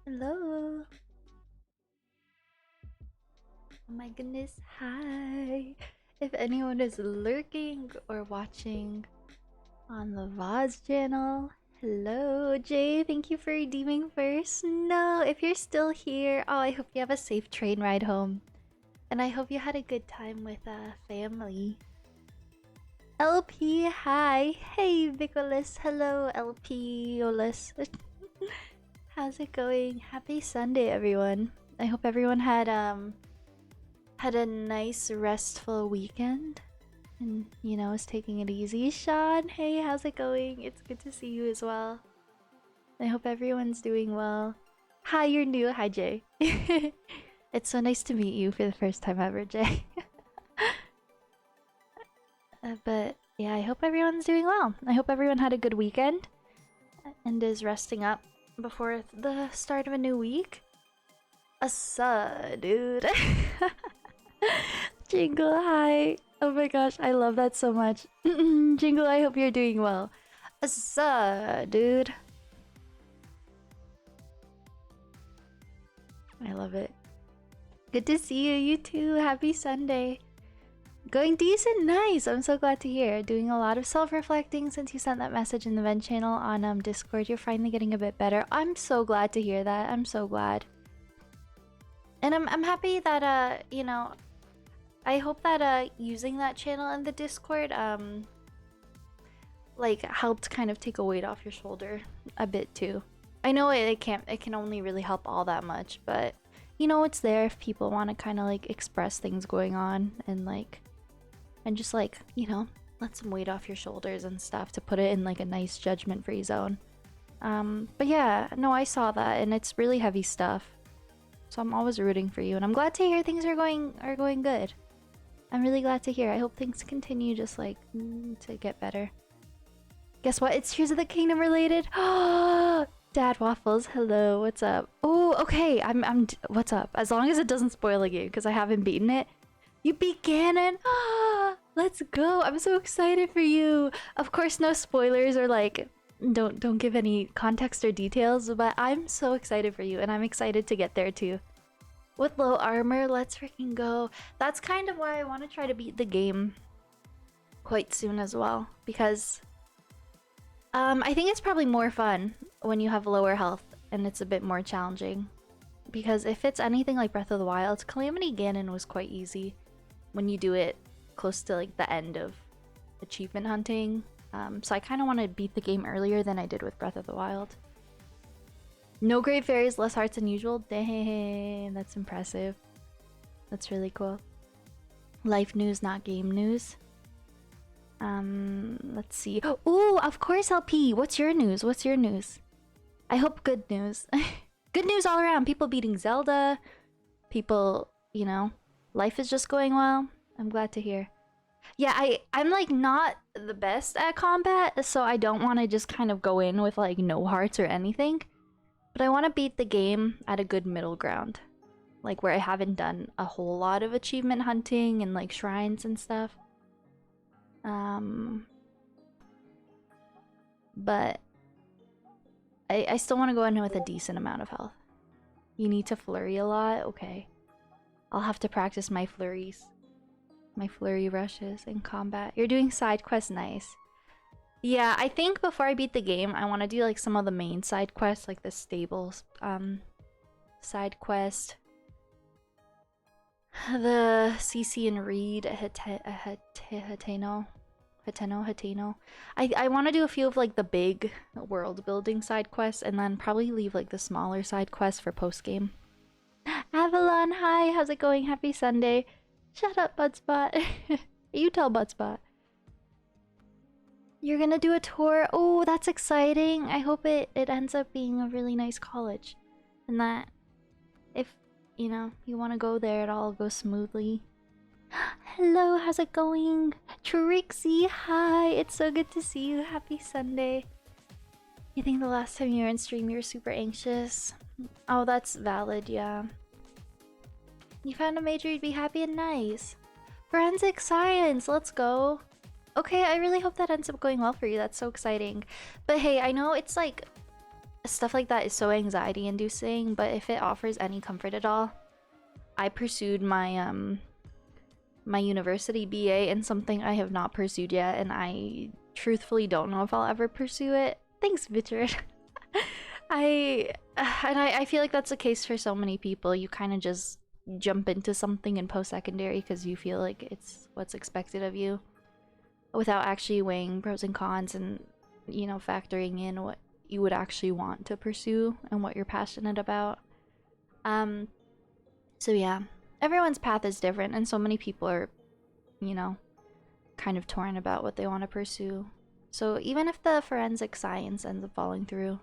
Hello. Oh my goodness. Hi. If anyone is lurking or watching on the Vaz channel, hello. Jay, thank you for redeeming first. No, if you're still here, oh, I hope you have a safe train ride home. And I hope you had a good time with family. LP, hi. Hey, Nicholas. Hello, LP Olis. How's it going? Happy Sunday, everyone. I hope everyone had a nice restful weekend and is taking it easy. Sean, hey, how's it going? It's good to see you as well. I hope everyone's doing well. Hi, you're new. Hi, Jay. It's so nice to meet you for the first time ever, Jay. But yeah, I hope everyone's doing well. I hope everyone had a good weekend and is resting up before the start of a new week. Assa, dude. Jingle, hi. Oh my gosh, I love that so much. Jingle, I hope you're doing well. Assa, dude. I love it. Good to see you, you too. Happy Sunday. Going decent, nice. I'm so glad to hear. Doing a lot of self-reflecting since you sent that message in the vent channel on Discord. You're finally getting a bit better. I'm so glad to hear that. I'm so glad. And I'm happy that I hope that using that channel in the Discord like helped kind of take a weight off your shoulder a bit too. I know it can only really help all that much, but it's there if people want to kind of like express things going on and just like, let some weight off your shoulders and stuff to put it in like a nice judgment-free zone. But yeah, no, I saw that and it's really heavy stuff. So I'm always rooting for you and I'm glad to hear things are going good. I'm really glad to hear. I hope things continue just like to get better. Guess what? It's Tears of the Kingdom related. Dad Waffles, hello. What's up? Oh, okay. What's up? As long as it doesn't spoil the game because I haven't beaten it. You beat Ganon. Let's go. I'm so excited for you. Of course, no spoilers or like don't give any context or details, but I'm so excited for you and I'm excited to get there too. With low armor, let's freaking go. That's kind of why I want to try to beat the game quite soon as well. Because I think it's probably more fun when you have lower health and it's a bit more challenging. Because if it's anything like Breath of the Wild, Calamity Ganon was quite easy when you do it close to like the end of achievement hunting. So I kind of want to beat the game earlier than I did with Breath of the Wild. No great fairies, less hearts than usual. Dang, that's impressive. That's really cool. Life news, not game news. Let's see. Oh, of course, LP. What's your news? What's your news? I hope good news. Good news all around. People beating Zelda. People, life is just going well. I'm glad to hear. Yeah, I'm like not the best at combat, so I don't want to just kind of go in with like no hearts or anything. But I want to beat the game at a good middle ground. Like where I haven't done a whole lot of achievement hunting and like shrines and stuff. But I still want to go in with a decent amount of health. You need to flurry a lot? Okay. I'll have to practice my flurries. My flurry rushes in combat. You're doing side quests, nice. Yeah, I think before I beat the game, I want to do like some of the main side quests, like the stables side quest. The CC and Reed Hateno. I want to do a few of like the big world building side quests and then probably leave like the smaller side quests for post game. Avalon, hi, how's it going? Happy Sunday. Shut up, Budspot. You tell Budspot. You're gonna do a tour? Oh, that's exciting. I hope it ends up being a really nice college. And that if, you want to go there, it all goes smoothly. Hello, how's it going? Trixie, hi. It's so good to see you. Happy Sunday. You think the last time you were in stream you were super anxious? Oh, that's valid, yeah. You found a major you'd be happy and nice. Forensic science, let's go. Okay, I really hope that ends up going well for you. That's so exciting. But hey, I know it's like stuff like that is so anxiety inducing, but if it offers any comfort at all, I pursued my my university BA in something I have not pursued yet, and I truthfully don't know if I'll ever pursue it. Thanks, Richard. I feel like that's the case for so many people. You kind of just jump into something in post-secondary because you feel like it's what's expected of you without actually weighing pros and cons and, you know, factoring in what you would actually want to pursue and what you're passionate about. So yeah, everyone's path is different, and so many people are, you know, kind of torn about what they want to pursue. So even if the forensic science ends up falling through,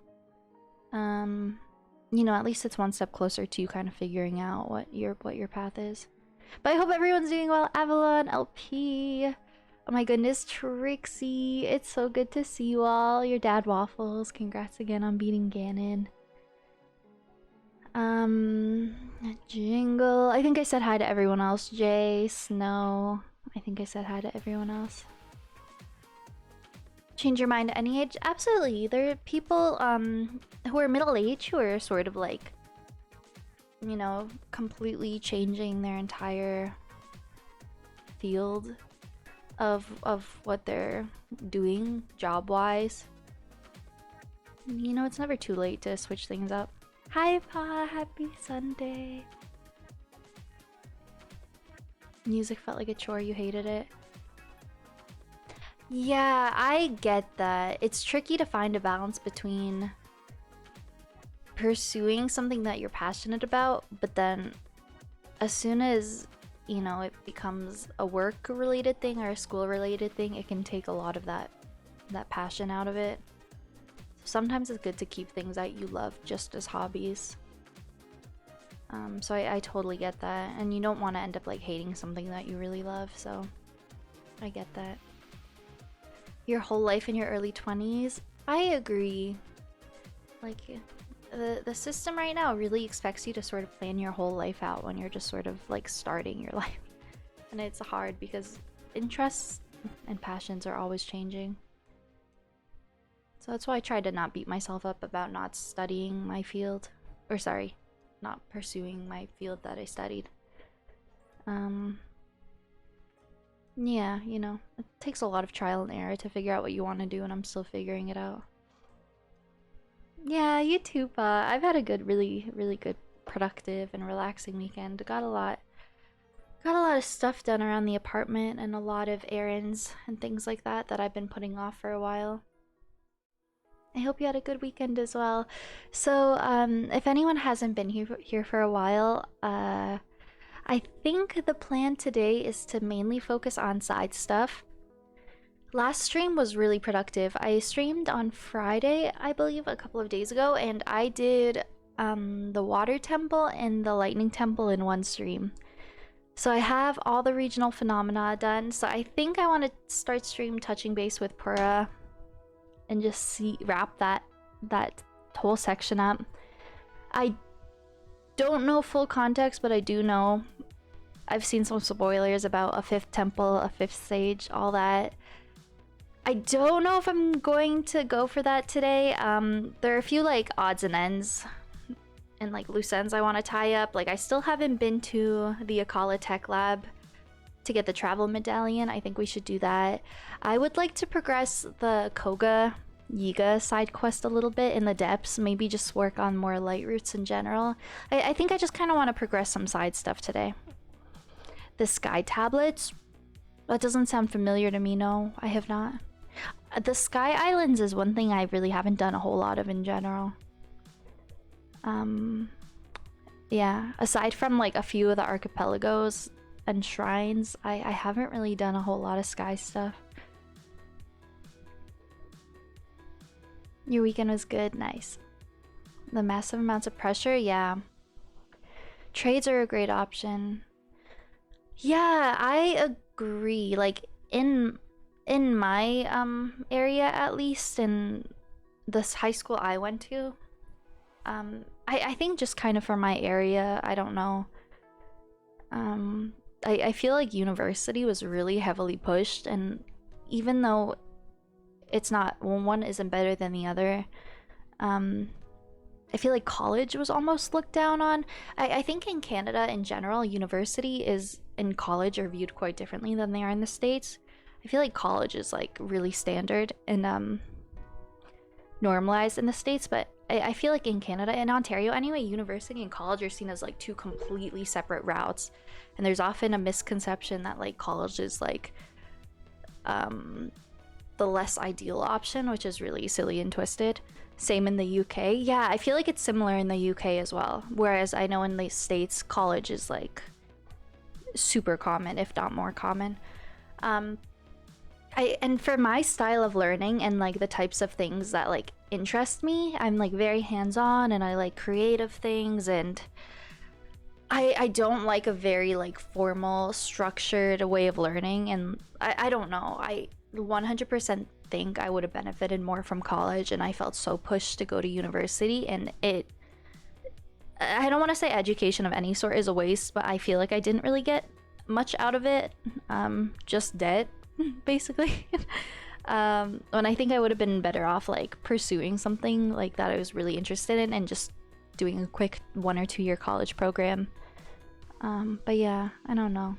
you know, at least it's one step closer to you kind of figuring out what your path is. But I hope everyone's doing well. Avalon, LP. Oh my goodness, Trixie. It's so good to see you all. Your dad Waffles. Congrats again on beating Ganon. Jingle. I think I said hi to everyone else. Jay, Snow. I think I said hi to everyone else. Change your mind at any age? Absolutely. There are people who are middle-aged who are sort of like, you know, completely changing their entire field of what they're doing job-wise. You know, it's never too late to switch things up. Hi Pa, happy Sunday. Music felt like a chore, you hated it. Yeah, I get that. It's tricky to find a balance between pursuing something that you're passionate about, but then as soon as, you know, it becomes a work-related thing or a school-related thing, it can take a lot of that passion out of it. Sometimes it's good to keep things that you love just as hobbies. So I totally get that, and you don't want to end up like hating something that you really love, so I get that. Your whole life in your early 20s? I agree. Like, the system right now really expects you to sort of plan your whole life out when you're just sort of like starting your life. And it's hard because interests and passions are always changing. So that's why I try to not beat myself up about not studying my field. Or sorry, not pursuing my field that I studied. Yeah, you know, it takes a lot of trial and error to figure out what you want to do, and I'm still figuring it out. Yeah, you too, Pa. I've had a good, really good, productive and relaxing weekend. Got a lot of stuff done around the apartment and a lot of errands and things like that that I've been putting off for a while. I hope you had a good weekend as well. So, if anyone hasn't been here for a while, I think the plan today is to mainly focus on side stuff. Last stream was really productive. I streamed on Friday, I believe, a couple of days ago, and I did the water temple and the lightning temple in one stream. So I have all the regional phenomena done, so I think I want to start stream touching base with Pura and just wrap that whole section up. I don't know full context, but I do know I've seen some spoilers about a 5th temple, a 5th stage, all that. I don't know if I'm going to go for that today. There are a few like odds and ends and like loose ends I want to tie up. Like I still haven't been to the Akala Tech Lab to get the travel medallion. I think we should do that. I would like to progress the Koga Yiga side quest a little bit in the depths. Maybe just work on more light routes in general. I think I just kind of want to progress some side stuff today. The sky tablets? That doesn't sound familiar to me, no. I have not. The Sky Islands is one thing I really haven't done a whole lot of in general. Yeah, aside from like a few of the archipelagos and shrines, I haven't really done a whole lot of sky stuff. Your weekend was good, nice. The massive amounts of pressure, yeah. Trades are a great option. Yeah, I agree. Like in my area, at least in this high school I went to, I think just kind of for my area, I don't know. I feel like university was really heavily pushed, and even though it's not, well, one isn't better than the other, I feel like college was almost looked down on. I think in Canada in general, university is and college are viewed quite differently than they are in the States. I feel like college is like really standard and normalized in the States, but I feel like in Canada, in Ontario anyway, university and college are seen as like two completely separate routes. And there's often a misconception that like college is like the less ideal option, which is really silly and twisted. Same in the UK. Yeah, I feel like it's similar in the UK as well. Whereas I know in the States, college is like super common, if not more common. And for my style of learning and like the types of things that like interest me, I'm like very hands-on and I like creative things, and I don't like a very like formal structured way of learning, and I don't know, I 100% think I would have benefited more from college, and I felt so pushed to go to university, and I don't want to say education of any sort is a waste, but I feel like I didn't really get much out of it, just debt basically. When I think I would have been better off like pursuing something like that I was really interested in and just doing a quick 1 or 2 year college program. But yeah, I don't know.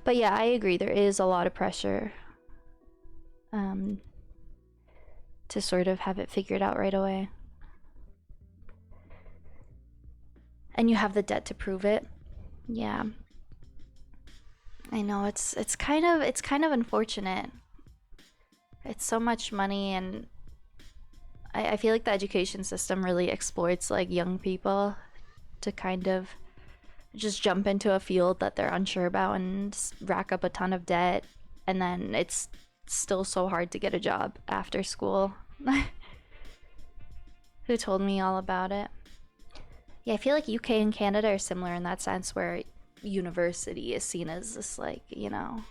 But yeah, I agree, there is a lot of pressure to sort of have it figured out right away. And you have the debt to prove it. Yeah. I know, it's kind of unfortunate. It's so much money, and I feel like the education system really exploits like young people to kind of just jump into a field that they're unsure about and rack up a ton of debt, and then it's still so hard to get a job after school. Who told me all about it? Yeah, I feel like UK and Canada are similar in that sense, where university is seen as this like, you know,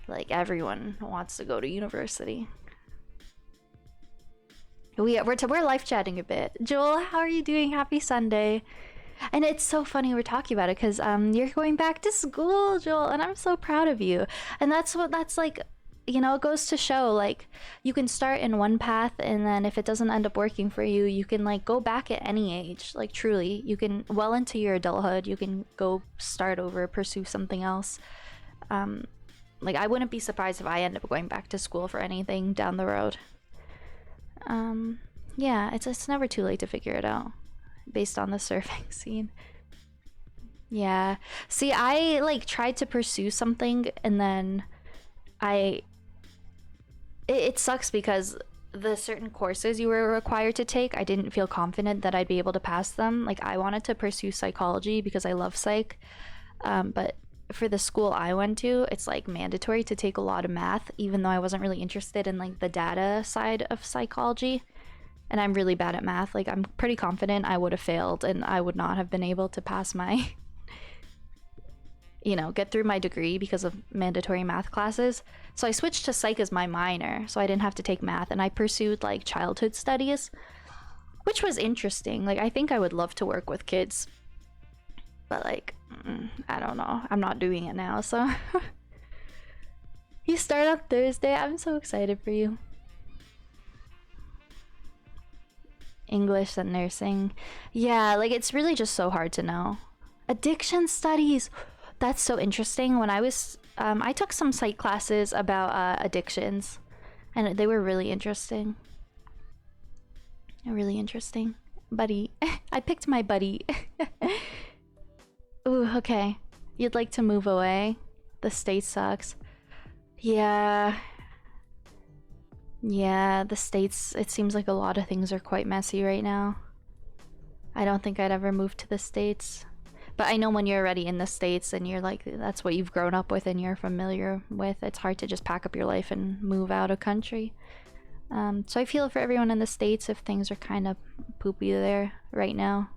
like everyone wants to go to university. We're live chatting a bit. Joel, how are you doing? Happy Sunday. And it's so funny we're talking about it because you're going back to school, Joel, and I'm so proud of you. And that's like, you know, it goes to show like you can start in one path, and then if it doesn't end up working for you, you can like go back at any age. Like truly, you can, well into your adulthood, you can go start over, pursue something else. Like I wouldn't be surprised if I end up going back to school for anything down the road. Yeah, it's never too late to figure it out based on the surfing scene. Yeah. See, I like tried to pursue something, and then it sucks because the certain courses you were required to take, I didn't feel confident that I'd be able to pass them. Like I wanted to pursue psychology because I love psych. But for the school I went to, it's like mandatory to take a lot of math, even though I wasn't really interested in like the data side of psychology. And I'm really bad at math. Like I'm pretty confident I would have failed and I would not have been able to pass my you know, get through my degree because of mandatory math classes. So I switched to psych as my minor, so I didn't have to take math, and I pursued like childhood studies, which was interesting. Like I think I would love to work with kids, but like I don't know, I'm not doing it now. So you start on Thursday. I'm so excited for you. English and nursing. Yeah, like it's really just so hard to know. Addiction studies, that's so interesting. When I was I took some psych classes about addictions, and they were really interesting. Really interesting. Buddy. I picked my buddy. Ooh, okay. You'd like to move away? The state sucks. Yeah. Yeah, the States, it seems like a lot of things are quite messy right now. I don't think I'd ever move to the States. But I know when you're already in the States and you're like, that's what you've grown up with and you're familiar with, it's hard to just pack up your life and move out of country. So I feel for everyone in the States if things are kind of poopy there right now.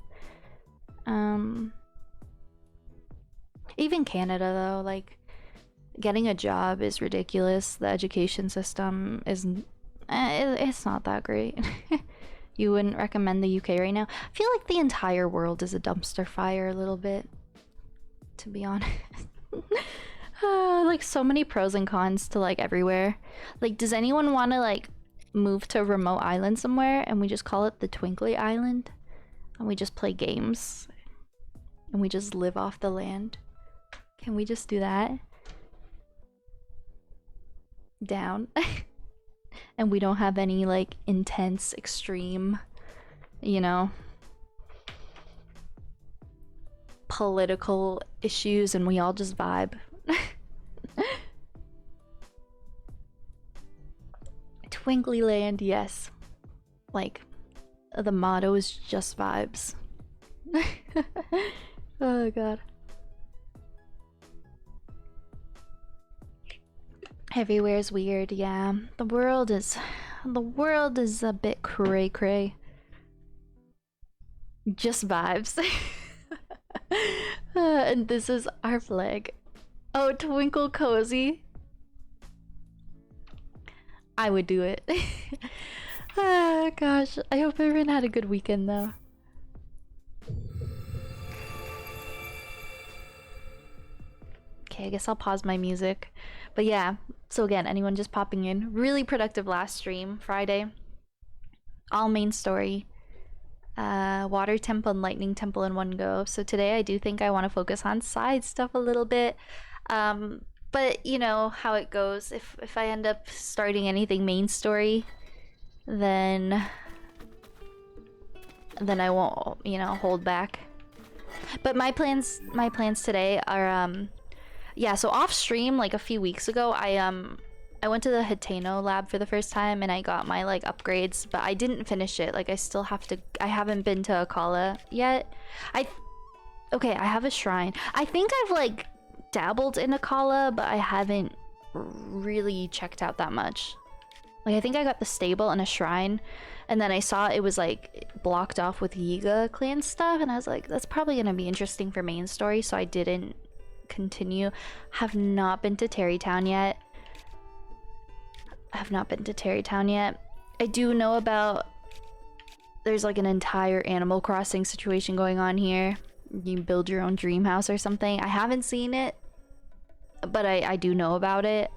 Even Canada though, like getting a job is ridiculous. The education system is it's not that great. You wouldn't recommend the UK right now? I feel like the entire world is a dumpster fire a little bit, to be honest. Like so many pros and cons to like everywhere. Like does anyone want to like move to a remote island somewhere and we just call it the Twinkly Island and we just play games and we just live off the land. Can we just do that? Down. And we don't have any like intense, extreme, you know, political issues and we all just vibe. Twinkly Land, yes. Like, the motto is just vibes. Oh god. Everywhere's weird, yeah. The world is a bit cray cray. Just vibes. And this is our flag. Oh, Twinkle Cozy. I would do it. Ah, gosh. I hope everyone had a good weekend though. Okay, I guess I'll pause my music. But yeah, so again, anyone just popping in, really productive last stream, Friday. All main story. Water temple and lightning temple in one go. So today I do think I want to focus on side stuff a little bit. But you know how it goes. If I end up starting anything main story, then I won't, you know, hold back. But my plans today are yeah, so off stream like a few weeks ago, I went to the Hitano lab for the first time and I got my like upgrades, but I didn't finish it. Like I still have to, I haven't been to Akala yet. Okay, I have a shrine. I think I've like dabbled in Akala, but I haven't really checked out that much. Like I think I got the stable and a shrine, and then I saw it was like blocked off with Yiga clan stuff, and I was like, that's probably gonna be interesting for main story, so I didn't continue. Have not been to Terrytown yet. I do know about, there's like an entire Animal Crossing situation going on here. You can build your own dream house or something. I haven't seen it, but I do know about it.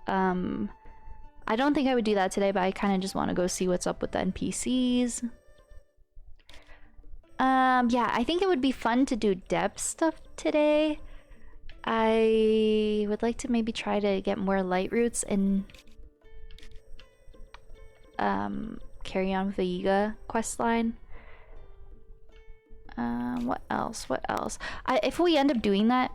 I don't think I would do that today, but I kind of just want to go see what's up with the NPCs. Yeah, I think it would be fun to do depth stuff today. I would like to maybe try to get more light roots and carry on with the Yiga questline. What else? If we end up doing that,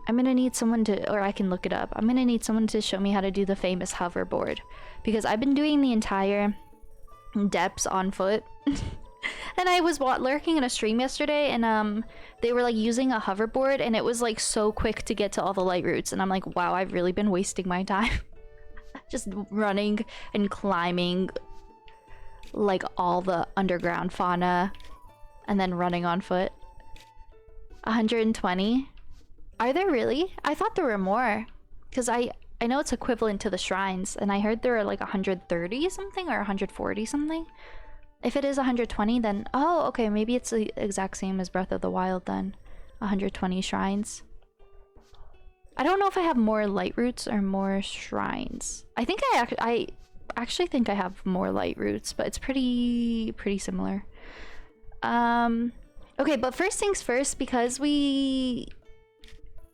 I'm gonna need someone to, or I can look it up. I'm gonna need someone to show me how to do the famous hoverboard, because I've been doing the entire depths on foot. And I was lurking in a stream yesterday, and they were like using a hoverboard, and it was like so quick to get to all the light routes, and I'm like, wow, I've really been wasting my time. Just running and climbing like all the underground fauna and then running on foot. 120? Are there really? I thought there were more, because I know it's equivalent to the shrines, and I heard there are like 130 something or 140 something. If it is 120, then oh, okay, maybe it's the exact same as Breath of the Wild then. 120 shrines. I don't know if I have more light roots or more shrines. I think I actually think I have more light roots, but it's pretty similar. Okay, but first things first, because we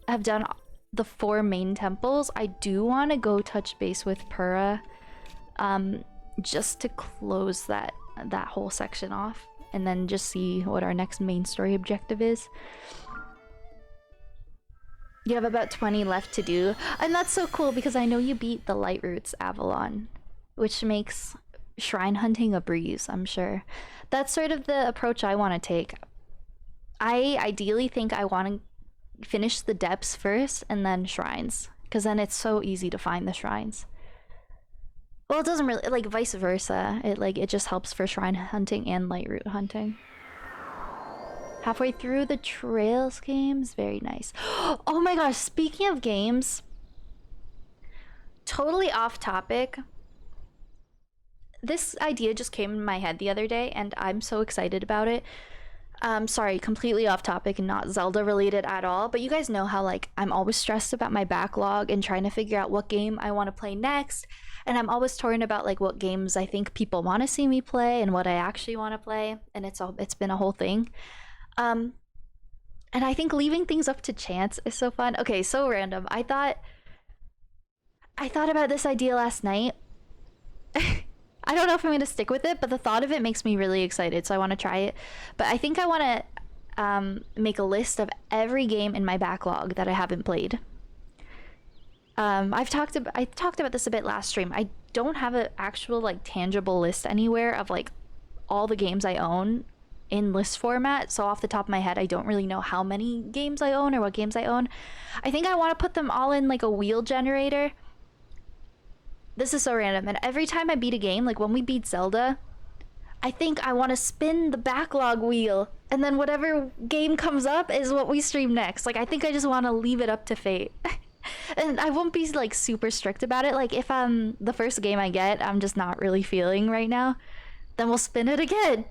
have done the 4 main temples, I do want to go touch base with Pura, just to close that whole section off, and then just see what our next main story objective is. You have about 20 left to do, and that's so cool because I know you beat the light roots Avalon, which makes shrine hunting a breeze, I'm sure. That's sort of the approach I want to take. I ideally think I want to finish the depths first and then shrines, because then it's so easy to find the shrines. Well, it doesn't really, like, vice versa. It just helps for shrine hunting and light root hunting. Halfway through the Trails games, very nice. Oh my gosh, speaking of games, totally off topic. This idea just came in my head the other day, and I'm so excited about it. Sorry, completely off topic and not Zelda related at all, but you guys know how like I'm always stressed about my backlog and trying to figure out what game I want to play next. And I'm always torn about like what games I think people want to see me play and what I actually want to play, and it's been a whole thing. Um, and I think leaving things up to chance is so fun. Okay, so random. I thought about this idea last night. I don't know if I'm going to stick with it, but the thought of it makes me really excited, so I want to try it. But I think I want to make a list of every game in my backlog that I haven't played. I talked about this a bit last stream. I don't have an actual like tangible list anywhere of like all the games I own in list format. So off the top of my head, I don't really know how many games I own or what games I own. I think I want to put them all in like a wheel generator. This is so random. And every time I beat a game, like when we beat Zelda, I think I want to spin the backlog wheel, and then whatever game comes up is what we stream next. Like I think I just want to leave it up to fate. And I won't be like super strict about it. Like if the first game I get I'm just not really feeling right now, then we'll spin it again.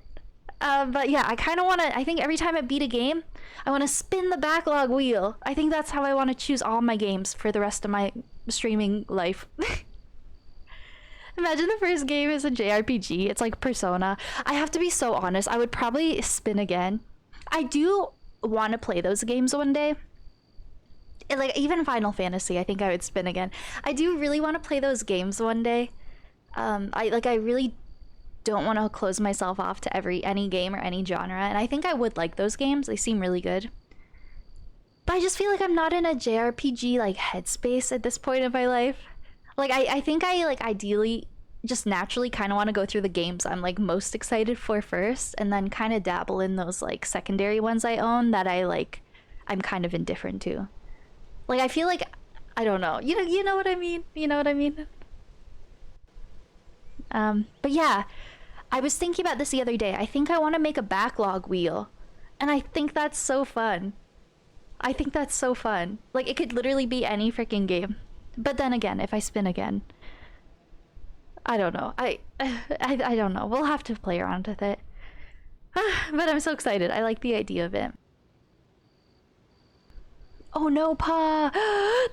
But yeah, I kind of want to, I think every time I beat a game, I want to spin the backlog wheel. I think that's how I want to choose all my games for the rest of my streaming life. Imagine the first game is a JRPG. It's like Persona. I have to be so honest. I would probably spin again. I do want to play those games one day. Like even Final Fantasy, I think I would spin again. I do really want to play those games one day. I really don't want to close myself off to any game or any genre, and I think I would like those games. They seem really good. But I just feel like I'm not in a JRPG like headspace at this point of my life. Like I think I like ideally just naturally kind of want to go through the games I'm like most excited for first, and then kind of dabble in those like secondary ones I own that I'm kind of indifferent to. Like I feel like I don't know. You know what I mean? You know what I mean? But yeah, I was thinking about this the other day. I think I want to make a backlog wheel. And I think that's so fun. I think that's so fun. Like it could literally be any freaking game. But then again, if I spin again, I don't know. I don't know. We'll have to play around with it. But I'm so excited. I like the idea of it. Oh no, Pa!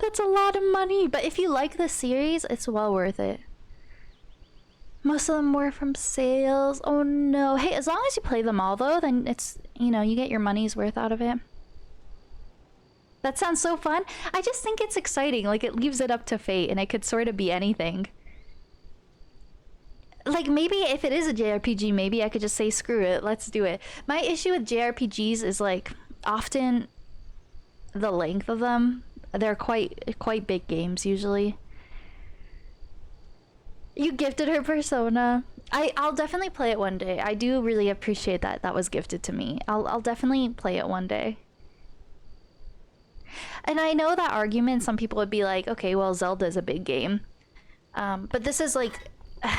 That's a lot of money! But if you like the series, it's well worth it. Most of them were from sales. Oh no. Hey, as long as you play them all though, then it's, you get your money's worth out of it. That sounds so fun. I just think it's exciting. Like it leaves it up to fate, and it could sort of be anything. Like maybe if it is a JRPG, maybe I could just say screw it, let's do it. My issue with JRPGs is like often the length of them. They're quite big games usually. You gifted her Persona. I'll definitely play it one day. I do really appreciate that was gifted to me. I'll definitely play it one day. And I know that argument, some people would be like, okay, well, Zelda is a big game. But this is like,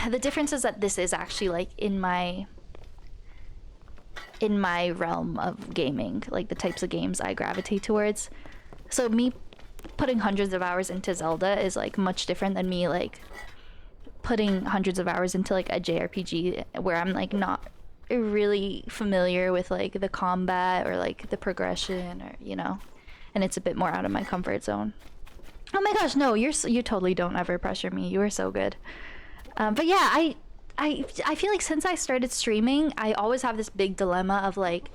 the difference is that this is actually like in my realm of gaming, like the types of games I gravitate towards. So me putting hundreds of hours into Zelda is like much different than me like putting hundreds of hours into like a JRPG where I'm like not really familiar with like the combat or like the progression, or and it's a bit more out of my comfort zone. Oh my gosh, no, you totally don't ever pressure me. You are so good. But yeah, I feel like since I started streaming, I always have this big dilemma of like,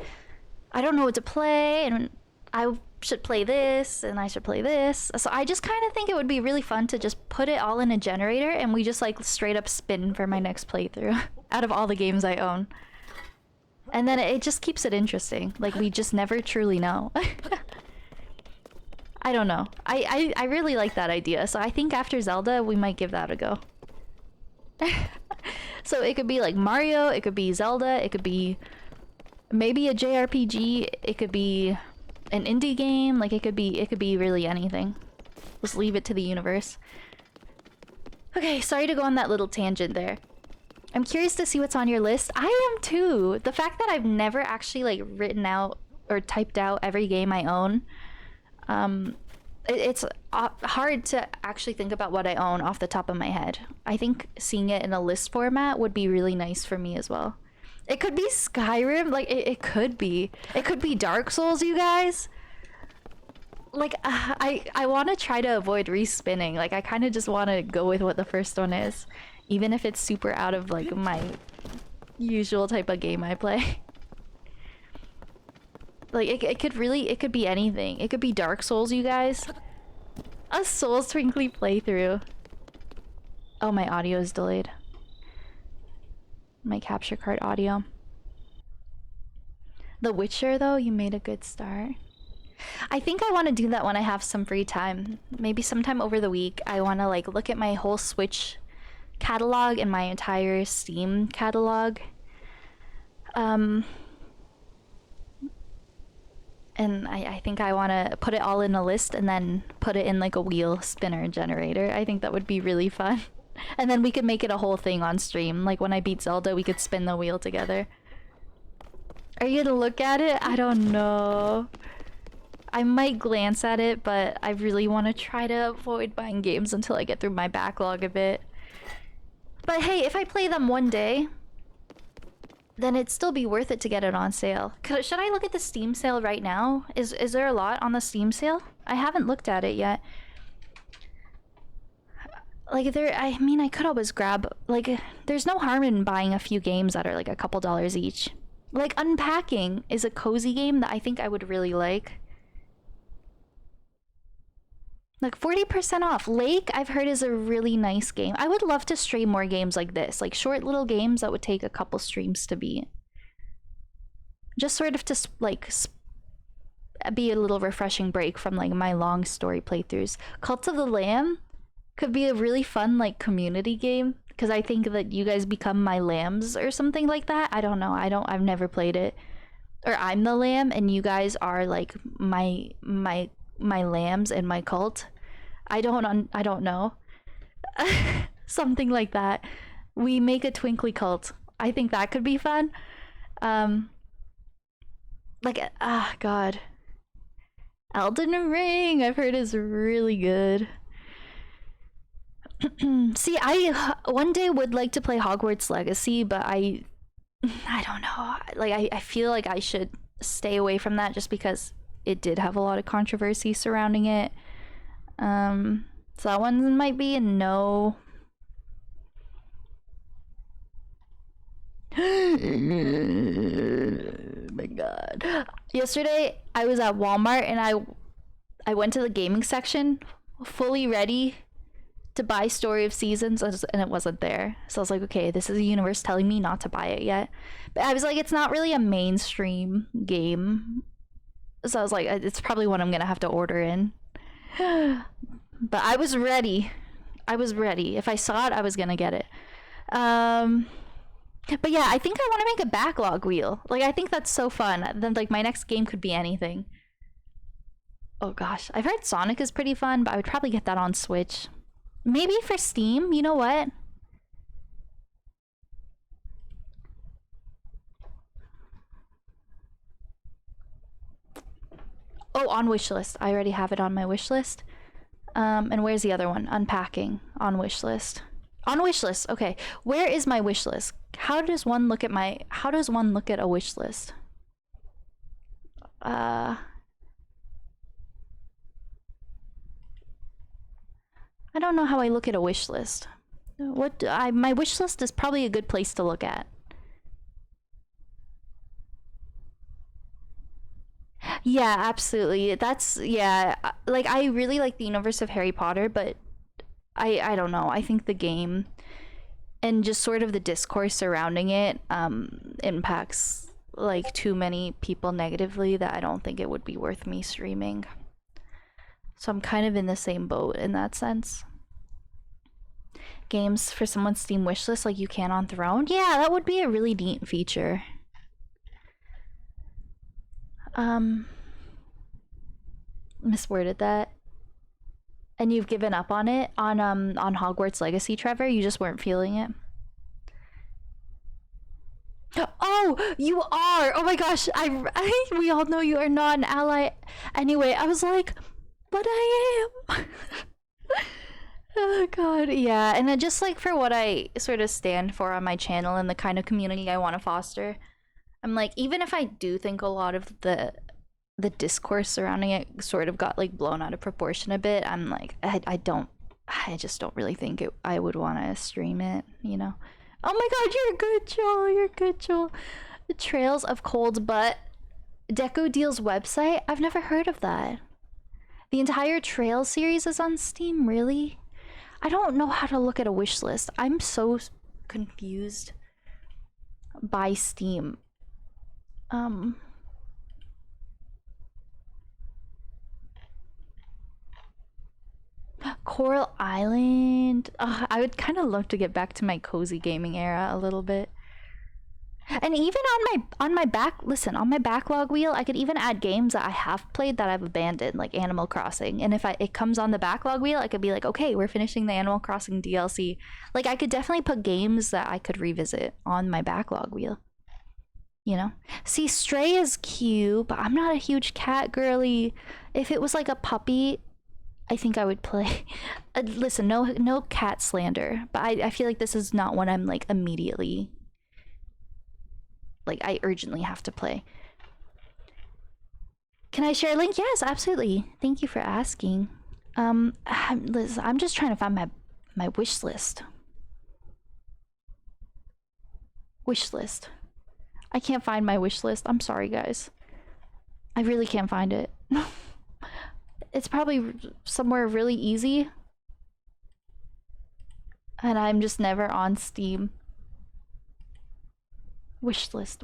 I don't know what to play, and I should play this, and I should play this. So I just kind of think it would be really fun to just put it all in a generator, and we just like straight up spin for my next playthrough out of all the games I own. And then it just keeps it interesting. Like we just never truly know. I don't know. I really like that idea. So I think after Zelda, we might give that a go. So it could be like Mario, it could be Zelda, it could be maybe a JRPG, it could be an indie game, like it could be really anything. Just leave it to the universe. Okay, sorry to go on that little tangent there. I'm curious to see what's on your list. I am too. The fact that I've never actually like written out or typed out every game I own, it's hard to actually think about what I own off the top of my head. I think seeing it in a list format would be really nice for me as well. It could be Skyrim, like it could be. It could be Dark Souls, you guys. Like I want to try to avoid respinning. Like I kind of just want to go with what the first one is, even if it's super out of like my usual type of game I play. Like it could be anything. It could be Dark Souls, you guys. A Souls Twinkly playthrough. Oh, my audio is delayed. My capture card audio. The Witcher though, you made a good start. I think I want to do that when I have some free time. Maybe sometime over the week. I want to like look at my whole Switch catalog and my entire Steam catalog. And I think I want to put it all in a list and then put it in like a wheel spinner generator. I think that would be really fun. And then we could make it a whole thing on stream. Like when I beat Zelda, we could spin the wheel together. Are you gonna look at it? I don't know. I might glance at it, but I really want to try to avoid buying games until I get through my backlog a bit. But hey, if I play them one day, then it'd still be worth it to get it on sale. Should I look at the Steam sale right now? Is there a lot on the Steam sale? I haven't looked at it yet. Like I mean, I could always grab, like, there's no harm in buying a few games that are like a couple dollars each. Like Unpacking is a cozy game that I think I would really like. Like 40% off. Lake, I've heard, is a really nice game. I would love to stream more games like this, like short little games that would take a couple streams to beat. Just sort of to like be a little refreshing break from like my long story playthroughs. Cult of the Lamb could be a really fun like community game because I think that you guys become my lambs or something like that. I don't know. I've never played it. Or I'm the lamb and you guys are like my lambs in my cult. I don't know. Something like that. We make a twinkly cult. I think that could be fun. God. Elden Ring, I've heard, is really good. See, I one day would like to play Hogwarts Legacy, but I don't know. Like I feel like I should stay away from that just because it did have a lot of controversy surrounding it. So that one might be a no. My god. Yesterday I was at Walmart and I went to the gaming section fully ready to buy Story of Seasons and it wasn't there. So I was like, okay, this is the universe telling me not to buy it yet. But I was like, it's not really a mainstream game. So I was like, it's probably one I'm gonna have to order in. But I was ready. If I saw it, I was gonna get it. But yeah, I think I want to make a backlog wheel. Like, I think that's so fun. Then, like, my next game could be anything. Oh gosh, I've heard Sonic is pretty fun, but I would probably get that on Switch. Maybe for Steam, you know what? Oh, on wishlist. I already have it on my wishlist. And where's the other one? Unpacking. On wishlist. On wishlist. Okay. Where is my wishlist? How does one look at a wishlist? I don't know how I look at a wishlist. My wishlist is probably a good place to look at. Yeah, absolutely. Yeah, like I really like the universe of Harry Potter, but I don't know. I think the game and just sort of the discourse surrounding it impacts like too many people negatively that I don't think it would be worth me streaming. So I'm kind of in the same boat in that sense. Games for someone's Steam wishlist like you can on Throne? Yeah, that would be a really neat feature. Misworded that. And you've given up on it on Hogwarts Legacy, Trevor? You just weren't feeling it? Oh, you are! Oh my gosh, we all know you are not an ally. Anyway, I was like, but I am. Oh god, yeah. And then just like for what I sort of stand for on my channel and the kind of community I want to foster, I'm like, even if I do think a lot of the the discourse surrounding it sort of got like blown out of proportion a bit. I'm like, I just don't really think I would want to stream it, you know. Oh my god, you're good, Joel. You're good, Joel. The Trails of Cold Butt. Deco Deal's website? I've never heard of that. The entire Trail series is on Steam, really? I don't know how to look at a wish list. I'm so confused by Steam. Coral Island. I would kind of love to get back to my cozy gaming era a little bit. And even on my backlog wheel, I could even add games that I have played that I've abandoned, like Animal Crossing. And if it comes on the backlog wheel, I could be like, okay, we're finishing the Animal Crossing DLC. Like, I could definitely put games that I could revisit on my backlog wheel. You know? See, Stray is cute, but I'm not a huge cat girly. If it was like a puppy, I think I would play. Listen, no cat slander, but I feel like this is not one I'm like immediately, like I urgently have to play. Can I share a link? Yes, absolutely. Thank you for asking. Liz, I'm just trying to find my wish list. Wish list. I can't find my wish list. I'm sorry, guys. I really can't find it. It's probably somewhere really easy. And I'm just never on Steam. Wish list.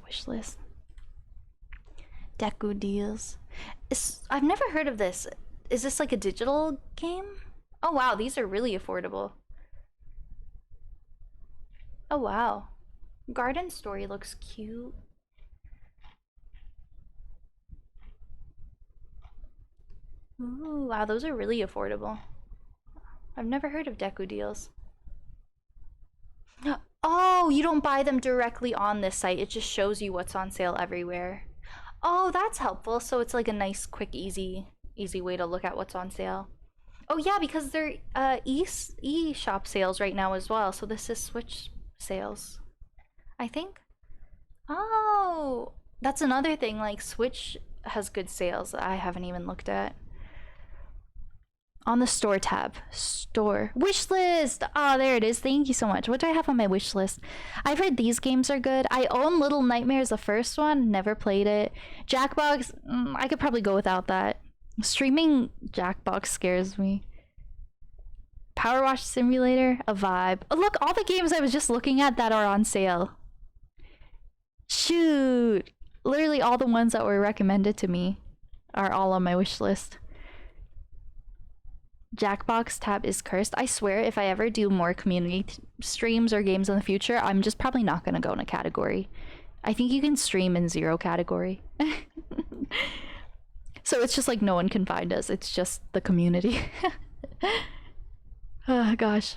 Deku Deals. I've never heard of this. Is this like a digital game? Oh wow, these are really affordable. Oh wow. Garden Story looks cute. Ooh, wow, those are really affordable. I've never heard of Deku Deals. Oh, you don't buy them directly on this site. It just shows you what's on sale everywhere. Oh, that's helpful. So it's like a nice, quick, easy way to look at what's on sale. Oh yeah, because they're e-shop sales right now as well. So this is Switch sales, I think. Oh, that's another thing. Like Switch has good sales that I haven't even looked at. On the store tab. Store. Wish list! Oh, there it is. Thank you so much. What do I have on my wish list? I've heard these games are good. I own Little Nightmares, the first one. Never played it. Jackbox, I could probably go without that. Streaming Jackbox scares me. Power Wash Simulator, a vibe. Oh, look, all the games I was just looking at that are on sale. Shoot! Literally all the ones that were recommended to me are all on my wish list. Jackbox tab is cursed. I swear if I ever do more community streams or games in the future, I'm just probably not gonna go in a category. I think you can stream in 0 category. So it's just like no one can find us. It's just the community. Oh gosh.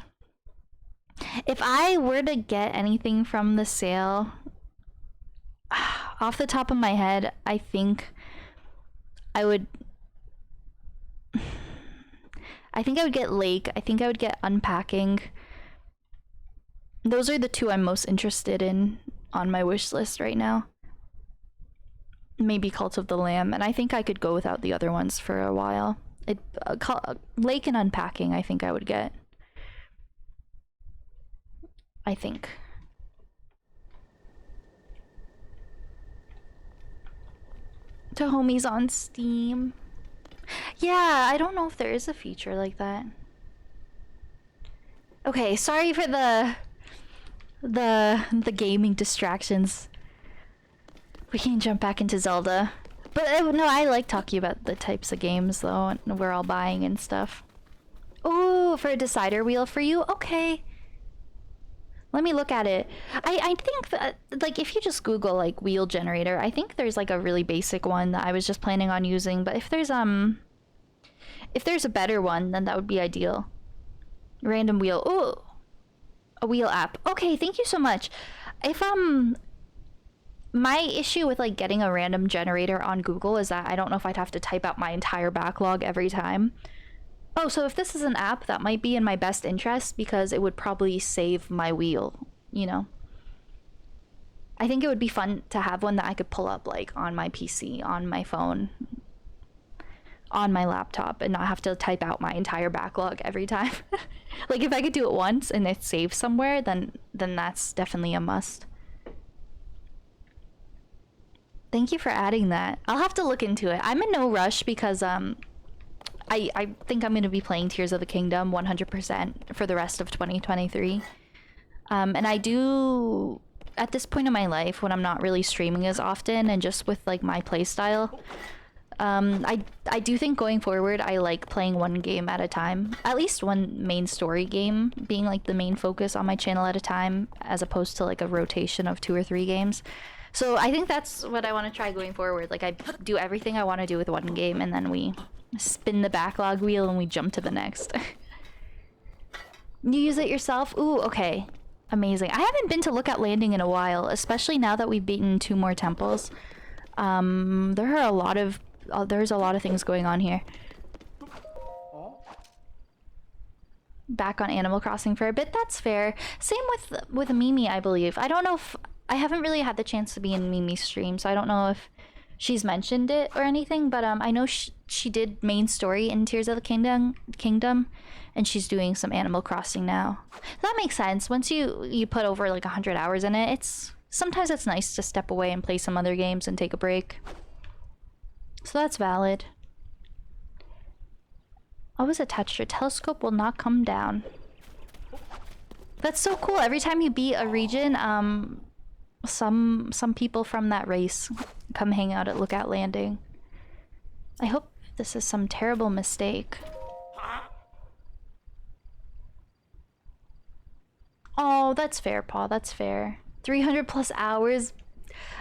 If I were to get anything from the sale, off the top of my head, I think I would get Lake. I think I would get Unpacking. Those are the two I'm most interested in on my wish list right now. Maybe Cult of the Lamb, and I think I could go without the other ones for a while. Lake and Unpacking, I think I would get. I think. To Homies on Steam. Yeah, I don't know if there is a feature like that. Okay, sorry for the gaming distractions. We can jump back into Zelda. But no, I like talking about the types of games though, and we're all buying and stuff. Oh, for a decider wheel for you? Okay. Let me look at it. I think that, like, if you just Google, like, wheel generator, I think there's, like, a really basic one that I was just planning on using, but if there's a better one, then that would be ideal. Random wheel. Oh! A wheel app. Okay, thank you so much. If, my issue with, like, getting a random generator on Google is that I don't know if I'd have to type out my entire backlog every time. Oh, so if this is an app, that might be in my best interest because it would probably save my wheel, you know? I think it would be fun to have one that I could pull up, like, on my PC, on my phone, on my laptop and not have to type out my entire backlog every time. Like if I could do it once and it's saved somewhere, then that's definitely a must. Thank you for adding that. I'll have to look into it. I'm in no rush because I think I'm going to be playing Tears of the Kingdom 100% for the rest of 2023. And I do, at this point in my life, when I'm not really streaming as often and just with like my playstyle, I do think going forward I like playing one game at a time. At least one main story game being like the main focus on my channel at a time, as opposed to like a rotation of 2 or 3 games. So I think that's what I want to try going forward. Like I do everything I want to do with one game and then we spin the backlog wheel and we jump to the next. You use it yourself? Ooh, okay. Amazing. I haven't been to Lookout Landing in a while, especially now that we've beaten 2 more temples. There are a lot of there's a lot of things going on here. Back on Animal Crossing for a bit, that's fair. Same with Mimi, I believe. I don't know if I haven't really had the chance to be in Mimi's stream, so I don't know if she's mentioned it or anything, but I know she did main story in Tears of the Kingdom, and she's doing some Animal Crossing now. That makes sense. Once you put over like 100 hours in it, sometimes it's nice to step away and play some other games and take a break. So that's valid. Always attached. Your telescope will not come down. That's so cool. Every time you beat a region, some people from that race come hang out at Lookout Landing. I hope this is some terrible mistake. Oh, that's fair, Paul. That's fair. 300 plus hours.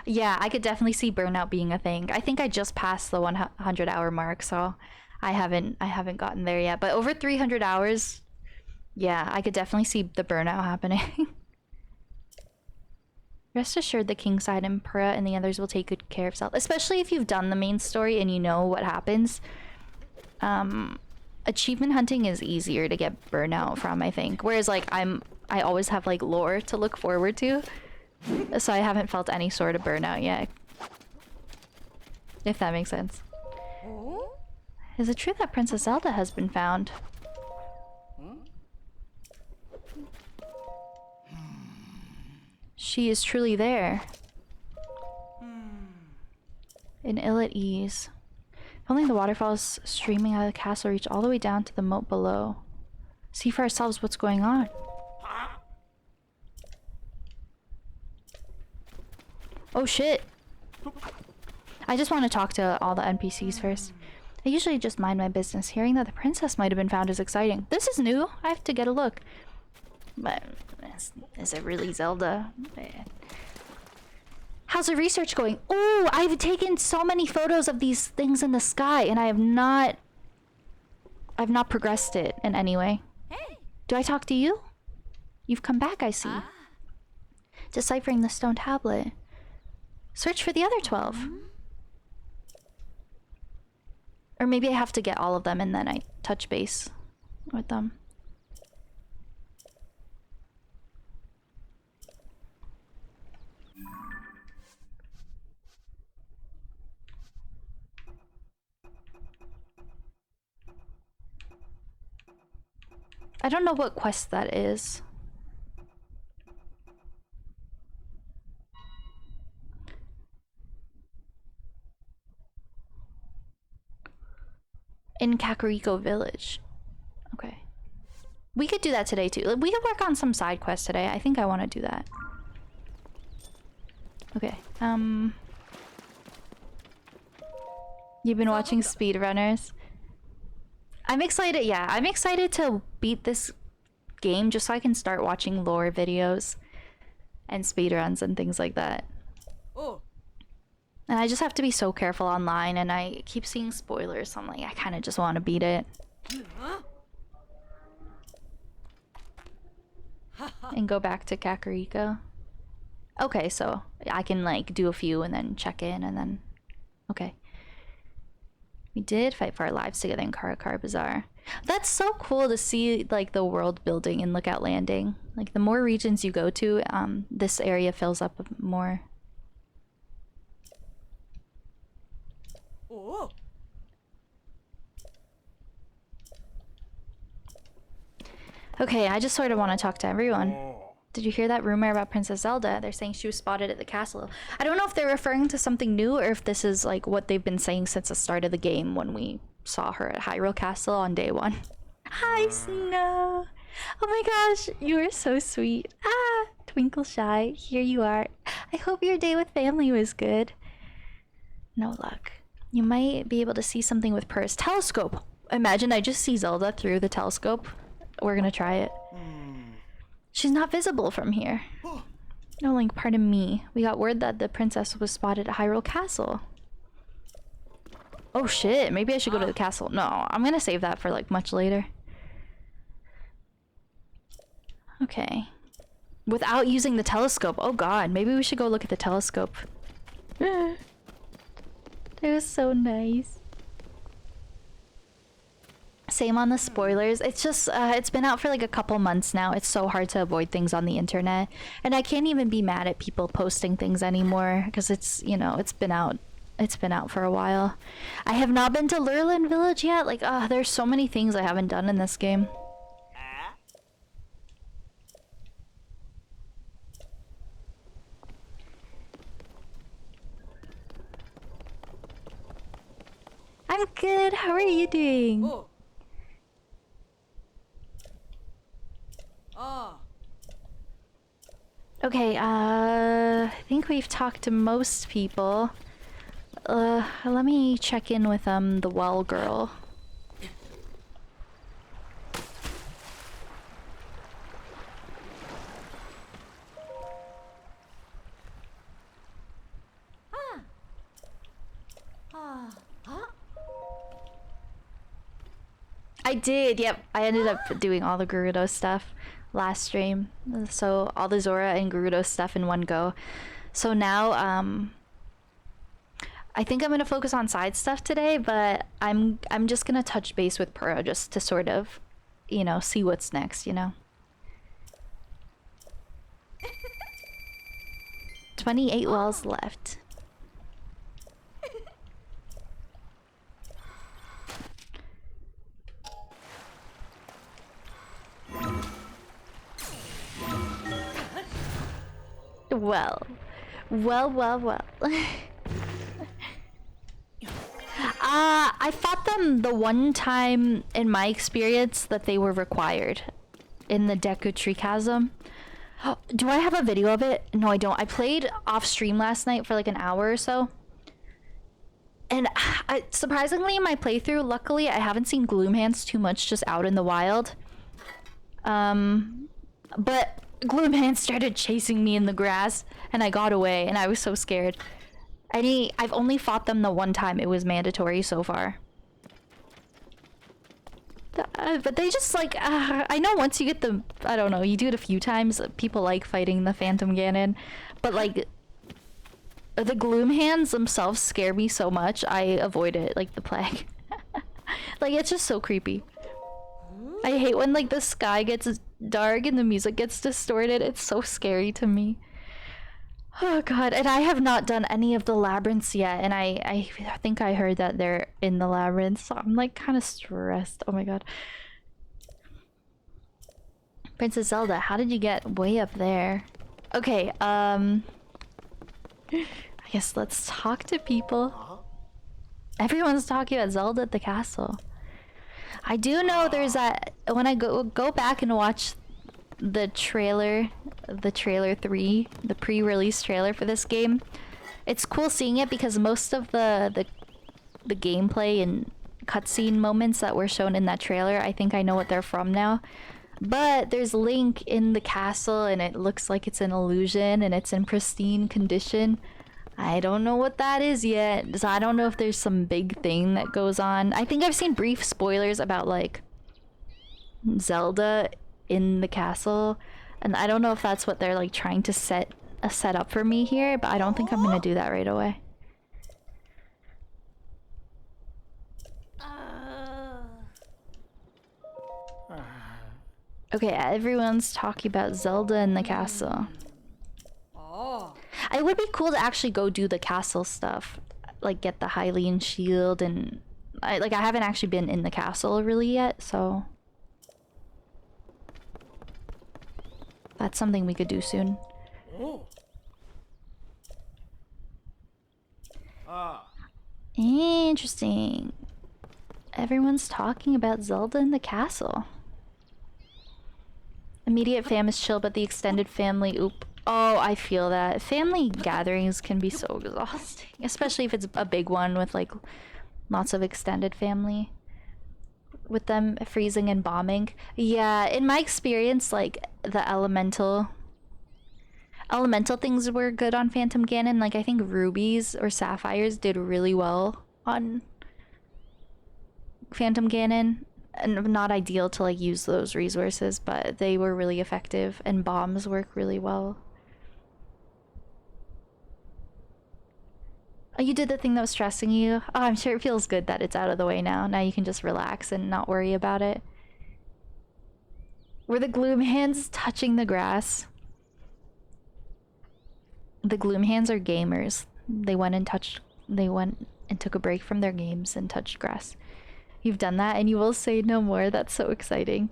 Yeah, I could definitely see burnout being a thing. I think I just passed the 100 hour mark, so I haven't gotten there yet. But over 300 hours, yeah, I could definitely see the burnout happening. Rest assured the Kingside Emperor and the others will take good care of self, especially if you've done the main story and you know what happens. Achievement hunting is easier to get burnout from, I think. Whereas like I always have like lore to look forward to. So I haven't felt any sort of burnout yet. If that makes sense. Is it true that Princess Zelda has been found? She is truly there. And ill at ease. If only the waterfalls streaming out of the castle reach all the way down to the moat below. See for ourselves what's going on. Oh shit. I just want to talk to all the NPCs first. I usually just mind my business. Hearing that the princess might have been found is exciting. This is new. I have to get a look. But is it really Zelda? How's the research going? Oh, I've taken so many photos of these things in the sky and I've not progressed it in any way. Hey. Do I talk to you? You've come back, I see. Deciphering the stone tablet. Search for the other 12. Or maybe I have to get all of them and then I touch base with them. I don't know what quest that is. In Kakariko Village. Okay. We could do that today too. We could work on some side quests today. I think I want to do that. Okay. You've been watching speedrunners? I'm excited, yeah. I'm excited to beat this game just so I can start watching lore videos and speedruns and things like that. Oh. And I just have to be so careful online and I keep seeing spoilers, so I'm like, I kind of just want to beat it. And go back to Kakariko. Okay, so I can like do a few and then check in and then... Okay. We did fight for our lives together in Karakar Bazaar. That's so cool to see like the world building in Lookout Landing. Like the more regions you go to, this area fills up more. Oh. Okay, I just sort of want to talk to everyone. Did you hear that rumor about Princess Zelda? They're saying she was spotted at the castle. I don't know if they're referring to something new or if this is like what they've been saying since the start of the game when we saw her at Hyrule Castle on day 1. Hi, Snow! Oh my gosh, you are so sweet. Ah, Twinkle Shy, here you are. I hope your day with family was good. No luck. You might be able to see something with Purr's telescope. Imagine I just see Zelda through the telescope. We're gonna try it. She's not visible from here. No, Link, pardon me. We got word that the princess was spotted at Hyrule Castle. Oh shit, maybe I should go to the castle. No, I'm gonna save that for like much later. Okay. Without using the telescope. Oh god, maybe we should go look at the telescope. It was so nice. Same on the spoilers. It's just, it's been out for like a couple months now. It's so hard to avoid things on the internet. And I can't even be mad at people posting things anymore because it's, you know, it's been out. It's been out for a while. I have not been to Lurelin Village yet. Like, there's so many things I haven't done in this game. I'm good. How are you doing? Oh. Okay, I think we've talked to most people. Let me check in with the well girl. I did, yep. I ended up doing all the Gerudo stuff last stream. So all the Zora and Gerudo stuff in one go. So now, I think I'm gonna focus on side stuff today, but I'm just gonna touch base with Purra just to sort of, you know, see what's next, you know? 28 wells left. Well. I fought them the one time in my experience that they were required in the Deku Tree Chasm. Do I have a video of it? No, I don't. I played off stream last night for like an hour or so. And surprisingly in my playthrough, luckily I haven't seen Gloomhands too much just out in the wild. But Gloomhands started chasing me in the grass and I got away and I was so scared. I've only fought them the one time it was mandatory so far. But they just like, I know once you get the, I don't know, you do it a few times, people like fighting the Phantom Ganon. But like, the Gloomhands themselves scare me so much, I avoid it like the plague. Like, it's just so creepy. I hate when like the sky gets dark and the music gets distorted. It's so scary to me. Oh god, and I have not done any of the labyrinths yet, and I think I heard that they're in the labyrinth, so I'm like kind of stressed. Oh my god. Princess Zelda, how did you get way up there? Okay, I guess let's talk to people. Everyone's talking about Zelda at the castle. I do know there's that, when I go back and watch the trailer 3, the pre-release trailer for this game, it's cool seeing it because most of the gameplay and cutscene moments that were shown in that trailer, I think I know what they're from now. But there's Link in the castle and it looks like it's an illusion and it's in pristine condition. I don't know what that is yet, so I don't know if there's some big thing that goes on. I think I've seen brief spoilers about like Zelda in the castle, and I don't know if that's what they're like trying to set up for me here, but I don't think I'm gonna do that right away. Okay, everyone's talking about Zelda in the castle. It would be cool to actually go do the castle stuff, like get the Hylian shield, and I haven't actually been in the castle really yet, so That's something we could do soon. Interesting. Everyone's talking about Zelda in the castle. Immediate fam is chill, but the extended family, oop. Oh, I feel that. Family gatherings can be so exhausting. Especially if it's a big one with like lots of extended family. With them freezing and bombing. Yeah, in my experience, like the elemental things were good on Phantom Ganon. Like I think rubies or sapphires did really well on Phantom Ganon. And not ideal to like use those resources, but they were really effective, and bombs work really well. Oh, you did the thing that was stressing you? Oh, I'm sure it feels good that it's out of the way now. Now you can just relax and not worry about it. Were the gloom hands touching the grass? The gloom hands are gamers. They went and took a break from their games and touched grass. You've done that and you will say no more. That's so exciting.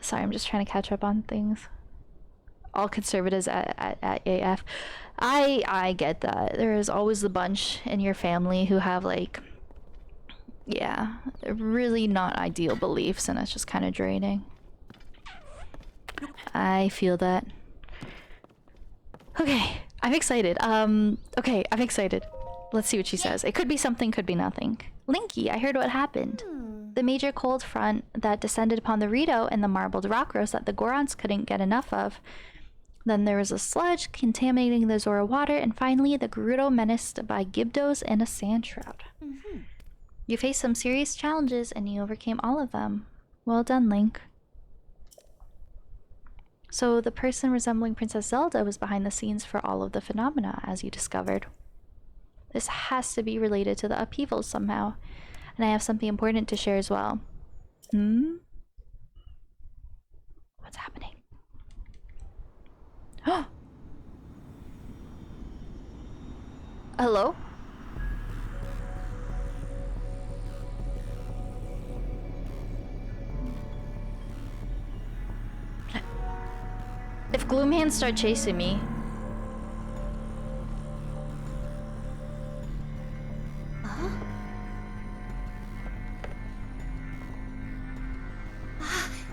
Sorry, I'm just trying to catch up on things. All conservatives at AF. I get that. There is always the bunch in your family who have like, yeah, really not ideal beliefs, and it's just kind of draining. I feel that. Okay, I'm excited. Okay, I'm excited. Let's see what she says. It could be something, could be nothing. Linky, I heard what happened. The major cold front that descended upon the Rito and the marbled rock rose that the Gorons couldn't get enough of. Then there was a sludge contaminating the Zora water, and finally the Gerudo menaced by Gibdos and a sand shroud. You faced some serious challenges and you overcame all of them. Well done, Link. So the person resembling Princess Zelda was behind the scenes for all of the phenomena, as you discovered. This has to be related to the upheavals somehow. And I have something important to share as well. What's happening? Hello? If Gloomhands start chasing me...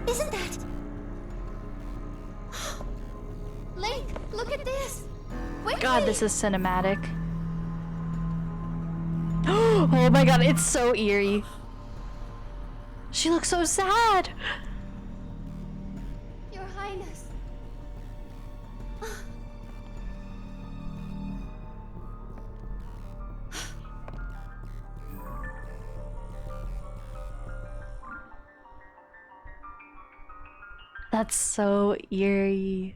Isn't that... Link, look at this! Quickly! God, this is cinematic. Oh my god, it's so eerie. She looks so sad! Your Highness. That's so eerie.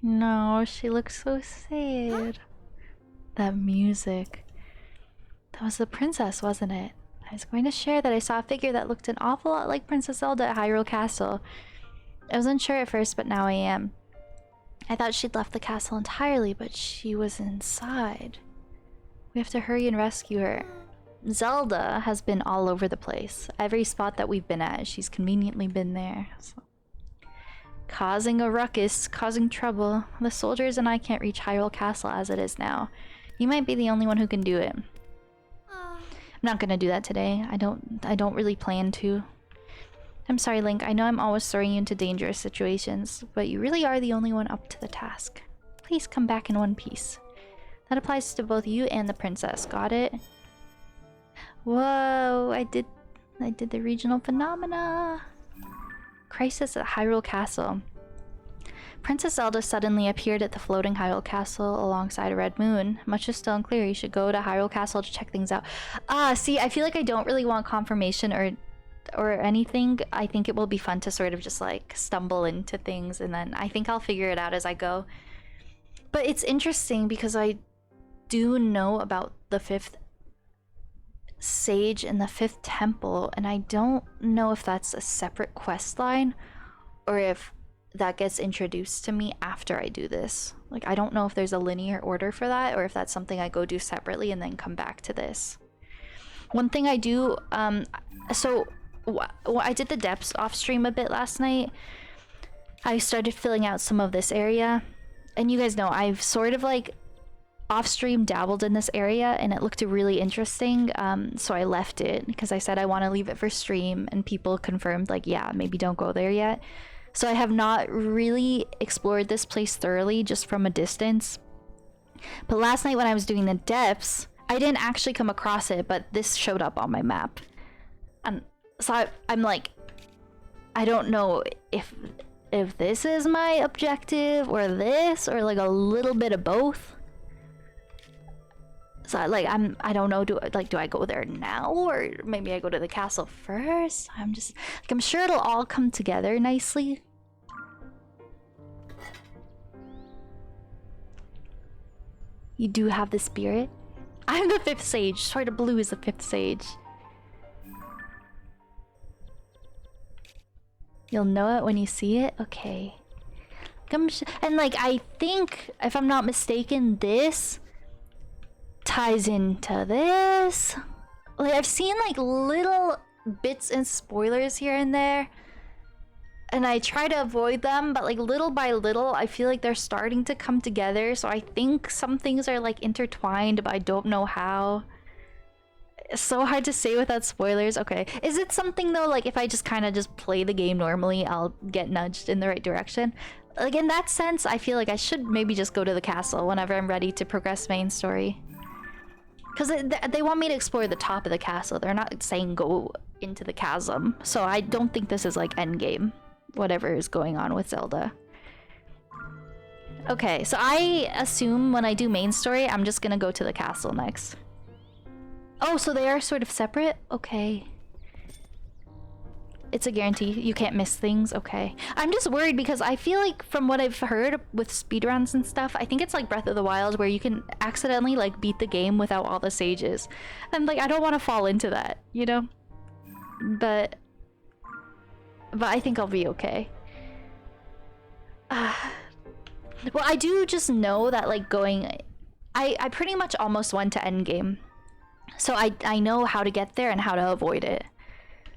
No, she looks so sad. That music. That was the princess, wasn't it? I was going to share that I saw a figure that looked an awful lot like Princess Zelda at Hyrule Castle. I wasn't sure at first, but now I am. I thought she'd left the castle entirely, but she was inside. We have to hurry and rescue her. Zelda has been all over the place. Every spot that we've been at, she's conveniently been there. So. Causing a ruckus, causing trouble. The soldiers and I can't reach Hyrule Castle as it is now. You might be the only one who can do it. I'm not gonna do that today. I don't really plan to. I'm sorry, Link. I know I'm always throwing you into dangerous situations, but you really are the only one up to the task. Please come back in one piece. That applies to both you and the princess. Got it? Whoa, I did the regional phenomena. Crisis at Hyrule Castle. Princess Zelda suddenly appeared at the floating Hyrule Castle alongside a red moon. Much is still unclear. You should go to Hyrule Castle to check things out. See, I feel like I don't really want confirmation or anything. I think it will be fun to sort of just like stumble into things, and then I think I'll figure it out as I go. But it's interesting because I do know about the 5th sage and the 5th temple, and I don't know if that's a separate quest line or if that gets introduced to me after I do this. Like, I don't know if there's a linear order for that or if that's something I go do separately and then come back to this. One thing I do, so I did the depths off stream a bit last night. I started filling out some of this area, and you guys know I've sort of like off stream dabbled in this area and it looked really interesting, so I left it because I said I want to leave it for stream, and people confirmed like, yeah, maybe don't go there yet. So I have not really explored this place thoroughly, just from a distance. But last night when I was doing the depths, I didn't actually come across it, but this showed up on my map. And so I'm like, I don't know if this is my objective or this, or like a little bit of both. So I don't know, do I go there now, or maybe I go to the castle first? I'm sure it'll all come together nicely. You do have the spirit. I'm the 5th sage. Sword of Blue is the 5th sage. You'll know it when you see it? Okay. And like, I think, if I'm not mistaken, this ties into this. Like, I've seen like little bits and spoilers here and there, and I try to avoid them, but like little by little I feel like they're starting to come together. So I think some things are like intertwined, but I don't know how. It's so hard to say without spoilers. Okay, is it something though, like if I just kind of just play the game normally, I'll get nudged in the right direction? Like in that sense, I feel like I should maybe just go to the castle whenever I'm ready to progress main story. Because they want me to explore the top of the castle. They're not saying go into the chasm. So I don't think this is like endgame, whatever is going on with Zelda. Okay, so I assume when I do main story, I'm just gonna go to the castle next. Oh, so they are sort of separate? Okay. It's a guarantee. You can't miss things. Okay. I'm just worried because I feel like from what I've heard with speedruns and stuff, I think it's like Breath of the Wild where you can accidentally like beat the game without all the sages. And like, I don't want to fall into that, you know? But I think I'll be okay. Well, I do just know that like going... I pretty much almost went to endgame. So I know how to get there and how to avoid it.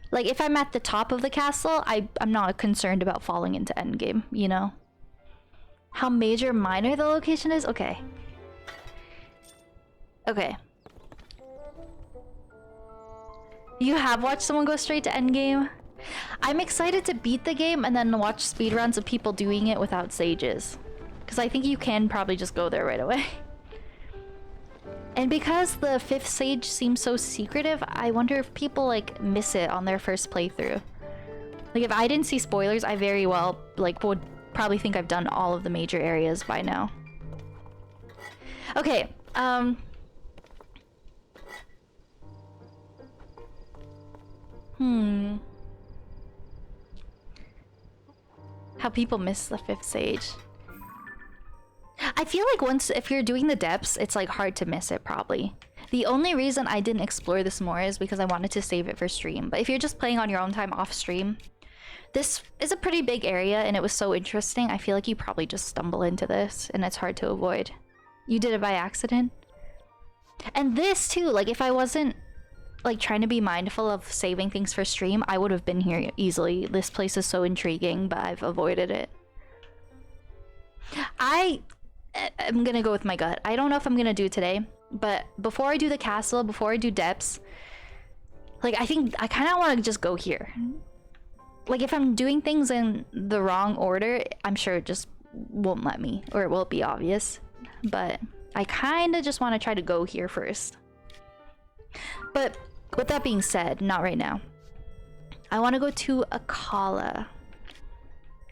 Like, if I'm at the top of the castle, I'm not concerned about falling into endgame, you know? How major minor the location is? Okay. Okay. You have watched someone go straight to endgame? I'm excited to beat the game and then watch speedruns of people doing it without sages. Because I think you can probably just go there right away. And because the 5th sage seems so secretive, I wonder if people like miss it on their first playthrough. Like if I didn't see spoilers, I very well like would probably think I've done all of the major areas by now. Okay, how people miss the 5th sage. I feel like if you're doing the depths, it's like hard to miss it probably. The only reason I didn't explore this more is because I wanted to save it for stream. But if you're just playing on your own time off stream, this is a pretty big area and it was so interesting. I feel like you probably just stumble into this and it's hard to avoid. You did it by accident? And this too, like if I wasn't like trying to be mindful of saving things for stream, I would have been here easily. This place is so intriguing, but I've avoided it. I'm gonna go with my gut. I don't know if I'm gonna do it today, but before I do the castle, before I do depths, like I think I kind of want to just go here. Like if I'm doing things in the wrong order, I'm sure it just won't let me, or it will be obvious. But I kind of just want to try to go here first. But with that being said, not right now. I want to go to Akala,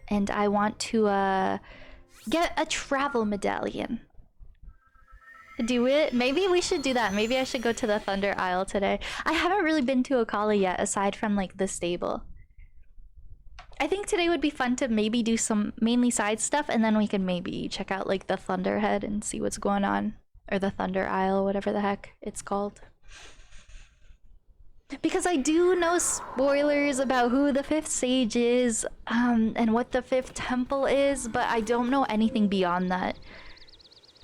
and I want to get a travel medallion. Do it? Maybe we should do that. Maybe I should go to the Thunder Isle today. I haven't really been to Akala yet, aside from like the stable. I think today would be fun to maybe do some mainly side stuff, and then we can maybe check out like the Thunderhead and see what's going on. Or the Thunder Isle, whatever the heck it's called. Because I do know spoilers about who the 5th sage is, and what the 5th temple is, but I don't know anything beyond that.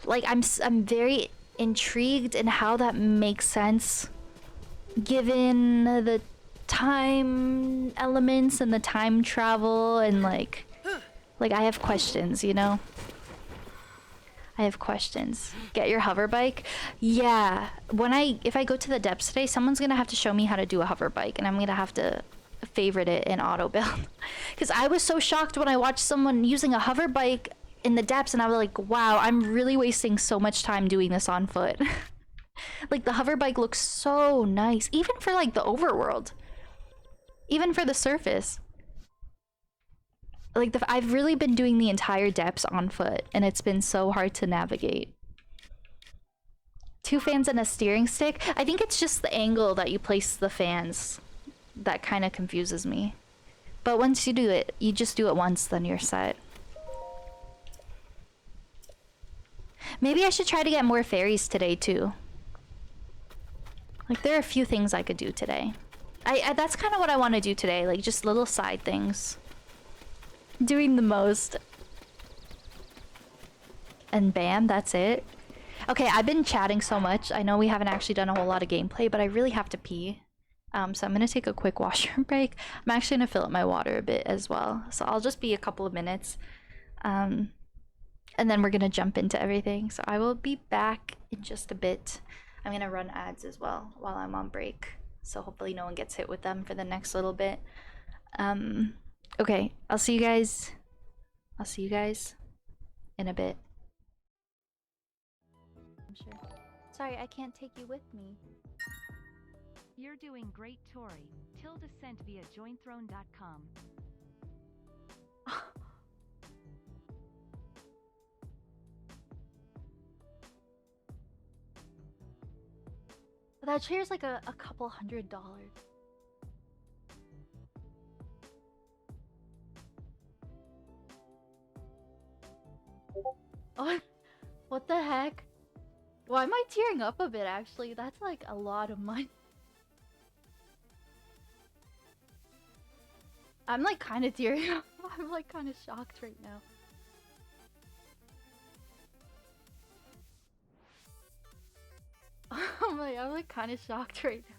Like, I'm very intrigued in how that makes sense, given the time elements and the time travel and like I have questions, you know? I have questions. Get your hover bike? Yeah. If I go to the depths today, someone's gonna have to show me how to do a hover bike, and I'm gonna have to favorite it in auto build. Because I was so shocked when I watched someone using a hover bike in the depths, and I was like, wow, I'm really wasting so much time doing this on foot. Like, the hover bike looks so nice, even for like the overworld, even for the surface. Like, I've really been doing the entire depths on foot, and it's been so hard to navigate. 2 fans and a steering stick? I think it's just the angle that you place the fans that kind of confuses me. But once you do it, you just do it once, then you're set. Maybe I should try to get more fairies today, too. Like, there are a few things I could do today. That's kind of what I want to do today, like, just little side things. Doing the most. And bam, that's it. Okay, I've been chatting so much. I know we haven't actually done a whole lot of gameplay, but I really have to pee. So I'm gonna take a quick washroom break. I'm actually gonna fill up my water a bit as well. So I'll just be a couple of minutes. And then we're gonna jump into everything. So I will be back in just a bit. I'm gonna run ads as well while I'm on break. So hopefully no one gets hit with them for the next little bit. Okay, I'll see you guys in a bit. I'm sure. Sorry, I can't take you with me. You're doing great, Tori. Tilda sent via jointhrone.com. That chair's like a couple $100. Oh, what the heck? Why am I tearing up a bit, actually? That's like a lot of money. I'm like kind of tearing up. I'm like kind of shocked right now. I'm like kind of shocked right now.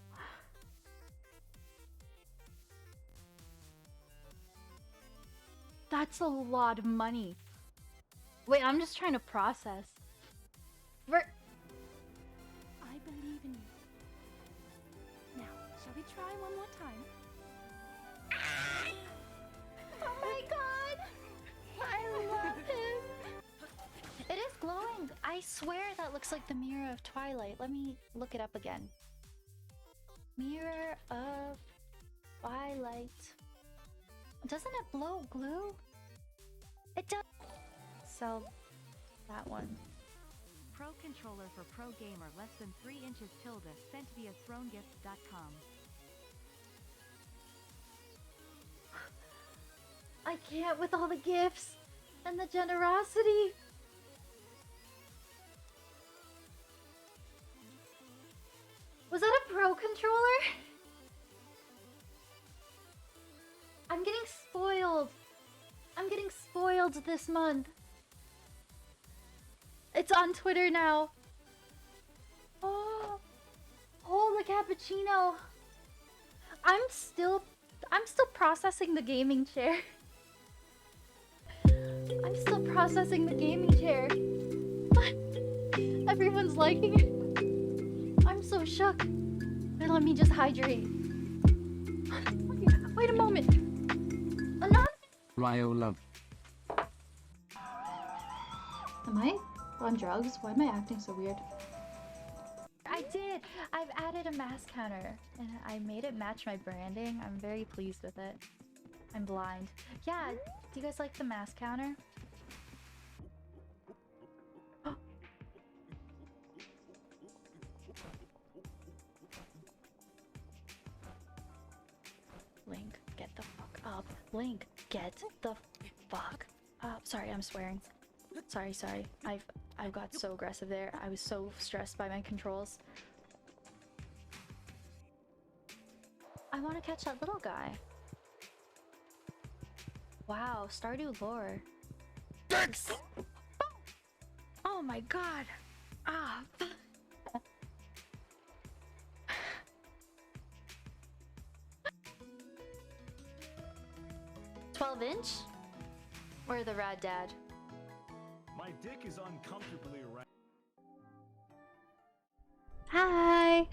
That's a lot of money. Wait, I'm just trying to process. I believe in you. Now, shall we try one more time? Oh my god! I love him! It is glowing! I swear that looks like the Mirror of Twilight. Let me look it up again. Mirror of Twilight. Doesn't it blow glue? It does. Sell that one. Pro controller for pro gamer less than 3 inches. Tilda sent via thronegift.com. I can't with all the gifts and the generosity. Was that a pro controller? I'm getting spoiled. I'm getting spoiled this month. It's on Twitter now. Oh, the cappuccino. I'm still processing the gaming chair. I'm still processing the gaming chair. Everyone's liking it. I'm so shook. Here, let me just hydrate. Wait a moment. Ryo love. Am I on drugs? Why am I acting so weird? I did! I've added a mask counter and I made it match my branding. I'm very pleased with it. I'm blind. Yeah, do you guys like the mask counter? Link, get the fuck up. Link, get the fuck up. Sorry, I'm swearing. Sorry. I've got so aggressive there. I was so stressed by my controls. I want to catch that little guy. Wow, Stardew lore. Thanks! Oh my god. Ah. Vinch? Or the Rad Dad? My dick is uncomfortably around. Hi!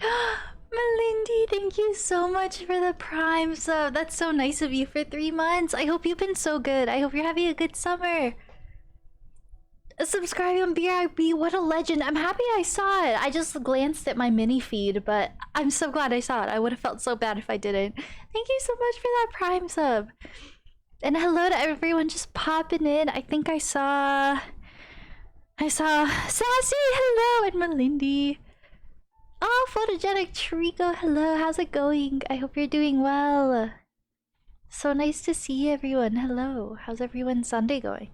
Melindy, thank you so much for the Prime sub. That's so nice of you for 3 months. I hope you've been so good. I hope you're having a good summer. Subscribe on BRB, what a legend. I'm happy I saw it. I just glanced at my mini feed, but I'm so glad I saw it. I would have felt so bad if I didn't. Thank you so much for that Prime sub. And hello to everyone just popping in. I think I saw Sassy, hello, and Melindy. Oh, photogenic Trico, hello, how's it going? I hope you're doing well. So nice to see everyone. Hello, how's everyone's Sunday going?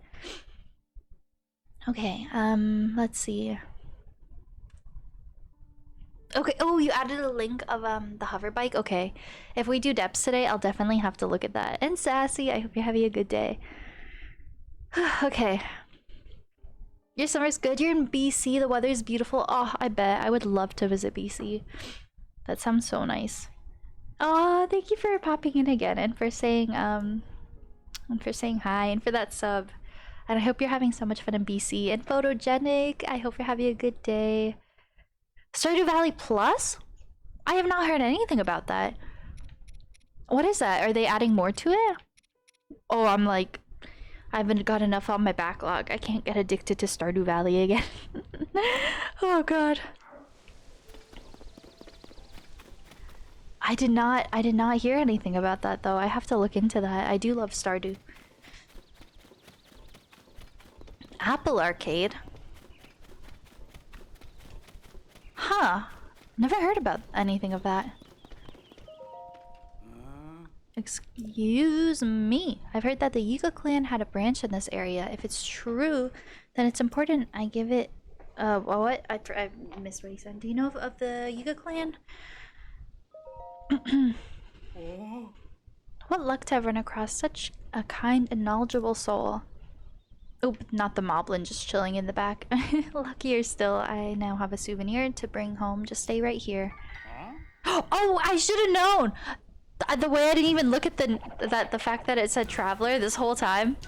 Okay, let's see. Okay, oh, you added a link of the hover bike. Okay, if we do depths today, I'll definitely have to look at that. And Sassy, I hope you're having a good day. Okay. Your summer's good. You're in BC. The weather's beautiful. Oh, I bet. I would love to visit BC. That sounds so nice. Oh, thank you for popping in again and for saying hi and for that sub. And I hope you're having so much fun in BC. And photogenic, I hope you're having a good day. Stardew Valley Plus? I have not heard anything about that. What is that? Are they adding more to it? Oh, I haven't got enough on my backlog. I can't get addicted to Stardew Valley again. Oh god. I did not hear anything about that though. I have to look into that. I do love Stardew. Apple Arcade? Huh. Never heard about anything of that. Excuse me. I've heard that the Yuga clan had a branch in this area. If it's true, then it's important I give it... what? I missed what he said. Do you know of the Yuga clan? What luck to have run across such a kind and knowledgeable soul. Oh, not the moblin just chilling in the back. Luckier still, I now have a souvenir to bring home. Just stay right here. Oh, I should have known! The way I didn't even look at the fact that it said traveler this whole time.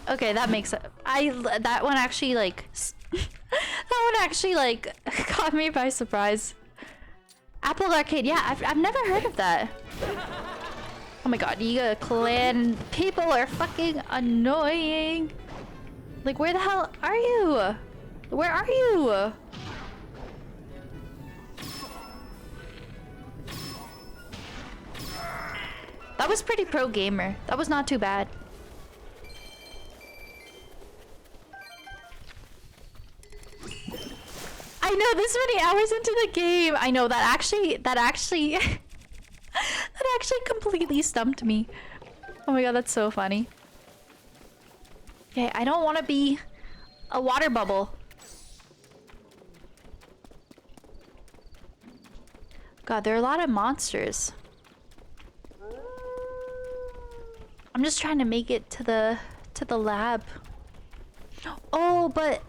Okay, that makes it. That one actually like that one actually like caught me by surprise. Apple Arcade, yeah, I've never heard of that. Oh my god, Yiga clan people are fucking annoying. Like, where the hell are you? Where are you? That was pretty pro gamer. That was not too bad. I know, this many hours into the game. I know, that actually that actually completely stumped me. Oh my god, that's so funny. Okay, I don't want to be a water bubble. God, there are a lot of monsters. I'm just trying to make it to the lab. Oh, but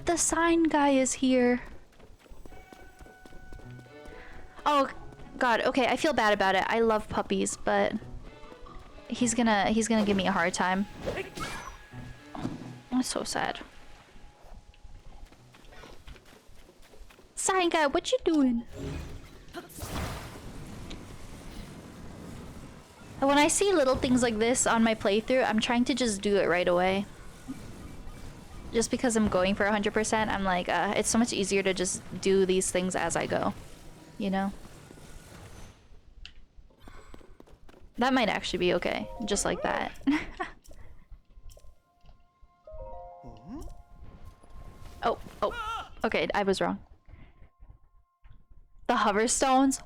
the sign guy is here. Oh god, okay, I feel bad about it. I love puppies, but he's gonna give me a hard time. I'm so sad. Sign guy, what you doing? When I see little things like this on my playthrough, I'm trying to just do it right away. Just because I'm going for 100%, I'm like, it's so much easier to just do these things as I go. You know? That might actually be okay. Just like that. Oh. Okay, I was wrong. The hover stones?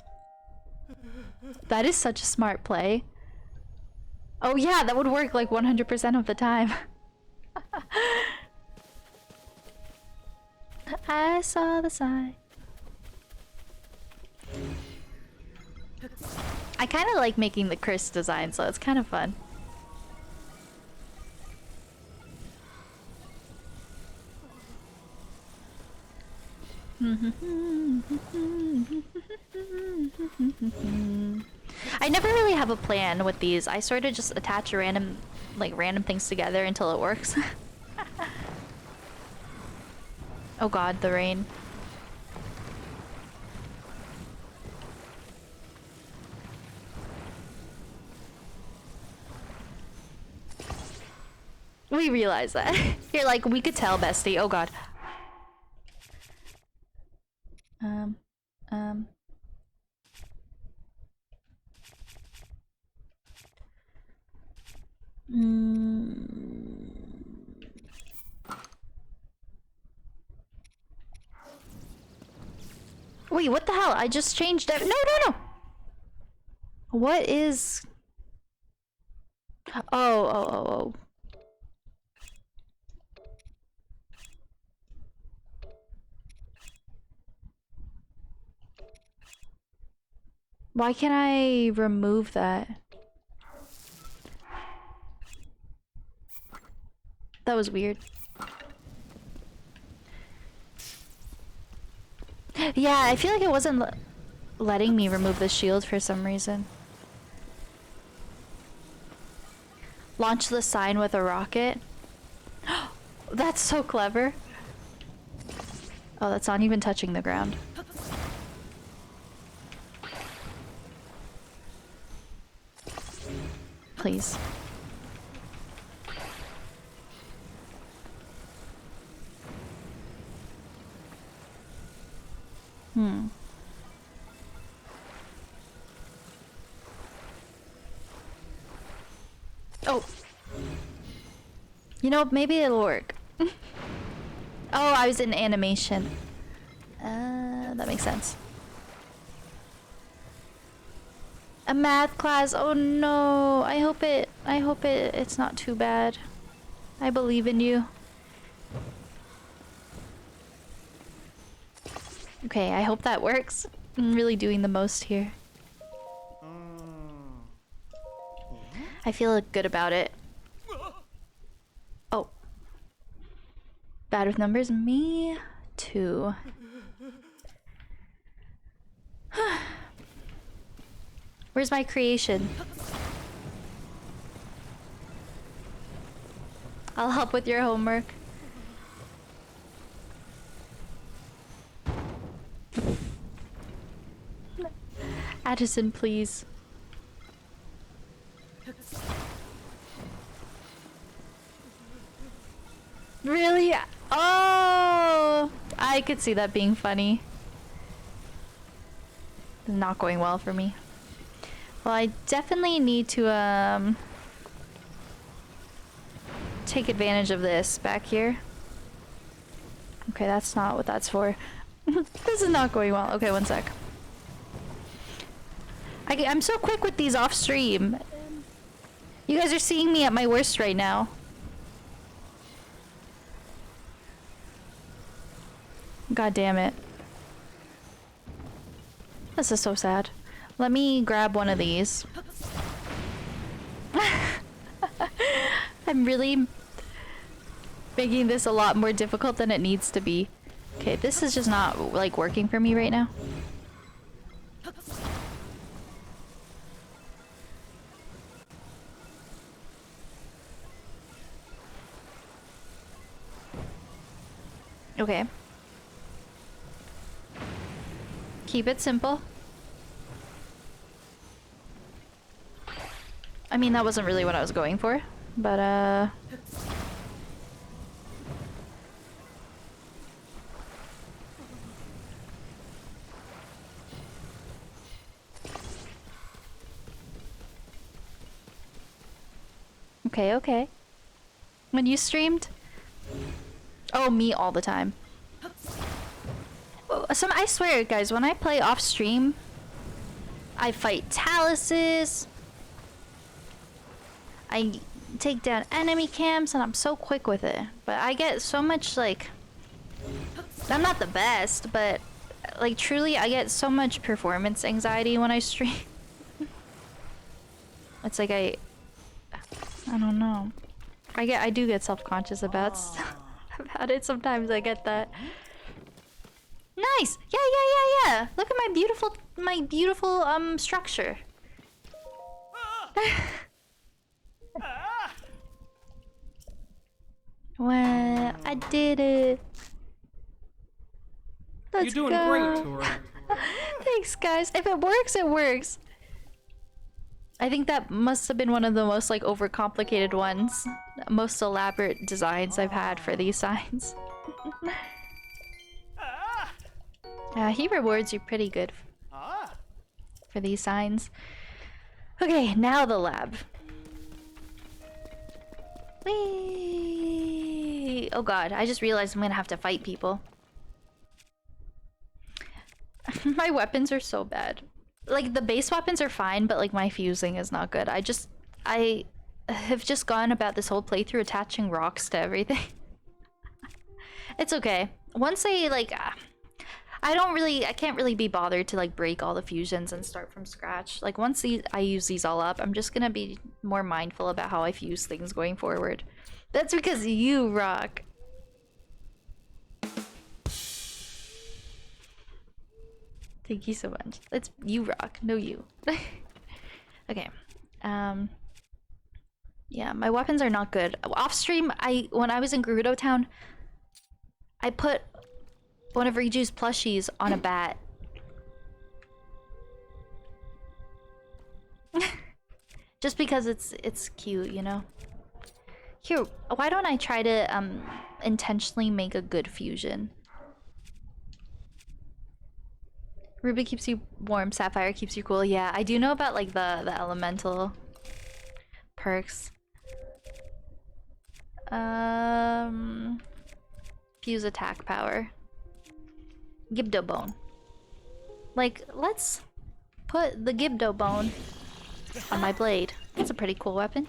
That is such a smart play. Oh yeah, that would work like 100% of the time. I saw the sign. I kind of like making the Chris design, so it's kind of fun. I never really have a plan with these. I sort of just attach a random things together until it works. Oh god, the rain. We realize that. You're like, we could tell, bestie. Oh god. Wait, what the hell? I just changed it. No, no, no! What is... Oh. Why can't I remove that? That was weird. Yeah, I feel like it wasn't letting me remove the shield for some reason. Launch the sign with a rocket. That's so clever. Oh, that's not even touching the ground. Please. Oh. You know, maybe it'll work. Oh, I was in animation. That makes sense. A math class. Oh no. I hope it's not too bad. I believe in you. Okay, I hope that works. I'm really doing the most here. I feel good about it. Oh. Bad with numbers? Me too. Where's my creation? I'll help with your homework. Addison, please. Really? Oh! I could see that being funny. Not going well for me. Well, I definitely need to, take advantage of this back here. Okay, that's not what that's for. This is not going well. Okay, one sec. I'm so quick with these off stream. You guys are seeing me at my worst right now. God damn it. This is so sad. Let me grab one of these. I'm really making this a lot more difficult than it needs to be. Okay, this is just not like working for me right now. Okay. Keep it simple. I mean, that wasn't really what I was going for, but okay, okay. When you streamed? Oh, me all the time. I swear, guys, when I play off stream, I fight Taluses. I take down enemy camps, and I'm so quick with it. But I get so much, like... I'm not the best, but, like, truly, I get so much performance anxiety when I stream. It's like I don't know. I do get self-conscious about it sometimes. I get that. Nice! Yeah. Look at my beautiful structure. Well, I did it. Let's You're doing go. great, Tori. Thanks, guys. If it works, it works. I think that must have been one of the most like overcomplicated ones. Most elaborate designs I've had for these signs. He rewards you pretty good for these signs. Okay, now the lab. Whee! Oh god, I just realized I'm gonna have to fight people. My weapons are so bad. Like, the base weapons are fine, but like my fusing is not good. I have just gone about this whole playthrough attaching rocks to everything. It's okay. Once I like... I can't really be bothered to like break all the fusions and start from scratch. Like once I use these all up, I'm just gonna be more mindful about how I fuse things going forward. That's because you rock. Thank you so much. It's you rock, no you. Okay. Yeah, my weapons are not good. Off stream, when I was in Gerudo Town, I put one of Riju's plushies on a bat. Just because it's cute, you know? Here, why don't I try to intentionally make a good fusion? Ruby keeps you warm, Sapphire keeps you cool. Yeah, I do know about like the elemental perks. Fuse attack power. Gibdo bone. Like, let's put the Gibdo bone on my blade. That's a pretty cool weapon.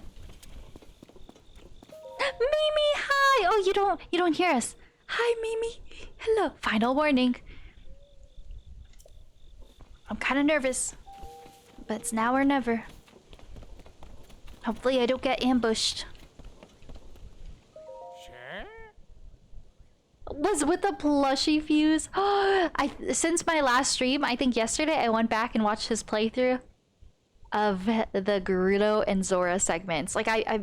Mimi, hi! Oh, you don't hear us. Hi, Mimi. Hello. Final warning. I'm kind of nervous, but it's now or never. Hopefully I don't get ambushed. Was with the plushie fuse. Since my last stream, I think yesterday, I went back and watched his playthrough of the Gerudo and Zora segments. Like I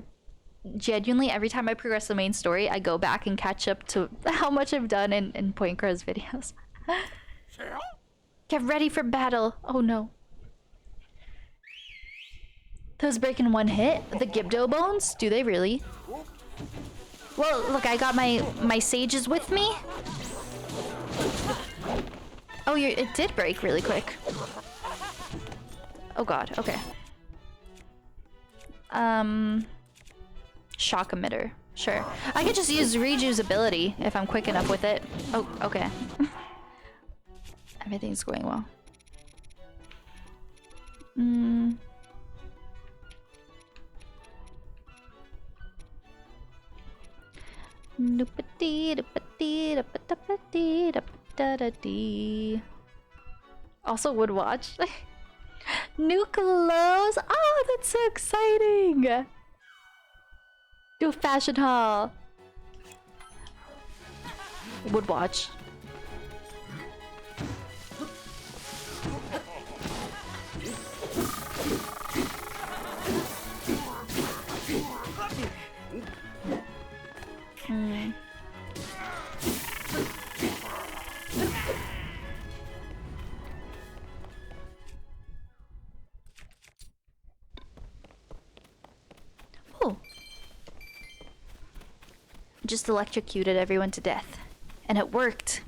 genuinely, every time I progress the main story, I go back and catch up to how much I've done in Point Crow's videos. Get ready for battle. Oh no. Those break in one hit? The Gibdo bones? Do they really? Well, look, I got my sages with me. Oh, it did break really quick. Oh god, okay. Shock emitter. Sure. I could just use Riju's ability if I'm quick enough with it. Oh, okay. Everything's going well. Also would watch. New clothes! Oh, that's so exciting! Do a fashion haul. Would watch. Oh. Just electrocuted everyone to death. And it worked.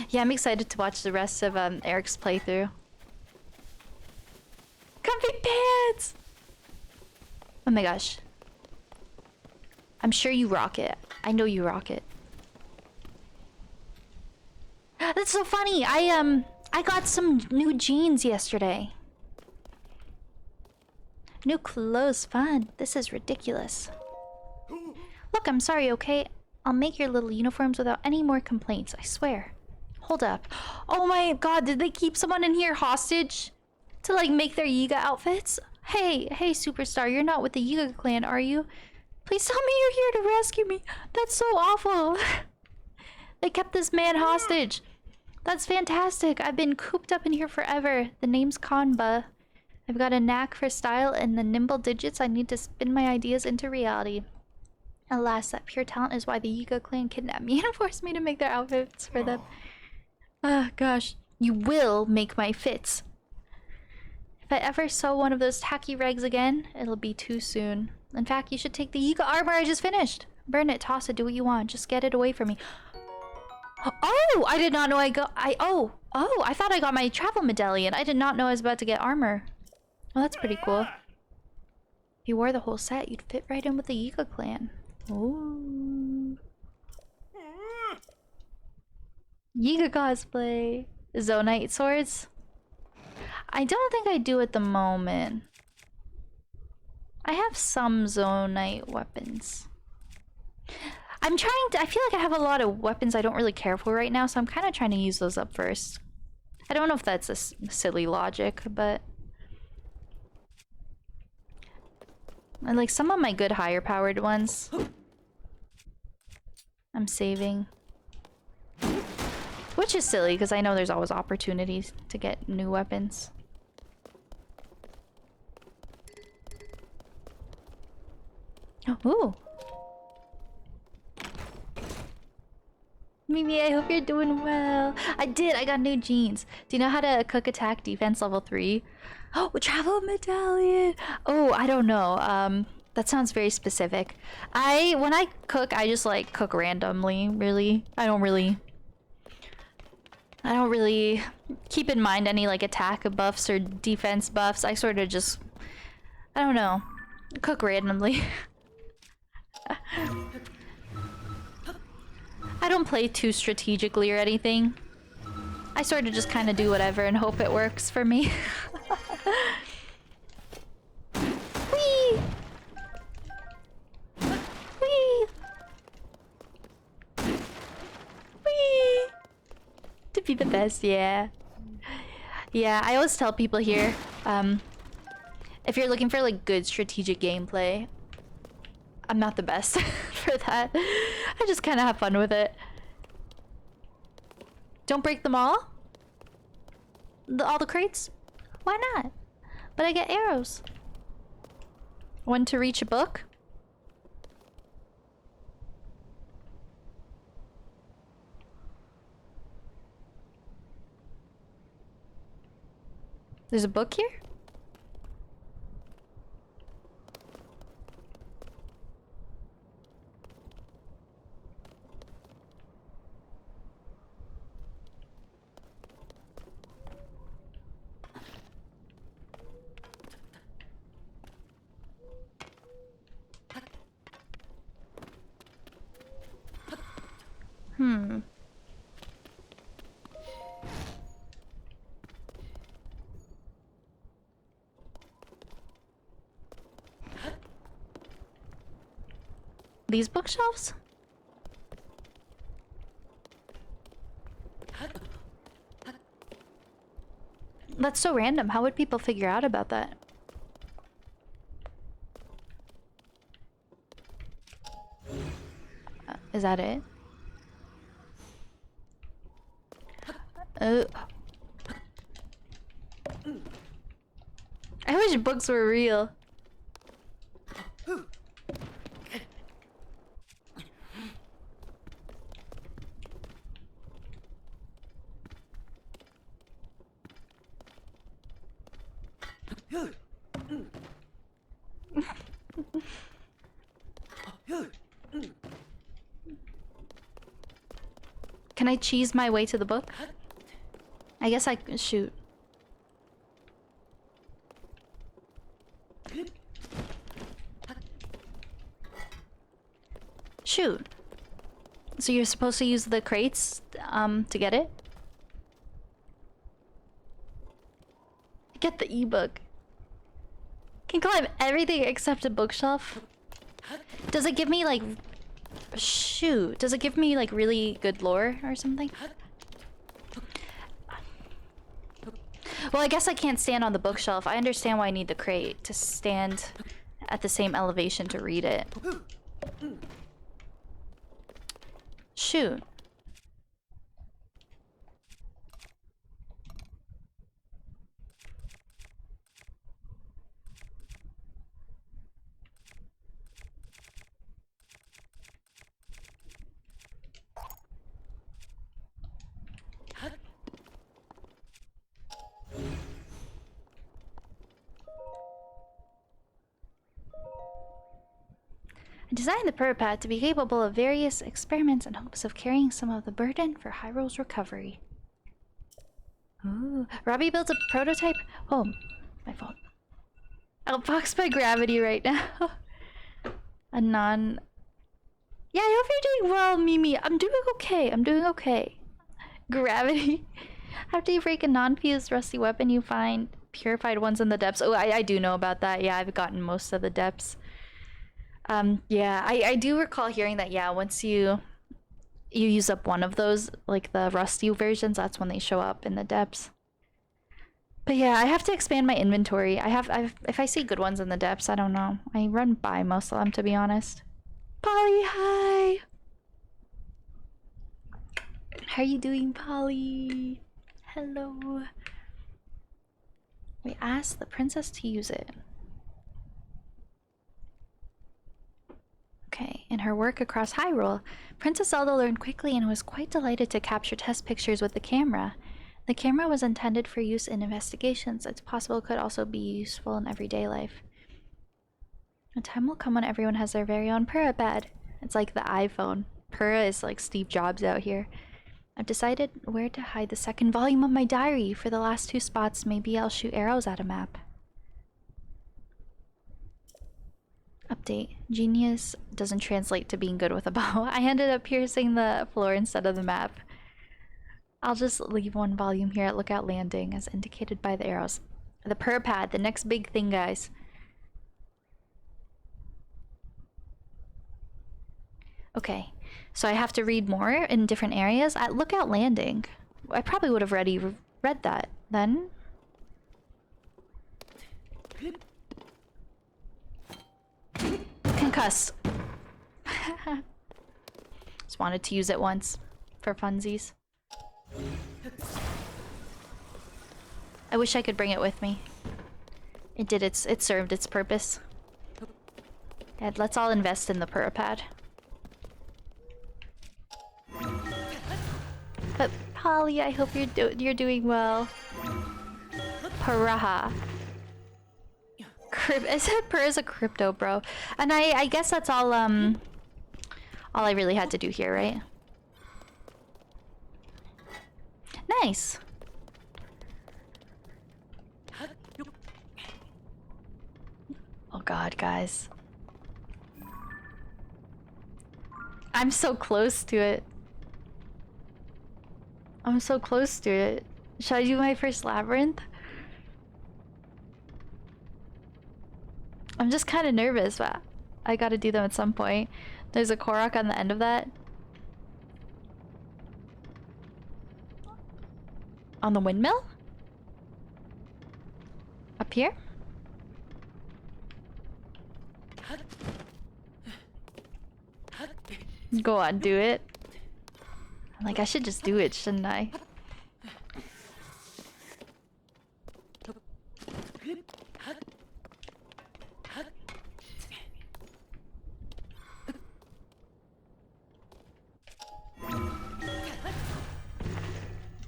Yeah, I'm excited to watch the rest of Eric's playthrough. Comfy pants! Oh my gosh. I'm sure you rock it. I know you rock it. That's so funny. I got some new jeans yesterday. New clothes, fun. This is ridiculous. Look, I'm sorry, okay? I'll make your little uniforms without any more complaints, I swear. Hold up. Oh my god, did they keep someone in here hostage? To like make their Yiga outfits? Hey, superstar, you're not with the Yiga clan, are you? Please tell me you're here to rescue me. That's so awful. They kept this man hostage. That's fantastic. I've been cooped up in here forever. The name's Kanba. I've got a knack for style and the nimble digits I need to spin my ideas into reality. Alas, that pure talent is why the Yiga clan kidnapped me and forced me to make their outfits for them. Ah, gosh. You will make my fits. If I ever sew one of those tacky rags again, it'll be too soon. In fact, you should take the Yiga armor I just finished. Burn it, toss it, do what you want. Just get it away from me. Oh! I did not know I thought I got my travel medallion. I did not know I was about to get armor. Well, that's pretty cool. If you wore the whole set, you'd fit right in with the Yiga clan. Ooh. Yiga cosplay. Zonite swords? I don't think I do at the moment. I have some Zonite weapons. I'm trying to... I feel like I have a lot of weapons I don't really care for right now, so I'm kind of trying to use those up first. I don't know if that's a silly logic, but... And like some of my good higher powered ones, I'm saving. Which is silly, because I know there's always opportunities to get new weapons. Ooh! Mimi, I hope you're doing well. I did, I got new jeans. Do you know how to cook attack defense level 3? Oh, travel medallion! Oh, I don't know. That sounds very specific. When I cook, I just like cook randomly, really. I don't really keep in mind any like attack buffs or defense buffs. I sort of just, I don't know, cook randomly. I don't play too strategically or anything. I sort of just kind of do whatever and hope it works for me. Whee! Whee! Whee! To be the best, yeah. Yeah, I always tell people here, if you're looking for like good strategic gameplay, I'm not the best for that. I just kind of have fun with it. Don't break them all? All the crates? Why not? But I get arrows. One to reach a book? There's a book here? These bookshelves? That's so random. How would people figure out about that? Is that it? I wish books were real. Can I cheese my way to the book? I guess I can shoot. Shoot. So you're supposed to use the crates to get it? Get the ebook. Can climb everything except a bookshelf. Does it give me like... Shoot. Does it give me like really good lore or something? Well, I guess I can't stand on the bookshelf. I understand why I need the crate to stand at the same elevation to read it. Shoot. I designed the Purpad to be capable of various experiments in hopes of carrying some of the burden for Hyrule's recovery. Ooh. Robbie built a prototype. Oh, my phone. Outboxed by gravity right now. A non. Yeah, I hope you're doing well, Mimi. I'm doing okay. I'm doing okay. Gravity. After you break a non-fused rusty weapon, you find purified ones in the depths. Oh, I do know about that. Yeah, I've gotten most of the depths. Yeah, I do recall hearing that, yeah, once you use up one of those, like the rusty versions, that's when they show up in the depths. But yeah, I have to expand my inventory. If I see good ones in the depths, I don't know. I run by most of them, to be honest. Polly, hi! How are you doing, Polly? Hello. We asked the princess to use it. Okay, in her work across Hyrule, Princess Zelda learned quickly and was quite delighted to capture test pictures with the camera. The camera was intended for use in investigations. It's possible it could also be useful in everyday life. A time will come when everyone has their very own Purapad. It's like the iPhone. Purah is like Steve Jobs out here. I've decided where to hide the second volume of my diary. For the last 2 spots, maybe I'll shoot arrows at a map. Update. Genius doesn't translate to being good with a bow. I ended up piercing the floor instead of the map. I'll just leave 1 volume here at Lookout Landing as indicated by the arrows. The Purpad, the next big thing, guys. Okay, so I have to read more in different areas at Lookout Landing. I probably would have already read that then. Concussed. Just wanted to use it once for funsies. I wish I could bring it with me. It served its purpose. And let's all invest in the Purapad. But Polly, I hope you're doing well. Paraha. I said Purr is a crypto bro. And I guess that's all I really had to do here, right? Nice. Oh god, guys. I'm so close to it. I'm so close to it. Should I do my first labyrinth? I'm just kind of nervous, but I gotta do them at some point. There's a Korok on the end of that. On the windmill? Up here? Go on, do it. Like, I should just do it, shouldn't I?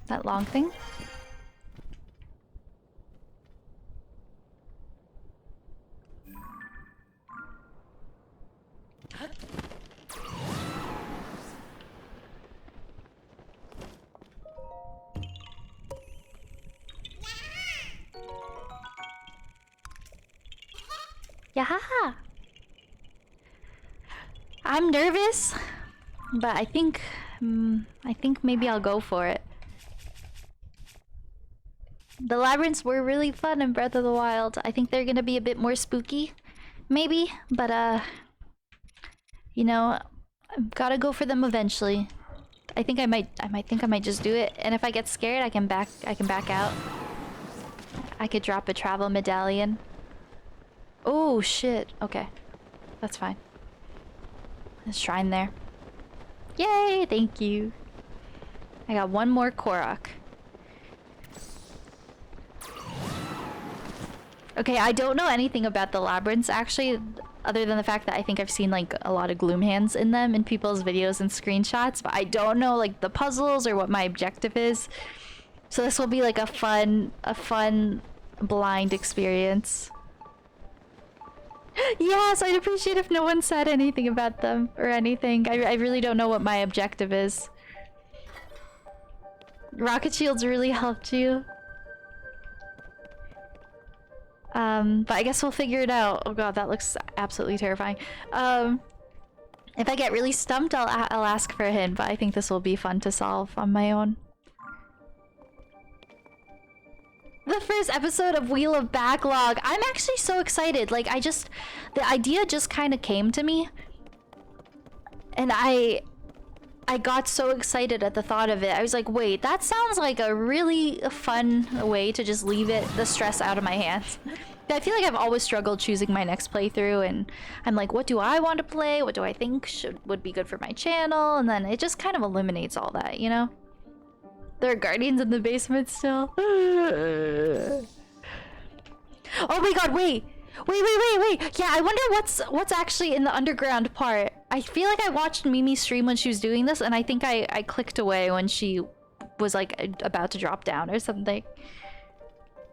That long thing? Yahaha! I'm nervous, but I think maybe I'll go for it. The labyrinths were really fun in Breath of the Wild. I think they're gonna be a bit more spooky, maybe, but you know, I've gotta go for them eventually. I might just do it, and if I get scared, I can back out. I could drop a travel medallion. Oh shit. Okay. That's fine. There's a shrine there. Yay! Thank you. I got 1 more Korok. Okay, I don't know anything about the labyrinths actually, other than the fact that I think I've seen like a lot of gloom hands in them in people's videos and screenshots, but I don't know like the puzzles or what my objective is. So this will be like a fun blind experience. Yes, I'd appreciate if no one said anything about them or anything. I really don't know what my objective is. Rocket shields really helped you. But I guess we'll figure it out. Oh god, that looks absolutely terrifying. If I get really stumped, I'll ask for a hint, but I think this will be fun to solve on my own. The first episode of Wheel of Backlog. I'm actually so excited. Like, the idea just kind of came to me. And I got so excited at the thought of it. I was like, wait, that sounds like a really fun way to just leave the stress out of my hands. I feel like I've always struggled choosing my next playthrough, and I'm like, what do I want to play? What do I think would be good for my channel? And then it just kind of eliminates all that, you know? There are guardians in the basement still. Oh my god, wait! Wait. Yeah, I wonder what's actually in the underground part. I feel like I watched Mimi stream when she was doing this, and I think I clicked away when she was like about to drop down or something.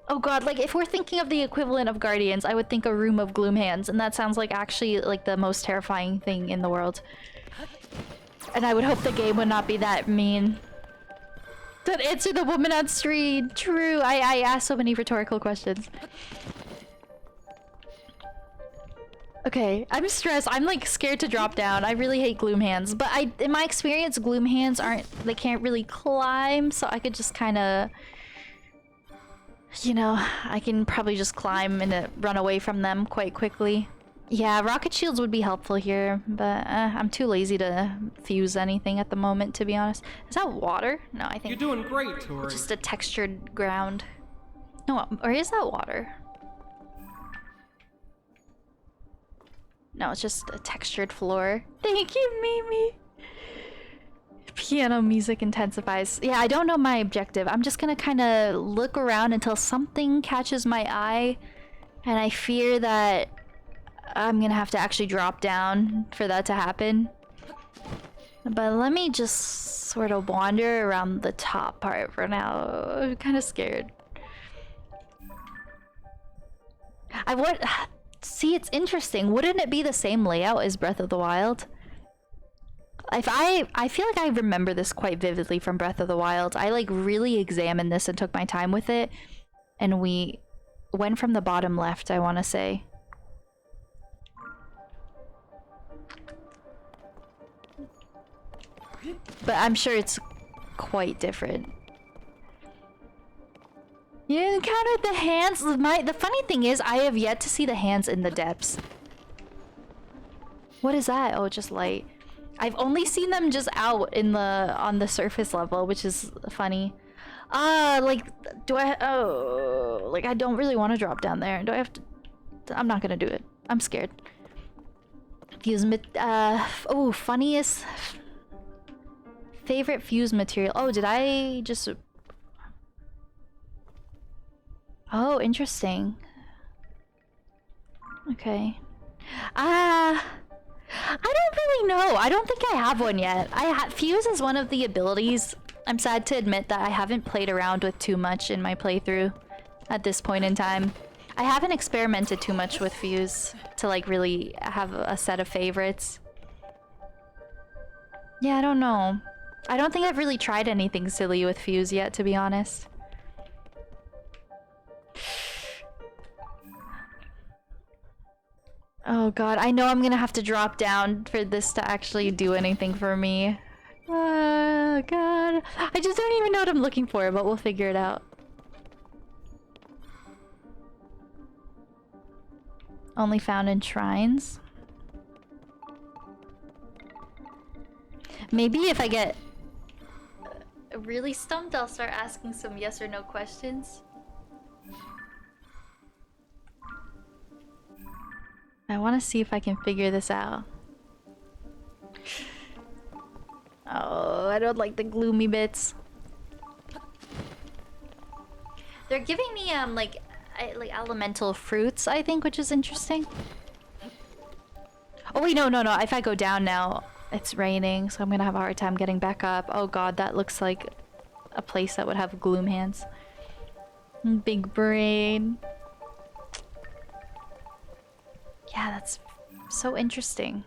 Oh god, like if we're thinking of the equivalent of guardians, I would think a room of gloom hands, and that sounds like actually like the most terrifying thing in the world. And I would hope the game would not be that mean. Don't answer the woman on stream. True, I asked so many rhetorical questions. Okay, I'm stressed. I'm like scared to drop down. I really hate gloom hands, but in my experience, gloom hands they can't really climb, so I could just kind of, you know, I can probably just climb and run away from them quite quickly. Yeah, rocket shields would be helpful here, but I'm too lazy to fuse anything at the moment, to be honest. Is that water? No, I think you're doing great, Tori. Just a textured ground. No, or is that water? No, it's just a textured floor. Thank you, Mimi. Piano music intensifies. Yeah, I don't know my objective. I'm just gonna kind of look around until something catches my eye, and I fear that I'm gonna have to actually drop down for that to happen. But let me just sort of wander around the top part for now. I'm kind of scared. See, it's interesting. Wouldn't it be the same layout as Breath of the Wild? I feel like I remember this quite vividly from Breath of the Wild. I like really examined this and took my time with it, and we went from the bottom left, I want to say. But I'm sure it's quite different. You encountered the hands. The funny thing is, I have yet to see the hands in the depths. What is that? Oh, just light. I've only seen them just out in on the surface level, which is funny. Like, like I don't really want to drop down there. Do I have to? I'm not gonna do it. I'm scared. Fuse oh, funniest favorite fuse material. Oh, did I just? Oh, interesting. Okay. I don't really know. I don't think I have one yet. Fuse is one of the abilities I'm sad to admit that I haven't played around with too much in my playthrough at this point in time. I haven't experimented too much with Fuse to like really have a set of favorites. Yeah, I don't know. I don't think I've really tried anything silly with Fuse yet, to be honest. Oh god, I know I'm gonna have to drop down for this to actually do anything for me. Oh god. I just don't even know what I'm looking for, but we'll figure it out. Only found in shrines. Maybe if I get really stumped, I'll start asking some yes or no questions. I want to see if I can figure this out. Oh, I don't like the gloomy bits. They're giving me like elemental fruits, I think, which is interesting. Oh wait, no. If I go down now, it's raining, so I'm gonna have a hard time getting back up. Oh god, that looks like a place that would have gloom hands. Big brain. Yeah, that's so interesting.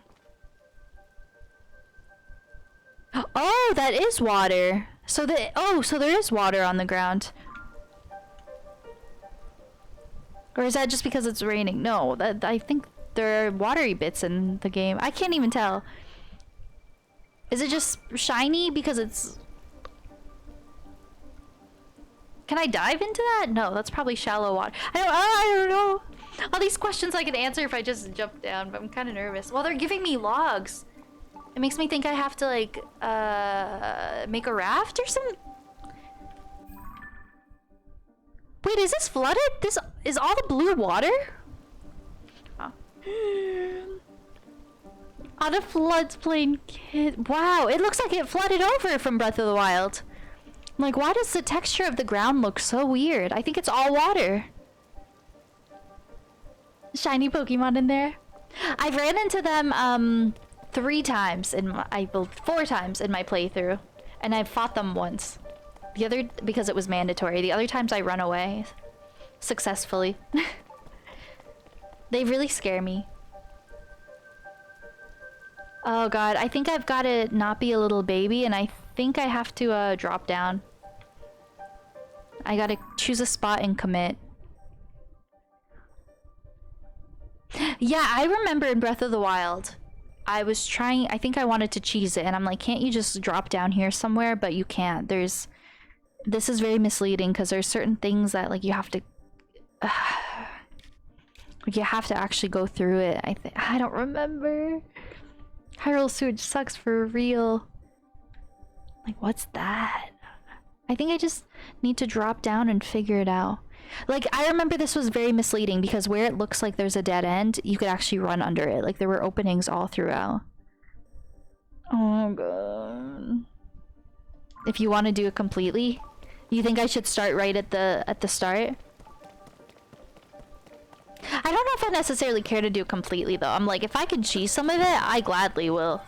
Oh, that is water. So so there is water on the ground. Or is that just because it's raining? No, I think there are watery bits in the game. I can't even tell. Is it just shiny because it's... Can I dive into that? No, that's probably shallow water. I don't know. All these questions I could answer if I just jump down, but I'm kind of nervous. Well, they're giving me logs. It makes me think I have to, like, make a raft or something? Wait, is this flooded? This is all the blue water? Oh. On a floodplain kid. Wow, it looks like it flooded over from Breath of the Wild. I'm like, why does the texture of the ground look so weird? I think it's all water. Shiny Pokemon in there. I've ran into them 3 times in my, 4 times in my playthrough, and I've fought them once. The other because it was mandatory. The other times I run away successfully. They really scare me. Oh god, I think I've got to not be a little baby, and I think I have to drop down. I gotta choose a spot and commit. Yeah, I remember in Breath of the Wild, I was trying, I think I wanted to cheese it, and I'm like, can't you just drop down here somewhere? But you can't. This is very misleading, because there's certain things that, like, you have to actually go through it. I don't remember. Hyrule sewage sucks for real. Like, what's that? I think I just need to drop down and figure it out. Like, I remember this was very misleading because where it looks like there's a dead end, you could actually run under it. Like, there were openings all throughout. Oh god. If you want to do it completely, you think I should start right at the start? I don't know if I necessarily care to do it completely though. I'm like, if I can cheese some of it, I gladly will.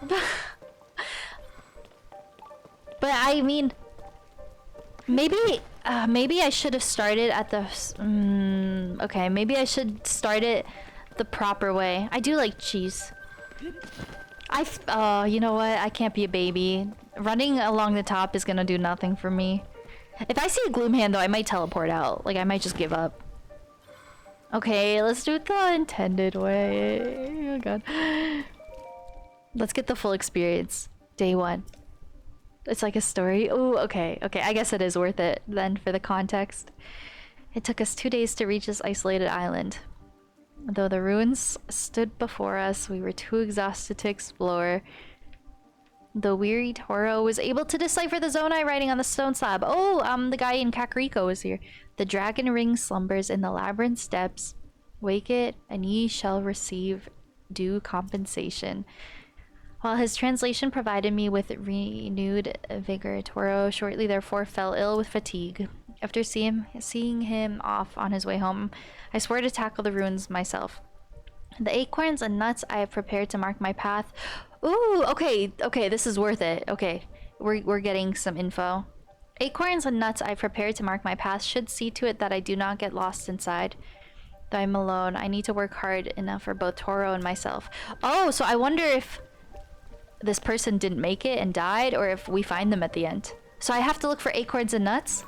But I mean, maybe I should have started at the okay, maybe I should start it the proper way. I do like cheese. You know what? I can't be a baby. Running along the top is gonna do nothing for me. If I see a Gloomhand though, I might teleport out. Like, I might just give up. Okay, let's do it the intended way. Oh god. Let's get the full experience. Day 1. It's like a story. Ooh, okay. Okay, I guess it is worth it then for the context. It took us 2 days to reach this isolated island. Though the ruins stood before us, we were too exhausted to explore. The weary Toro was able to decipher the Zonai writing on the stone slab. Oh, the guy in Kakariko was here. The dragon ring slumbers in the labyrinth steps. Wake it, and ye shall receive due compensation. While his translation provided me with renewed vigor, Toro shortly therefore fell ill with fatigue. After seeing him off on his way home, I swore to tackle the ruins myself. The acorns and nuts I have prepared to mark my path. Ooh, okay, this is worth it. Okay, we're getting some info. Acorns and nuts I prepared to mark my path should see to it that I do not get lost inside. Though I'm alone, I need to work hard enough for both Toro and myself. Oh, so I wonder if this person didn't make it and died, or if we find them at the end. So I have to look for acorns and nuts?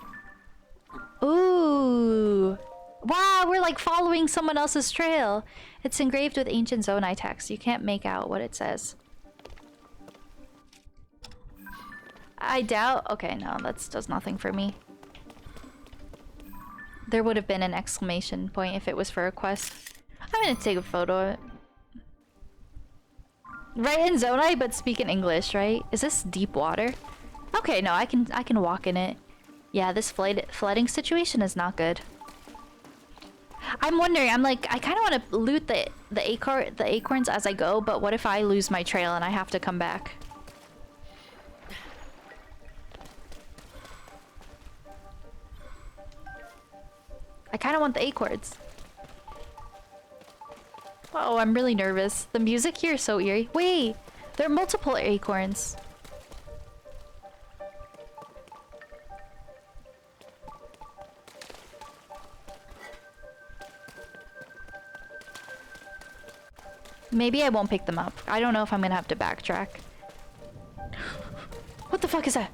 Ooh. Wow, we're like following someone else's trail. It's engraved with ancient Zonai text. You can't make out what it says. I doubt... Okay, no, that does nothing for me. There would have been an exclamation point if it was for a quest. I'm gonna take a photo of it. Right in Zonai, but speak in English, right? Is this deep water? Okay, no, I can walk in it. Yeah, this flooding situation is not good. I'm wondering, I'm like, I kind of want to loot the acorns as I go, but what if I lose my trail and I have to come back? I kind of want the acorns. Oh, I'm really nervous. The music here is so eerie. Wait, there are multiple acorns. Maybe I won't pick them up. I don't know if I'm gonna have to backtrack. What the fuck is that?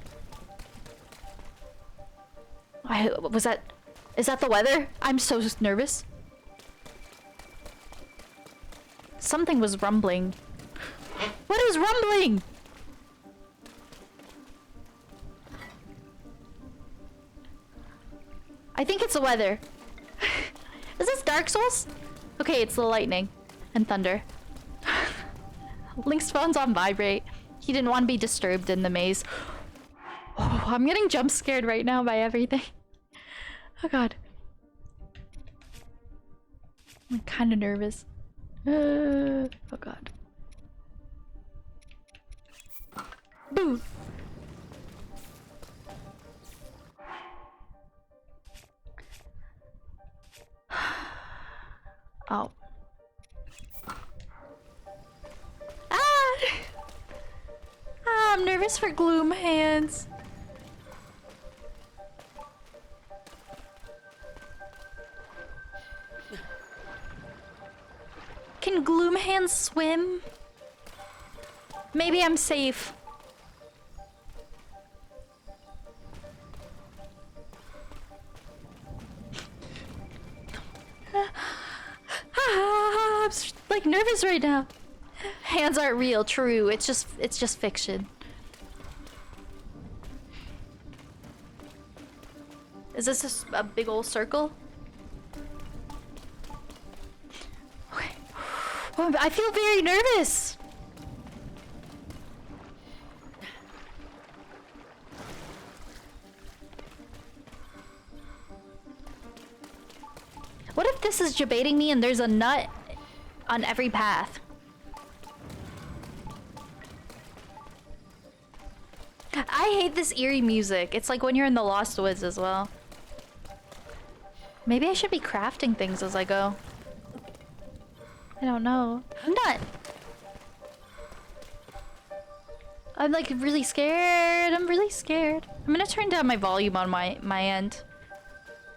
Was that... Is that the weather? I'm so nervous. Something was rumbling. What is rumbling? I think it's the weather. Is this Dark Souls? Okay, it's the lightning and thunder. Link's phone's on vibrate. He didn't want to be disturbed in the maze. Oh, I'm getting jump scared right now by everything. Oh god. I'm kind of nervous. Oh god. Boo! Oh. Ah! I'm nervous for Gloom Hands. Can Gloom Hands swim? Maybe I'm safe. I'm like nervous right now. Hands aren't real, true. It's just fiction. Is this just a big old circle? Okay. Oh, I feel very nervous. What if this is debating me and there's a nut on every path? I hate this eerie music. It's like when you're in the Lost Woods as well. Maybe I should be crafting things as I go. I don't know. Nut! I'm like really scared. I'm really scared. I'm gonna turn down my volume on my end.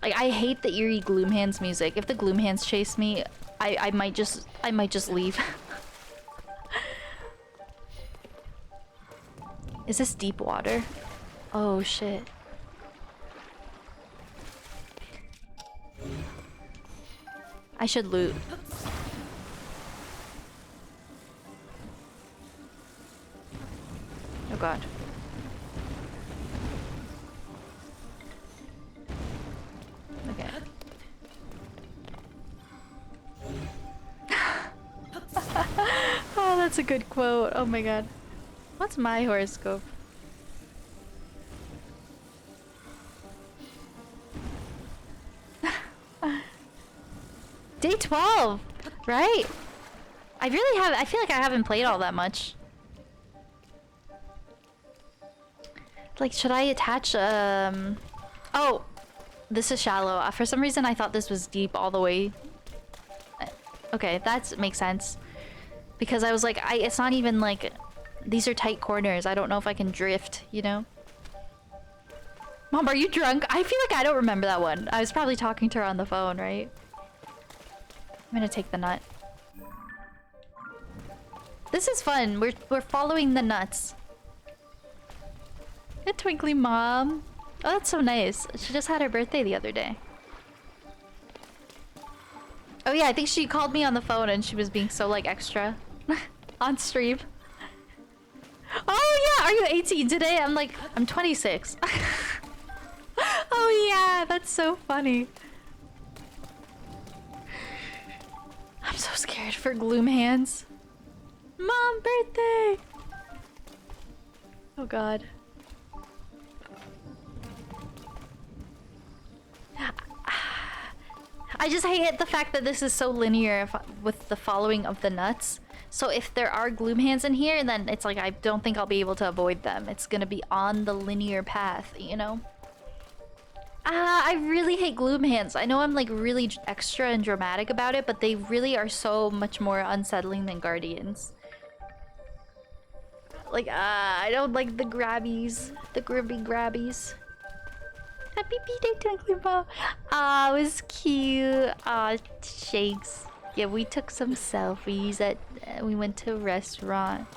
Like, I hate the eerie Gloom Hands music. If the Gloom Hands chase me, I might just leave. Is this deep water? Oh shit. I should loot. Oh god. Okay. Oh, that's a good quote. Oh my god. What's my horoscope? Day 12, right? I feel like I haven't played all that much. Like, should I attach, oh, this is shallow. For some reason, I thought this was deep all the way. Okay, that makes sense. Because I was like, it's not even like, these are tight corners. I don't know if I can drift, you know? Mom, are you drunk? I feel like I don't remember that one. I was probably talking to her on the phone, right? I'm gonna take the nut. This is fun. We're following the nuts. Good twinkly mom. Oh, that's so nice. She just had her birthday the other day. Oh yeah, I think she called me on the phone and she was being so like extra on stream. Oh yeah, are you 18 today? I'm like, I'm 26. Oh yeah, that's so funny. I'm so scared for Gloom Hands. Mom, birthday! Oh god. I just hate the fact that this is so linear with the following of the nuts. So if there are Gloom Hands in here, then it's like I don't think I'll be able to avoid them. It's gonna be on the linear path, you know? I really hate Gloom Hands. I know I'm like really extra and dramatic about it, but they really are so much more unsettling than Guardians. Like, I don't like the grabbies. The gribby grabbies. Happy birthday, Twinkly Ball. Aw, it was cute. Aw, shakes. Yeah, we took some selfies at we went to a restaurant.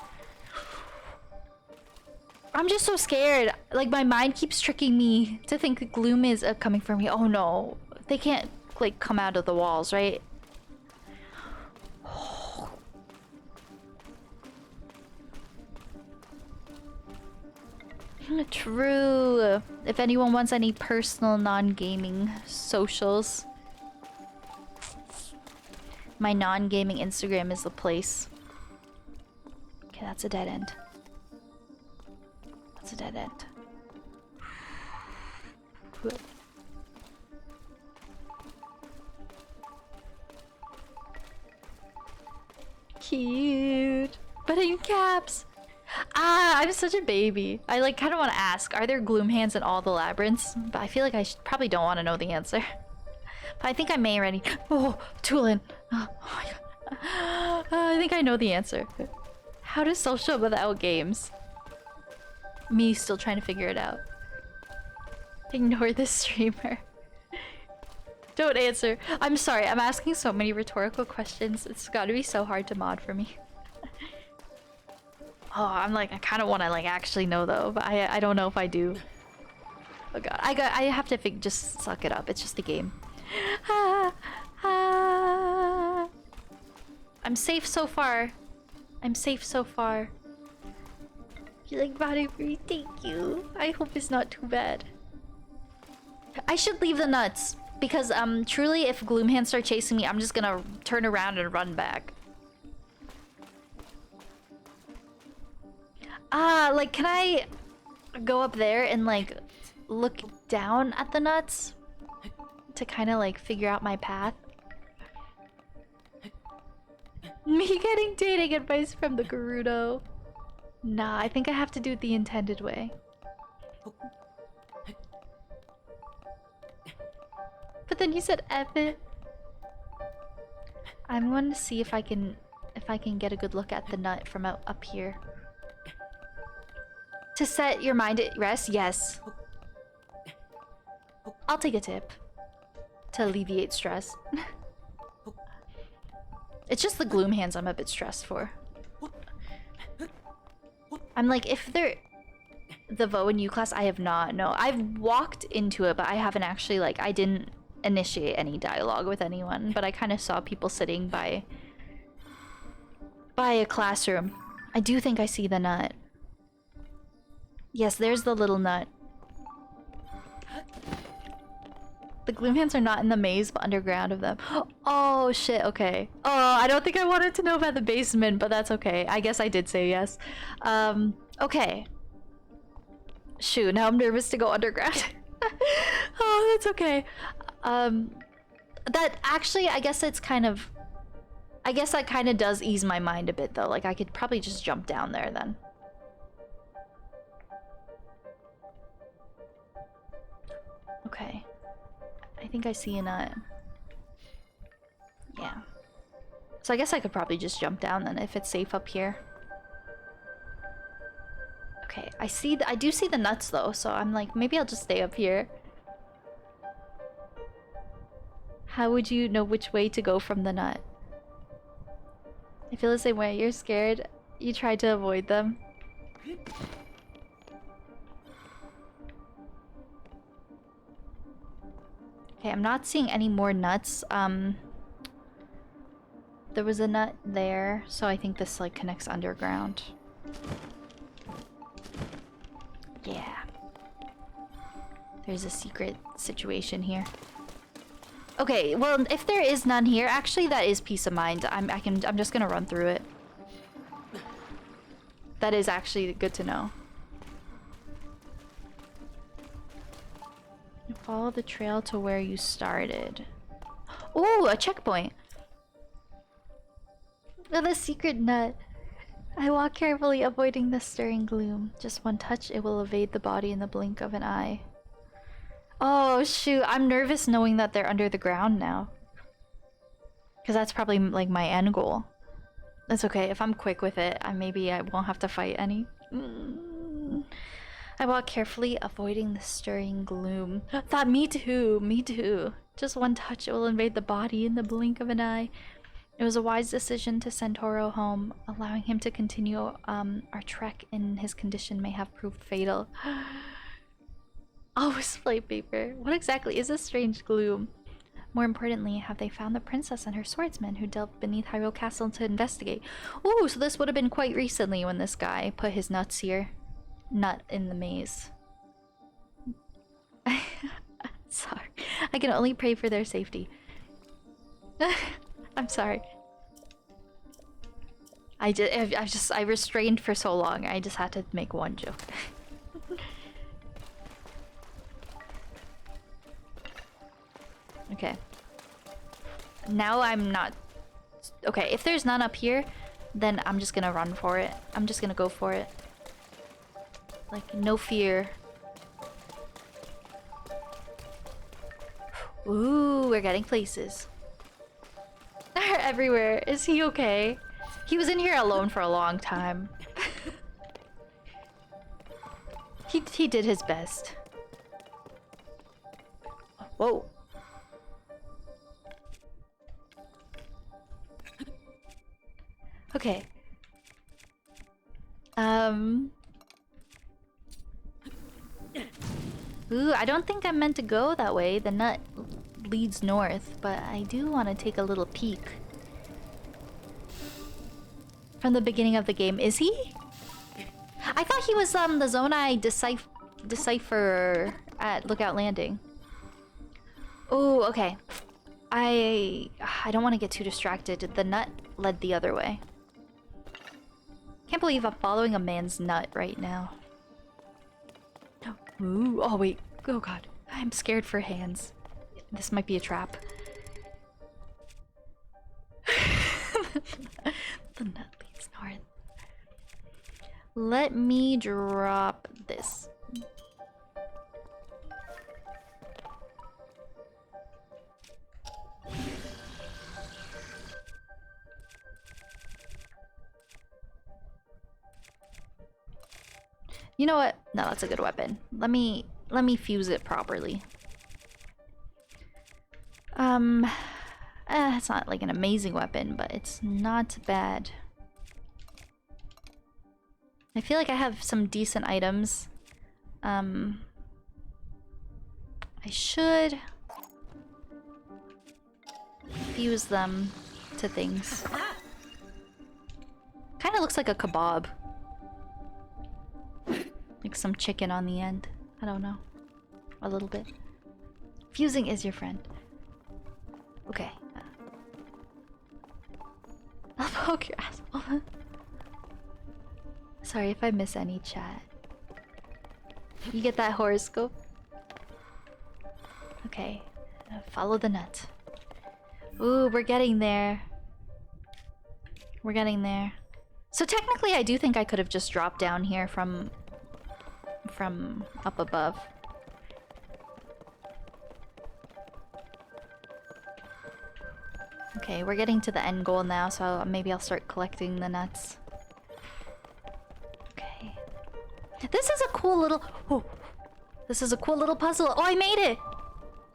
I'm just so scared. Like my mind keeps tricking me to think gloom is coming for me. Oh no. They can't like come out of the walls, right? True. If anyone wants any personal non-gaming socials, my non-gaming Instagram is the place. Okay, that's a dead end. That's a dead end. Cute. But in caps. Ah, I'm such a baby. I like kind of want to ask, are there gloom hands in all the labyrinths? But I feel like I probably don't want to know the answer. But I think I may already. Oh, Tulin. Oh my god. I think I know the answer. How to social without games? Me still trying to figure it out. Ignore this streamer. Don't answer. I'm sorry, I'm asking so many rhetorical questions. It's gotta be so hard to mod for me. Oh, I'm like, I kind of want to like actually know though, but I don't know if I do. Oh god, I have to just suck it up. It's just a game. I'm safe so far. I'm safe so far. You like body free? Thank you. I hope it's not too bad. I should leave the nuts because truly, if Gloomhands start chasing me, I'm just gonna turn around and run back. Like, can I go up there and, like, look down at the nuts? To kind of, like, figure out my path? Me getting dating advice from the Gerudo. Nah, I think I have to do it the intended way. But then you said F it. I'm going to see if I can get a good look at the nut from up here. To set your mind at rest? Yes. I'll take a tip. To alleviate stress. It's just the gloom hands I'm a bit stressed for. I'm like, if they're... The Vo and U class, I have not. No, I've walked into it, but I haven't actually, like, I didn't initiate any dialogue with anyone. But I kind of saw people sitting by a classroom. I do think I see the nut. Yes, there's the little nut. The Gloomhands are not in the maze, but underground of them. Oh, shit, okay. Oh, I don't think I wanted to know about the basement, but that's okay. I guess I did say yes. Okay. Shoot, now I'm nervous to go underground. Oh, that's okay. That actually, I guess it's kind of... I guess that kind of does ease my mind a bit, though. Like, I could probably just jump down there, then. Okay. I think I see a nut. Yeah. So I guess I could probably just jump down then if it's safe up here. Okay, I do see the nuts though, so I'm like, maybe I'll just stay up here. How would you know which way to go from the nut? I feel the same way. You're scared. You tried to avoid them. Okay, I'm not seeing any more nuts. There was a nut there, so I think this like connects underground. Yeah. There's a secret situation here. Okay, well, if there is none here, actually that is peace of mind. I'm just gonna run through it. That is actually good to know. Follow the trail to where you started. Oh, a checkpoint. With a secret nut. I walk carefully, avoiding the stirring gloom. Just one touch, it will evade the body in the blink of an eye. Oh, shoot. I'm nervous knowing that they're under the ground now. Because that's probably, like, my end goal. That's okay. If I'm quick with it, maybe I won't have to fight any. I walk carefully, avoiding the stirring gloom. Me too. Me too. Just one touch, it will invade the body in the blink of an eye. It was a wise decision to send Toro home. Allowing him to continue our trek in his condition may have proved fatal. Always play paper. What exactly is this strange gloom? More importantly, have they found the princess and her swordsman who delved beneath Hyrule Castle to investigate? Ooh, so this would have been quite recently when this guy put his nuts here. Nut in the maze. Sorry. I can only pray for their safety. I'm sorry. I restrained for so long. I just had to make one joke. Okay. Now I'm not... Okay, if there's none up here, then I'm just gonna run for it. I'm just gonna go for it. Like, no fear. Ooh, we're getting places. They're everywhere. Is he okay? He was in here alone for a long time. He did his best. Whoa. Okay. Ooh, I don't think I'm meant to go that way. The nut leads north, but I do want to take a little peek. From the beginning of the game, is he? I thought he was the zone I decipher at Lookout Landing. Oh, okay. I don't want to get too distracted. The nut led the other way. Can't believe I'm following a man's nut right now. Ooh, oh wait. Oh god. I'm scared for hands. This might be a trap. The nut leads north. Let me drop this. You know what? No, that's a good weapon. Let me fuse it properly. It's not like an amazing weapon, but it's not bad. I feel like I have some decent items. I should fuse them to things. Kind of looks like a kebab. Like some chicken on the end. I don't know. A little bit. Fusing is your friend. Okay. I'll poke your asshole. Sorry if I miss any chat. You get that horoscope? Okay. Follow the nut. Ooh, we're getting there. We're getting there. So technically I do think I could have just dropped down here from up above. Okay, we're getting to the end goal now, so maybe I'll start collecting the nuts. Okay. This is a cool little... Oh! This is a cool little puzzle. Oh, I made it!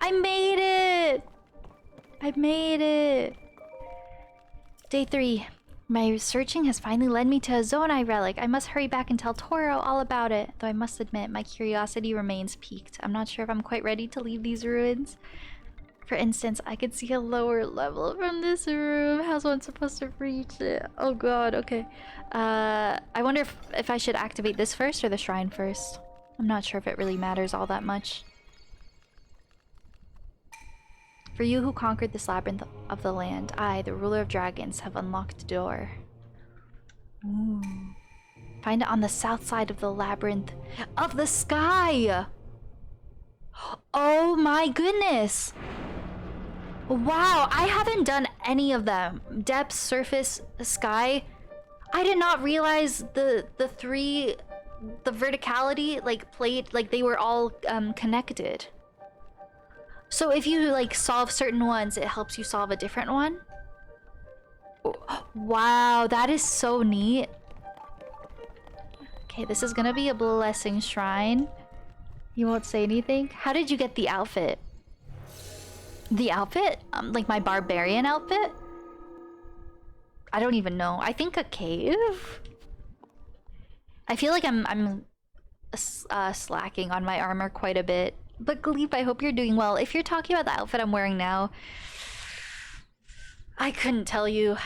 I made it! I made it! Day 3. My searching has finally led me to a Zonai relic. I must hurry back and tell Toro all about it. Though I must admit, my curiosity remains piqued. I'm not sure if I'm quite ready to leave these ruins. For instance, I could see a lower level from this room. How's one supposed to reach it? Oh god, okay. I wonder if I should activate this first or the shrine first. I'm not sure if it really matters all that much. For you who conquered this labyrinth of the land, I, the ruler of dragons, have unlocked a door. Ooh. Find it on the south side of the labyrinth of the sky! Oh my goodness! Wow, I haven't done any of them. Depth, surface, sky. I did not realize the verticality, like, played, like, they were all connected. So if you like solve certain ones, it helps you solve a different one? Wow, that is so neat. Okay, this is gonna be a blessing shrine. You won't say anything? How did you get the outfit? The outfit? Like my barbarian outfit? I don't even know. I think a cave? I feel like I'm slacking on my armor quite a bit. But Gleep, I hope you're doing well. If you're talking about the outfit I'm wearing now, I couldn't tell you.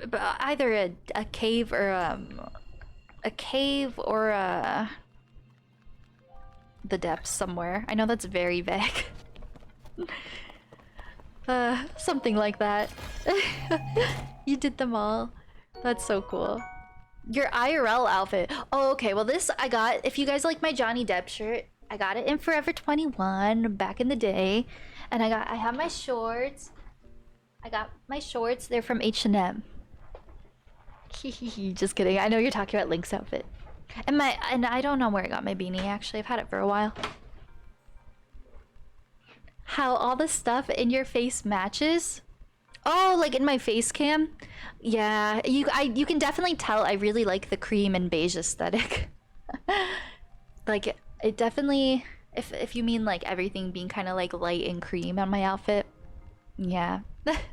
But either a cave or the depths somewhere. I know that's very vague. Something like that. You did them all. That's so cool. Your IRL outfit. Oh, okay. Well, this I got. If you guys like my Johnny Depp shirt, I got it in Forever 21 back in the day, and I have my shorts. I got my shorts. They're from H&M. Just kidding. I know you're talking about Link's outfit. And I don't know where I got my beanie. Actually, I've had it for a while. How all the stuff in your face matches? Oh, like in my face cam? Yeah, you can definitely tell I really like the cream and beige aesthetic. Like it definitely, if you mean like everything being kind of like light and cream on my outfit. Yeah.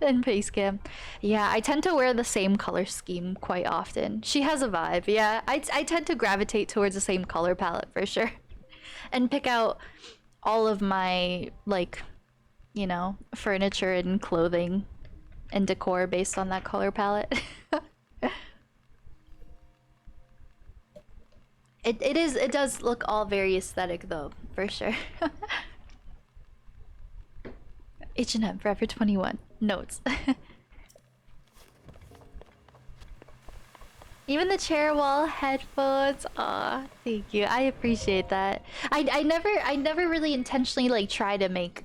And face cam. Yeah, I tend to wear the same color scheme quite often. She has a vibe. Yeah, I tend to gravitate towards the same color palette for sure. And pick out all of my, like, you know, furniture and clothing and decor based on that color palette. It does look all very aesthetic though, for sure. H&M Forever 21 notes. Even the chair wall headphones. Aw, thank you. I appreciate that. I never really intentionally like try to make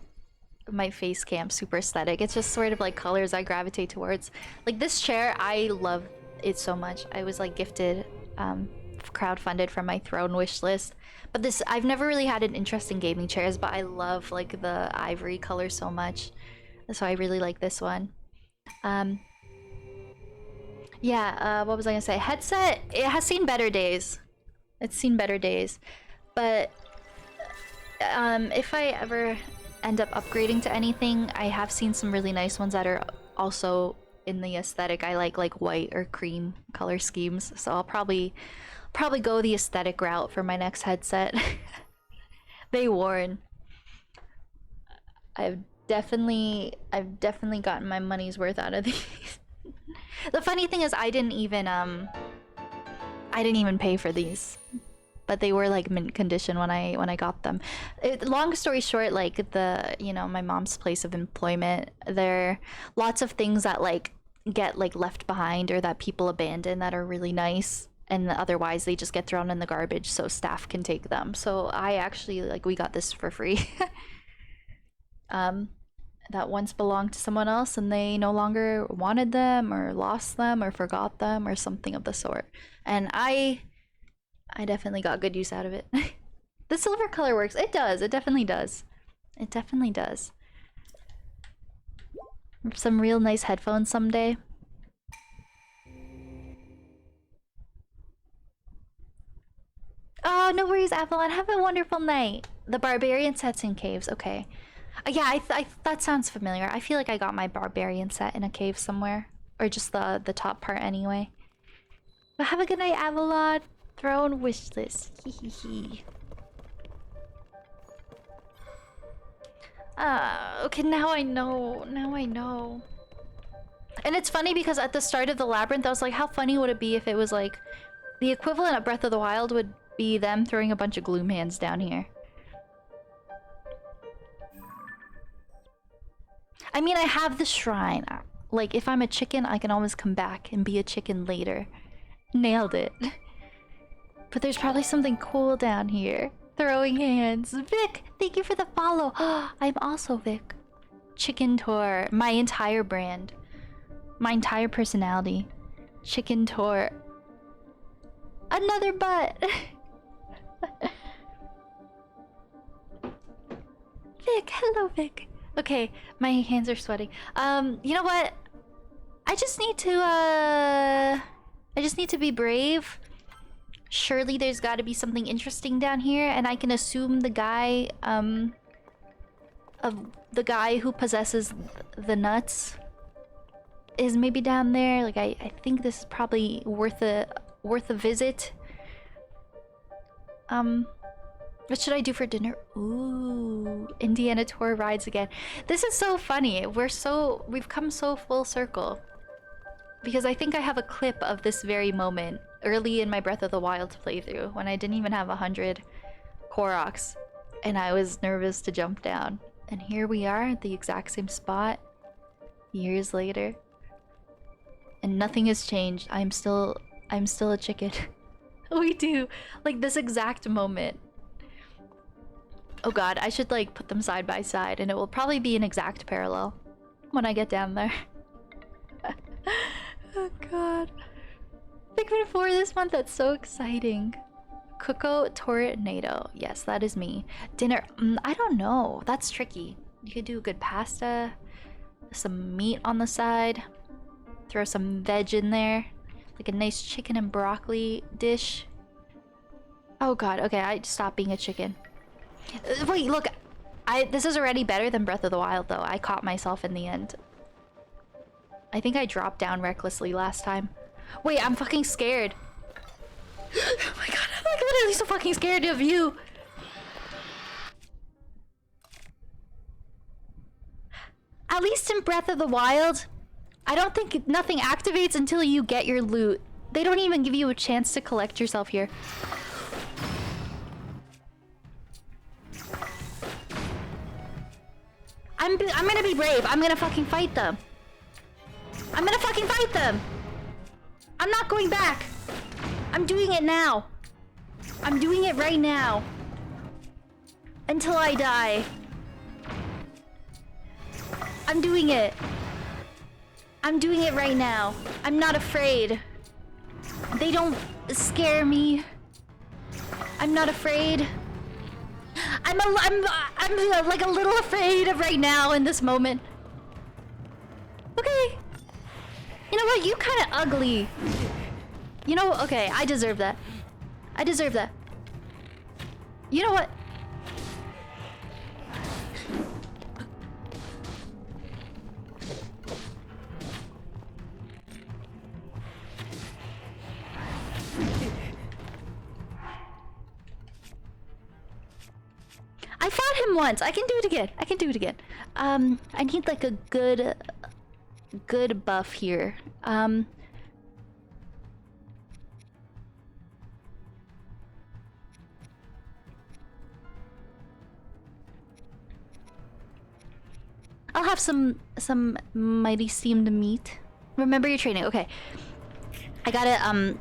my face cam super aesthetic. It's just sort of like colors I gravitate towards. Like this chair, I love it so much. I was like gifted, crowdfunded from my throne wish list. But this, I've never really had an interest in gaming chairs, but I love like the ivory color so much. So I really like this one. Yeah, what was I gonna say? Headset, it has seen better days. It's seen better days. But if I ever end up upgrading to anything, I have seen some really nice ones that are also in the aesthetic I like white or cream color schemes. So I'll probably go the aesthetic route for my next headset. They warn. I've definitely gotten my money's worth out of these. The funny thing is I didn't even pay for these. But they were like mint condition when I got them. Long story short, like my mom's place of employment, there are lots of things that like get like left behind or that people abandon that are really nice, and otherwise they just get thrown in the garbage so staff can take them. So I actually we got this for free. That once belonged to someone else and they no longer wanted them or lost them or forgot them or something of the sort. And I definitely got good use out of it. The silver color works. It does. It definitely does. It definitely does. Some real nice headphones someday. Oh, no worries, Avalon. Have a wonderful night. The barbarian sets in caves. Okay. Yeah, that sounds familiar. I feel like I got my barbarian set in a cave somewhere. Or just the top part anyway. But have a good night, Avalon. Throne wishlist. Hee. Okay, now I know. Now I know. And it's funny because at the start of the labyrinth, I was like, how funny would it be if it was like the equivalent of Breath of the Wild would be them throwing a bunch of gloom hands down here. I mean, I have the shrine. Like, if I'm a chicken, I can always come back and be a chicken later. Nailed it. But there's probably something cool down here. Throwing hands. Vic, thank you for the follow. I'm also Vic. TwinklyTor. My entire brand. My entire personality. TwinklyTor. Another butt. Vic, hello Vic. Okay, my hands are sweating. You know what? I just need to be brave. Surely there's got to be something interesting down here, and I can assume the guy who possesses the nuts is maybe down there. Like I think this is probably worth a visit. What should I do for dinner? Ooh, Indiana tour rides again. This is so funny. We've come so full circle. Because I think I have a clip of this very moment early in my Breath of the Wild playthrough when I didn't even have 100 Koroks and I was nervous to jump down. And here we are at the exact same spot years later. And nothing has changed. I'm still a chicken. We do. Like this exact moment. Oh god, I should like put them side by side and it will probably be an exact parallel when I get down there. Oh god. Pikmin 4 this month, that's so exciting. Coco Tornado. Yes, that is me. Dinner, I don't know. That's tricky. You could do good pasta, some meat on the side, throw some veg in there, like a nice chicken and broccoli dish. Oh god, okay, I stopped being a chicken. Wait, look, this is already better than Breath of the Wild though. I caught myself in the end. I think I dropped down recklessly last time. Wait, I'm fucking scared. Oh my god, I'm like literally so fucking scared of you. At least in Breath of the Wild, I don't think nothing activates until you get your loot. They don't even give you a chance to collect yourself here. I'm gonna be brave. I'm gonna fucking fight them. I'm gonna fucking fight them. I'm not going back. I'm doing it now. I'm doing it right now. Until I die. I'm doing it. I'm doing it right now. I'm not afraid. They don't scare me. I'm not afraid. I'm like a little afraid of right now in this moment. Okay. You know what? You kind of ugly. You know, okay, I deserve that. I deserve that. You know what? I fought him once. I can do it again. I can do it again. I need like a good buff here. I'll have some mighty steamed meat. Remember your training. Okay. I gotta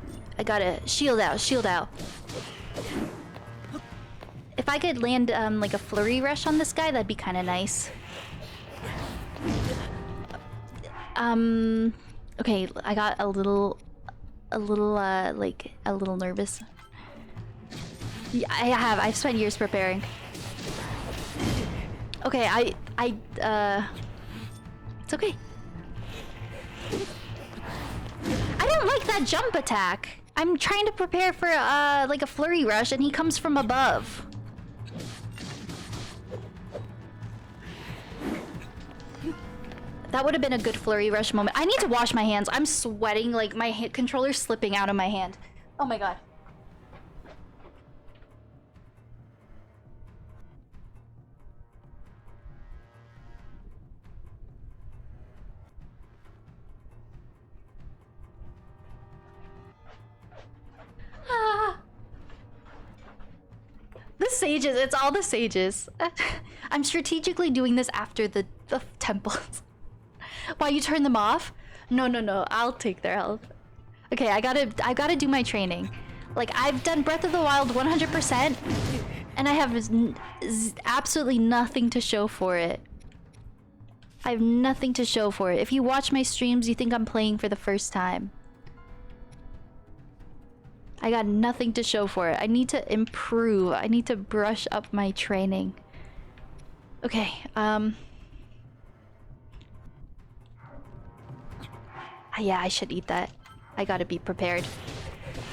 shield out. If I could land like a flurry rush on this guy, that'd be kind of nice. Okay, I got a little nervous. Yeah, I've spent years preparing. Okay, it's okay. I don't like that jump attack. I'm trying to prepare for like a flurry rush and he comes from above. That would have been a good flurry rush moment. I need to wash my hands. I'm sweating, like my controller's slipping out of my hand. Oh my god. The sages, it's all the sages. I'm strategically doing this after the temples. Why, you turn them off? No, I'll take their health. Okay, I gotta do my training. Like, I've done Breath of the Wild 100%, and I have absolutely nothing to show for it. I have nothing to show for it. If you watch my streams, you think I'm playing for the first time. I got nothing to show for it. I need to improve. I need to brush up my training. Okay, yeah, I should eat that. I gotta be prepared.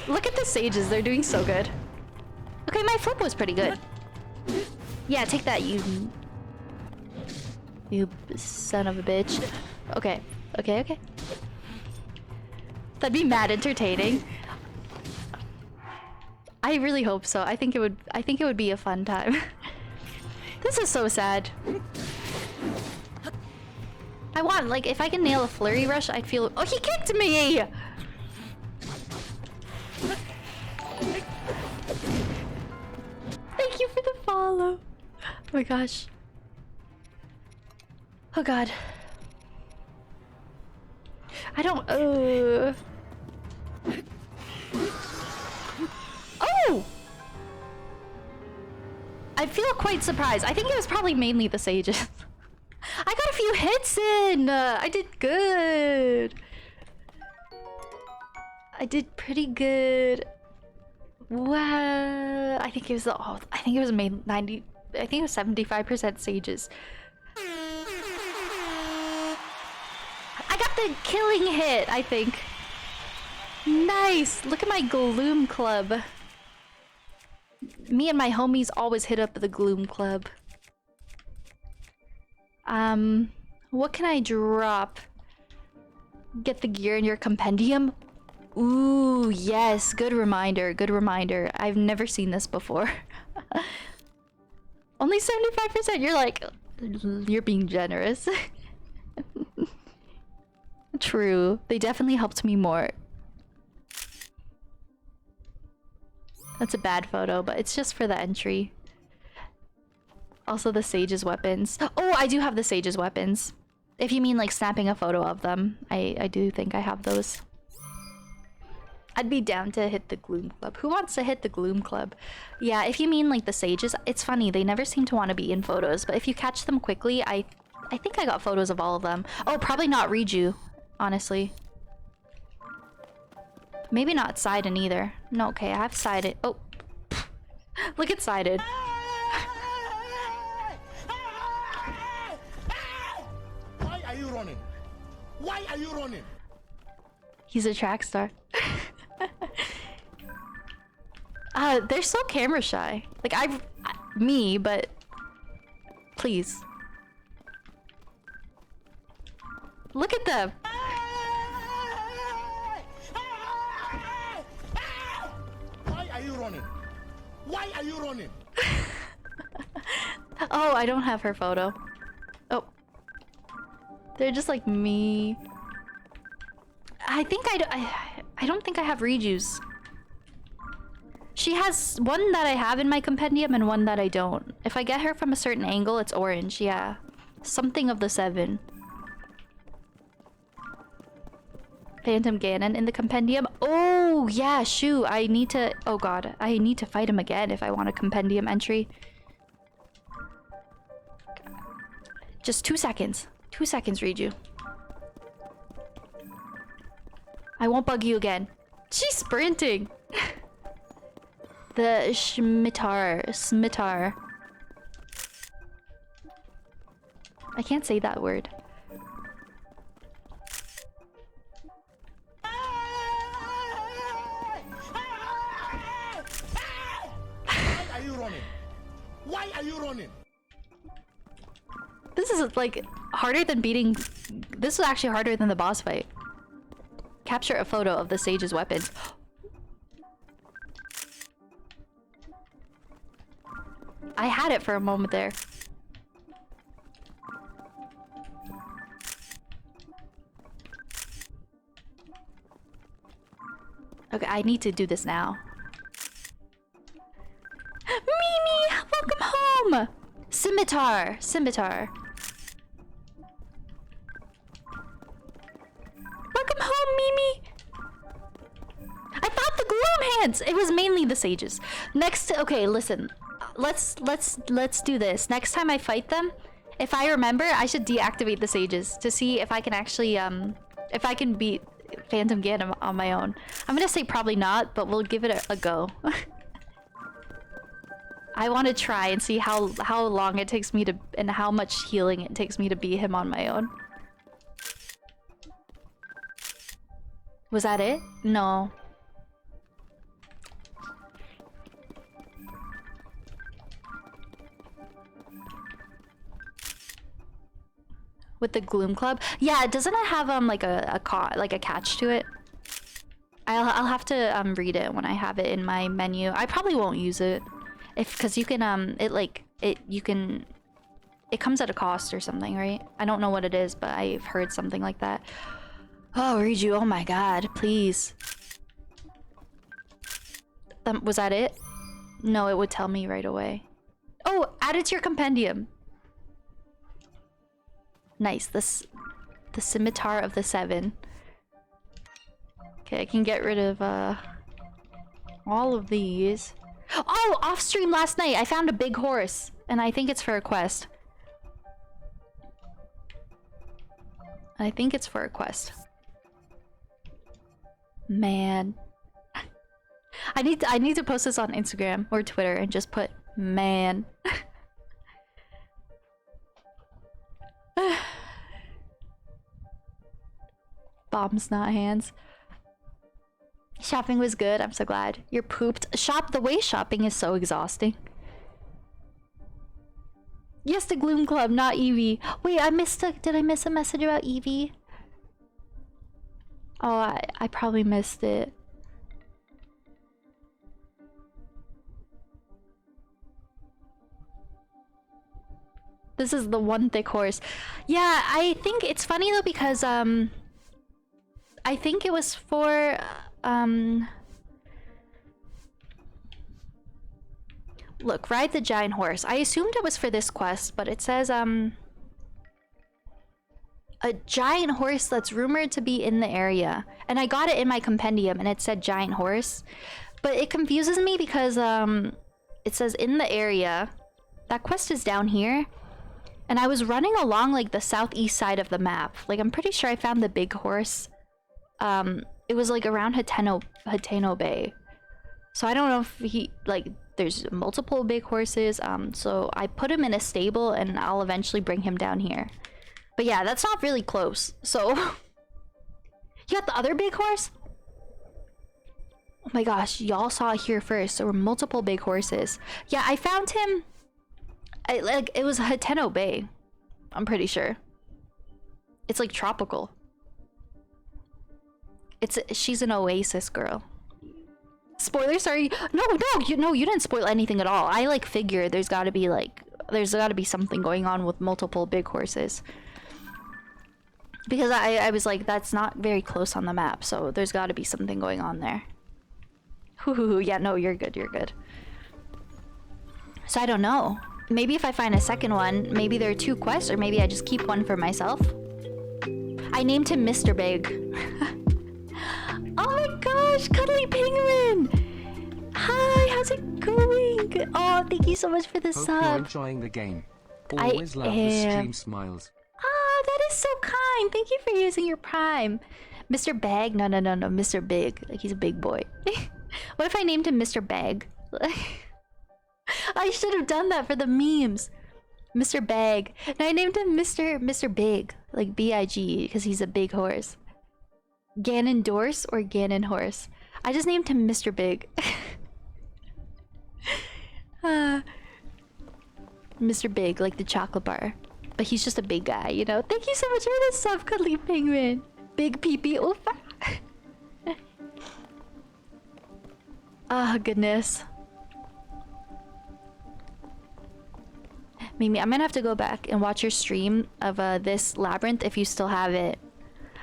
Look at the sages, they're doing so good. Okay, my flip was pretty good. Yeah, take that, you son of a bitch. Okay. That'd be mad entertaining. I really hope so. I think it would be a fun time. This is so sad. I want, like, if I can nail a flurry rush, I'd feel— Oh, he kicked me! Thank you for the follow. Oh my gosh. Oh god. I don't— Oh! I feel quite surprised. I think it was probably mainly the sages. I got a few hits in! I did good! I did pretty good. Wow. I think it was— oh, I think it was made 90— I think it was 75% sages. I got the killing hit, I think. Nice! Look at my Gloom Club. Me and my homies always hit up the Gloom Club. What can I drop? Get the gear in your compendium? Ooh, yes. Good reminder. Good reminder. I've never seen this before. Only 75%. You're like— you're being generous. True. They definitely helped me more. That's a bad photo, but it's just for the entry. Also the sage's weapons. Oh, I do have the sage's weapons. If you mean like snapping a photo of them, I do think I have those. I'd be down to hit the Gloom Club. Who wants to hit the Gloom Club? Yeah, if you mean like the sages, it's funny. They never seem to want to be in photos, but if you catch them quickly, I think I got photos of all of them. Oh, probably not Riju, honestly. Maybe not Sidon either. No, okay, I have Sidon. Oh, look at Sidon. Why are you running? Why are you running? He's a track star. They're so camera shy. Like me, but please. Look at them. Why are you running? Why are you running? Oh, I don't have her photo. Oh. They're just like me. I think I don't think I have Riju's. She has one that I have in my compendium and one that I don't. If I get her from a certain angle, it's orange, yeah. Something of the 7. Phantom Ganon in the compendium. Oh, yeah, shoot. I need to— oh god. I need to fight him again if I want a compendium entry. Just 2 seconds. 2 seconds, Riju. I won't bug you again. She's sprinting! The Smitar. I can't say that word. Why are you running? Why are you running? This is like harder than beating— this is actually harder than the boss fight. Capture a photo of the sage's weapons. I had it for a moment there. Okay, I need to do this now. Mimi! Welcome home! Scimitar! Welcome home, Mimi! I thought the Gloom Hands! It was mainly the sages. Next— okay, listen. Let's do this. Next time I fight them, if I remember, I should deactivate the sages to see if I can actually if I can beat Phantom Ganon on my own. I'm gonna say probably not, but we'll give it a go. I want to try and see how long it takes me to— and how much healing it takes me to beat him on my own. Was that it? No. With the Gloom Club? Yeah, doesn't it have like a catch to it? I'll have to read it when I have it in my menu. I probably won't use it because you can it comes at a cost or something, right? I don't know what it is, but I've heard something like that. Oh, Riju, oh my god, please. Was that it? No, it would tell me right away. Oh, add it to your compendium. Nice, the Scimitar of the Seven. Okay, I can get rid of all of these. Oh, off stream last night, I found a big horse, and I think it's for a quest. I think it's for a quest. Man. I need to post this on Instagram or Twitter and just put man. Bombs, not hands. Shopping was good. I'm so glad. You're pooped. The way shopping is so exhausting. Yes, the Gloom Club, not Eevee. Wait, did I miss a message about Eevee? Oh, I probably missed it. This is the one thick horse. Yeah, I think it's funny though because I think it was for look, ride the giant horse. I assumed it was for this quest, but it says a giant horse that's rumored to be in the area. And I got it in my compendium and it said giant horse. But it confuses me because it says in the area. That quest is down here. And I was running along like the southeast side of the map. Like I'm pretty sure I found the big horse. It was like around Hateno Bay. So I don't know if there's multiple big horses. So I put him in a stable and I'll eventually bring him down here. But yeah, that's not really close. So you got the other big horse? Oh my gosh, y'all saw it here first. There were multiple big horses. Yeah, I found him. It was Hateno Bay. I'm pretty sure. It's like tropical. She's an oasis girl. Spoiler, sorry. No, you didn't spoil anything at all. I like figured there's gotta be something going on with multiple big horses. Because I was like, that's not very close on the map, so there's gotta be something going on there. Yeah, no, you're good, you're good. So I don't know. Maybe if I find a second one, maybe there are 2 quests, or maybe I just keep one for myself. I named him Mr. Big. Oh my gosh, Cuddly Penguin! Hi, how's it going? Oh, thank you so much for the Hope sub. you're enjoying the game. Always love the stream smiles. Oh, that is so kind. Thank you for using your Prime. Mr. Bag? No, Mr. Big. Like, he's a big boy. What if I named him Mr. Bag? I should have done that for the memes. Mr. Bag. And I named him Mr. Big. Like B-I-G, because he's a big horse. Ganondorse or Ganon Horse? I just named him Mr. Big. Mr. Big, like the chocolate bar. But he's just a big guy, you know? Thank you so much for the sub, Cuddly Penguin. Big pee-pee, oof. Oh, goodness. Mimi, I'm gonna have to go back and watch your stream of this labyrinth if you still have it.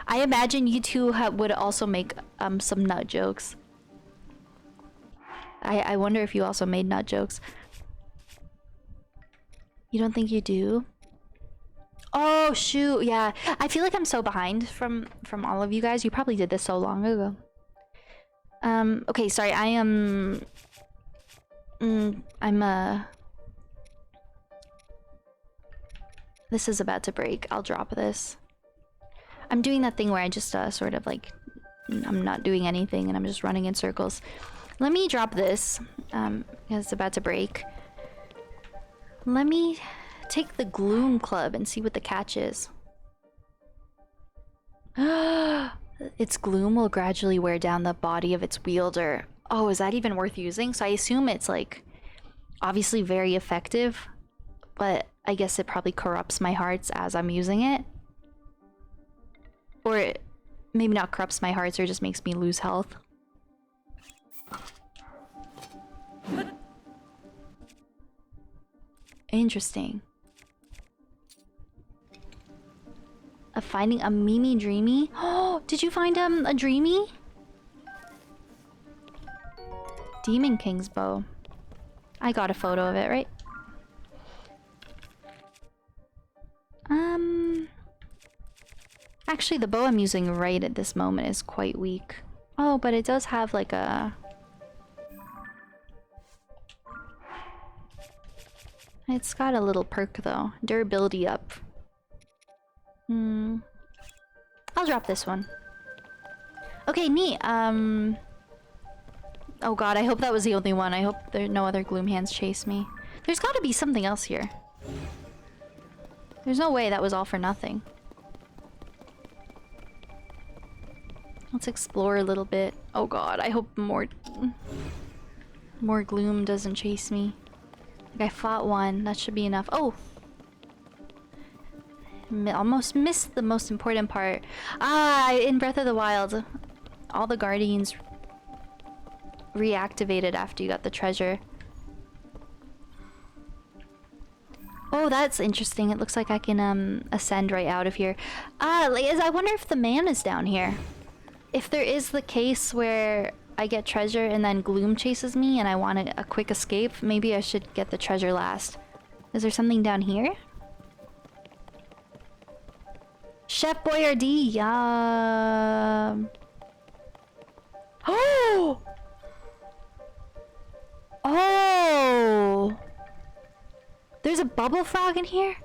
I imagine you two would also make some nut jokes. I wonder if you also made nut jokes. You don't think you do? Oh shoot, yeah. I feel like I'm so behind from all of you guys. You probably did this so long ago. Okay, sorry. I am this is about to break. I'll drop this. I'm doing that thing where I just sort of like I'm not doing anything and I'm just running in circles. Let me drop this because it's about to break. Let me take the Gloom Club and see what the catch is. Its gloom will gradually wear down the body of its wielder. Oh, is that even worth using? So I assume it's like obviously very effective, but I guess it probably corrupts my hearts as I'm using it. Or maybe not corrupts my hearts, or just makes me lose health. Interesting. Finding a Mimi Dreamy? Oh, did you find a Dreamy? Demon King's bow. I got a photo of it, right? Actually, the bow I'm using right at this moment is quite weak. Oh, but it does have like a... It's got a little perk though. Durability up. I'll drop this one. Okay, neat. Oh god, I hope that was the only one. I hope there no other gloom hands chase me. There's gotta be something else here. There's no way that was all for nothing. Let's explore a little bit. Oh god, I hope more gloom doesn't chase me. Like I fought one, that should be enough. Oh! Almost missed the most important part. Ah, in Breath of the Wild, all the guardians reactivated after you got the treasure. Oh, that's interesting. It looks like I can ascend right out of here. I wonder if the man is down here. If there is the case where I get treasure and then gloom chases me and I want a quick escape, maybe I should get the treasure last. Is there something down here? Chef Boyardee, yum. Oh! Oh! There's a bubble frog in here?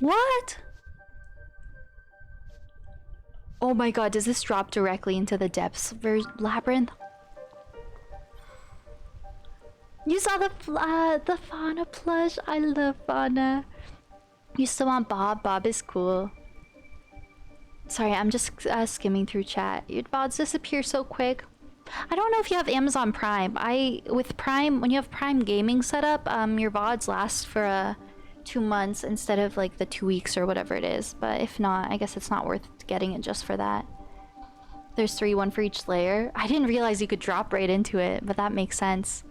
What? Oh my god, does this drop directly into the depths labyrinth? You saw the fauna plush? I love fauna. You still want Bob? Bob is cool. Sorry, I'm just skimming through chat. Your VODs disappear so quick. I don't know if you have Amazon Prime. With Prime, when you have Prime Gaming set up, your VODs last for 2 months instead of like the 2 weeks or whatever it is. But if not, I guess it's not worth getting it just for that. There's 3, 1 for each layer. I didn't realize you could drop right into it, but that makes sense.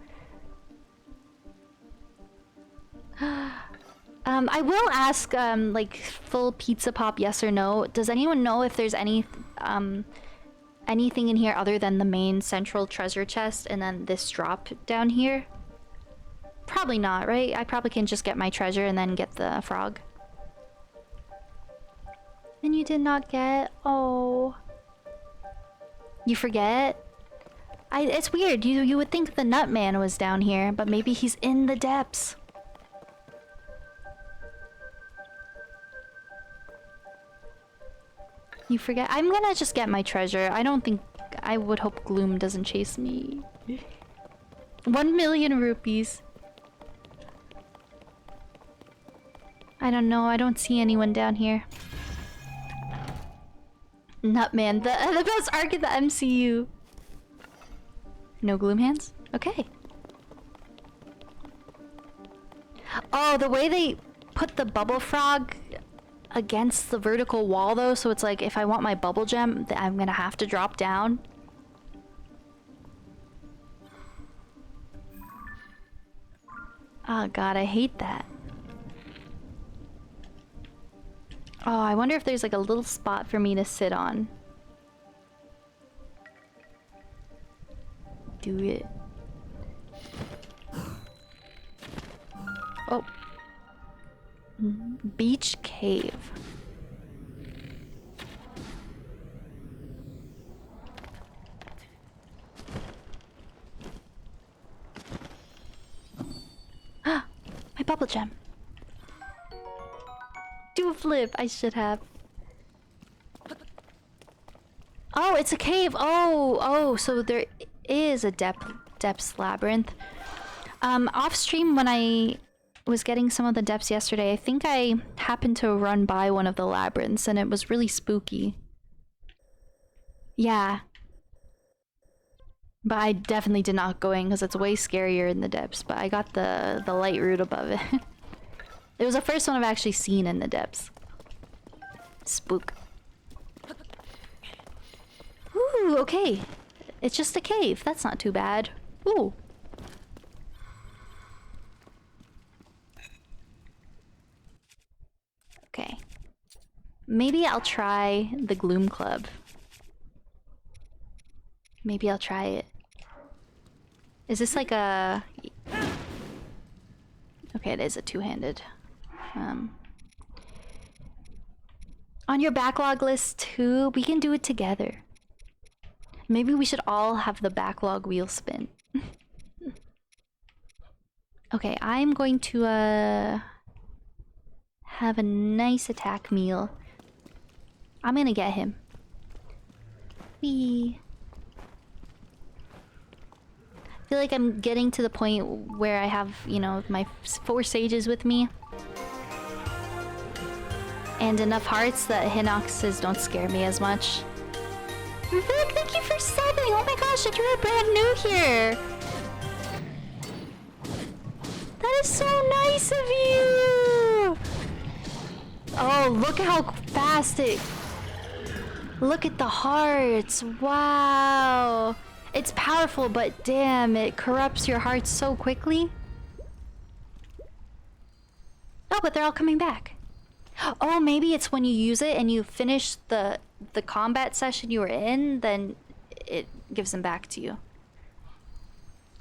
I will ask, like, full pizza pop yes or no. Does anyone know if there's anything in here other than the main central treasure chest and then this drop down here? Probably not, right? I probably can just get my treasure and then get the frog. And you did not get... Oh. You forget? It's weird. You would think the Nutman was down here, but maybe he's in the depths. You forget? I'm gonna just get my treasure. I don't think... I would hope gloom doesn't chase me. 1 million rupees. I don't know. I don't see anyone down here. Nutman, the best arc in the MCU. No gloom hands? Okay. Oh, the way they put the bubble frog against the vertical wall though, so it's like if I want my bubble gem, I'm gonna have to drop down. Oh god, I hate that. Oh, I wonder if there's like a little spot for me to sit on. Do it. Oh. Beach cave. Ah, my bubble gem. Do a flip. I should have. Oh, it's a cave. Oh, so there is a depths labyrinth. Off stream when I was getting some of the depths yesterday, I think I happened to run by one of the labyrinths and it was really spooky. Yeah. But I definitely did not go in because it's way scarier in the depths, but I got the light route above it. It was the first one I've actually seen in the depths. Spook. Ooh, okay. It's just a cave. That's not too bad. Ooh. Maybe I'll try the Gloom Club. Maybe I'll try it. Is this like a... Okay, it is a two-handed. On your backlog list too, we can do it together. Maybe we should all have the backlog wheel spin. Okay, I'm going to have a nice attack meal. I'm gonna get him. Whee. I feel like I'm getting to the point where I have, you know, my 4 sages with me. And enough hearts that Hinoxes don't scare me as much. Vic, thank you for subbing! Oh my gosh, and you're brand new here! That is so nice of you! Oh, look at how fast it... Look at the hearts! Wow! It's powerful, but damn, it corrupts your hearts so quickly. Oh, but they're all coming back. Oh, maybe it's when you use it and you finish the combat session you were in, then it gives them back to you.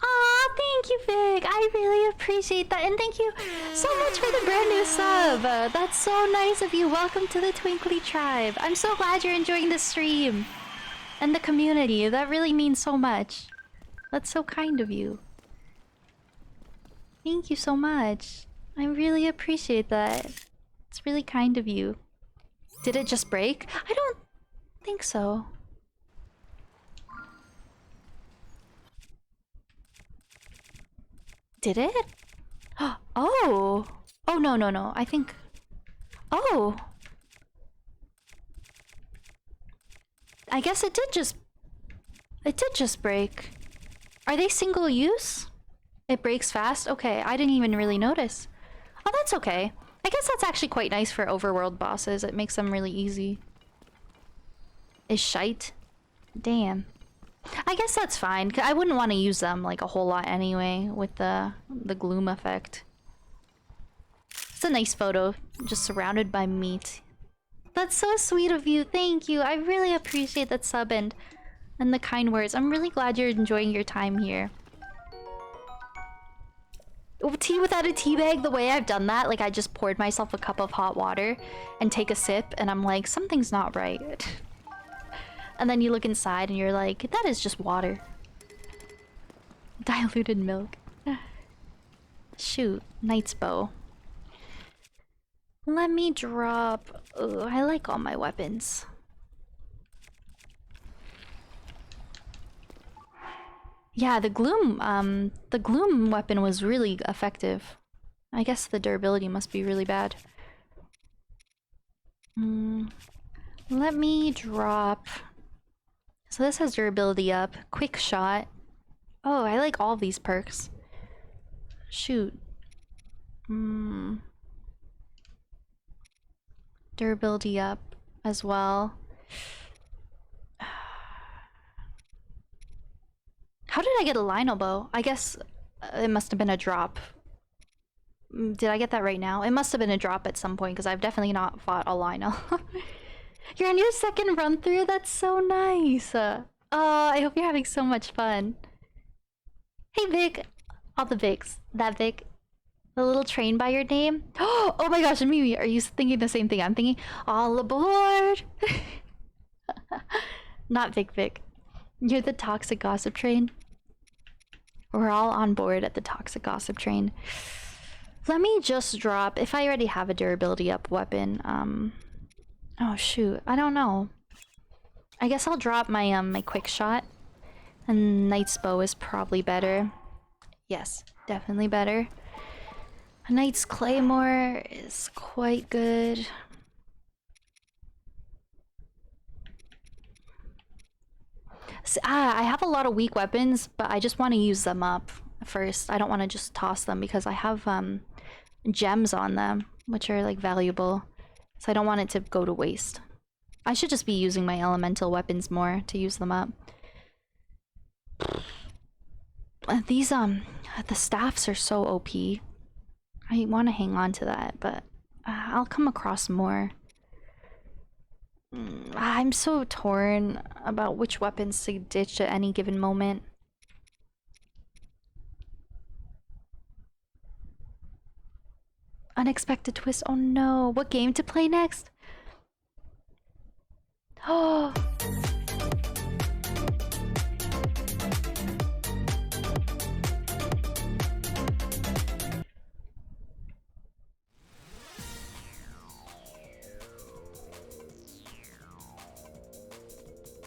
Aw, thank you, Vic. I really appreciate that. And thank you so much for the brand new sub. That's so nice of you. Welcome to the Twinkly Tribe. I'm so glad you're enjoying the stream. And the community. That really means so much. That's so kind of you. Thank you so much. I really appreciate that. It's really kind of you. Did it just break? I don't think so. Did it? Oh! Oh, no, no, no. I think... Oh! I guess it did just... It did just break. Are they single use? It breaks fast? Okay, I didn't even really notice. Oh, that's okay. I guess that's actually quite nice for overworld bosses. It makes them really easy. Is shite? Damn. I guess that's fine. I wouldn't want to use them like a whole lot anyway with the gloom effect. It's a nice photo, just surrounded by meat. That's so sweet of you. Thank you. I really appreciate that sub and the kind words. I'm really glad you're enjoying your time here. Tea without a tea bag, the way I've done that, like I just poured myself a cup of hot water and take a sip and I'm like, something's not right. And then you look inside and you're like, that is just water. Diluted milk. Shoot, Knight's Bow. Let me drop... Ugh, I like all my weapons. Yeah, the gloom weapon was really effective. I guess the durability must be really bad. Let me drop... So this has durability up. Quick shot. Oh, I like all these perks. Shoot. Durability up as well. How did I get a Lionel bow? I guess it must have been a drop. Did I get that right now? It must have been a drop at some point because I've definitely not fought a Lionel. You're on your second run through? That's so nice. Oh, I hope you're having so much fun. Hey Vic. All the Vics. That Vic. The little train by your name. Oh my gosh, Mimi, are you thinking the same thing I'm thinking? All aboard! Not Vic. You're the toxic gossip train. We're all on board at the toxic gossip train. Let me just drop, if I already have a durability up weapon, oh shoot, I don't know. I guess I'll drop my my quick shot. And Knight's Bow is probably better. Yes, definitely better. A Knight's Claymore is quite good. I have a lot of weak weapons, but I just want to use them up first. I don't want to just toss them because I have gems on them, which are like valuable. So I don't want it to go to waste. I should just be using my elemental weapons more to use them up. These the staffs are so OP. I want to hang on to that, but I'll come across more. I'm so torn about which weapons to ditch at any given moment. Unexpected twist. Oh no. What game to play next? Oh.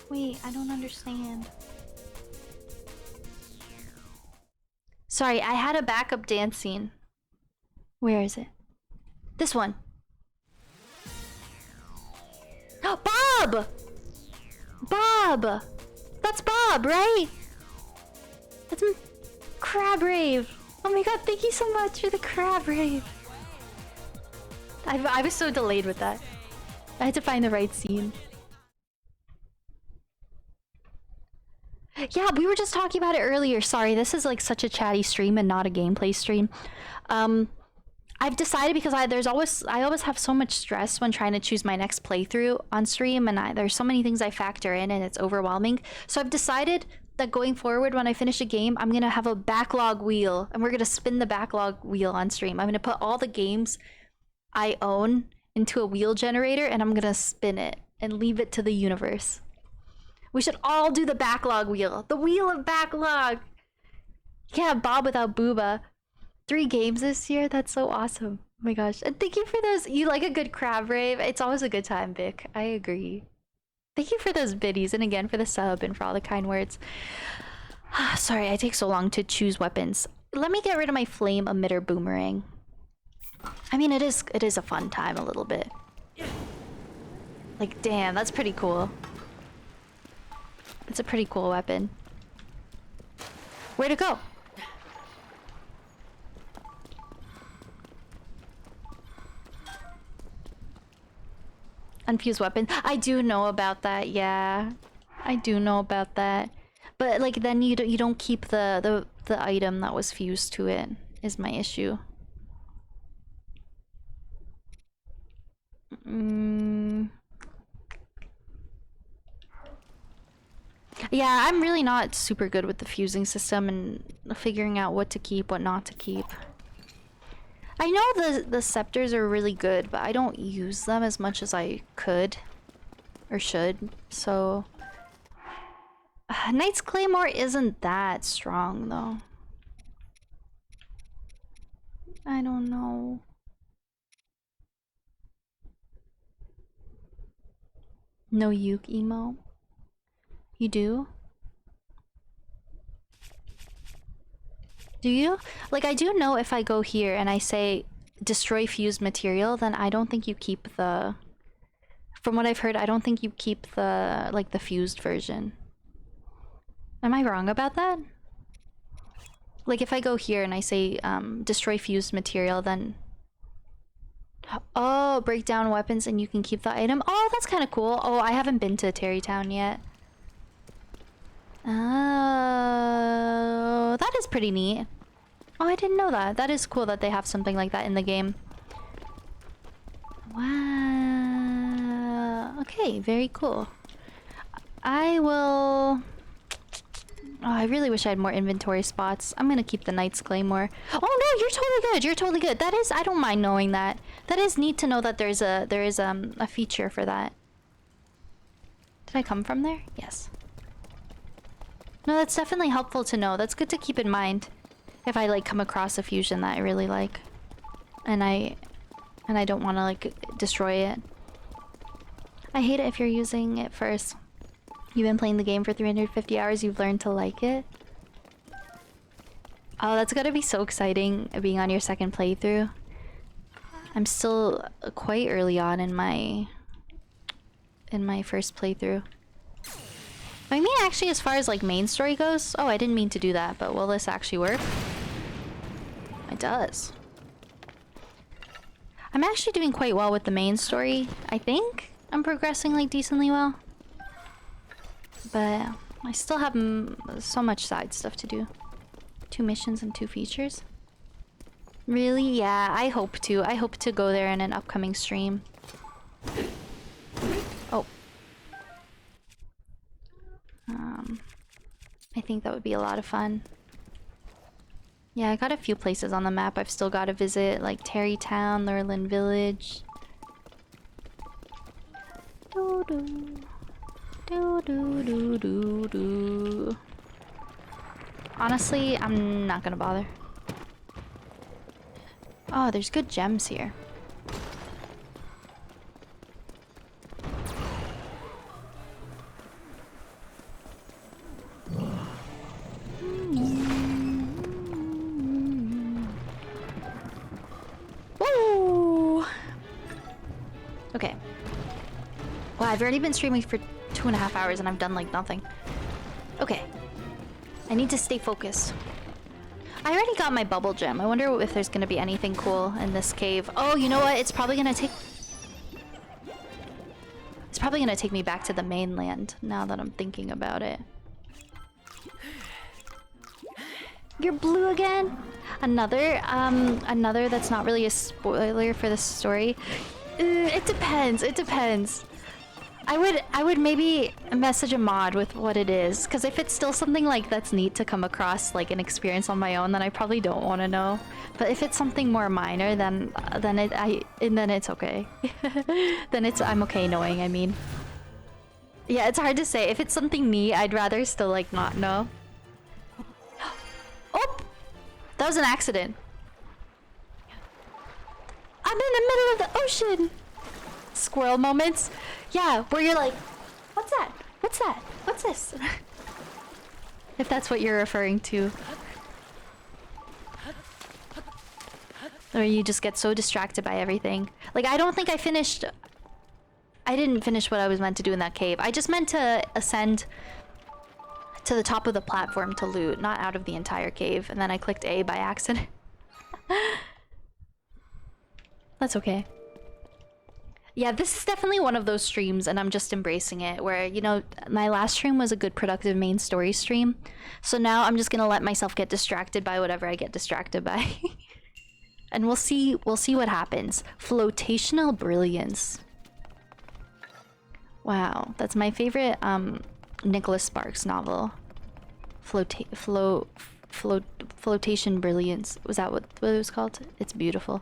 Wait, I don't understand. Sorry, I had a backup dance scene. Where is it? This one. Oh, Bob! Bob! That's Bob, right? That's Crab Rave. Oh my god, thank you so much for the Crab Rave. I was so delayed with that. I had to find the right scene. Yeah, we were just talking about it earlier. Sorry, this is like such a chatty stream and not a gameplay stream. I've decided because I always have so much stress when trying to choose my next playthrough on stream, and there's so many things I factor in and it's overwhelming. So I've decided that going forward, when I finish a game, I'm gonna have a backlog wheel, and we're gonna spin the backlog wheel on stream. I'm gonna put all the games I own into a wheel generator, and I'm gonna spin it and leave it to the universe. We should all do the backlog wheel. The wheel of backlog. You can't have Bob without Booba. 3 games this year? That's so awesome. Oh my gosh. And thank you for those. You like a good crab rave? It's always a good time, Vic. I agree. Thank you for those biddies, and again for the sub and for all the kind words. Sorry, I take so long to choose weapons. Let me get rid of my flame emitter boomerang. I mean, it is a fun time a little bit. Like, damn, that's pretty cool. It's a pretty cool weapon. Where'd it go? Unfused weapon. I do know about that, yeah. I do know about that. But like then you don't keep the item that was fused to it, is my issue. Yeah, I'm really not super good with the fusing system and figuring out what to keep, what not to keep. I know the scepters are really good, but I don't use them as much as I could or should. So Knight's Claymore isn't that strong though. I don't know. No Uke emo? You do? Do you? Like, I do know if I go here and I say destroy fused material, then I don't think you keep the... From what I've heard, I don't think you keep the, like, the fused version. Am I wrong about that? Like, if I go here and I say destroy fused material, then... Oh, break down weapons and you can keep the item. Oh, that's kind of cool. Oh, I haven't been to Terrytown yet. Oh, that is pretty neat. Oh, I didn't know that. That is cool that they have something like that in the game. Wow. Okay, very cool. I will... Oh, I really wish I had more inventory spots. I'm gonna keep the Knight's Claymore. Oh no, you're totally good. You're totally good. That is... I don't mind knowing that. That is neat to know that there is a feature for that. Did I come from there? Yes. No, that's definitely helpful to know. That's good to keep in mind if I like come across a fusion that I really like, and I don't want to like destroy it. I hate it if you're using it first. You've been playing the game for 350 hours. You've learned to like it. Oh, that's gotta be so exciting being on your second playthrough. I'm still quite early on in my first playthrough. I mean, actually, as far as like main story goes, oh, I didn't mean to do that, but will this actually work? It does. I'm actually doing quite well with the main story. I think I'm progressing like decently well, but I still have so much side stuff to do. 2 missions and 2 features. Really? Yeah, I hope to. I hope to go there in an upcoming stream. Oh, think that would be a lot of fun. Yeah, I got a few places on the map I've still got to visit, like Terrytown, Lurlin Village. Doo doo. Doo doo doo doo doo. Honestly, I'm not gonna bother. Oh, there's good gems here. Woo! Okay. Wow, I've already been streaming for 2.5 hours and I've done like nothing. Okay. I need to stay focused. I already got my bubble gem. I wonder if there's gonna be anything cool in this cave. Oh, you know what? It's probably gonna take me back to the mainland now that I'm thinking about it. You're blue again? Another that's not really a spoiler for the story. It depends. It depends. I would maybe message a mod with what it is, because if it's still something like that's neat to come across like an experience on my own, then I probably don't want to know. But if it's something more minor, then it's okay. I'm okay knowing. I mean, yeah, it's hard to say. If it's something neat, I'd rather still like not know. Oh, that was an accident. I'm in the middle of the ocean. Squirrel moments. Yeah, where you're like, what's that? What's that? What's this? If that's what you're referring to. Or you just get so distracted by everything. Like, I don't think I didn't finish what I was meant to do in that cave. I just meant to ascend to the top of the platform to loot, not out of the entire cave. And then I clicked A by accident. That's okay. Yeah, this is definitely one of those streams, and I'm just embracing it, where, you know, my last stream was a good productive main story stream. So now I'm just gonna let myself get distracted by whatever I get distracted by. And we'll see what happens. Flotational brilliance. Wow, that's my favorite Nicholas Sparks novel. Flotation brilliance. Was that what it was called? It's beautiful.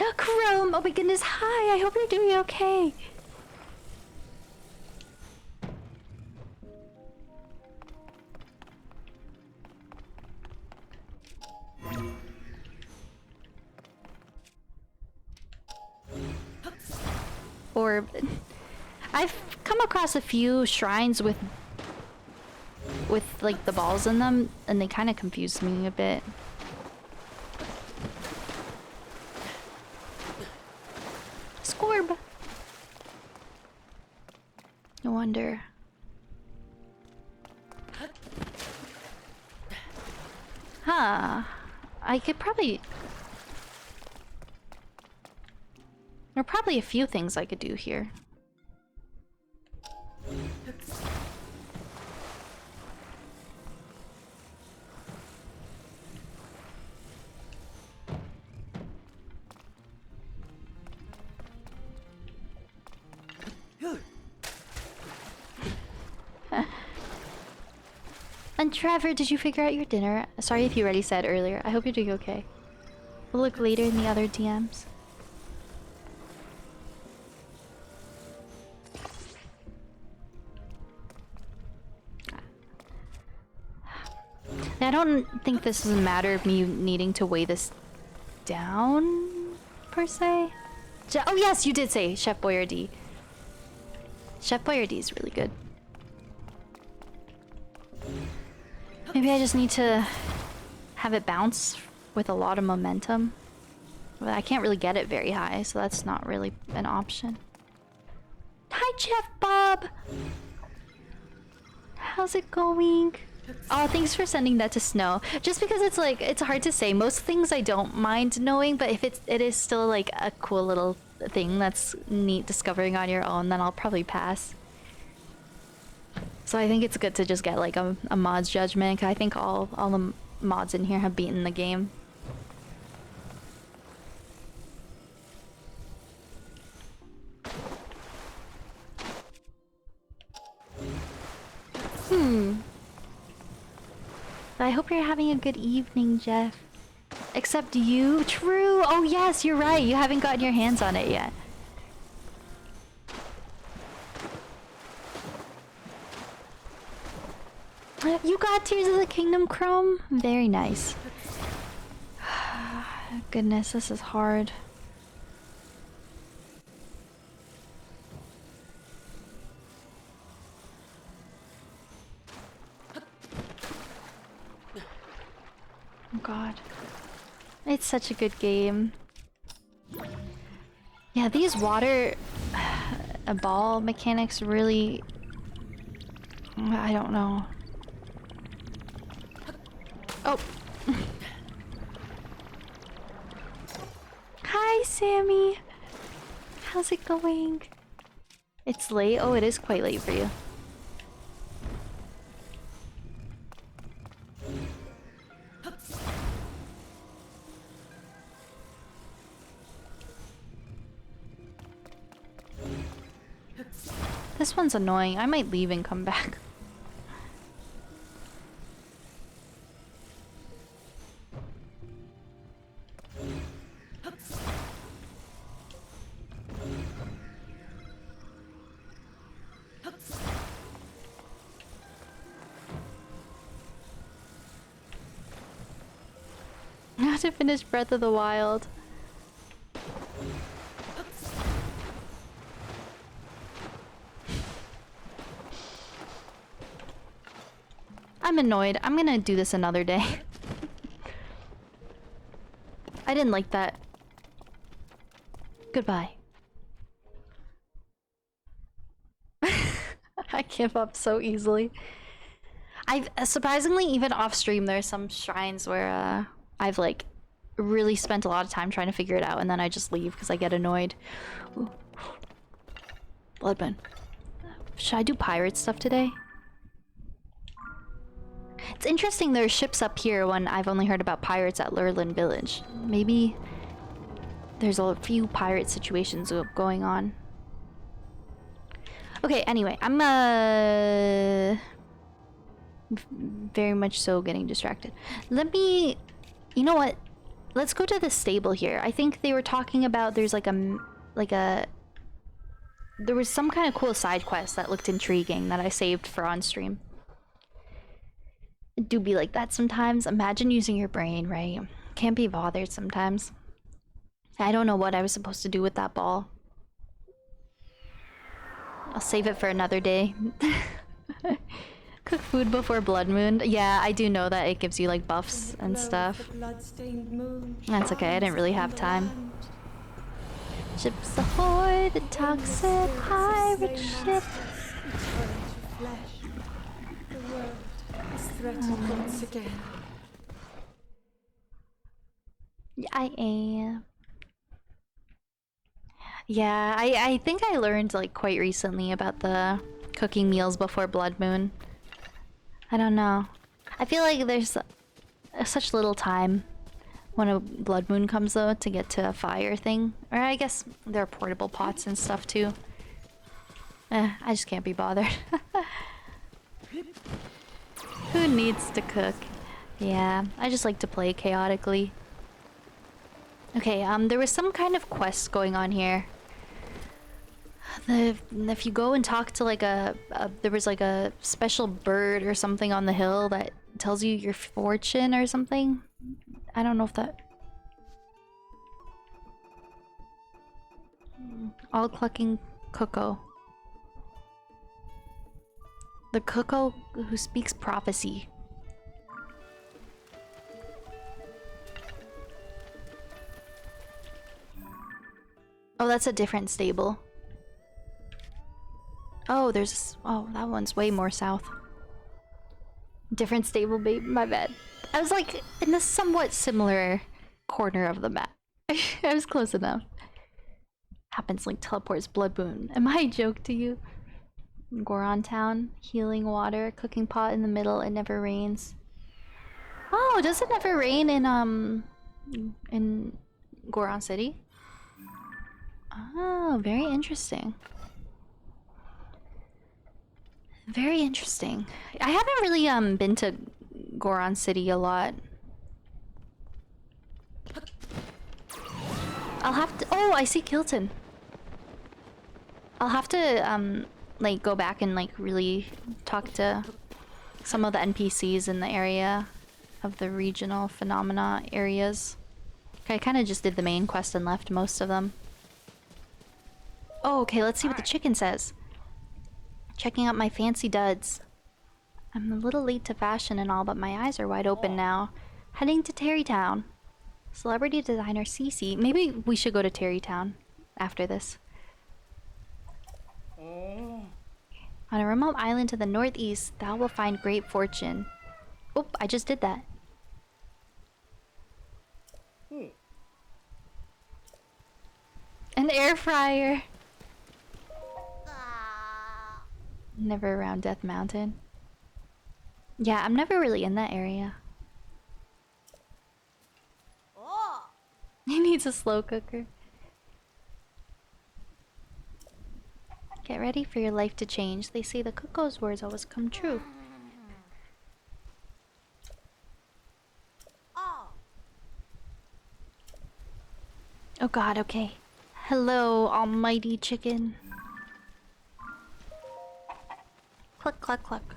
Oh, Chrome! Oh my goodness, hi! I hope you're doing okay! Or... I've come across a few shrines with like the balls in them, and they kind of confused me a bit. Scorb! No wonder. Huh. I could probably... There are probably a few things I could do here. And Trevor, did you figure out your dinner? Sorry if you already said earlier. I hope you're doing okay. We'll look later in the other DMs. I don't think this is a matter of me needing to weigh this down, per se. Oh yes, you did say Chef Boyardee. Chef Boyardee is really good. Maybe I just need to have it bounce with a lot of momentum. But I can't really get it very high, so that's not really an option. Hi, Chef Bob! How's it going? Oh, thanks for sending that to Snow. Just because it's like, it's hard to say. Most things I don't mind knowing, but if it is still like a cool little thing that's neat discovering on your own, then I'll probably pass. So I think it's good to just get like a mod's judgment, 'cause I think all the mods in here have beaten the game. I hope you're having a good evening, Jeff. Except you. True. Oh yes, you're right. You haven't gotten your hands on it yet. You got Tears of the Kingdom, Chrome? Very nice. Goodness, this is hard. Oh god. It's such a good game. Yeah, these water ball mechanics really... I don't know. Oh. Hi, Sammy. How's it going? It's late? Oh, it is quite late for you. This one's annoying. I might leave and come back. I have to finish Breath of the Wild. I'm annoyed. I'm gonna do this another day. I didn't like that. Goodbye. I give up so easily. I've surprisingly, even off stream, there's some shrines where I've like really spent a lot of time trying to figure it out, and then I just leave because I get annoyed. Ooh. Bloodman. Should I do pirate stuff today? It's interesting there's ships up here when I've only heard about pirates at Lurlin Village. Maybe there's a few pirate situations going on. Okay, anyway, I'm very much so getting distracted. Let me... You know what? Let's go to the stable here. I think they were talking about there's like a... There was some kind of cool side quest that looked intriguing that I saved for on stream. It do be like that sometimes. Imagine using your brain, right? Can't be bothered sometimes. I don't know what I was supposed to do with that ball. I'll save it for another day. Cook food before Blood Moon. Yeah, I do know that it gives you like buffs and stuff. That's okay, I didn't really have time. Ships ahoy, the toxic pirate ship. Once again. Yeah, I am. Yeah, I think I learned like quite recently about the cooking meals before Blood Moon. I don't know. I feel like there's such little time when a Blood Moon comes though to get to a fire thing. Or I guess there are portable pots and stuff too. I just can't be bothered. Who needs to cook? Yeah, I just like to play chaotically. Okay, there was some kind of quest going on here. If you go and talk to like there was like a special bird or something on the hill that tells you your fortune or something. I don't know if that... All clucking cuckoo. The cuckoo who speaks prophecy. Oh, that's a different stable. Oh, there's... Oh, that one's way more south. Different stable, babe. My bad. I was like in a somewhat similar corner of the map. I was close enough. Happens like teleports Blood Moon. Am I a joke to you? Goron Town, healing water, cooking pot in the middle. It never rains. Oh, does it never rain in Goron City? Oh, very interesting. Very interesting. I haven't really been to Goron City a lot. I'll have to. Oh, I see Kilton. I'll have to like go back and like really talk to some of the NPCs in the area of the regional phenomena areas. I kind of just did the main quest and left most of them. Oh, okay, let's see what the chicken says. Checking out my fancy duds. I'm a little late to fashion and all, but my eyes are wide open now. Heading to Terrytown. Celebrity designer Cece. Maybe we should go to Terrytown after this. On a remote island to the northeast, thou will find great fortune. Oop, I just did that. An air fryer. Never around Death Mountain. Yeah, I'm never really in that area. He needs a slow cooker. Get ready for your life to change. They say the cuckoo's words always come true. Oh god, okay. Hello, almighty chicken. Cluck, cluck, cluck.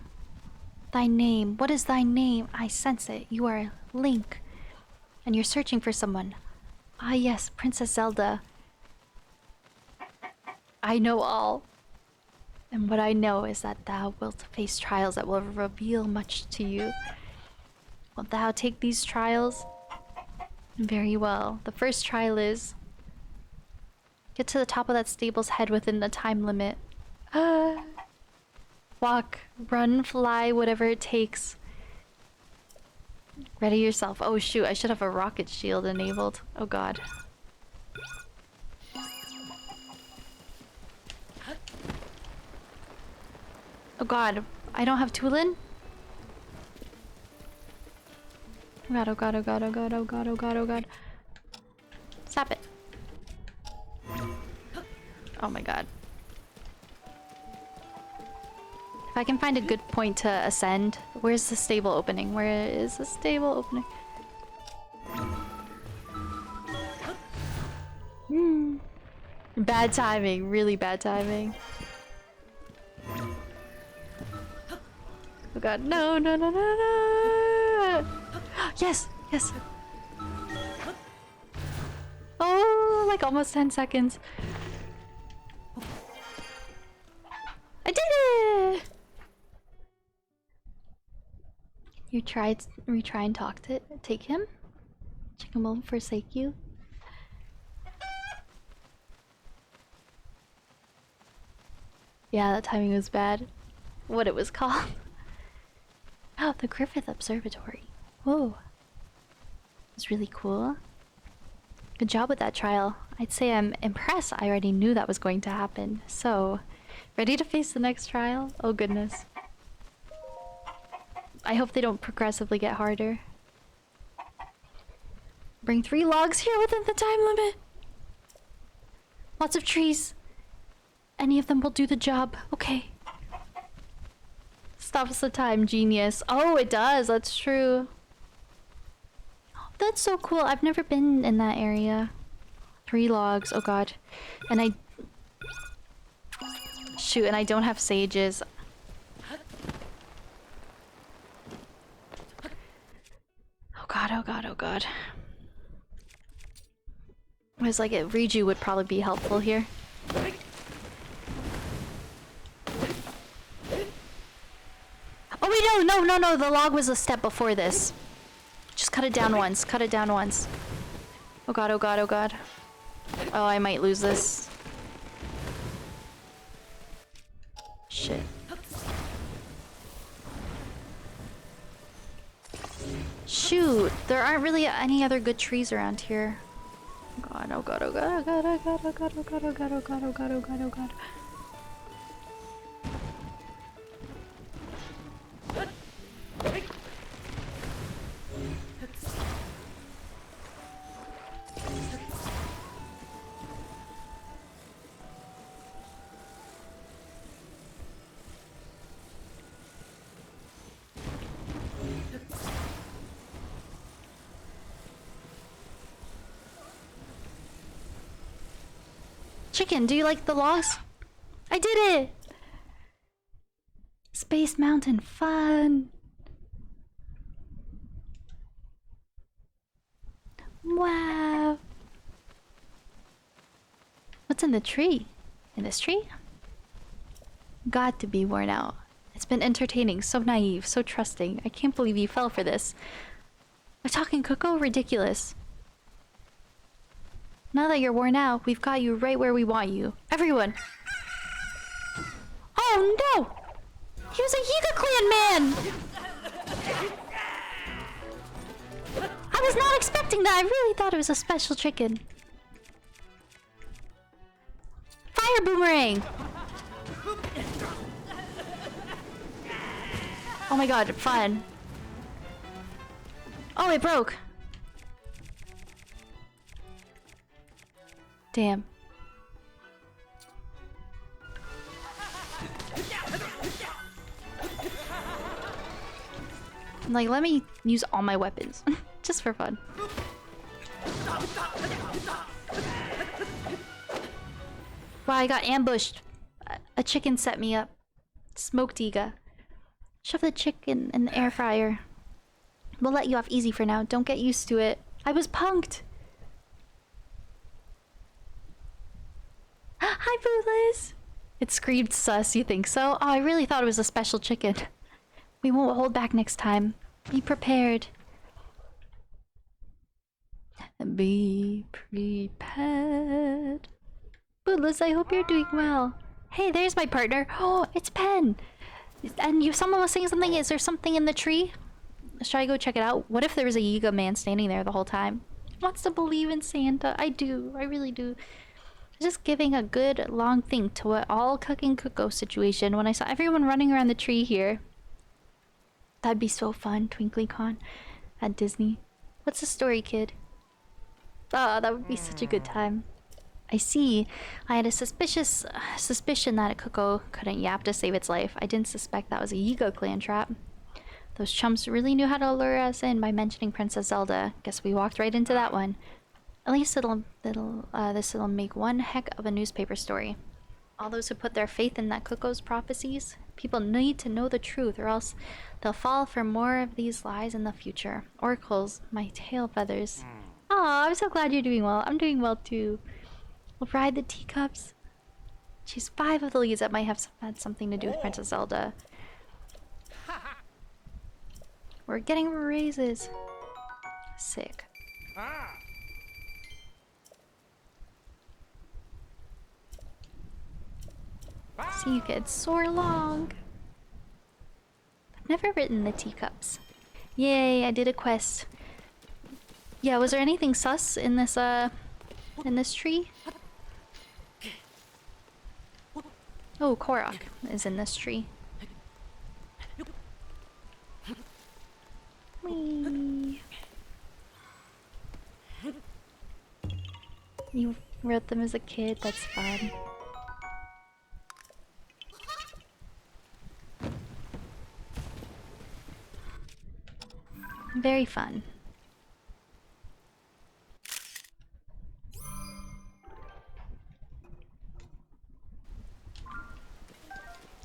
Thy name. What is thy name? I sense it. You are Link. And you're searching for someone. Ah yes, Princess Zelda. I know all. And what I know is that thou wilt face trials that will reveal much to you. Wilt thou take these trials? Very well. The first trial is... get to the top of that stable's head within the time limit. Walk, run, fly, whatever it takes. Ready yourself. Oh shoot, I should have a rocket shield enabled. Oh god. Oh god, I don't have Tulin? Oh god, oh god, oh god, oh god, oh god, oh god, oh god. Stop it. Oh my god. If I can find a good point to ascend. Where's the stable opening? Where is the stable opening? Bad timing, really bad timing. Oh god, no, no, no, no, no! Yes, yes! Oh, like almost 10 seconds. I did it! You try and talk to take him? Chicken won't forsake you? Yeah, that timing was bad. What it was called. Oh, the Griffith Observatory. Whoa. It's really cool. Good job with that trial. I'd say I'm impressed. I already knew that was going to happen. So, ready to face the next trial? Oh goodness. I hope they don't progressively get harder. Bring 3 logs here within the time limit. Lots of trees. Any of them will do the job. Okay. Stops the time, genius. Oh, it does. That's true. Oh, that's so cool. I've never been in that area. 3 logs. Oh god. And I... shoot, and I don't have sages. Oh god, oh god, oh god. I was like, Riju would probably be helpful here. Oh wait, no, the log was a step before this. Just cut it down once, cut it down once. Oh god, oh god, oh god. Oh, I might lose this. Shit. Shoot, there aren't really any other good trees around here. Oh god, oh god, oh god, oh god, oh god, oh god, oh god, oh god, oh god, oh god, oh god, oh god. Chicken, do you like the logs? I did it! Space Mountain fun! Wow! What's in the tree? In this tree? Got to be worn out. It's been entertaining, so naive, so trusting. I can't believe you fell for this. A talking cuckoo? Ridiculous. Now that you're worn out, we've got you right where we want you. Everyone! Oh no! He was a Yiga Clan man! I was not expecting that! I really thought it was a special chicken. Fire boomerang! Oh my god, fun. Oh, it broke. Damn. Like, let me use all my weapons. Just for fun. Wow, I got ambushed. A chicken set me up. Smoked Iga. Shove the chicken in the air fryer. We'll let you off easy for now. Don't get used to it. I was punked. Hi, Boothless. It screamed sus, you think so? Oh, I really thought it was a special chicken. We won't hold back next time. Be prepared. Be prepared. Boothless, I hope you're doing well. Hey, there's my partner. Oh, it's Pen. And someone was saying something. Is there something in the tree? Should I go check it out? What if there was a Yiga man standing there the whole time? Wants to believe in Santa. I do. I really do. Just giving a good long think to what all cooking cuckoo situation when I saw everyone running around the tree here. That'd be so fun, TwinklyCon at Disney. What's the story, kid? Oh, that would be such a good time. I see. I had a suspicion that a cuckoo couldn't yap to save its life. I didn't suspect that was a Yiga clan trap. Those chumps really knew how to lure us in by mentioning Princess Zelda. Guess we walked right into that one. At least this'll make one heck of a newspaper story. All those who put their faith in that cuckoo's prophecies, people need to know the truth or else they'll fall for more of these lies in the future. Oracles, my tail feathers. Aw, I'm so glad you're doing well. I'm doing well too. We'll ride the teacups. Choose 5 of the leads that might have had something to do with Princess Zelda. We're getting raises. Sick. See you kids, soar long. I've never written the teacups. Yay, I did a quest. Yeah, was there anything sus in this tree? Oh, Korok is in this tree. Whee. You wrote them as a kid, that's fun. Very fun.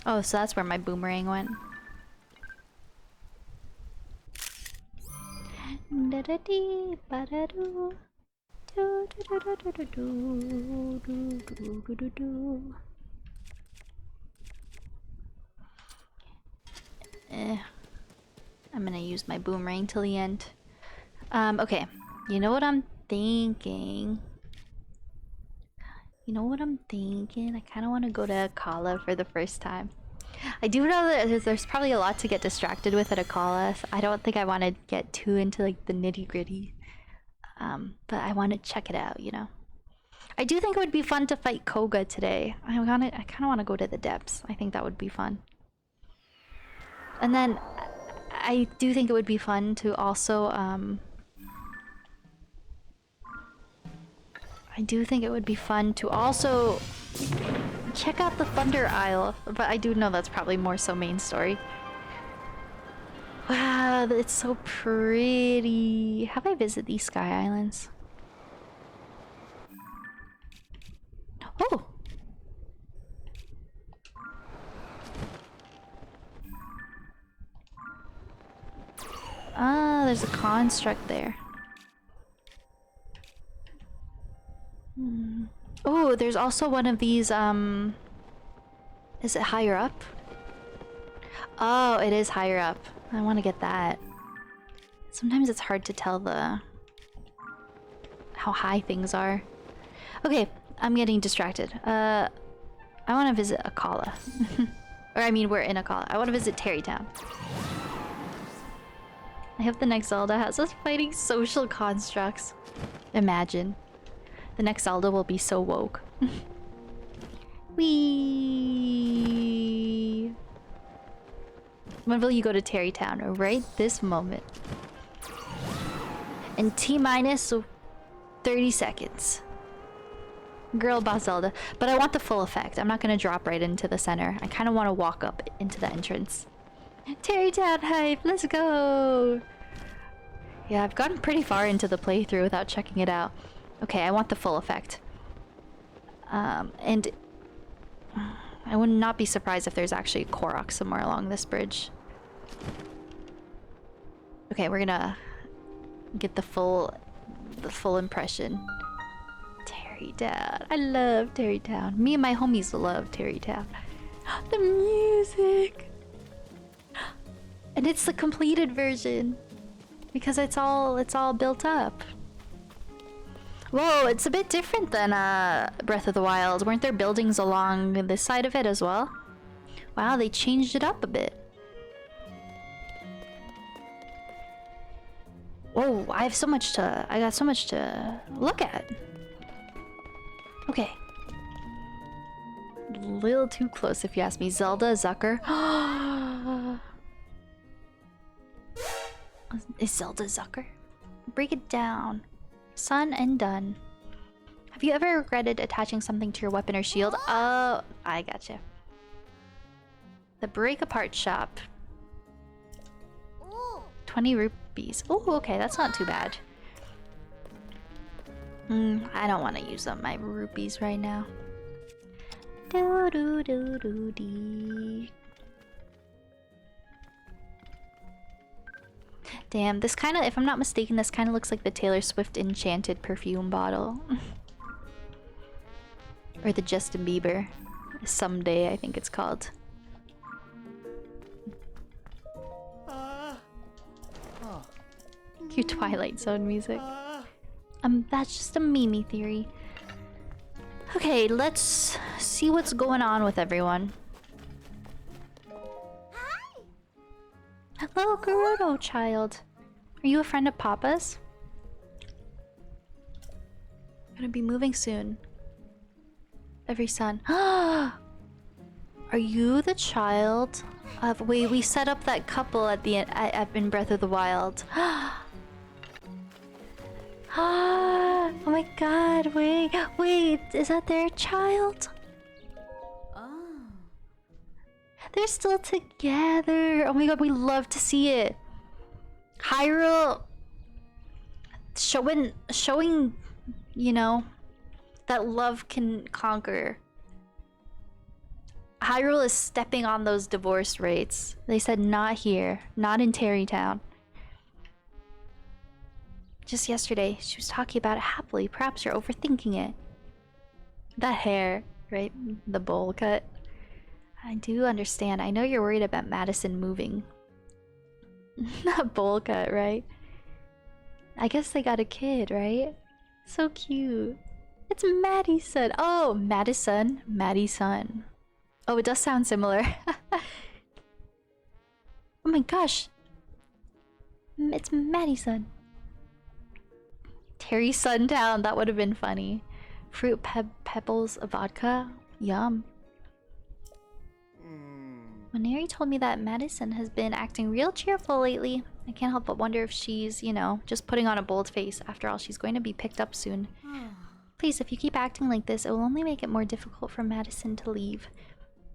Oh, so that's where my boomerang went. Da-da-dee, ba-da-doo. Do-do-do-do-do-do-do-do-do-do. I'm gonna use my boomerang till the end. Okay. You know what I'm thinking? I kind of want to go to Akala for the first time. I do know that there's probably a lot to get distracted with at Akala. So I don't think I want to get too into like the nitty gritty. But I want to check it out, you know. I do think it would be fun to fight Koga today. I kind of want to go to the depths. I think that would be fun. And then I do think it would be fun to also check out the Thunder Isle, but I do know that's probably more so main story. Wow, it's so pretty. Have I visited these Sky Islands? Oh! Ah, there's a construct there. Oh, there's also one of these, is it higher up? Oh, it is higher up. I want to get that. Sometimes it's hard to tell how high things are. Okay, I'm getting distracted. I want to visit Akala. Or I mean, we're in Akala. I want to visit Terrytown. I hope the next Zelda has us fighting social constructs. Imagine. The next Zelda will be so woke. Whee! When will you go to Terrytown? Right this moment. In T-minus 30 seconds. Girl boss Zelda. But I want the full effect. I'm not gonna drop right into the center. I kind of want to walk up into the entrance. Terrytown hype! Let's go! Yeah, I've gotten pretty far into the playthrough without checking it out. Okay, I want the full effect. And I would not be surprised if there's actually a Korok somewhere along this bridge. Okay, we're gonna get the full impression. Terrytown. I love Terrytown. Me and my homies love Terrytown. The music! And it's the completed version. Because it's all built up. Whoa, it's a bit different than Breath of the Wild. Weren't there buildings along this side of it as well? Wow, they changed it up a bit. Whoa, I got so much to look at. Okay. A little too close if you ask me. Zelda, Zucker. Is Zelda Zucker? Break it down. Son and done. Have you ever regretted attaching something to your weapon or shield? Oh, I gotcha. The break apart shop. 20 rupees. Oh, okay, that's not too bad. I don't want to use up my rupees right now. Do do do do dee. Damn, this kind of, if I'm not mistaken, this kind of looks like the Taylor Swift Enchanted perfume bottle. Or the Justin Bieber. Someday, I think it's called. Cute Twilight Zone music. That's just a Mimi theory. Okay, let's see what's going on with everyone. Hello, Gerudo child. Are you a friend of Papa's? I'm gonna be moving soon. Every son. Are you the child of... Wait, we set up that couple at the end in Breath of the Wild. Oh my god, wait, is that their child? They're still together. Oh my god, we love to see it. Hyrule showing, you know, that love can conquer. Hyrule is stepping on those divorce rates. They said not here, not in Terrytown. Just yesterday, she was talking about it happily. Perhaps you're overthinking it. That hair, right? The bowl cut. I do understand. I know you're worried about Madison moving. That bowl cut, right? I guess they got a kid, right? So cute. It's Maddie's son. Oh, Madison. Maddie's son. Oh, it does sound similar. Oh my gosh. It's Maddie's son. Terry Sundown. That would have been funny. Fruit pebbles vodka. Yum. When Neri told me that Madison has been acting real cheerful lately, I can't help but wonder if she's, you know, just putting on a bold face. After all, she's going to be picked up soon. Please, if you keep acting like this, it will only make it more difficult for Madison to leave.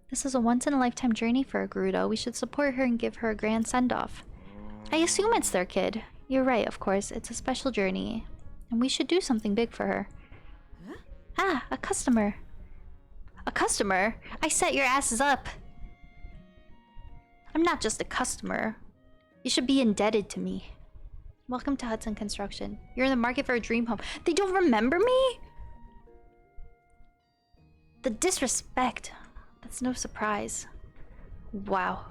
This is a once-in-a-lifetime journey for a Gerudo. We should support her and give her a grand send-off. I assume it's their kid. You're right, of course. It's a special journey. And we should do something big for her. Ah, a customer. A customer? I set your asses up. I'm not just a customer. You should be indebted to me. Welcome to Hudson Construction. You're in the market for a dream home. They don't remember me? The disrespect. That's no surprise. Wow.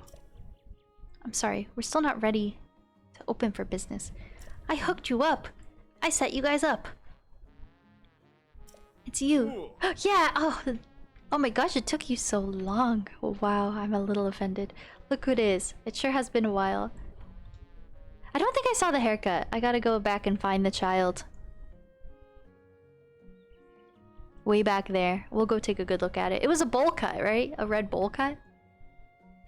I'm sorry, we're still not ready to open for business. I hooked you up. I set you guys up. It's you. Yeah, oh my gosh, it took you so long. Oh, wow, I'm a little offended. Look who it is. It sure has been a while. I don't think I saw the haircut. I gotta go back and find the child. Way back there. We'll go take a good look at it. It was a bowl cut, right? A red bowl cut?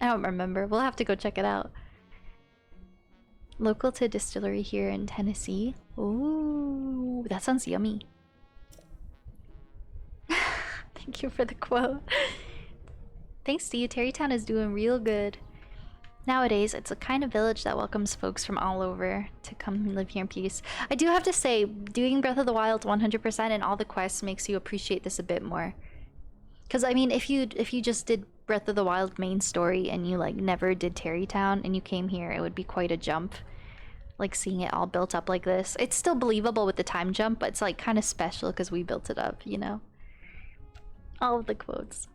I don't remember. We'll have to go check it out. Local to distillery here in Tennessee. Ooh, that sounds yummy. Thank you for the quote. Thanks to you, Terrytown is doing real good. Nowadays, it's a kind of village that welcomes folks from all over to come live here in peace. I do have to say, doing Breath of the Wild 100% and all the quests makes you appreciate this a bit more. Because, I mean, if you just did Breath of the Wild main story and you, like, never did Terrytown and you came here, it would be quite a jump. Like, seeing it all built up like this. It's still believable with the time jump, but it's, like, kind of special because we built it up, you know? All of the quotes.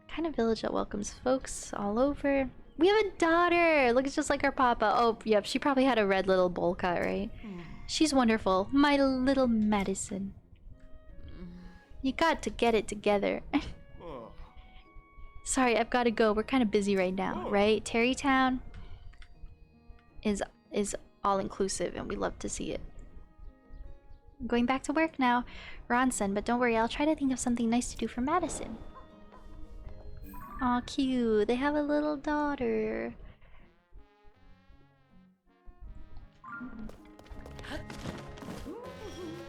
Kind of village that welcomes folks all over. We have a daughter! Looks just like our papa. Oh, yep, she probably had a red little bowl cut, right? She's wonderful. My little Madison. You got to get it together. Sorry, I've got to go. We're kind of busy right now, right? Terrytown is all-inclusive, and we love to see it. I'm going back to work now, Ronson, but don't worry, I'll try to think of something nice to do for Madison. Aw, cute. They have a little daughter.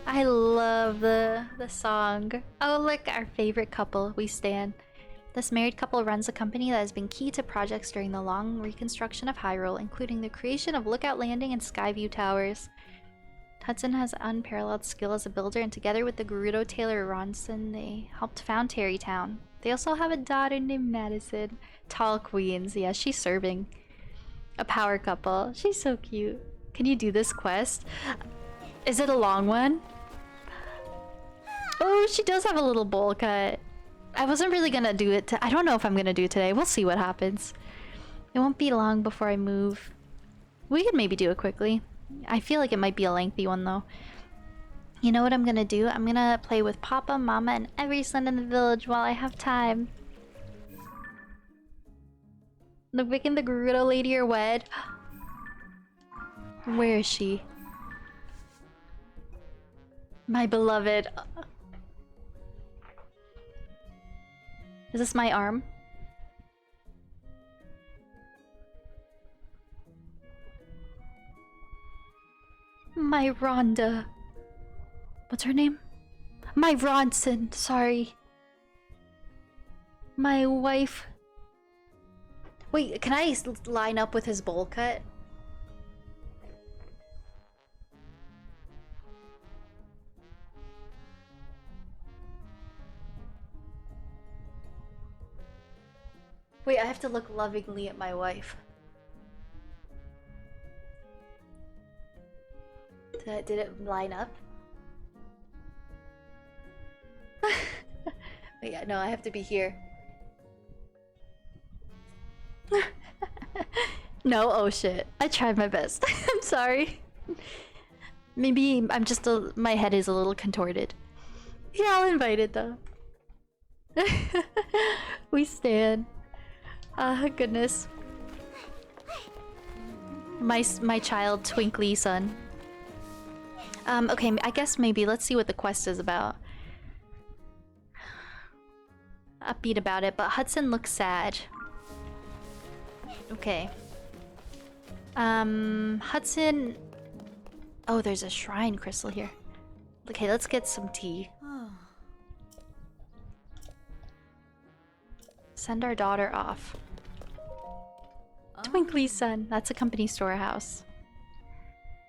I love the song. Oh, look, our favorite couple. We stan. This married couple runs a company that has been key to projects during the long reconstruction of Hyrule, including the creation of Lookout Landing and Skyview Towers. Hudson has unparalleled skill as a builder, and together with the Gerudo tailor Ronson, they helped found Terrytown. They also have a daughter named Madison. Tall queens. Yeah, she's serving. A power couple. She's so cute. Can you do this quest? Is it a long one? Oh, she does have a little bowl cut. I wasn't really gonna do it. I don't know if I'm gonna do it today. We'll see what happens. It won't be long before I move. We could maybe do it quickly. I feel like it might be a lengthy one though. You know what I'm gonna do? I'm gonna play with Papa, Mama, and every son in the village while I have time. The Vic and the Gerudo lady are wed. Where is she? My beloved. Is this my arm? My Rhonda. What's her name? My Ronson, sorry. My wife. Wait, can I line up with his bowl cut? Wait, I have to look lovingly at my wife. Did it line up? Wait, yeah, no, I have to be here. No, oh shit. I tried my best. I'm sorry. Maybe I'm just my head is a little contorted. You're all invited though. We stand. Ah, goodness. My child, Twinkly son. Okay, I guess maybe let's see what the quest is about. Upbeat about it, but Hudson looks sad. Okay. Hudson... Oh, there's a shrine crystal here. Okay, let's get some tea. Send our daughter off. Twinkly's son. That's a company storehouse.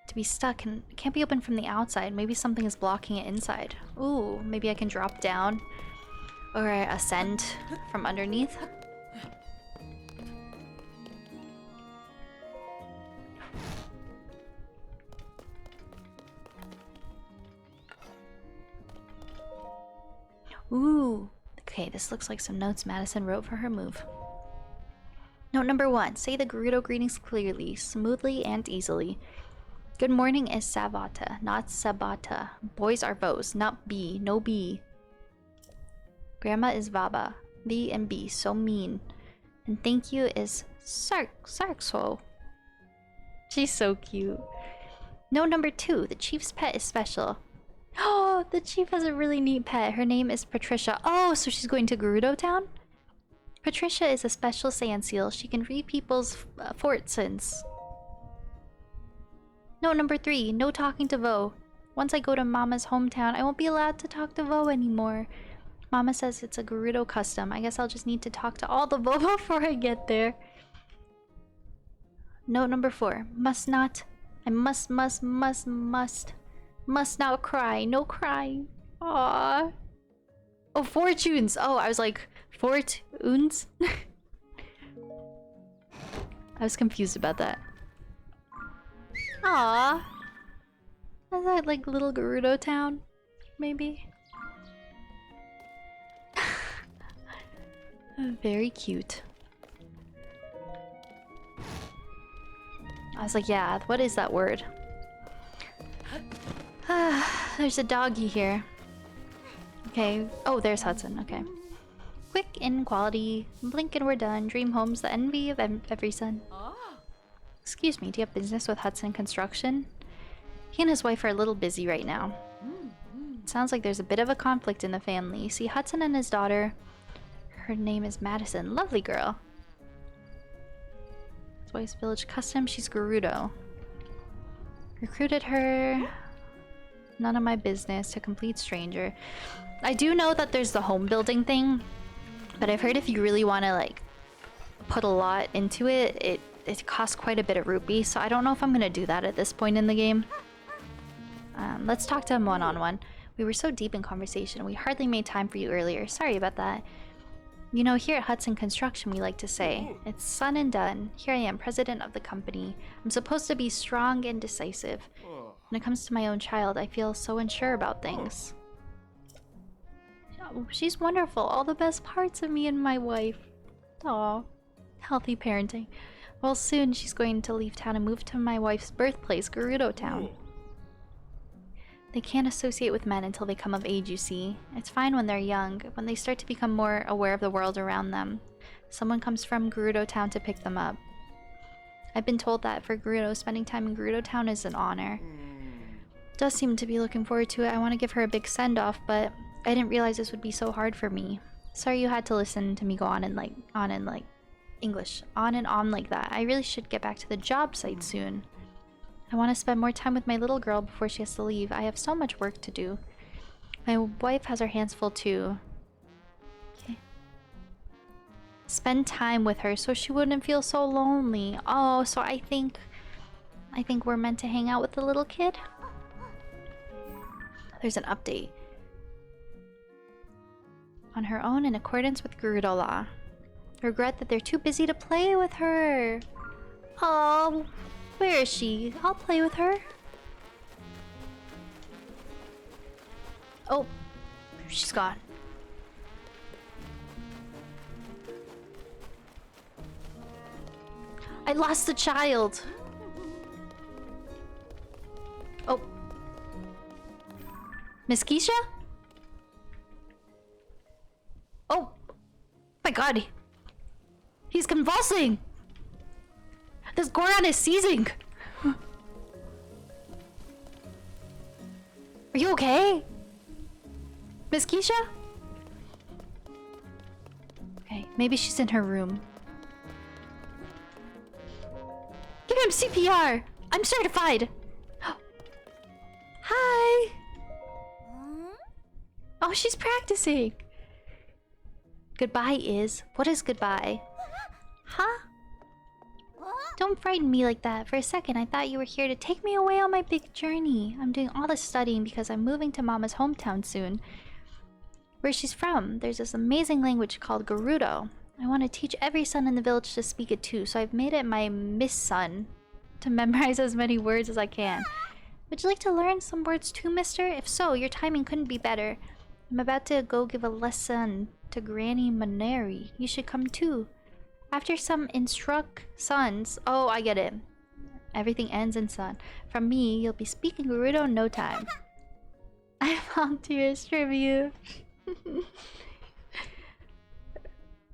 To be stuck and it can't be opened from the outside. Maybe something is blocking it inside. Ooh, maybe I can drop down. Or ascend from underneath. Ooh. Okay, this looks like some notes Madison wrote for her move. Note number 1. Say the Gerudo greetings clearly, smoothly, and easily. Good morning is Savata, not Sabata. Boys are Vos, not B. No B. Grandma is Vaba. B and B, so mean. And thank you is Sarkso. She's so cute. Note number 2. The chief's pet is special. Oh, the chief has a really neat pet. Her name is Patricia. Oh, so she's going to Gerudo Town? Patricia is a special sand seal. She can read people's fortunes. Note number 3. No talking to Vo. Once I go to Mama's hometown, I won't be allowed to talk to Vo anymore. Mama says it's a Gerudo custom. I guess I'll just need to talk to all the Vo before I get there. Note number 4. Must not. I must not cry. No crying. Aww. Oh, fortunes. Oh, I was like, fortunes? I was confused about that. Aww. Is that like little Gerudo town? Maybe? Very cute. I was like, yeah, what is that word? There's a doggy here. Okay. Oh, there's Hudson. Okay. Quick in quality. Blink and we're done. Dream home's the envy of every son. Excuse me, do you have business with Hudson Construction? He and his wife are a little busy right now. It sounds like there's a bit of a conflict in the family. See, Hudson and his daughter... Her name is Madison. Lovely girl. His wife's village custom. She's Gerudo. Recruited her... None of my business. To complete stranger. I do know that there's the home building thing. But I've heard if you really want to, like, put a lot into it, it costs quite a bit of rupee. So I don't know if I'm going to do that at this point in the game. Let's talk to him one-on-one. We were so deep in conversation. We hardly made time for you earlier. Sorry about that. You know, here at Hudson Construction, we like to say, it's son and done. Here I am, president of the company. I'm supposed to be strong and decisive. When it comes to my own child, I feel so unsure about things. Oh, she's wonderful. All the best parts of me and my wife. Aw, healthy parenting. Well, soon she's going to leave town and move to my wife's birthplace, Gerudo Town. They can't associate with men until they come of age, you see. It's fine when they're young, when they start to become more aware of the world around them. Someone comes from Gerudo Town to pick them up. I've been told that for Gerudo, spending time in Gerudo Town is an honor. Does seem to be looking forward to it. I want to give her a big send-off, but I didn't realize this would be so hard for me. Sorry you had to listen to me go on and like English. On and on like that. I really should get back to the job site soon. I want to spend more time with my little girl before she has to leave. I have so much work to do. My wife has her hands full too. Okay. Spend time with her so she wouldn't feel so lonely. Oh, so I think we're meant to hang out with the little kid? There's an update. On her own in accordance with Gerudo law. Regret that they're too busy to play with her. Oh, where is she? I'll play with her. Oh, she's gone. I lost the child. Oh. Miss Keisha? Oh. My god. He's convulsing. This Goron is seizing. Are you okay? Miss Keisha? Okay, maybe she's in her room. Give him CPR! I'm certified! Hi! Oh, she's practicing! Goodbye is... What is goodbye? Huh? Don't frighten me like that. For a second, I thought you were here to take me away on my big journey. I'm doing all this studying because I'm moving to Mama's hometown soon. where she's from. There's this amazing language called Gerudo. I want to teach every son in the village to speak it too, so I've made it my mission to memorize as many words as I can. Would you like to learn some words too, mister? If so, your timing couldn't be better. I'm about to go give a lesson to Granny Maneri. You should come too. After some instruct sons... Oh, I get it. Everything ends in son. From me, you'll be speaking Gerudo in no time. I volunteer tribute.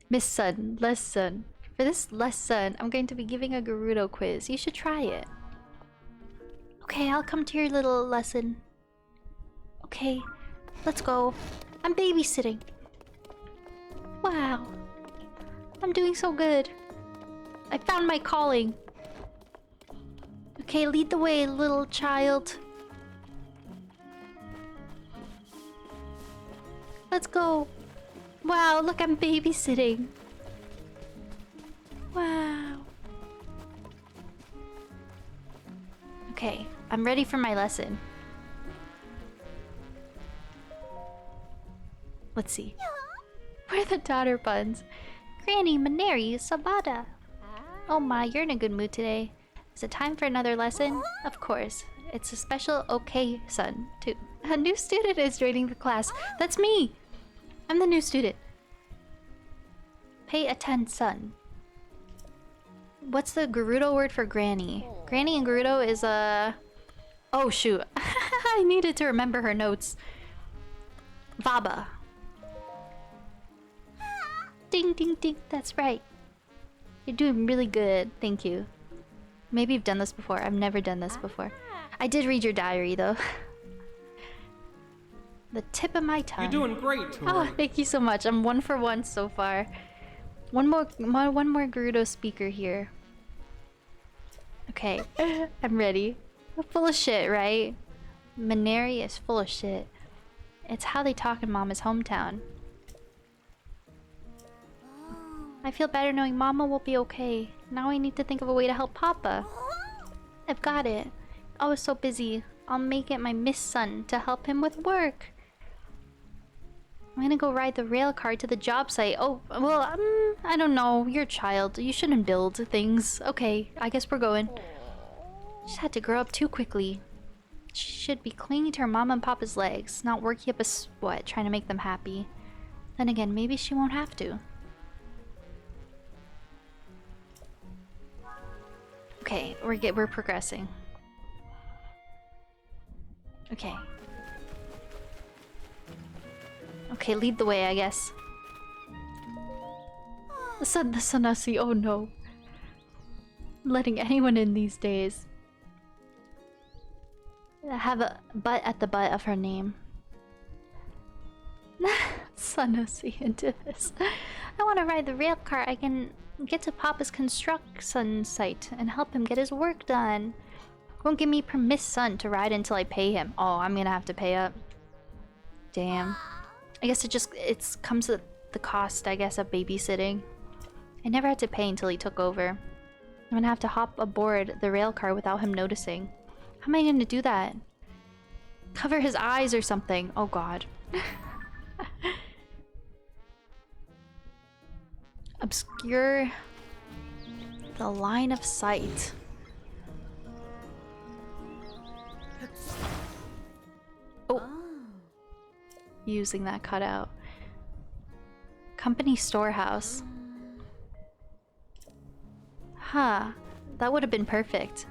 Miss Sun, lesson. For this lesson, I'm going to be giving a Gerudo quiz. You should try it. Okay, I'll come to your little lesson. Okay, let's go. I'm babysitting. Wow. I'm doing so good. I found my calling. Okay, lead the way, little child. Let's go. Wow, look, I'm babysitting. Wow. Okay, I'm ready for my lesson. Let's see. What are the daughter buns? Granny Maneri Sabada. Oh my, you're in a good mood today. Is it time for another lesson? Of course. It's a special okay son, too. A new student is joining the class. That's me! I'm the new student. Pay attention. What's the Gerudo word for granny? Granny in Gerudo is a... Oh shoot. I needed to remember her notes. Vaba. Ding ding ding, that's right. You're doing really good, thank you. Maybe you've done this before. I've never done this before. I did read your diary though. The tip of my tongue. You're doing great, Tori. Oh, thank you so much. I'm 1 for 1 so far. One more Gerudo speaker here. Okay, I'm ready. Full of shit, right? Maneri is full of shit. It's how they talk in Mama's hometown. I feel better knowing Mama will be okay. Now I need to think of a way to help Papa. I've got it. I was so busy. I'll make it my mission to help him with work. I'm gonna go ride the rail car to the job site. Oh, well, I don't know. You're a child. You shouldn't build things. Okay, I guess we're going. She had to grow up too quickly. She should be clinging to her mama and papa's legs, not working up a sweat trying to make them happy. Then again, maybe she won't have to. Okay, we're progressing. Okay. Okay, lead the way, I guess. The Sanasi, oh no. Letting anyone in these days. Have a butt at the butt of her name. Sanasi into this. I want to ride the rail car. I can get to Papa's construction site and help him get his work done. Won't give me permission to ride until I pay him. Oh, I'm gonna have to pay up. Damn. I guess it comes at the cost, I guess, of babysitting. I never had to pay until he took over. I'm gonna have to hop aboard the rail car without him noticing. How am I gonna do that? Cover his eyes or something. Oh god. Obscure the line of sight. Oh. Using that cutout. Company storehouse. Huh. That would have been perfect.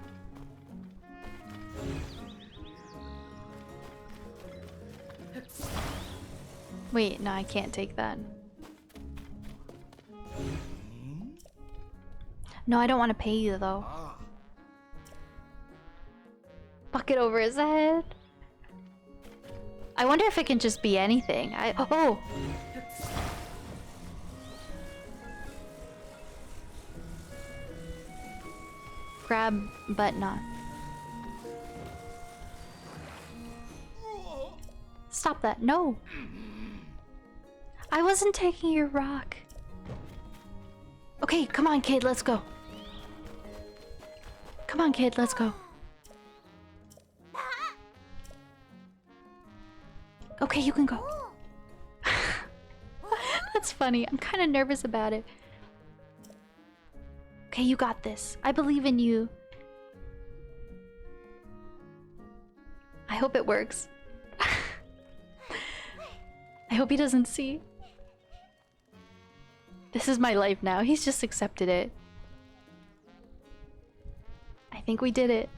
Wait, no, I can't take that. No, I don't want to pay you though. Bucket over his head. I wonder if it can just be anything. Oh! Grab, but not. Stop that. No! I wasn't taking your rock. Okay, come on, kid, let's go. Come on, kid, let's go. Okay, you can go. That's funny. I'm kind of nervous about it. Okay, you got this. I believe in you. I hope it works. I hope he doesn't see. This is my life now. He's just accepted it. I think we did it.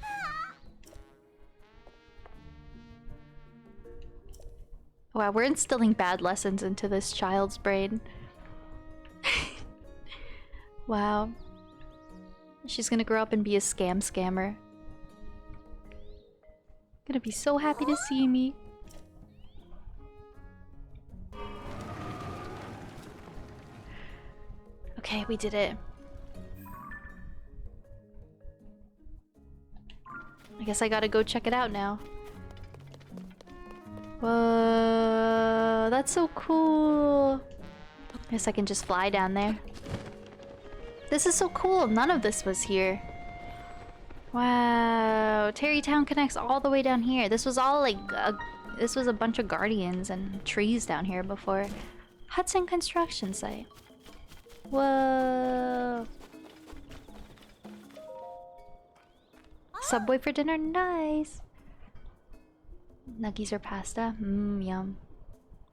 Wow, we're instilling bad lessons into this child's brain. Wow. She's gonna grow up and be a scammer. Gonna be so happy to see me. Okay, we did it. I guess I gotta go check it out now. Whoa, that's so cool. Guess I can just fly down there. This is so cool. None of this was here. Wow, Terrytown connects all the way down here. This was all like this was a bunch of guardians and trees down here before. Hudson construction site. Whoa. Subway for dinner, nice. Nuggies or pasta? Mmm, yum.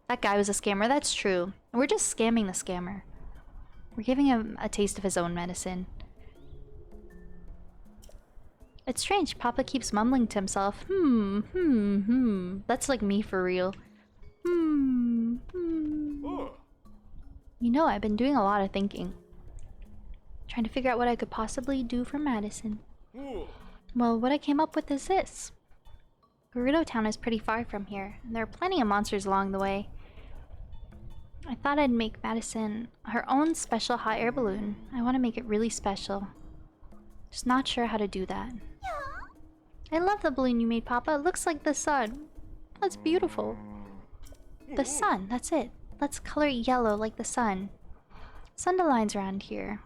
That guy was a scammer, that's true. We're just scamming the scammer. We're giving him a taste of his own medicine. It's strange, Papa keeps mumbling to himself. That's like me for real. You know, I've been doing a lot of thinking. Trying to figure out what I could possibly do for Madison. Well, what I came up with is this. Gerudo Town is pretty far from here, and there are plenty of monsters along the way. I thought I'd make Madison her own special hot air balloon. I want to make it really special. Just not sure how to do that. I love the balloon you made, Papa. It looks like the sun. That's beautiful. The sun, that's it. Let's color it yellow like the sun. Sunderlines around here.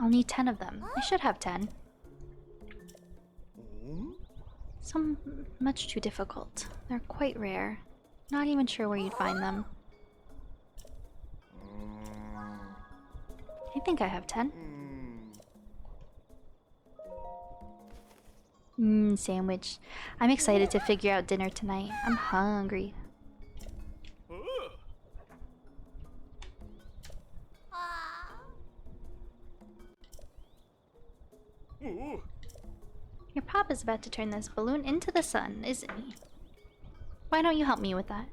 I'll need 10 of them. I should have 10. Some much too difficult. They're quite rare. Not even sure where you'd find them. I think I have 10. Sandwich. I'm excited to figure out dinner tonight. I'm hungry. Your papa's about to turn this balloon into the sun, isn't he? Why don't you help me with that?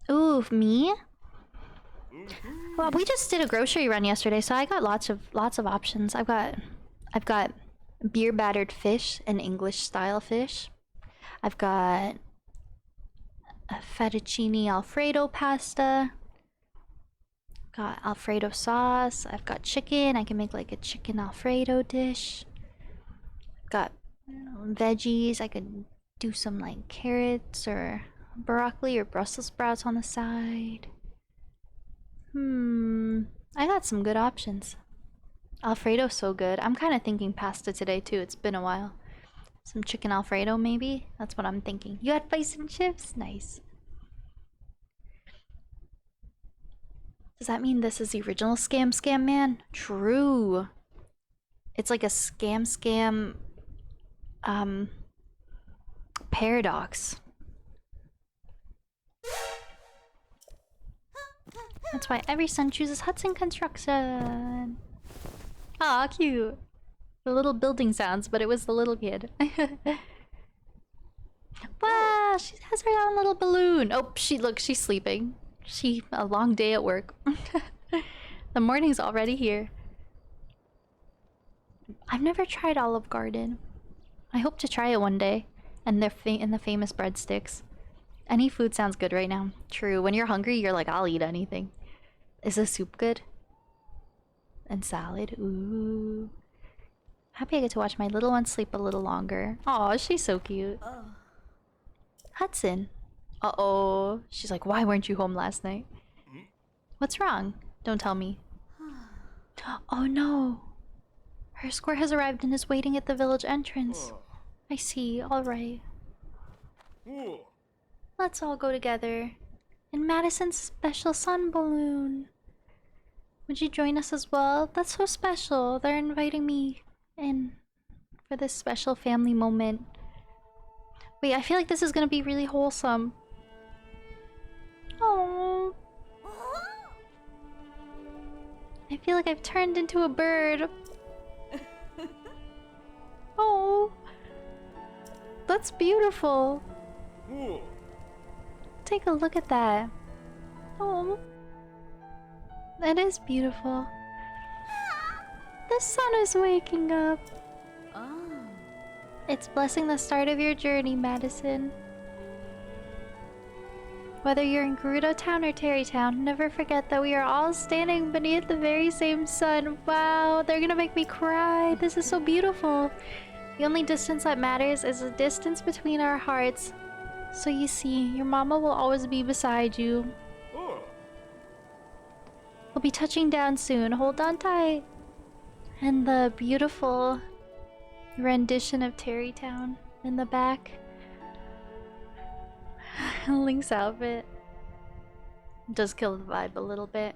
Ooh, me? Well, we just did a grocery run yesterday, so I got lots of options. I've got beer battered fish and English style fish. I've got a fettuccine alfredo pasta. Got alfredo sauce. I've got chicken. I can make like a chicken alfredo dish. Got veggies. I could do some like carrots or broccoli or Brussels sprouts on the side. I got some good options. Alfredo's so good. I'm kind of thinking pasta today too. It's been a while. Some chicken alfredo maybe? That's what I'm thinking. You had bison chips? Nice. Does that mean this is the original Scam Man? True. It's like a scam paradox. That's why every son chooses Hudson Construction. Aw, cute. The little building sounds, but it was the little kid. Wow, she has her own little balloon. Oh, she's sleeping. A long day at work. The morning's already here. I've never tried Olive Garden. I hope to try it one day. And the famous breadsticks. Any food sounds good right now. True. When you're hungry, you're like, I'll eat anything. Is the soup good? And salad. Ooh. Happy I get to watch my little one sleep a little longer. Aw, she's so cute. Hudson. Uh-oh. She's like, why weren't you home last night? What's wrong? Don't tell me. Oh no. Her square has arrived and is waiting at the village entrance. I see. Alright. Let's all go together. In Madison's special sun balloon. Would you join us as well? That's so special. They're inviting me in for this special family moment. Wait, I feel like this is gonna be really wholesome. Oh, I feel like I've turned into a bird. Oh, that's beautiful. Take a look at that. Oh, that is beautiful. The sun is waking up. It's blessing the start of your journey, Madison. Whether you're in Gerudo Town or Terry Town, never forget that we are all standing beneath the very same sun. Wow, they're gonna make me cry. This is so beautiful. The only distance that matters is the distance between our hearts. So you see, your mama will always be beside you. We'll be touching down soon. Hold on tight. And the beautiful rendition of Terrytown in the back. Link's outfit does kill the vibe a little bit.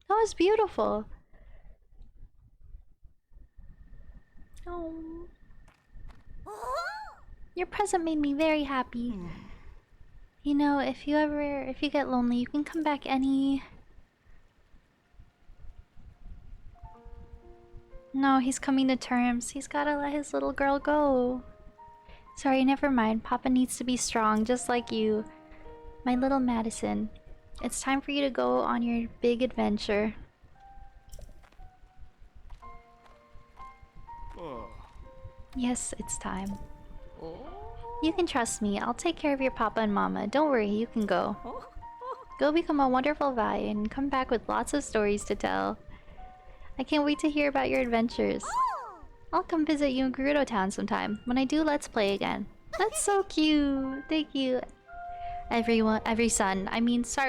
That was beautiful. Oh, your present made me very happy. You know, if you get lonely, you can come back any... No, he's coming to terms. He's gotta let his little girl go. Sorry, never mind. Papa needs to be strong, just like you. My little Madison. It's time for you to go on your big adventure. Yes, it's time. You can trust me. I'll take care of your papa and mama. Don't worry, you can go. Go become a wonderful Vi and come back with lots of stories to tell. I can't wait to hear about your adventures. I'll come visit you in Gerudo Town sometime. When I do, let's play again. That's so cute. Thank you. Every son. I mean, so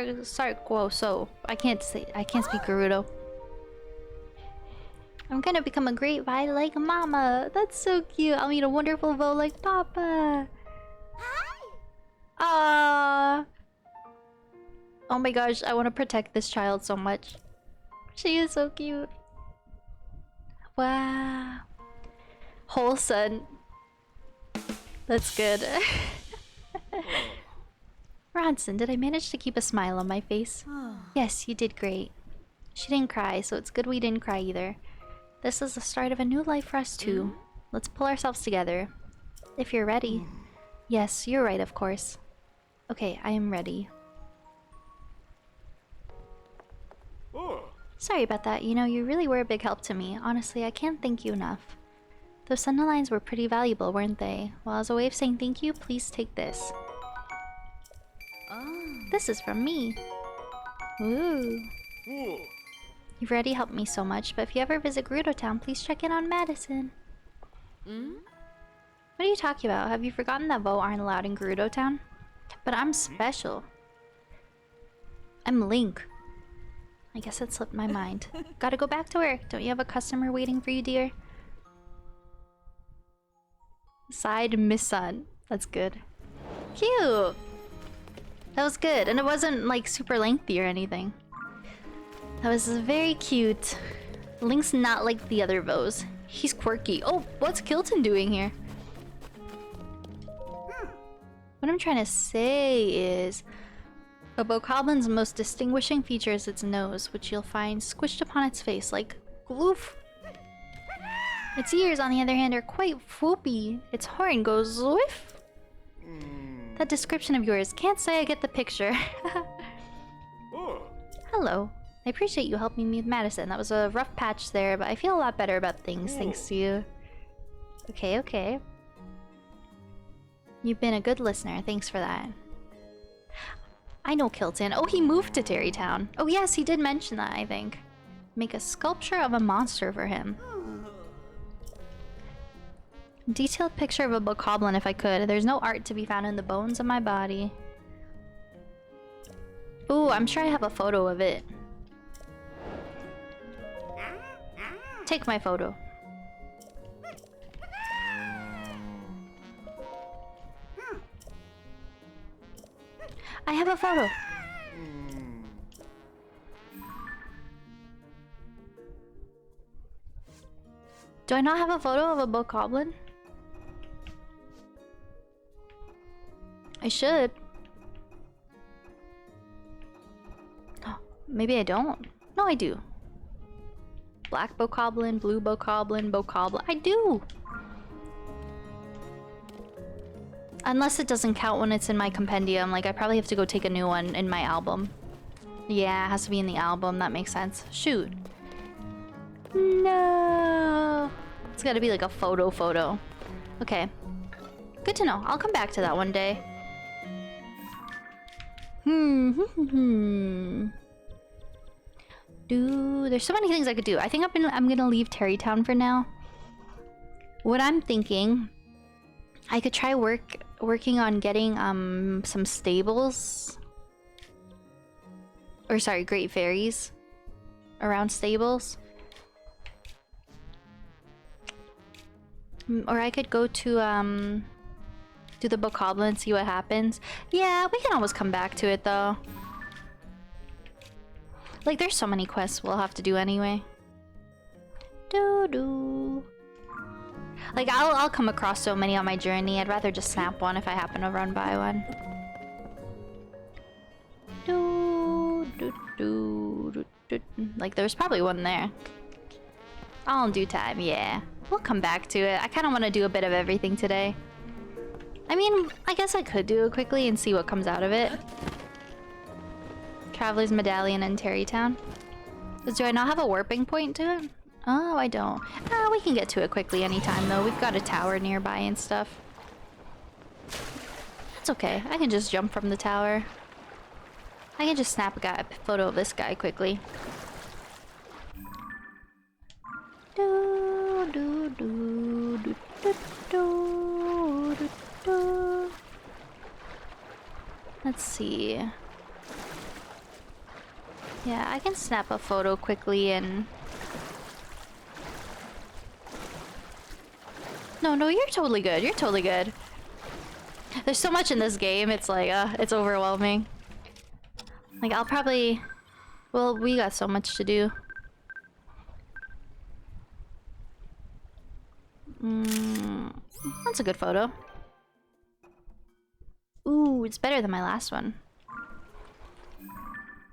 I can't speak Gerudo. I'm gonna become a great Vi like Mama. That's so cute. I'll meet a wonderful Vo like Papa. Hi. Oh my gosh, I want to protect this child so much. She is so cute. Wow. Wholesome. That's good. Ronson, did I manage to keep a smile on my face? Yes, you did great. She didn't cry, so it's good we didn't cry either. This is the start of a new life for us too. Let's pull ourselves together. If you're ready. Yes, you're right, of course. Okay, I am ready. Sorry about that. You know, you really were a big help to me. Honestly, I can't thank you enough. Those Senna lines were pretty valuable, weren't they? Well, as a way of saying thank you, please take this. This is from me. Ooh. You've already helped me so much, but if you ever visit Gerudo Town, please check in on Madison. What are you talking about? Have you forgotten that Vo aren't allowed in Gerudo Town? But I'm special. I'm Link. I guess it slipped my mind. Gotta go back to work. Don't you have a customer waiting for you, dear? Side Miss Sun. That's good. Cute! That was good, and it wasn't like super lengthy or anything. That was very cute. Link's not like the other Vos. He's quirky. Oh, what's Kilton doing here? What I'm trying to say is... a Bocoblin's most distinguishing feature is its nose, which you'll find squished upon its face like gloof. Its ears, on the other hand, are quite swoopy. Its horn goes zwiff. That description of yours, can't say I get the picture. Hello. I appreciate you helping me with Madison. That was a rough patch there, but I feel a lot better about things thanks to you. Okay, okay. You've been a good listener. Thanks for that. I know Kilton. Oh, he moved to Terrytown. Oh yes, he did mention that, I think. Make a sculpture of a monster for him. Detailed picture of a bokoblin if I could. There's no art to be found in the bones of my body. Ooh, I'm sure I have a photo of it. Take my photo. I have a photo. Do I not have a photo of a bokoblin? I should. Maybe I don't. No, I do. Black bokoblin, blue bokoblin, bokoblin. I do! Unless it doesn't count when it's in my compendium. Like, I probably have to go take a new one in my album. Yeah, it has to be in the album. That makes sense. Shoot. No! It's gotta be like a photo. Okay. Good to know. I'll come back to that one day. There's so many things I could do. I think I'm gonna leave Terrytown for now. What I'm thinking, I could try working on getting some stables. Or sorry, Great Fairies around stables. Or I could go to do the bokoblin and see what happens. Yeah, we can always come back to it though. Like, there's so many quests we'll have to do anyway. Like, I'll come across so many on my journey. I'd rather just snap one if I happen to run by one. Like, there's probably one there. All in due time, yeah. We'll come back to it. I kind of want to do a bit of everything today. I mean, I guess I could do it quickly and see what comes out of it. Traveler's Medallion in Terrytown. Do I not have a warping point to it? Oh, I don't. We can get to it quickly anytime though. We've got a tower nearby and stuff. That's okay. I can just jump from the tower. I can just snap a photo of this guy quickly. Let's see. Yeah, I can snap a photo quickly and... No, you're totally good. You're totally good. There's so much in this game, it's like, it's overwhelming. Like, I'll probably... Well, we got so much to do. That's a good photo. Ooh, it's better than my last one.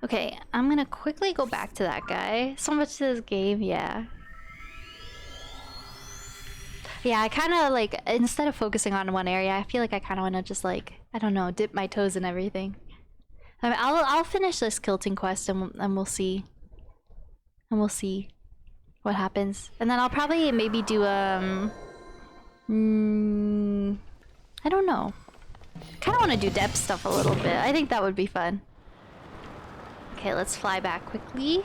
Okay, I'm gonna quickly go back to that guy. So much to this game, yeah. Yeah, I kind of like, instead of focusing on one area, I feel like I kind of want to just like, I don't know, dip my toes in everything. I mean, I'll finish this kilting quest and we'll see. And we'll see what happens. And then I'll probably maybe do, I don't know. Kind of want to do depth stuff a little bit. I think that would be fun. Okay, let's fly back quickly.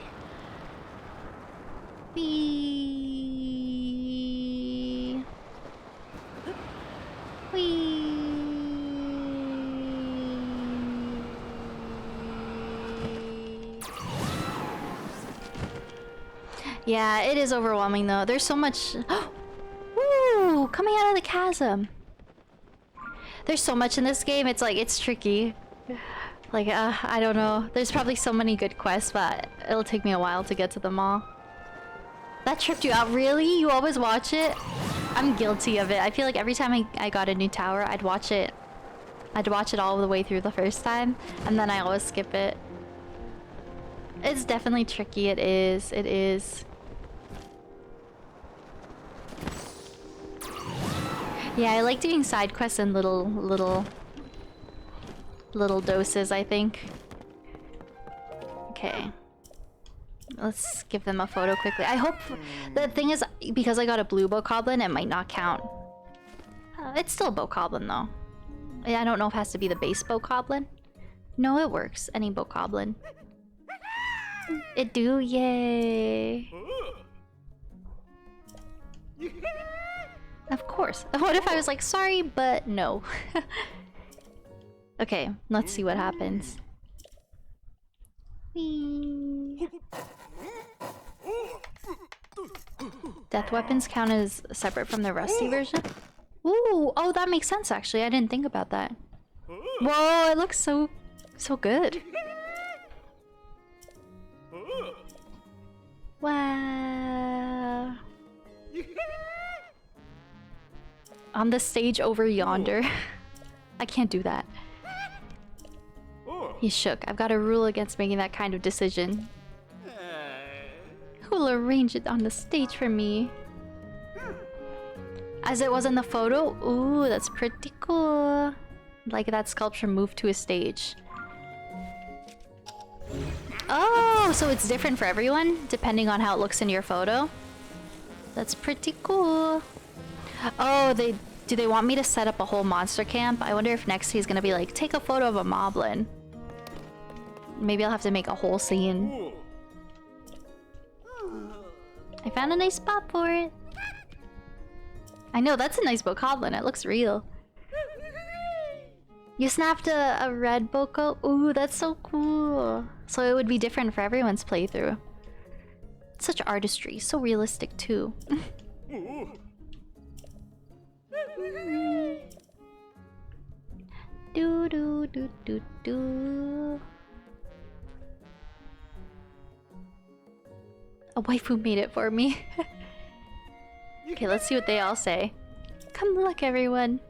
Whee! Whee! Yeah, it is overwhelming though. There's so much... Ooh, coming out of the chasm. There's so much in this game, it's like, it's tricky. Like, I don't know. There's probably so many good quests, but it'll take me a while to get to them all. That tripped you out? Really? You always watch it? I'm guilty of it. I feel like every time I got a new tower, I'd watch it. I'd watch it all the way through the first time, and then I always skip it. It's definitely tricky. It is. It is. Yeah, I like doing side quests in little doses, I think. Okay. Let's give them a photo quickly. I hope... The thing is, because I got a blue bokoblin, it might not count. It's still a bokoblin, though. I don't know if it has to be the base bokoblin. No, it works. Any bokoblin. It do? Yay. Of course. What if I was like, sorry, but no. Okay, let's see what happens. Whee. Death weapons count as separate from the rusty version? Ooh, oh, that makes sense actually. I didn't think about that. Whoa, it looks so So good. Wow. On the stage over yonder. I can't do that. He's shook. I've got a rule against making that kind of decision. Who'll arrange it on the stage for me? As it was in the photo? Ooh, that's pretty cool. Like that sculpture moved to a stage. Oh, so it's different for everyone, depending on how it looks in your photo? That's pretty cool. Oh, do they want me to set up a whole monster camp? I wonder if next he's gonna be like, take a photo of a moblin. Maybe I'll have to make a whole scene. I found a nice spot for it. I know, that's a nice bokoblin. It looks real. You snapped a red boko? Ooh, that's so cool. So it would be different for everyone's playthrough. Such artistry. So realistic, too. Do do do do do. A waifu made it for me. Okay, let's see what they all say. Come look, everyone.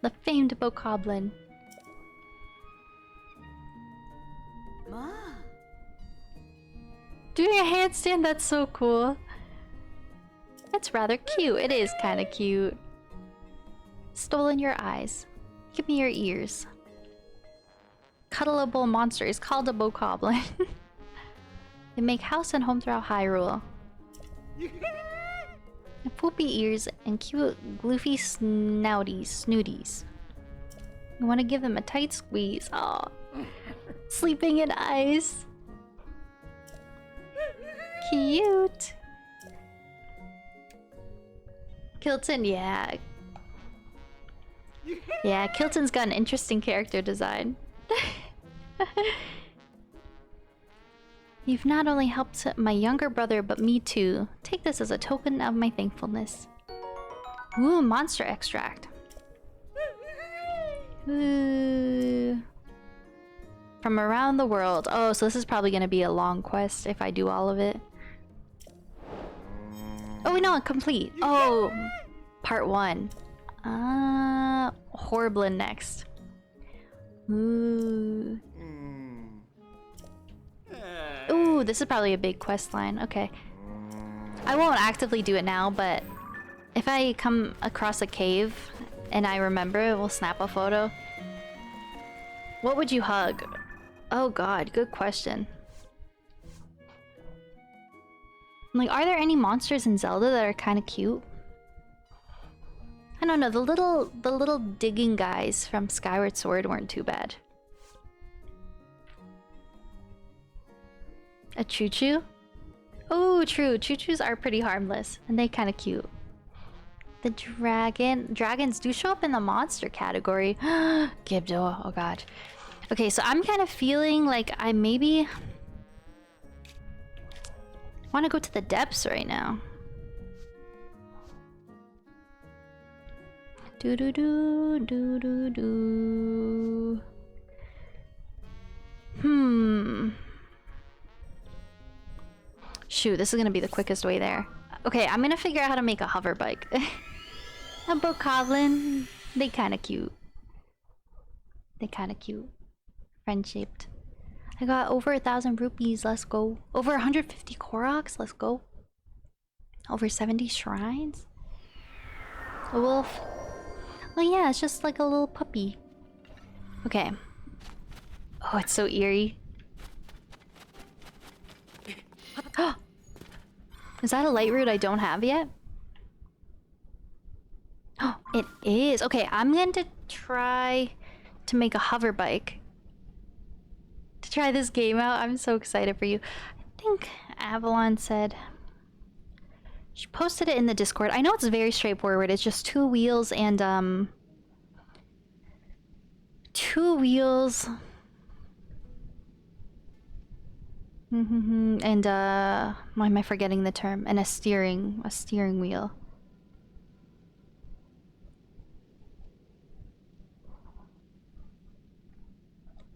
The famed bokoblin. Doing a handstand, that's so cool. That's rather cute. It is kind of cute. Stolen your eyes. Give me your ears. Cuddleable monster is called a bokoblin. They make house and home throughout Hyrule. And poopy ears and cute gloofy snooties. You want to give them a tight squeeze. Aw. Sleeping in ice. Cute. Kilton, yeah. Yeah, Kilton's got an interesting character design. You've not only helped my younger brother, but me too. Take this as a token of my thankfulness. Ooh, monster extract. Ooh. From around the world. Oh, so this is probably gonna be a long quest if I do all of it. Oh, wait, no, complete. Oh, part 1. Horblin next. Ooh. Ooh, this is probably a big quest line. Okay. I won't actively do it now, but if I come across a cave and I remember, we'll snap a photo. What would you hug? Oh god, good question. Like, are there any monsters in Zelda that are kind of cute? I don't know, the little digging guys from Skyward Sword weren't too bad. A choo-choo? Oh, true. Choo-choos are pretty harmless, and they kind of cute. The dragons do show up in the monster category. Gibdo, oh god. Okay, so I'm kind of feeling like I maybe want to go to the depths right now. Do do do do do do. Shoot, this is gonna be the quickest way there. Okay, I'm gonna figure out how to make a hover bike. A bokoblin. They kinda cute. They kinda cute. Friend-shaped. I got over 1,000 rupees, let's go. Over 150 Koroks, let's go. Over 70 shrines? A wolf. Oh yeah, it's just like a little puppy. Okay. Oh, it's so eerie. Is that a light route I don't have yet? Oh, it is. Okay, I'm going to try to make a hover bike. To try this game out. I'm so excited for you. I think Avalon said... She posted it in the Discord. I know it's very straightforward. It's just 2 wheels and, 2 wheels... and why am I forgetting the term? And a steering wheel.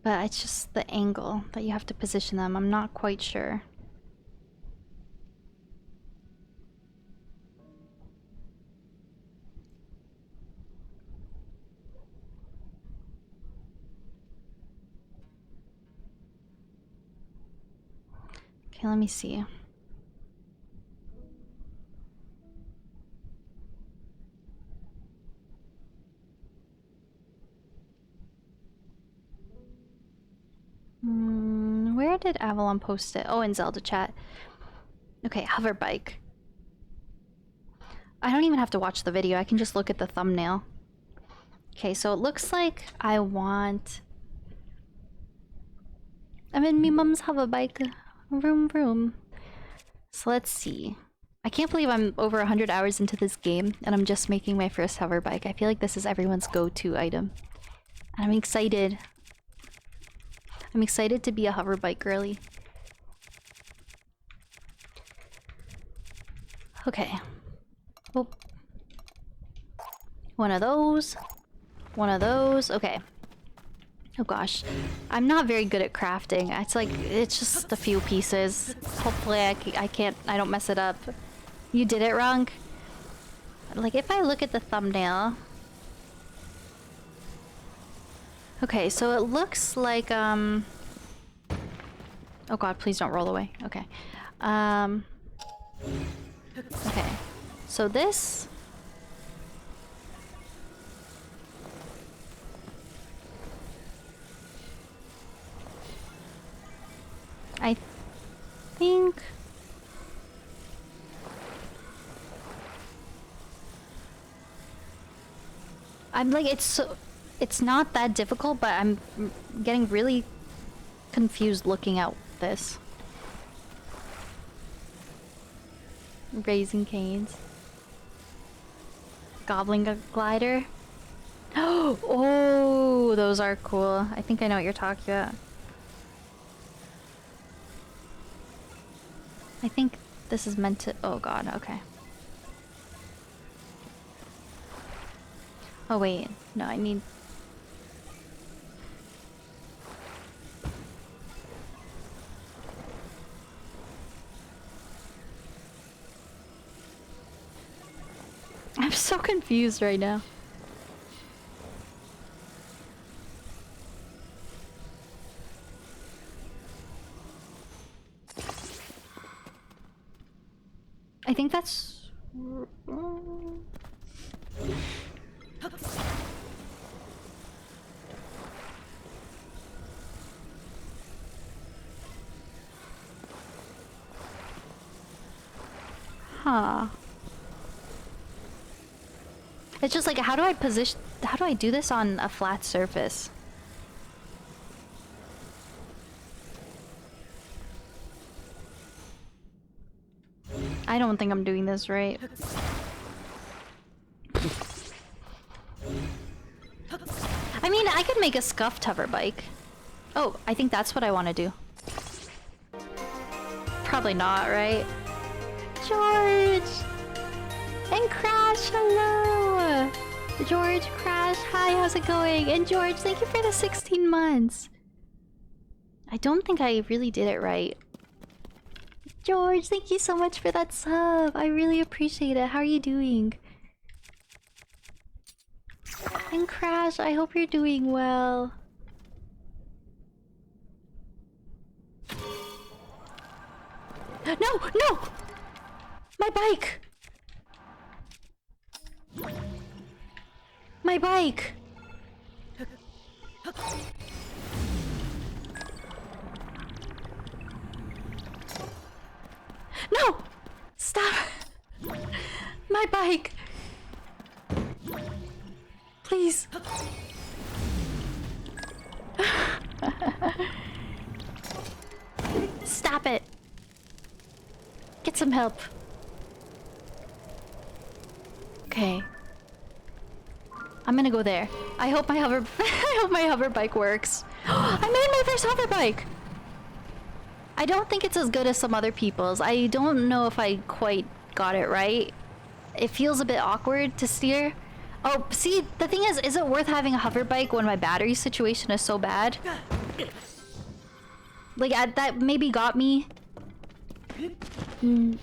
But it's just the angle that you have to position them. I'm not quite sure. Okay, let me see. Where did Avalon post it? Oh, in Zelda chat. Okay, hover bike. I don't even have to watch the video. I can just look at the thumbnail. Okay, so it looks like I want... I'm in me mom's hover bike. Vroom vroom. So let's see. I can't believe I'm over 100 hours into this game and I'm just making my first hover bike. I feel like this is everyone's go-to item. And I'm excited. I'm excited to be a hover bike girly. Okay. Oh. One of those. One of those. Okay. Oh gosh. I'm not very good at crafting. It's like, it's just a few pieces. Hopefully I don't mess it up. You did it wrong? Like, if I look at the thumbnail... Okay, so it looks like, oh god, please don't roll away. Okay. Okay. So this... I think... I'm like, it's not that difficult, but I'm getting really confused looking at this. Raising canes. Goblin glider. Oh, those are cool. I think I know what you're talking about. I think this is meant to... Oh god, okay. Oh wait, no, I need... I'm so confused right now. I think that's... Huh. It's just like, how do I do this on a flat surface? I don't think I'm doing this right. I mean, I could make a scuffed hover bike. Oh, I think that's what I want to do. Probably not, right? George! And Crash, hello! George, Crash, hi, how's it going? And George, thank you for the 16 months. I don't think I really did it right. George, thank you so much for that sub. I really appreciate it. How are you doing? And Crash, I hope you're doing well. No! No! My bike! My bike! No! Stop! My bike! Please! Stop it! Get some help. Okay. I'm gonna go there. I hope my hover bike works. I made my first hover bike! I don't think it's as good as some other people's. I don't know if I quite got it right. It feels a bit awkward to steer. Oh, see, the thing is it worth having a hover bike when my battery situation is so bad? Like, that maybe got me...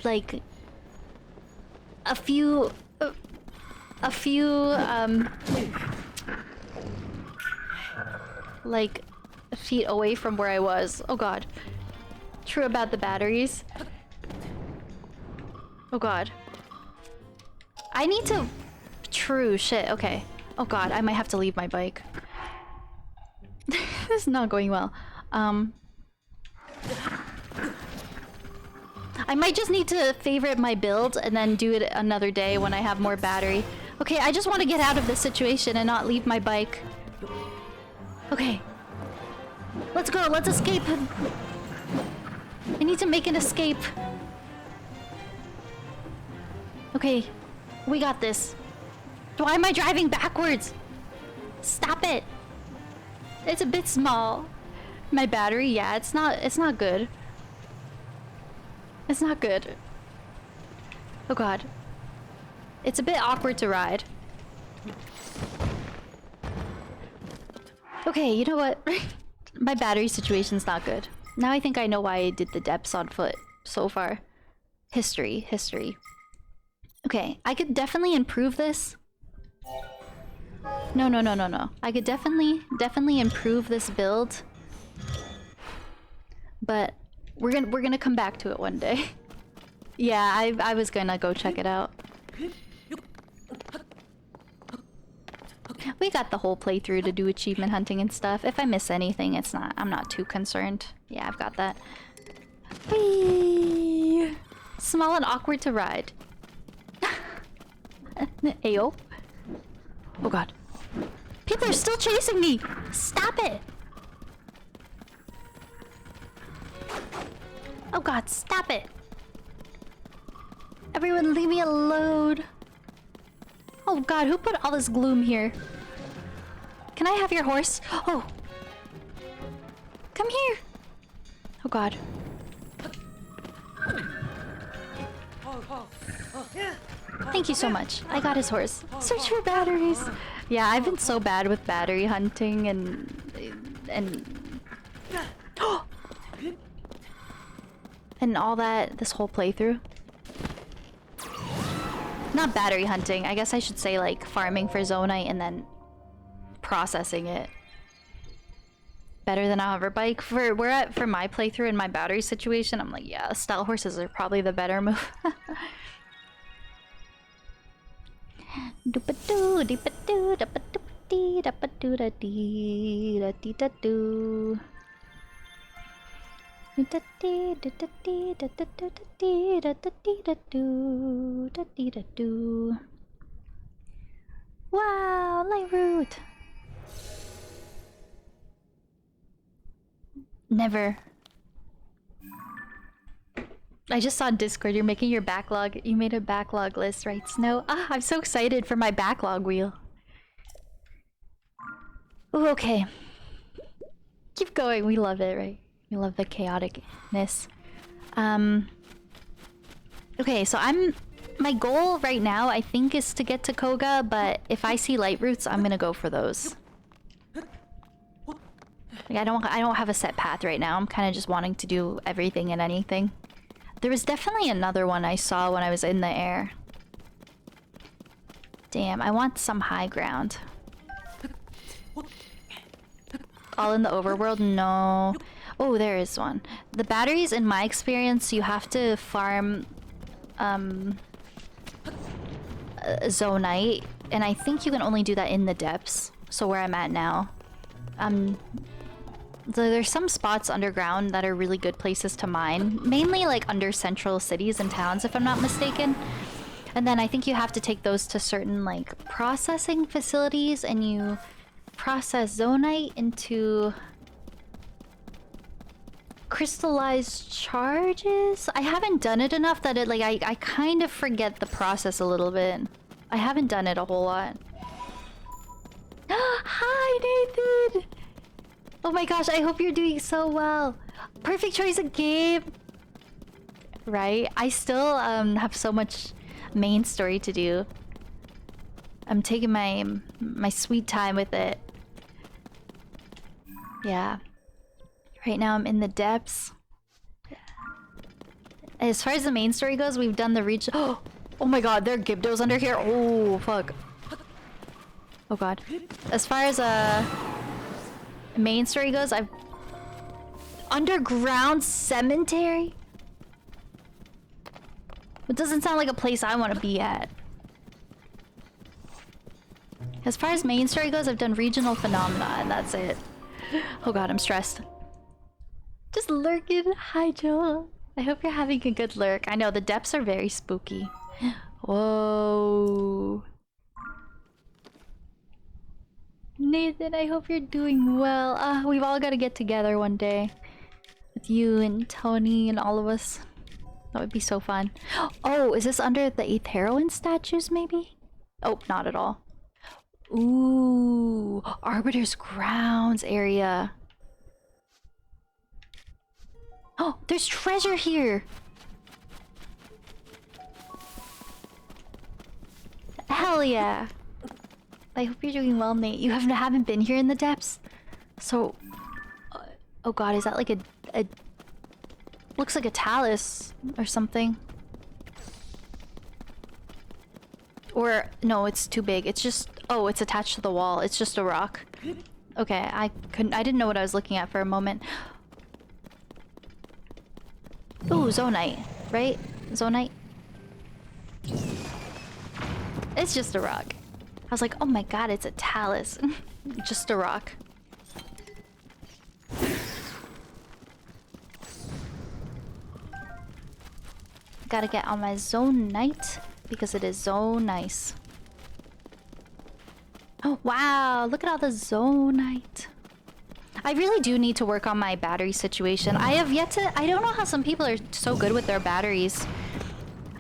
like... A few, like, feet away from where I was. Oh god. True about the batteries. Oh god. I need to... True, shit, okay. Oh god, I might have to leave my bike. This is not going well. I might just need to favorite my build and then do it another day when I have more battery. Okay, I just want to get out of this situation and not leave my bike. Okay. Let's go, let's escape. I need to make an escape. Okay, we got this. Why am I driving backwards? Stop it. It's a bit small. My battery, yeah, it's not good. It's not good. Oh god. It's a bit awkward to ride. Okay, you know what? My battery situation's not good. Now I think I know why I did the depths on foot so far. History. Okay, I could definitely improve this. No. I could definitely improve this build. But we're gonna come back to it one day. Yeah, I was gonna go check it out. We got the whole playthrough to do achievement hunting and stuff. If I miss anything, I'm not too concerned. Yeah, I've got that. Whee! Small and awkward to ride. Ayo. Oh god. People are still chasing me! Stop it! Oh god, stop it! Everyone leave me alone! Oh god, who put all this gloom here? Can I have your horse? Oh! Come here! Oh god. Thank you so much. I got his horse. Search for batteries! Yeah, I've been so bad with battery hunting and and all that this whole playthrough. Not battery hunting. I guess I should say like farming for zonite and then processing it. Better than a hover bike. For my playthrough and my battery situation, I'm like, yeah, style horses are probably the better move. Doop-a-doo, deep-a-doo, da-ba-doop-a-dee, da-ba-doo-da-dee, da-dee-da-doo. Da-dee, da-da-dee, da-da-doo-da-dee, da-da-dee-da-doo, da-dee-da-doo. Wow, light route. Never. I just saw on Discord you're making your backlog. You made a backlog list, right, Snow? Ah, I'm so excited for my backlog wheel. Ooh, okay. Keep going. We love it, right? We love the chaoticness. Okay, so my goal right now, I think, is to get to Koga, but if I see light routes, I'm gonna go for those. Like, I don't have a set path right now. I'm kind of just wanting to do everything and anything. There was definitely another one I saw when I was in the air. Damn, I want some high ground. All in the overworld? No. Oh, there is one. The batteries, in my experience, you have to farm zonite, and I think you can only do that in the depths. So where I'm at now. There's some spots underground that are really good places to mine. Mainly like under central cities and towns, if I'm not mistaken. And then I think you have to take those to certain like processing facilities, and you process zonite into crystallized charges? I haven't done it enough that it like I kind of forget the process a little bit. I haven't done it a whole lot. Hi, Nathan! Oh my gosh, I hope you're doing so well. Perfect choice of game. Right? I still have so much main story to do. I'm taking my sweet time with it. Yeah. Right now I'm in the depths. As far as the main story goes, we've done the reach. Oh my god, there are Gibdos under here. Oh fuck. Oh god. As far as main story goes, I've underground cemetery. It doesn't sound like a place I want to be at. As far as main story goes, I've done regional phenomena and that's it. Oh god, I'm stressed. Just lurking. Hi, Joel. I hope you're having a good lurk. I know, the depths are very spooky. Whoa. Nathan, I hope you're doing well. We've all got to get together one day. With you and Tony and all of us. That would be so fun. Oh, is this under the 8th heroine statues, maybe? Oh, not at all. Ooh, Arbiter's Grounds area. Oh, there's treasure here! Hell yeah! I hope you're doing well, Nate. You haven't been here in the depths? So... oh god, is that like a... looks like a talus or something. Or... no, it's too big. It's just... oh, it's attached to the wall. It's just a rock. Okay, I didn't know what I was looking at for a moment. Ooh, Zonite, right? Zonite? It's just a rock. I was like, oh my god, it's a talus. Just a rock. Gotta get on my Zonite because it is so nice. Oh wow, look at all the Zonite. I really do need to work on my battery situation. I have yet to... I don't know how some people are so good with their batteries.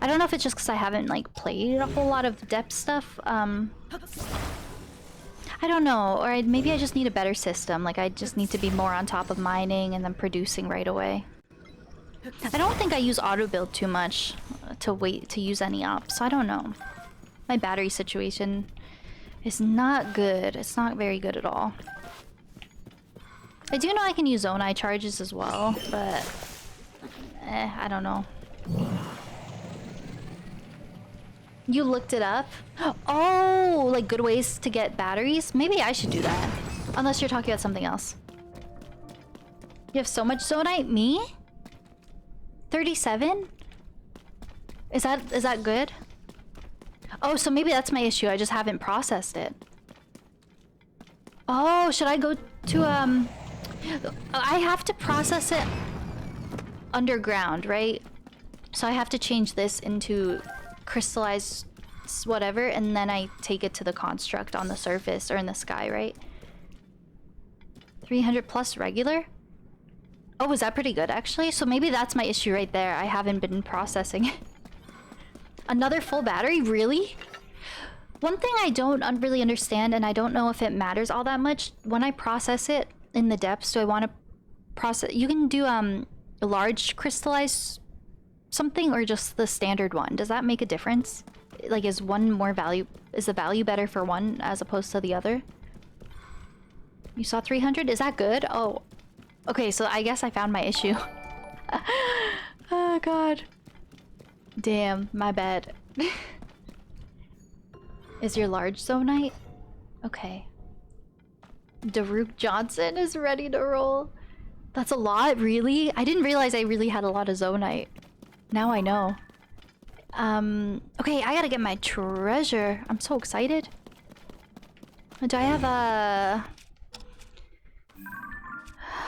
I don't know if it's just because I haven't, like, played a whole lot of depth stuff. I don't know. Or maybe I just need a better system. Like, I just need to be more on top of mining and then producing right away. I don't think I use auto build too much to wait to use any ops. So I don't know. My battery situation is not good. It's not very good at all. I do know I can use zone eye charges as well, but I don't know. You looked it up? Oh, like good ways to get batteries? Maybe I should do that. Unless you're talking about something else. You have so much zonite? Me? 37? Is that good? Oh, so maybe that's my issue. I just haven't processed it. Oh, should I go to I have to process it underground, right? So I have to change this into crystallized whatever, and then I take it to the construct on the surface or in the sky, right? 300 plus regular? Oh, is that pretty good actually? So maybe that's my issue right there. I haven't been processing it. Another full battery? Really? One thing I don't really understand, and I don't know if it matters all that much, when I process it in the depths, do I want to process... You can do a large crystallized something or just the standard one? Does that make a difference? Like, is one more value... Is the value better for one as opposed to the other? You saw 300? Is that good? Oh. Okay, so I guess I found my issue. Oh, God. Damn, my bad. Is your large zonite? Okay. Daruke Johnson is ready to roll. That's a lot, really? I didn't realize I really had a lot of zonite. Now I know. Okay, I gotta get my treasure. I'm so excited. Do I have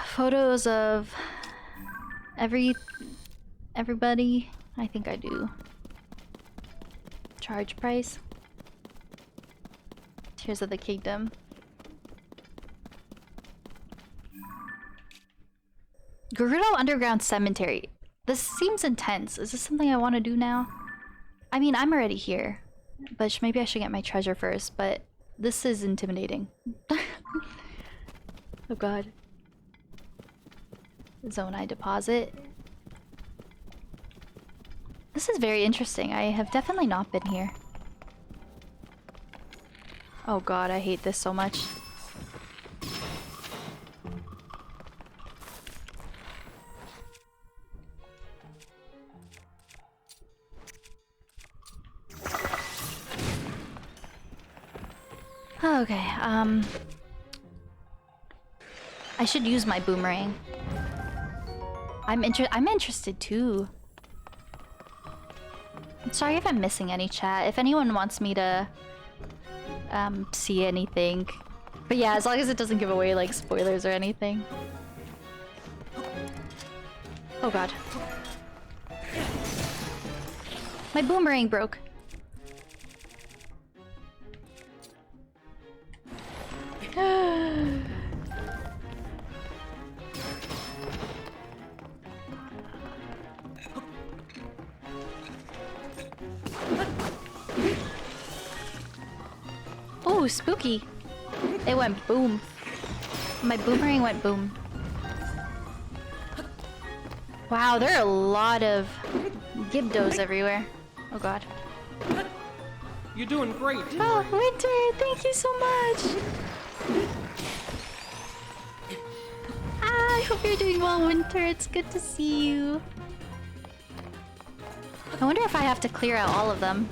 photos of everybody? I think I do. Charge price. Tears of the Kingdom. Gerudo Underground Cemetery. This seems intense. Is this something I want to do now? I mean, I'm already here. But maybe I should get my treasure first. But this is intimidating. Oh god. Zonai deposit. This is very interesting. I have definitely not been here. Oh god, I hate this so much. Okay, I should use my boomerang. I'm interested too. Sorry if I'm missing any chat. If anyone wants me to see anything. But yeah, as long as it doesn't give away like spoilers or anything. Oh god. My boomerang broke. Oh, spooky. It went boom. My boomerang went boom. Wow, there are a lot of Gibdos everywhere. Oh god. You're doing great. Oh, Winter, thank you so much. I hope you're doing well, Winter. It's good to see you. I wonder if I have to clear out all of them.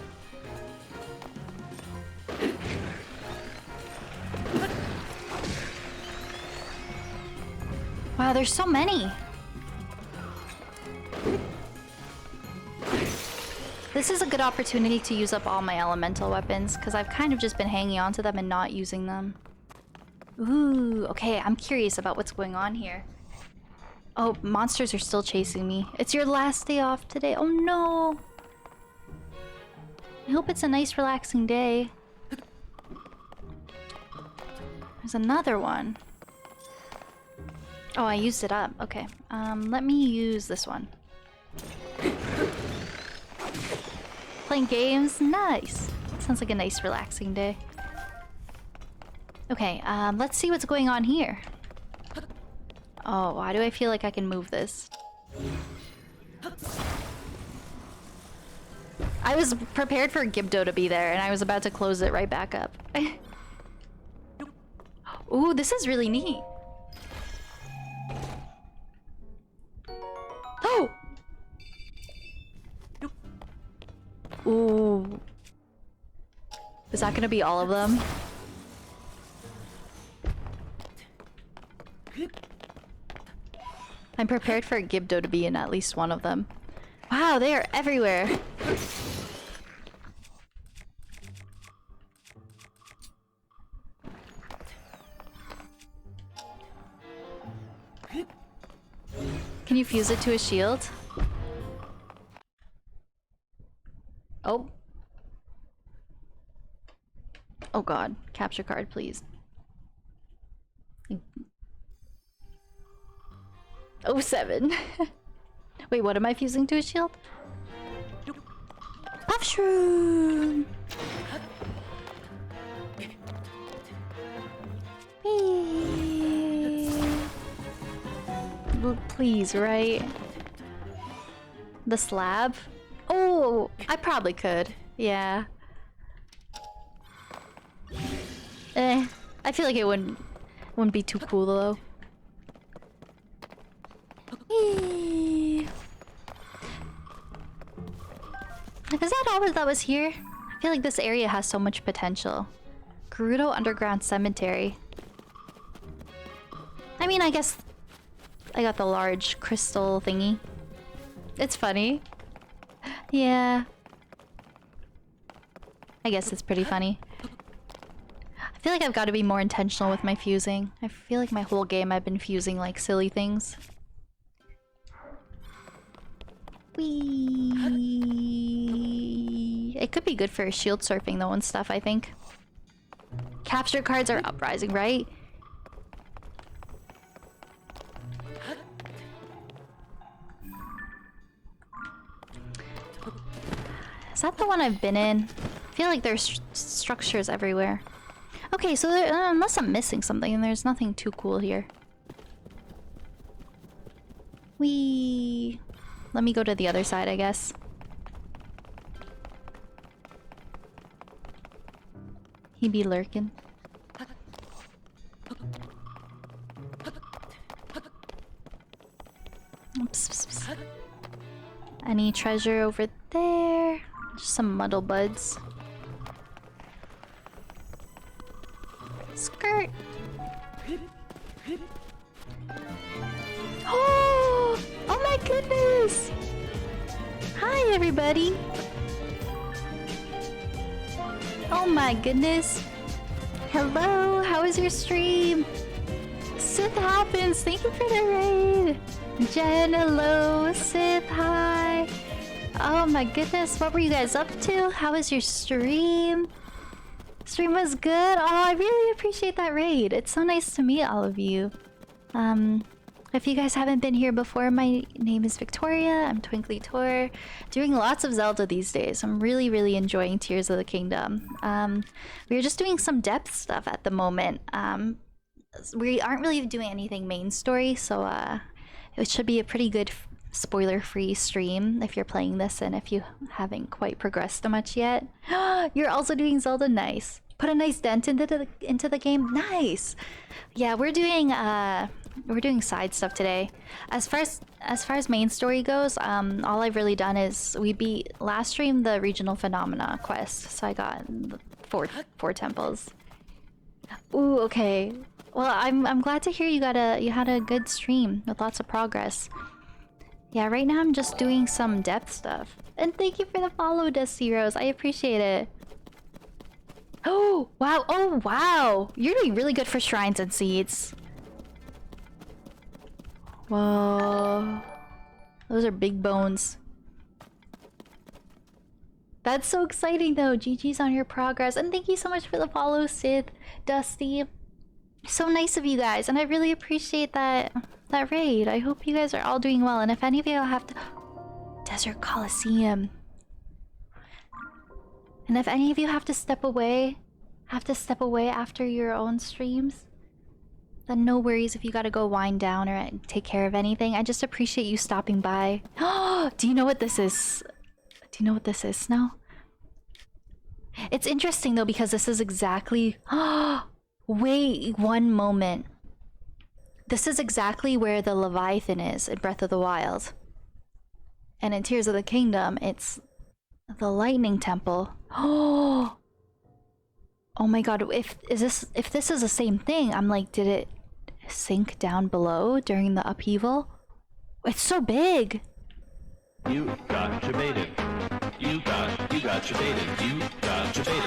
Wow, there's so many. This is a good opportunity to use up all my elemental weapons, because I've kind of just been hanging on to them and not using them. Ooh, okay, I'm curious about what's going on here. Oh, monsters are still chasing me. It's your last day off today. Oh no! I hope it's a nice, relaxing day. There's another one. Oh, I used it up. Okay. Let me use this one. Playing games? Nice. Sounds like a nice, relaxing day. Okay, let's see what's going on here. Oh, why do I feel like I can move this? I was prepared for Gibdo to be there, and I was about to close it right back up. Ooh, this is really neat. Oh! Ooh. Is that gonna be all of them? I'm prepared for Gibdo to be in at least one of them. Wow, they are everywhere! Can you fuse it to a shield? Oh. Oh god. Capture card, please. Oh, 7. Wait, what am I fusing to a shield? Puff shroom! Please, right? The slab? Oh, I probably could. Yeah. I feel like it wouldn't be too cool though. Is that all that was here? I feel like this area has so much potential. Gerudo Underground Cemetery. I mean, I guess I got the large crystal thingy. It's funny. Yeah. I guess it's pretty funny. I feel like I've got to be more intentional with my fusing. I feel like my whole game I've been fusing like silly things. Whee! It could be good for shield surfing though and stuff, I think. Capture cards are uprising, right? Is that the one I've been in? I feel like there's structures everywhere. Okay, so there, unless I'm missing something, there's nothing too cool here. Whee! Let me go to the other side, I guess. He be lurking. Oops. Any treasure over there? Just some muddle buds. Skirt. Oh! Oh my goodness! Hi everybody! Oh my goodness! Hello, how was your stream? Sith Happens, thank you for the raid! Jen, hello, Sith, hi! Oh my goodness, what were you guys up to? How was your stream? Stream was good? Oh, I really appreciate that raid. It's so nice to meet all of you. If you guys haven't been here before, my name is Victoria. I'm TwinklyTor. Doing lots of Zelda these days. I'm really enjoying Tears of the Kingdom. We're just doing some depth stuff at the moment. We aren't really doing anything main story, so it should be a pretty good spoiler-free stream if you're playing this and if you haven't quite progressed much yet. You're also doing Zelda, nice. Put a nice dent into the game, nice. Yeah, we're doing side stuff today. As far as main story goes, all I've really done is we beat last stream the regional phenomena quest, so I got four temples. Ooh, okay. Well, I'm glad to hear you had a good stream with lots of progress. Yeah, right now I'm just doing some depth stuff. And thank you for the follow, Dusty Rose. I appreciate it. Oh, wow. Oh, wow. You're doing really good for shrines and seeds. Whoa. Those are big bones. That's so exciting though. GG's on your progress. And thank you so much for the follow, Sith, Dusty. So nice of you guys. And I really appreciate that raid. I hope you guys are all doing well. And if any of you have to... Desert Coliseum. And if any of you have to step away after your own streams, then no worries if you gotta go wind down or take care of anything. I just appreciate you stopping by. Do you know what this is? Do you know what this is, Snow? It's interesting though because this is exactly... Wait one moment. This is exactly where the Leviathan is in Breath of the Wild. And in Tears of the Kingdom, it's the Lightning Temple. Oh my god, if this is the same thing, I'm like, did it sink down below during the upheaval? It's so big. You got debated. You got debated. You got debated.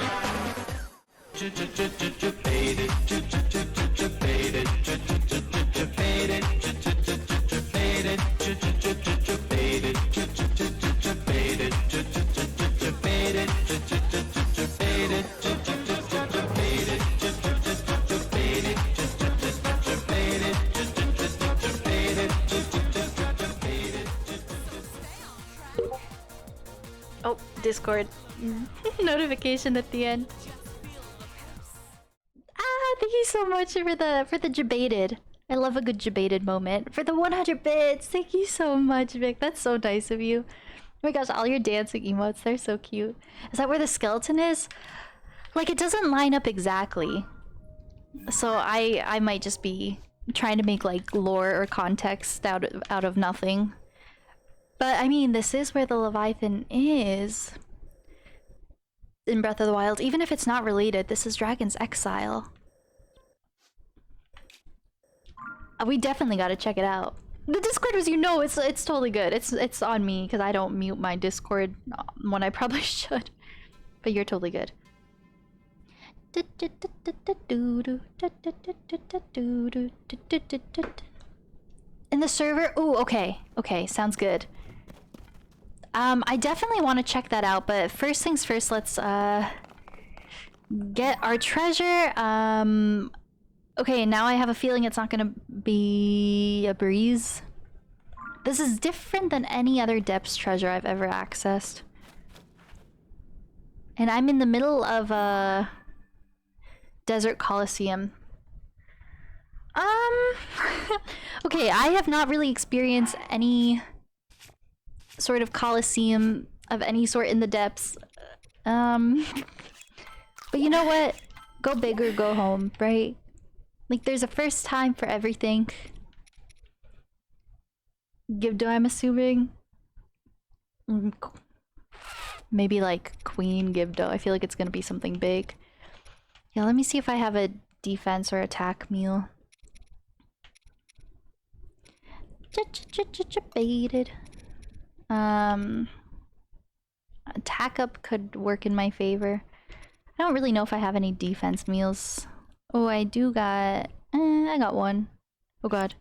Oh, Discord. Notification at the end. Thank you so much for the debated. I love a good debated moment. For the 100 bits, thank you so much, Vic. That's so nice of you. Oh my gosh, all your dancing emotes, they're so cute. Is that where the skeleton is? Like, it doesn't line up exactly. So I might just be trying to make like lore or context out of nothing. But I mean, this is where the Leviathan is in Breath of the Wild. Even if it's not related, this is Dragon's Exile. We definitely gotta check it out. The Discord was, it's totally good. It's on me because I don't mute my Discord when I probably should. But you're totally good. In the server? Ooh, okay. Okay, sounds good. I definitely want to check that out, but first things first, let's get our treasure. Okay, now I have a feeling it's not gonna be a breeze. This is different than any other depths treasure I've ever accessed. And I'm in the middle of a Desert Coliseum. Okay, I have not really experienced any sort of Coliseum of any sort in the depths. But you know what? Go big or go home, right? Like, there's a first time for everything. Gibdo, I'm assuming. Maybe like Queen Gibdo. I feel like it's gonna be something big. Yeah, let me see if I have a defense or attack meal. Baited. Attack up could work in my favor. I don't really know if I have any defense meals. Oh, I do got... I got one. Oh god.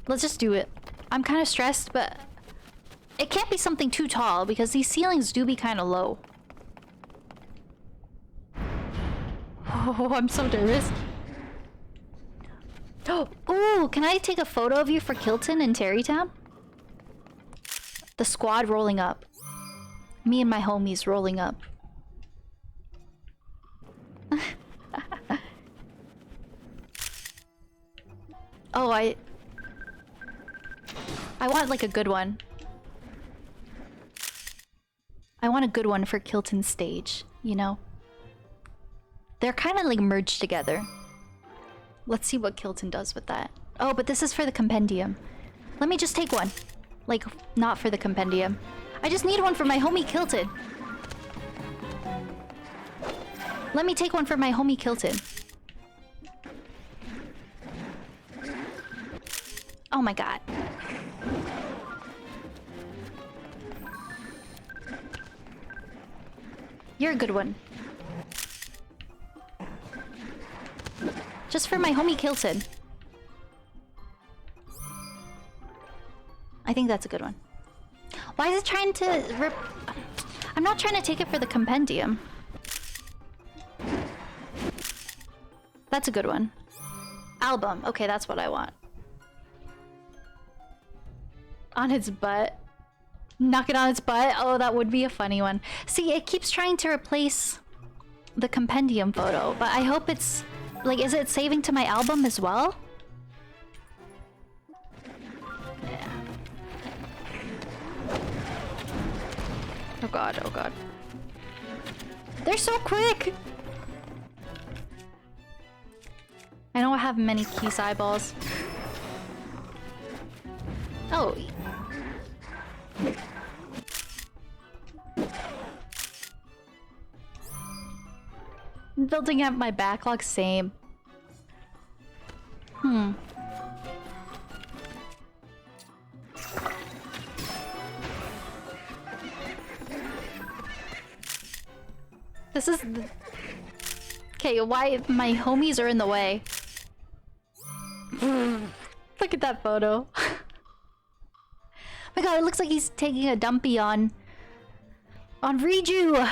Let's just do it. I'm kind of stressed, but... It can't be something too tall, because these ceilings do be kind of low. Oh, I'm so nervous. Oh, can I take a photo of you for Kilton and Terrytown? The squad rolling up. Me and my homies rolling up. Oh, I want like a good one. I want a good one for Kilton's stage, you know? They're kind of like merged together. Let's see what Kilton does with that. Oh, but this is for the compendium. Let me just take one. Like, not for the compendium. I just need one for my homie Kilton. Let me take one for my homie Kilton. Oh my god. You're a good one. Just for my homie Kilton. I think that's a good one. Why is it trying to rip... I'm not trying to take it for the compendium. That's a good one. Album. Okay, that's what I want. On its butt. Knock it on its butt. Oh, that would be a funny one. See, it keeps trying to replace the compendium photo, but I hope it's... Like, is it saving to my album as well? Yeah. Oh god, oh god. They're so quick! I don't have many Keese eyeballs. Oh. Building up my backlog, same. This is... Okay, why my homies are in the way? Look at that photo. Oh my god, it looks like he's taking a dumpy on Riju.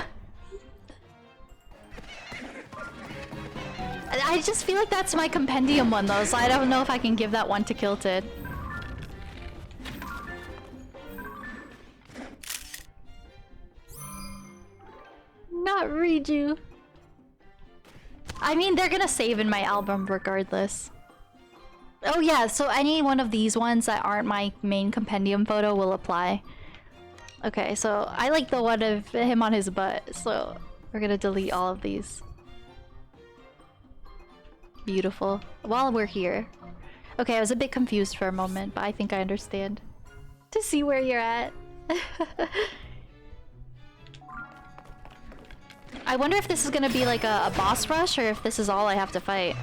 I just feel like that's my compendium one though, so I don't know if I can give that one to Kilted. Not Riju. I mean, they're gonna save in my album regardless. Oh yeah, so any one of these ones that aren't my main compendium photo will apply. Okay, so I like the one of him on his butt, so we're gonna delete all of these. Beautiful. While we're here. Okay, I was a bit confused for a moment, but I think I understand. To see where you're at. I wonder if this is gonna be like a boss rush, or if this is all I have to fight.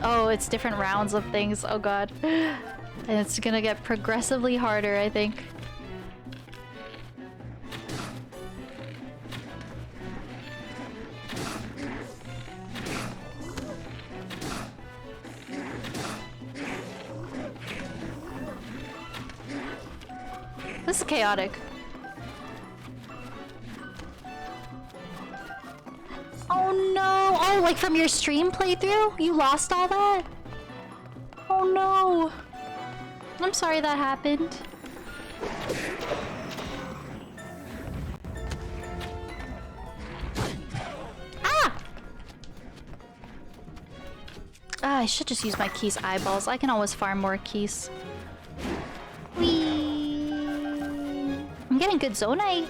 Oh, it's different rounds of things. Oh god. And it's gonna get progressively harder, I think. This is chaotic. Oh no! Oh, like from your stream playthrough? You lost all that? Oh no! I'm sorry that happened. Ah! Ah, I should just use my Keese eyeballs. I can always farm more Keese. Whee! getting good zonai.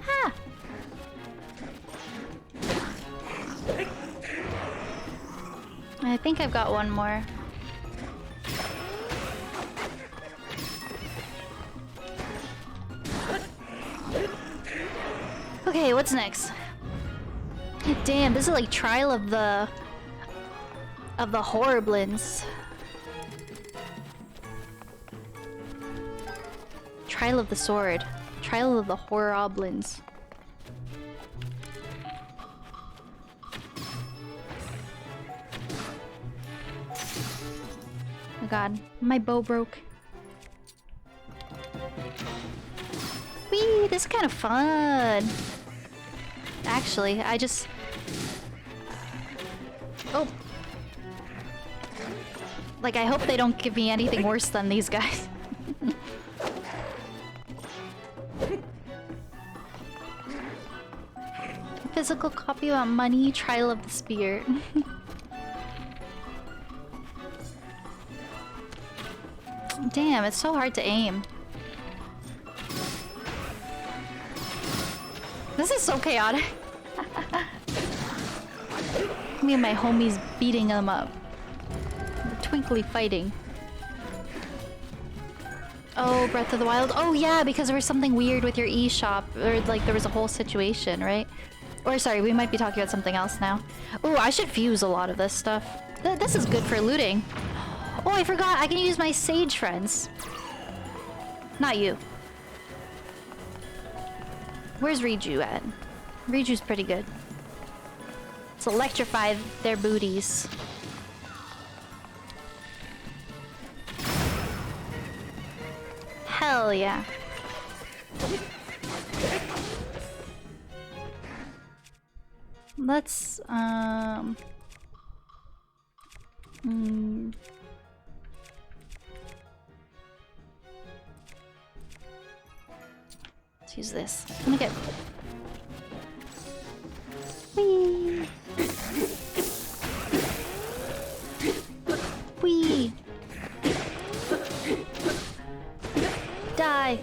Ha! I think I've got one more. Okay, what's next? Damn, this is like trial of the Horriblins. Trial of the Sword. Trial of the Horriblins. Oh god, my bow broke. Whee, this is kind of fun. Actually, I just... Oh. Like, I hope they don't give me anything worse than these guys. Physical copy about money, trial of the spear. Damn, it's so hard to aim. This is so chaotic. Me and my homies beating them up. Twinkly fighting. Oh, Breath of the Wild. Oh yeah, because there was something weird with your eShop. Or like there was a whole situation, right? Or sorry, we might be talking about something else now. Oh, I should fuse a lot of this stuff. This is good for looting. Oh, I forgot. I can use my sage friends. Not you. Where's Riju at? Riju's pretty good. Let's electrify their booties. Hell yeah. Let's, let's use this. I'm gonna get... Whee! Whee! Die!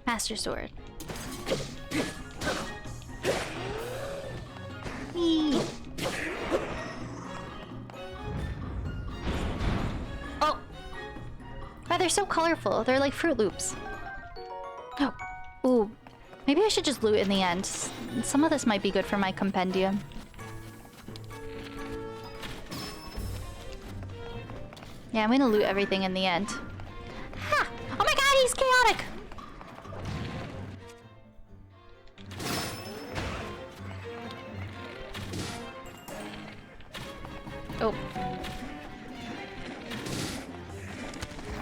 Master Sword. Whee! Oh! Wow, they're so colorful. They're like Fruit Loops. Oh. Ooh. Maybe I should just loot in the end. Some of this might be good for my compendium. Yeah, I'm gonna loot everything in the end. Ha! Oh my god, he's chaotic! Oh.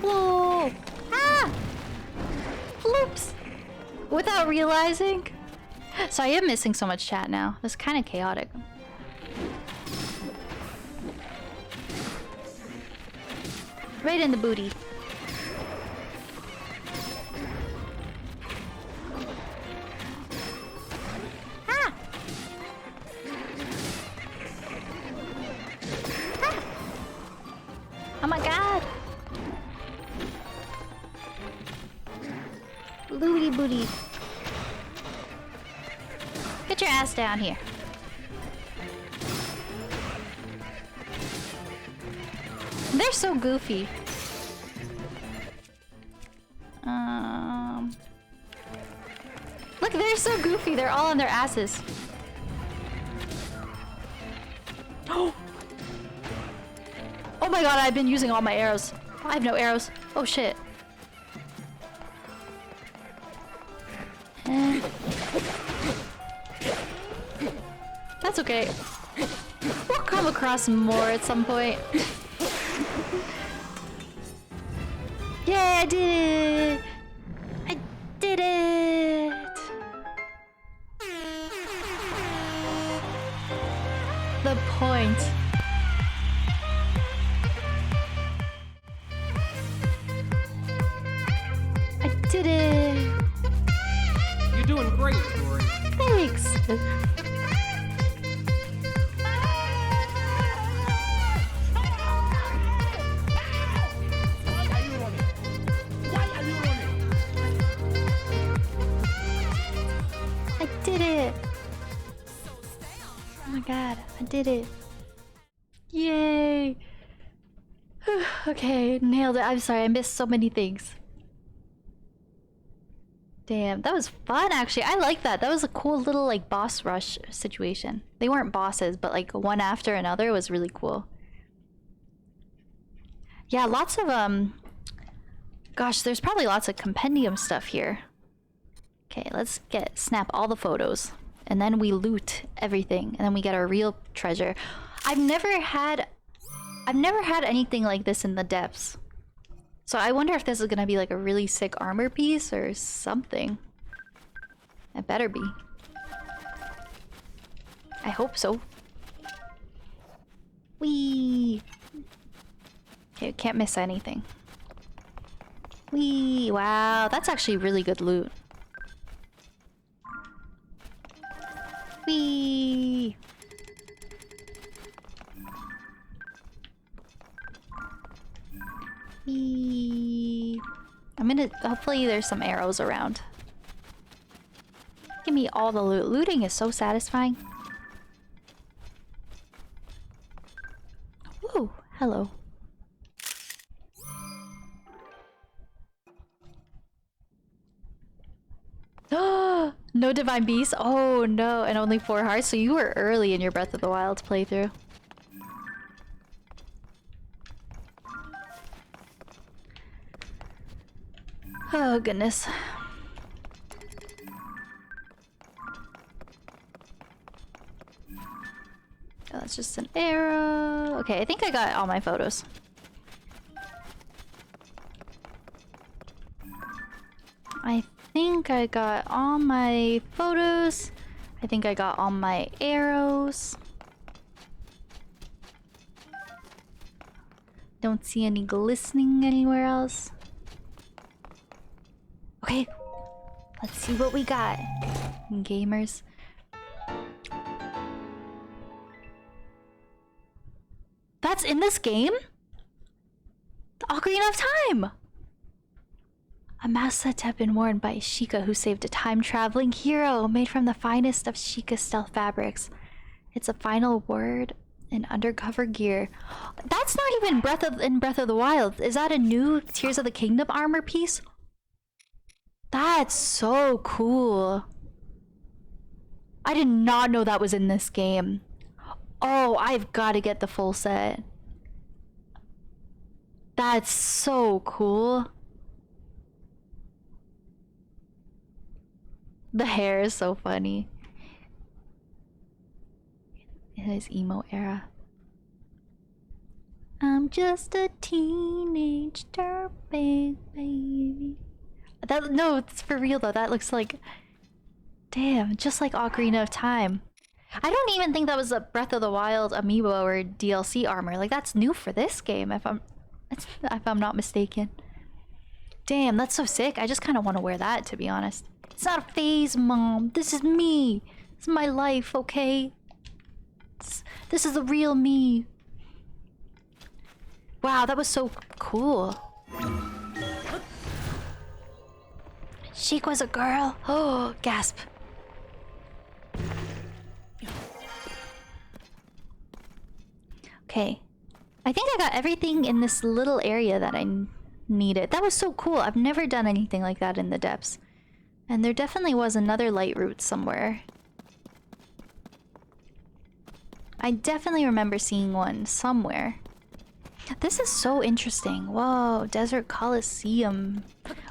Whoa! Ah! Oops! Without realizing. Sorry, I'm missing so much chat now. It's kind of chaotic. Right in the booty. Ah! Ah! Oh my god! Looty booty. Get your ass down here. They're so goofy. Look, they're so goofy. They're all on their asses. Oh my god, I've been using all my arrows. I have no arrows. Oh shit. That's okay. We'll come across more at some point. Yay, I did it! I did it! The point. I did it! Why are you running? Why are you running? I did it! Oh my god, I did it. Yay! Okay, nailed it. I'm sorry, I missed so many things. Damn, that was fun actually. I like that. That was a cool little like boss rush situation. They weren't bosses, but like one after another was really cool. Yeah, lots of gosh, there's probably lots of compendium stuff here. Okay, let's snap all the photos. And then we loot everything. And then we get our real treasure. I've never had anything like this in the depths. So I wonder if this is gonna be like a really sick armor piece or something. It better be. I hope so. Whee! Okay, can't miss anything. Whee! Wow, that's actually really good loot. Whee! Whee! I'm gonna... Hopefully there's some arrows around. Give me all the loot. Looting is so satisfying. Ooh, hello. No divine beast? Oh no, and only 4 hearts? So you were early in your Breath of the Wild playthrough. Oh goodness. Oh, that's just an arrow. Okay, I think I got all my photos. I think I got all my photos. I think I got all my arrows. Don't see any glistening anywhere else. Okay, let's see what we got, gamers. That's in this game? The Ocarina of Time! A mask said to have been worn by Sheikah, who saved a time-traveling hero made from the finest of Sheikah's stealth fabrics. It's a final word in undercover gear. That's not even in Breath of the Wild. Is that a new Tears of the Kingdom armor piece? That's so cool. I did not know that was in this game. Oh, I've got to get the full set. That's so cool. The hair is so funny. In his emo era. I'm just a teenage dirtbag baby. No, it's for real though. That looks like... Damn, just like Ocarina of Time. I don't even think that was a Breath of the Wild amiibo or DLC armor. Like, that's new for this game, if I'm not mistaken. Damn, that's so sick. I just kind of want to wear that, to be honest. It's not a phase, Mom. This is me. This is my life, okay? This is the real me. Wow, that was so cool. Sheik was a girl. Oh, gasp. Okay. I think I got everything in this little area that I needed. That was so cool. I've never done anything like that in the depths. And there definitely was another light route somewhere. I definitely remember seeing one somewhere. This is so interesting. Whoa, Desert Coliseum.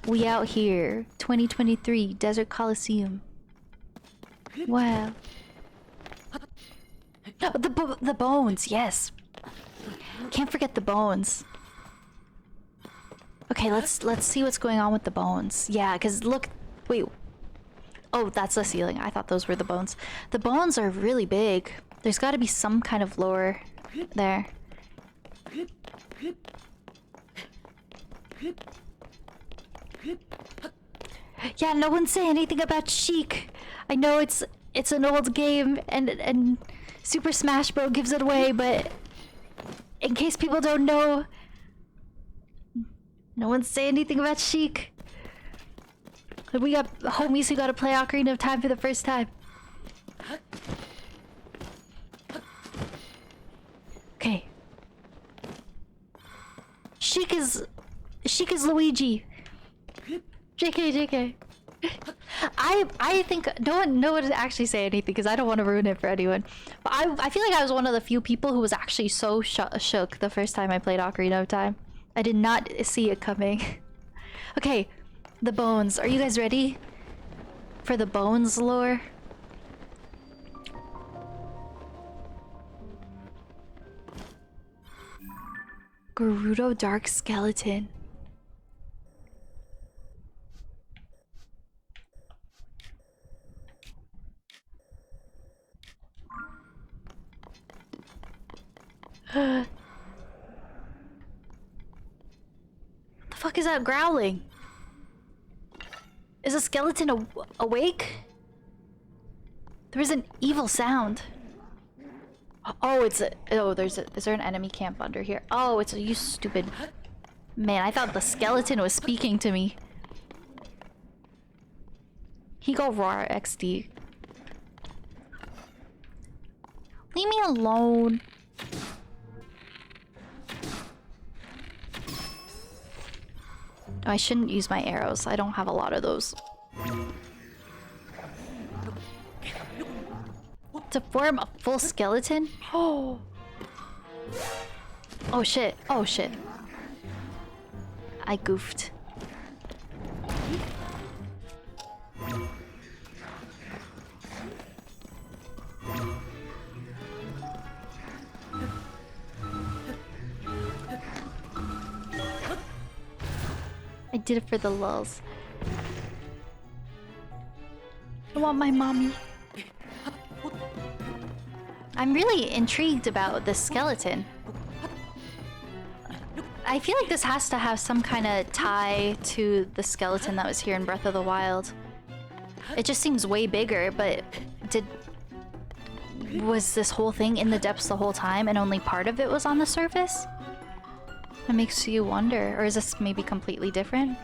We out here. 2023, Desert Coliseum. Wow. Oh, the bones, yes. Can't forget the bones. Okay, let's see what's going on with the bones. Yeah, because look... Wait. Oh, that's the ceiling. I thought those were the bones. The bones are really big. There's got to be some kind of lore there. Yeah, no one say anything about Sheik. I know it's it's an old game and Super Smash Bros. Gives it away, but in case people don't know, no one say anything about Sheik. We got homies who got to play Ocarina of Time for the first time. Okay. Sheik is Luigi. JK. I think no one actually say anything because I don't want to ruin it for anyone. But I feel like I was one of the few people who was actually so shook the first time I played Ocarina of Time. I did not see it coming. Okay, the bones. Are you guys ready for the bones lore? Gerudo Dark Skeleton. What the fuck is that growling? Is a skeleton awake? There is an evil sound. Oh, is there an enemy camp under here? Oh, you stupid. Man, I thought the skeleton was speaking to me. He go roar XD. Leave me alone. Oh, I shouldn't use my arrows. I don't have a lot of those. To form a full skeleton? Oh. Oh shit. Oh shit. I goofed. I did it for the lulz. I want my mommy. I'm really intrigued about this skeleton. I feel like this has to have some kind of tie to the skeleton that was here in Breath of the Wild. It just seems way bigger, but was this whole thing in the depths the whole time and only part of it was on the surface? It makes you wonder, or is this maybe completely different?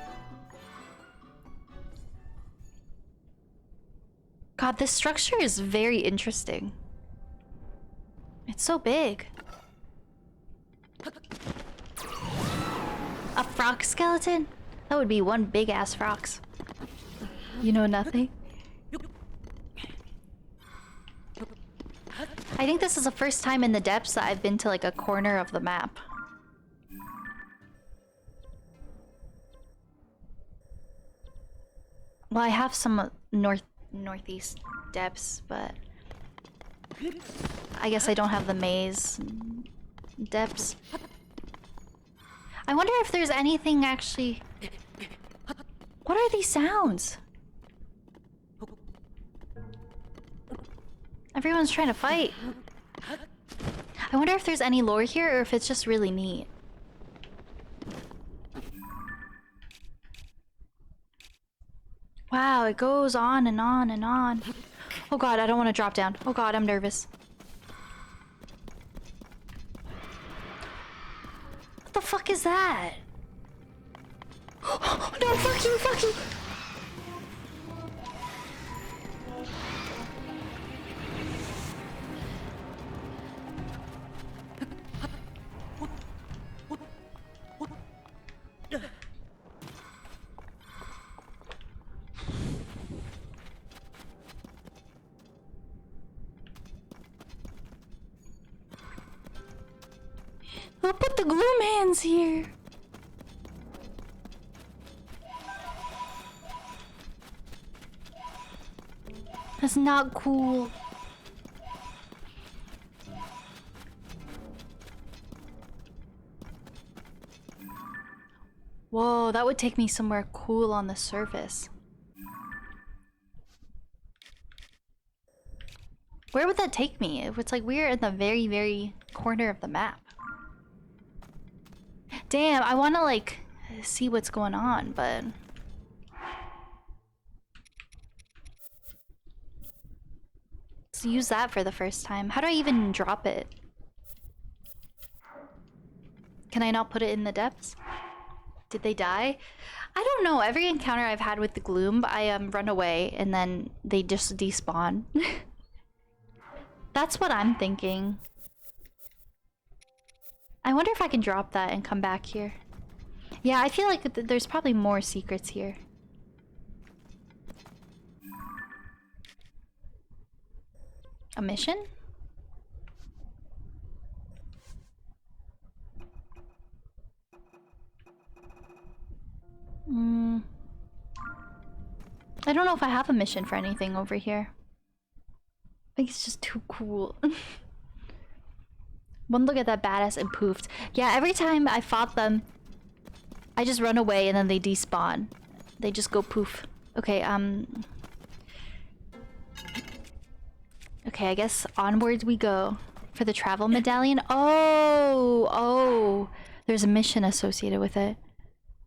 God, this structure is very interesting. It's so big. A frog skeleton? That would be one big ass frogs. You know nothing? I think this is the first time in the depths that I've been to like a corner of the map. Well, I have some northeast depths, but I guess I don't have the maze depths. I wonder if there's anything actually... What are these sounds? Everyone's trying to fight. I wonder if there's any lore here or if it's just really neat. Wow, it goes on and on and on. Oh god, I don't want to drop down. Oh god, I'm nervous. What the fuck is that? No, fuck you, fuck you! I'll put the gloom hands here. That's not cool. Whoa, that would take me somewhere cool on the surface. Where would that take me? It's like we're in the very, very corner of the map. Damn, I want to like see what's going on, but let's use that for the first time. How do I even drop it? Can I not put it in the depths? Did they die? I don't know. Every encounter I've had with the gloom, I run away and then they just despawn. That's what I'm thinking. I wonder if I can drop that and come back here. Yeah, I feel like there's probably more secrets here. A mission? I don't know if I have a mission for anything over here. I think it's just too cool. One look at that badass and poofed. Yeah, every time I fought them, I just run away and then they despawn. They just go poof. Okay, okay, I guess onwards we go. For the travel medallion? Oh! There's a mission associated with it.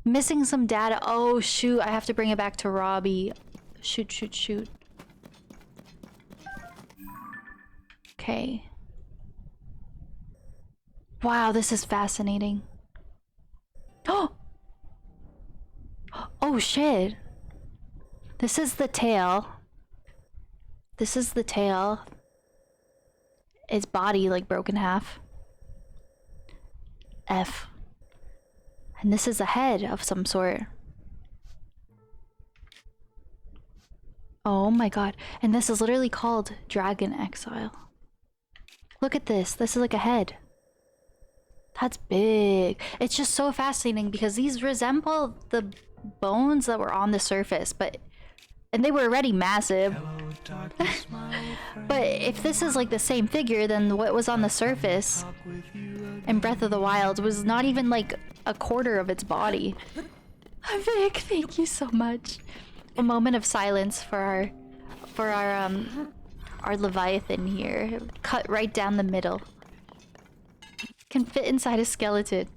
Missing some data. Oh, shoot. I have to bring it back to Robbie. Shoot. Okay. Wow, this is fascinating. Oh! Oh, shit. This is the tail. Its body, like, broken half. F. And this is a head of some sort. Oh my god. And this is literally called Dragon Exile. Look at this. This is like a head. That's big. It's just so fascinating because these resemble the bones that were on the surface, and they were already massive. But if this is like the same figure, then what was on the surface in Breath of the Wild was not even like a quarter of its body. Vic, thank you so much. A moment of silence for our Leviathan here. Cut right down the middle. Can fit inside a skeleton.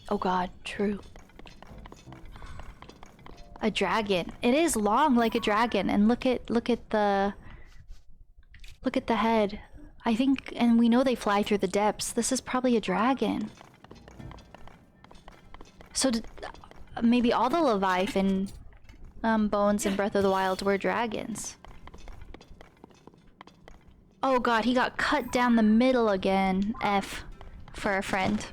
Oh god, true. A dragon. It is long like a dragon, and look at the head. I think, and we know they fly through the depths. This is probably a dragon. So maybe all the Leviathan bones in Breath of the Wild were dragons. Oh god, he got cut down the middle again. F for a friend.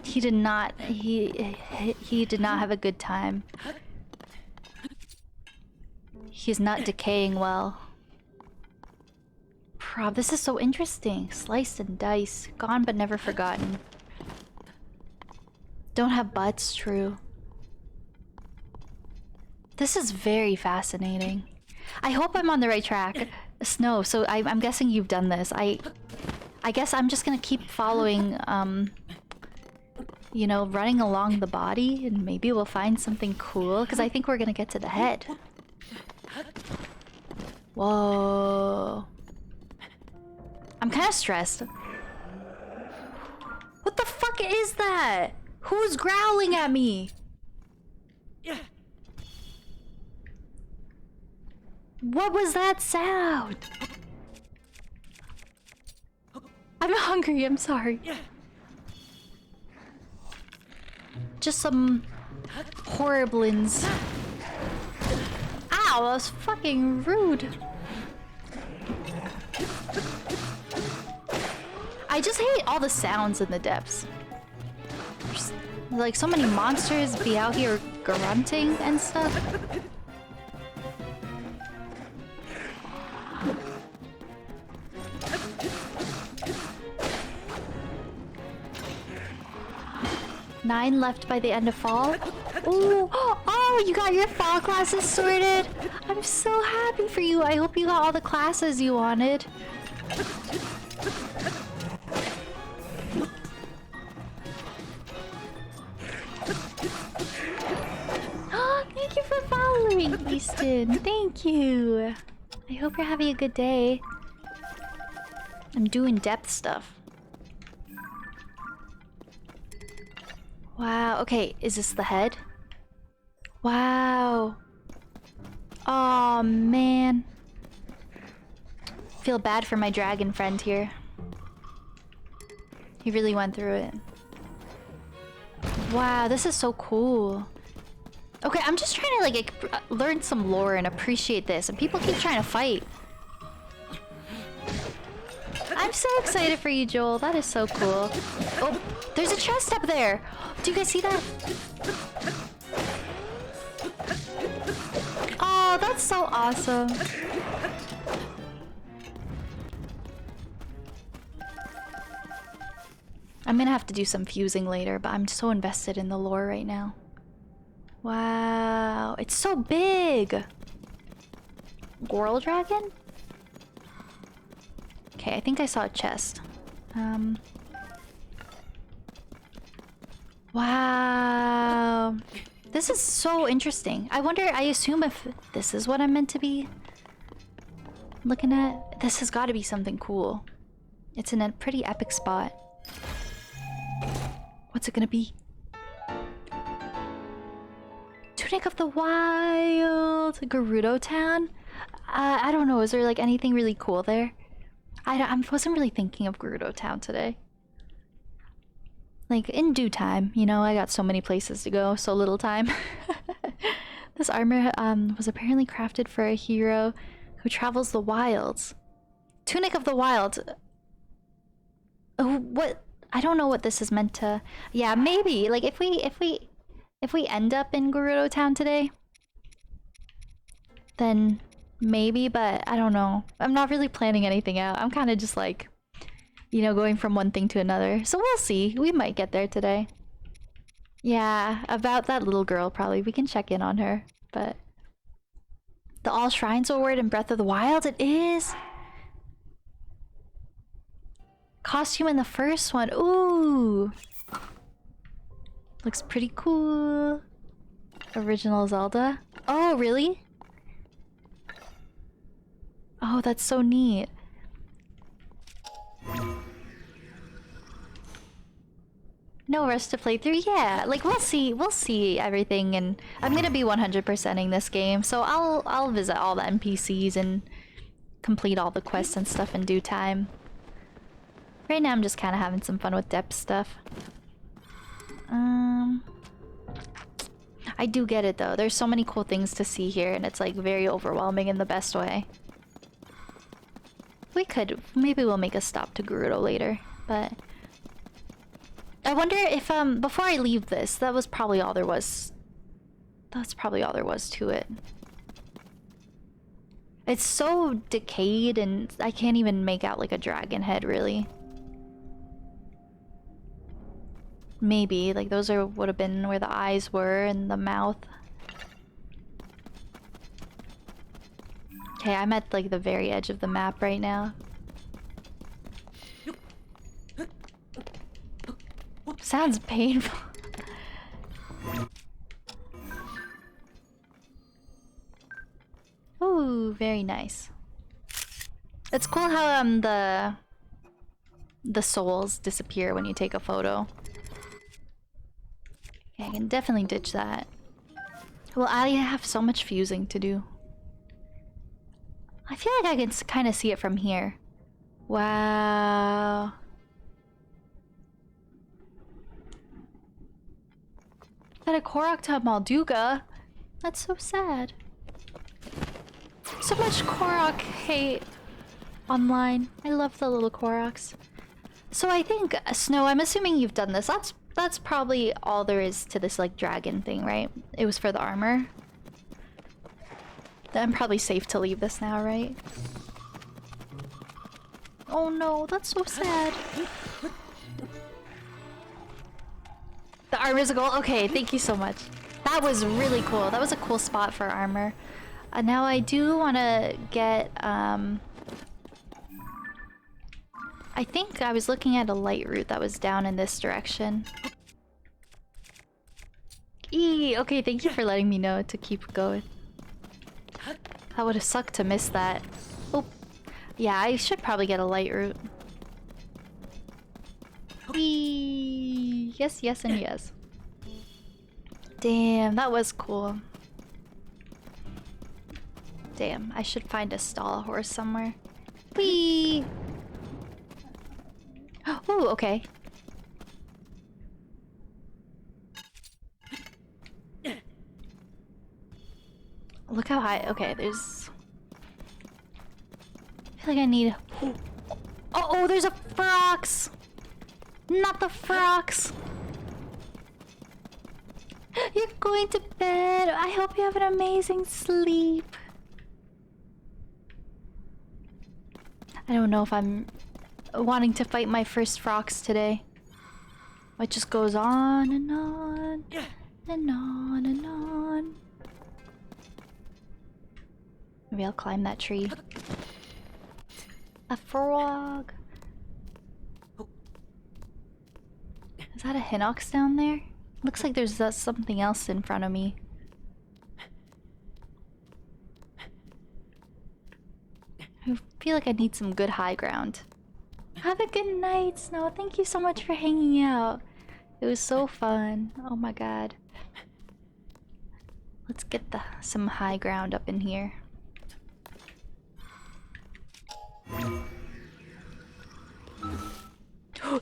He did not have a good time. He's not decaying well. Prob, this is so interesting. Sliced and diced. Gone but never forgotten. Don't have butts, true. This is very fascinating. I hope I'm on the right track. Snow, so I'm guessing you've done this. I guess I'm just gonna keep following, you know, running along the body, and maybe we'll find something cool, because I think we're gonna get to the head. Whoa. I'm kind of stressed. What the fuck is that? Who's growling at me? What was that sound? I'm hungry, I'm sorry. Just some horriblins. Ow, that was fucking rude. I just hate all the sounds in the depths. There's, like, so many monsters be out here grunting and stuff. Nine left by the end of fall. Ooh, oh, you got your fall classes sorted. I'm so happy for you. I hope you got all the classes you wanted. Thank you for following, Easton. Thank you. I hope you're having a good day. I'm doing depth stuff. Wow, okay, is this the head? Wow. Oh man. feel bad for my dragon friend here. He really went through it. Wow, this is so cool. Okay, I'm just trying to like learn some lore and appreciate this, and people keep trying to fight. I'm so excited for you, Joel. That is so cool. Oh, there's a chest up there. Do you guys see that? Oh, that's so awesome. I'm gonna have to do some fusing later, but I'm so invested in the lore right now. Wow, it's so big! Goral dragon? Okay, I think I saw a chest. Wow. This is so interesting. I wonder, I assume if this is what I'm meant to be looking at. This has got to be something cool. It's in a pretty epic spot. What's it gonna be? Tunic of the Wild! Gerudo Town? I don't know, is there like anything really cool there? I wasn't really thinking of Gerudo Town today. Like, in due time, you know, I got so many places to go, so little time. This armor was apparently crafted for a hero who travels the wilds. Tunic of the Wild. Oh, what? I don't know what this is meant to... Yeah, maybe. Like, if we end up in Gerudo Town today, then maybe, but I don't know. I'm not really planning anything out. I'm kind of just like, you know, going from one thing to another. So we'll see. We might get there today. Yeah, about that little girl, probably. We can check in on her, but... The All Shrines Award in Breath of the Wild? It is! Costume in the first one. Ooh! Looks pretty cool. Original Zelda. Oh, really? Oh, that's so neat. No rush to play through. Yeah, like we'll see everything, and I'm gonna be 100%ing this game, so I'll visit all the NPCs and complete all the quests and stuff in due time. Right now I'm just kind of having some fun with depth stuff. I do get it though. There's so many cool things to see here, and it's like very overwhelming in the best way. Maybe we'll make a stop to Gerudo later, but I wonder if before I leave this, that was probably all there was. That's probably all there was to it. It's so decayed, and I can't even make out like a dragon head really. Maybe, like those would have been where the eyes were and the mouth. Okay, I'm at like the very edge of the map right now. Sounds painful. Ooh, very nice. It's cool how the souls disappear when you take a photo. Okay, I can definitely ditch that. Well, I have so much fusing to do. I feel like I can kind of see it from here. Wow. Got a Korok to Malduga. That's so sad. So much Korok hate online. I love the little Koroks. So I think, Snow, I'm assuming you've done this. That's probably all there is to this like dragon thing, right? It was for the armor. I'm probably safe to leave this now, right? Oh no, that's so sad. The armor's a goal? Okay, thank you so much. That was really cool. That was a cool spot for armor. Now I do want to get, I think I was looking at a light route that was down in this direction. Okay, thank you for letting me know to keep going. That would have sucked to miss that. Oh, yeah, I should probably get a light route. Yes, yes, and yes. Damn, that was cool. Damn, I should find a stall horse somewhere. Whee! Ooh, okay. Look how high. Okay, there's. I feel like I need. Oh, there's a frox! Not the frox! You're going to bed. I hope you have an amazing sleep. I don't know if I'm wanting to fight my first frox today. It just goes on and on and on and on. Maybe I'll climb that tree. A frog. Is that a Hinox down there? Looks like there's something else in front of me. I feel like I need some good high ground. Have a good night, Snow. Thank you so much for hanging out. It was so fun. Oh my god. Let's get some high ground up in here.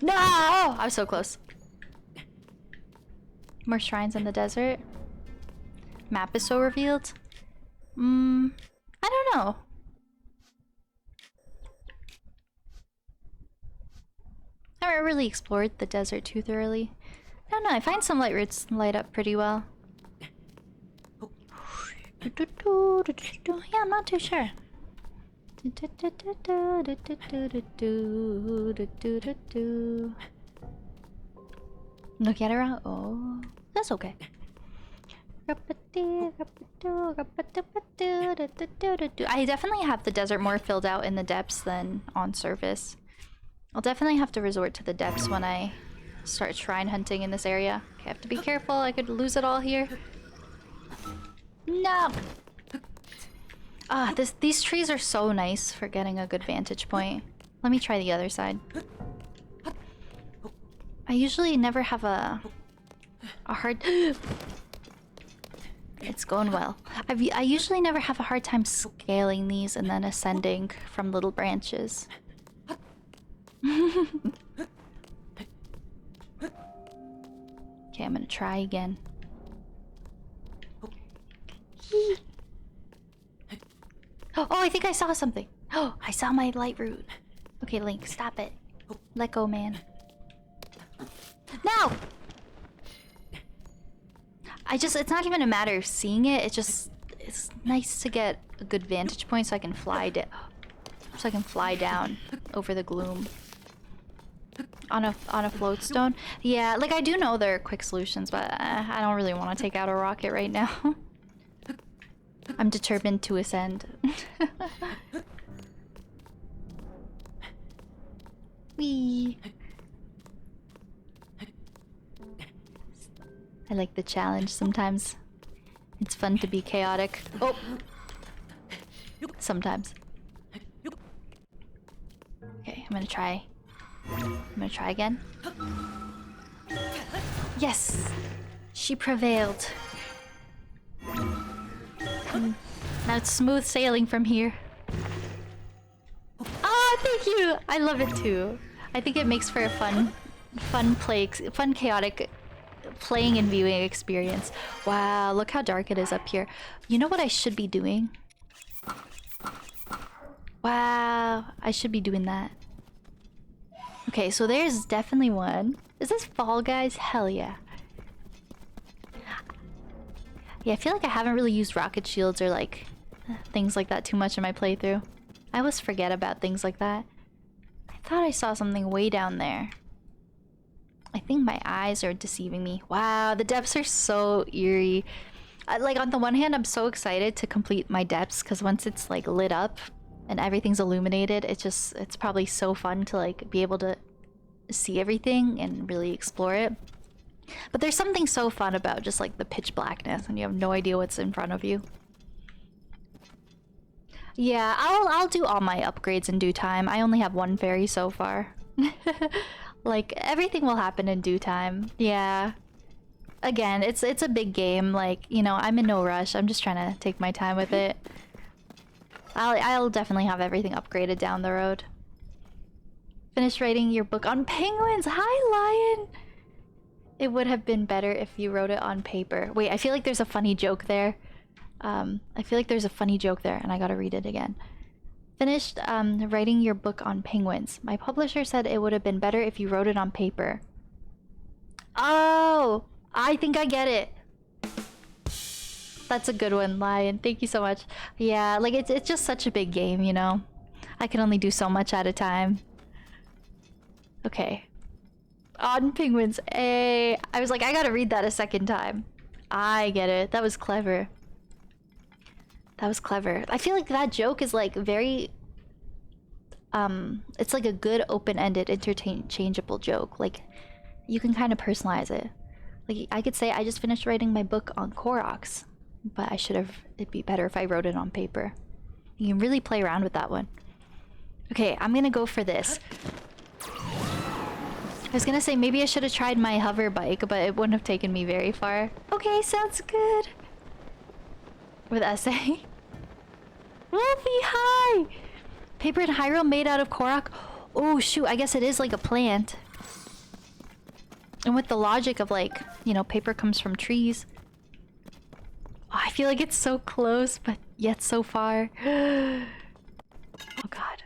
No! I was so close. More shrines in the desert. Map is so revealed. I don't know. I haven't really explored the desert too thoroughly. I don't know, I find some light routes light up pretty well. Yeah, I'm not too sure. Look at her out. Oh, that's okay. I definitely have the desert more filled out in the depths than on surface. I'll definitely have to resort to the depths when I start shrine hunting in this area. Okay, I have to be careful. I could lose it all here. No! These trees are so nice for getting a good vantage point. Let me try the other side. I usually never have a hard... It's going well. I usually never have a hard time scaling these and then ascending from little branches. Okay, I'm gonna try again. Oh, I think I saw something. Oh, I saw my light route. Okay, Link, stop it. Let go, man. No! It's not even a matter of seeing it. It's nice to get a good vantage point so I can fly down over the gloom. On a float stone. Yeah, like I do know there are quick solutions, but I don't really want to take out a rocket right now. I'm determined to ascend. Whee! I like the challenge sometimes. It's fun to be chaotic. Oh! Sometimes. Okay, I'm gonna try again. Yes! She prevailed. Now it's smooth sailing from here. Oh, thank you! I love it too. I think it makes for a fun chaotic playing and viewing experience. Wow, look how dark it is up here. You know what I should be doing? Wow, I should be doing that. Okay, so there's definitely one. Is this Fall Guys? Hell yeah. Yeah, I feel like I haven't really used rocket shields or like things like that too much in my playthrough. I always forget about things like that. I thought I saw something way down there. I think my eyes are deceiving me. Wow, the depths are so eerie. Like on the one hand, I'm so excited to complete my depths because once it's like lit up and everything's illuminated, it's probably so fun to like be able to see everything and really explore it. But there's something so fun about just like the pitch blackness and you have no idea what's in front of you. Yeah, I'll do all my upgrades in due time. I only have one fairy so far. Like everything will happen in due time. Yeah. Again, it's a big game. Like, you know, I'm in no rush. I'm just trying to take my time with it. I'll definitely have everything upgraded down the road. Finish writing your book on penguins. Hi, Lion. It would have been better if you wrote it on paper. Wait, I feel like there's a funny joke there. I feel like there's a funny joke there, and I gotta read it again. Finished writing your book on penguins. My publisher said it would have been better if you wrote it on paper. Oh, I think I get it. That's a good one, Lion. Thank you so much. Yeah, like it's just such a big game, you know? I can only do so much at a time. Okay. On penguins. I was like, I gotta read that a second time. I get it. That was clever. That was clever. I feel like that joke is like very... it's like a good open-ended, interchangeable joke. Like, you can kind of personalize it. Like, I could say, I just finished writing my book on Koroks. But I should have... It'd be better if I wrote it on paper. You can really play around with that one. Okay, I'm gonna go for this. I was gonna say, maybe I should have tried my hover bike, but it wouldn't have taken me very far. Okay, sounds good. With essay. Wolfie, hi! Paper in Hyrule made out of Korok? Oh, shoot, I guess it is like a plant. And with the logic of like, you know, paper comes from trees. Oh, I feel like it's so close, but yet so far. Oh, God.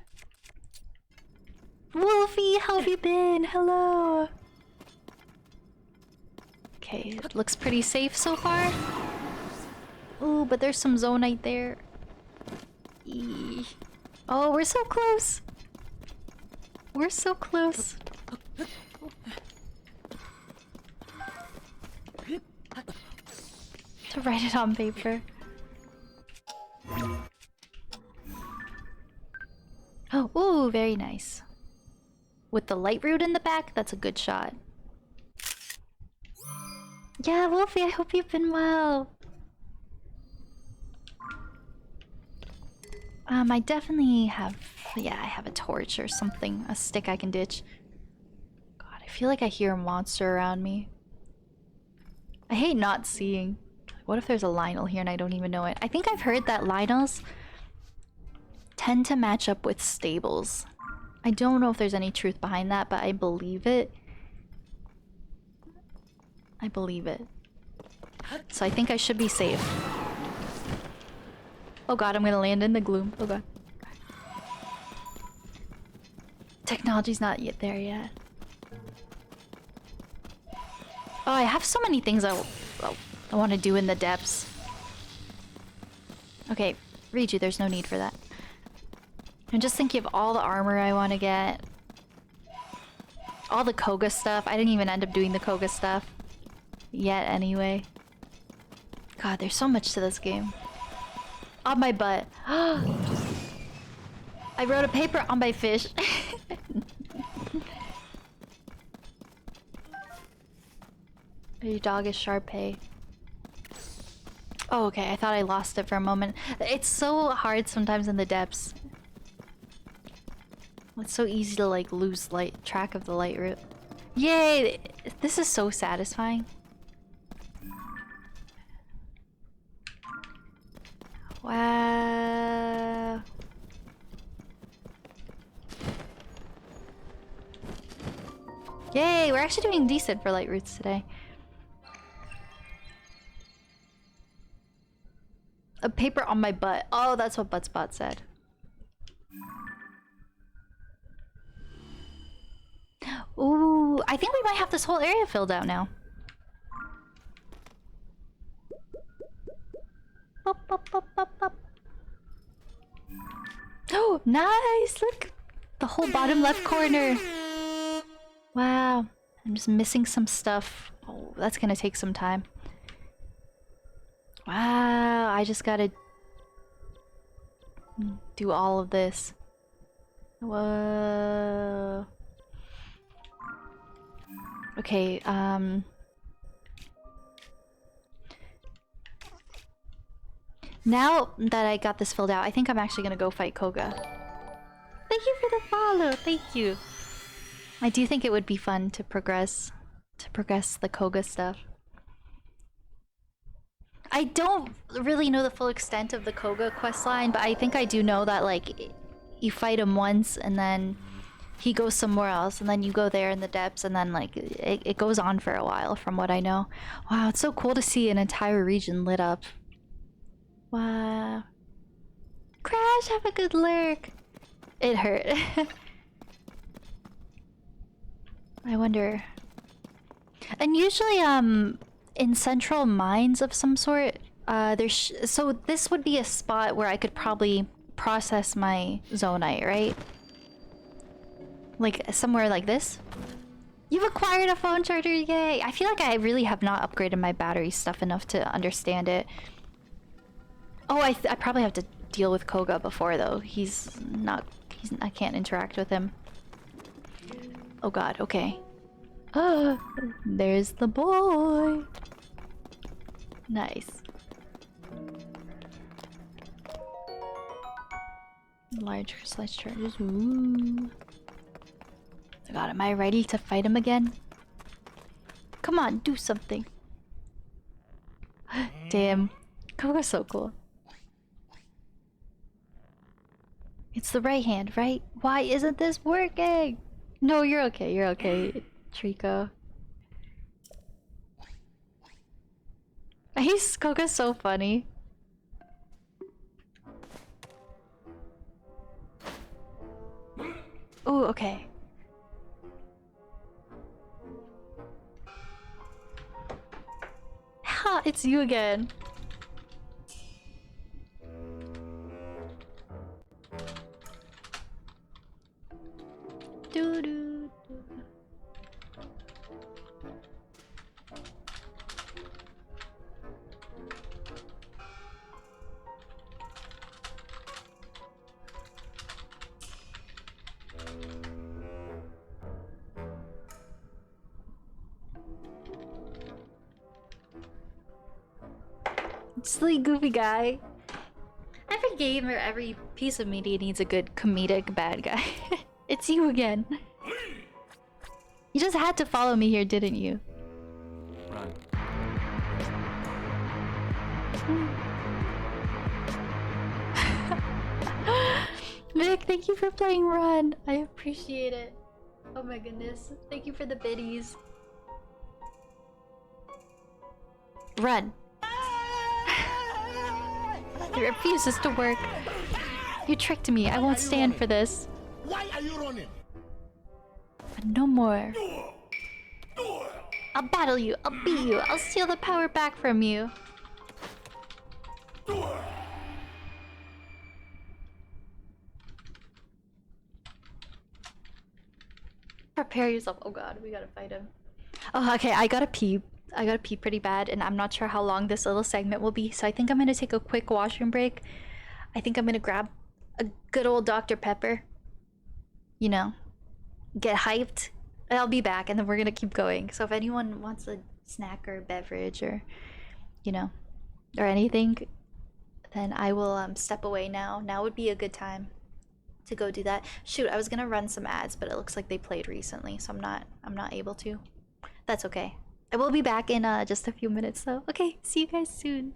Wolfie, how have you been? Hello. Okay, it looks pretty safe so far. Ooh, but there's some zonite there. Eee. Oh, we're so close. We're so close. To write it on paper. Oh, ooh, very nice. With the light root in the back, that's a good shot. Yeah, Wolfie, I hope you've been well. I definitely have... Yeah, I have a torch or something. A stick I can ditch. God, I feel like I hear a monster around me. I hate not seeing. What if there's a Lionel here and I don't even know it? I think I've heard that Lionels tend to match up with stables. I don't know if there's any truth behind that, but I believe it. I believe it. So I think I should be safe. Oh god, I'm gonna land in the gloom. Oh god. Technology's not yet there yet. Oh, I have so many things I want to do in the depths. Okay, Riju, there's no need for that. I'm just thinking of all the armor I want to get. All the Koga stuff. I didn't even end up doing the Koga stuff. Yet, anyway. God, there's so much to this game. On my butt. I wrote a paper on my fish. Your dog is Sharpay. Oh, okay. I thought I lost it for a moment. It's so hard sometimes in the depths. It's so easy to like lose track of the light route. Yay! This is so satisfying. Wow. Yay! We're actually doing decent for light routes today. A paper on my butt. Oh, that's what Buttspot said. Ooh, I think we might have this whole area filled out now. Oh, nice! Look! The whole bottom left corner. Wow. I'm just missing some stuff. Oh, that's gonna take some time. Wow, I just gotta do all of this. Whoa. Okay, now that I got this filled out, I think I'm actually gonna go fight Koga. Thank you for the follow, thank you. I do think it would be fun to progress the Koga stuff. I don't really know the full extent of the Koga questline, but I think I do know that like you fight him once and then he goes somewhere else and then you go there in the depths and then like it goes on for a while from what I know. Wow, it's so cool to see an entire region lit up. Wow. Crash, have a good lurk. It hurt. I wonder. And usually in central mines of some sort, so this would be a spot where I could probably process my zonite, right? Like somewhere like this. You've acquired a phone charger, yay! I feel like I really have not upgraded my battery stuff enough to understand it. Oh, I probably have to deal with Koga before though. I can't interact with him. Oh god, okay. There's the boy. Nice. Large sledge charges. Ooh. Oh god, am I ready to fight him again? Come on, do something. Damn. Koga's so cool. It's the right hand, right? Why isn't this working? No, you're okay, Trico. Koga's so funny. Ooh, okay. Ha, it's you again. Doo doo. Silly goofy guy. Every game or every piece of media needs a good comedic bad guy. It's you again. You just had to follow me here, didn't you? Run. Vic, thank you for playing Run. I appreciate it. Oh my goodness. Thank you for the biddies. Run. It refuses to work. You tricked me. I won't stand for this. Why are you running? But no more. I'll battle you. I'll beat you. I'll steal the power back from you. Prepare yourself. Oh god, we gotta fight him. Oh, okay, I gotta pee. I gotta pee pretty bad, and I'm not sure how long this little segment will be, so I think I'm gonna take a quick washroom break. I think I'm gonna grab a good old Dr. Pepper. You know, get hyped. And I'll be back, and then we're gonna keep going. So if anyone wants a snack or beverage or, you know, or anything, then I will step away now. Now would be a good time to go do that. Shoot, I was gonna run some ads, but it looks like they played recently, so I'm not able to. That's okay. I will be back in just a few minutes, though. Okay, see you guys soon.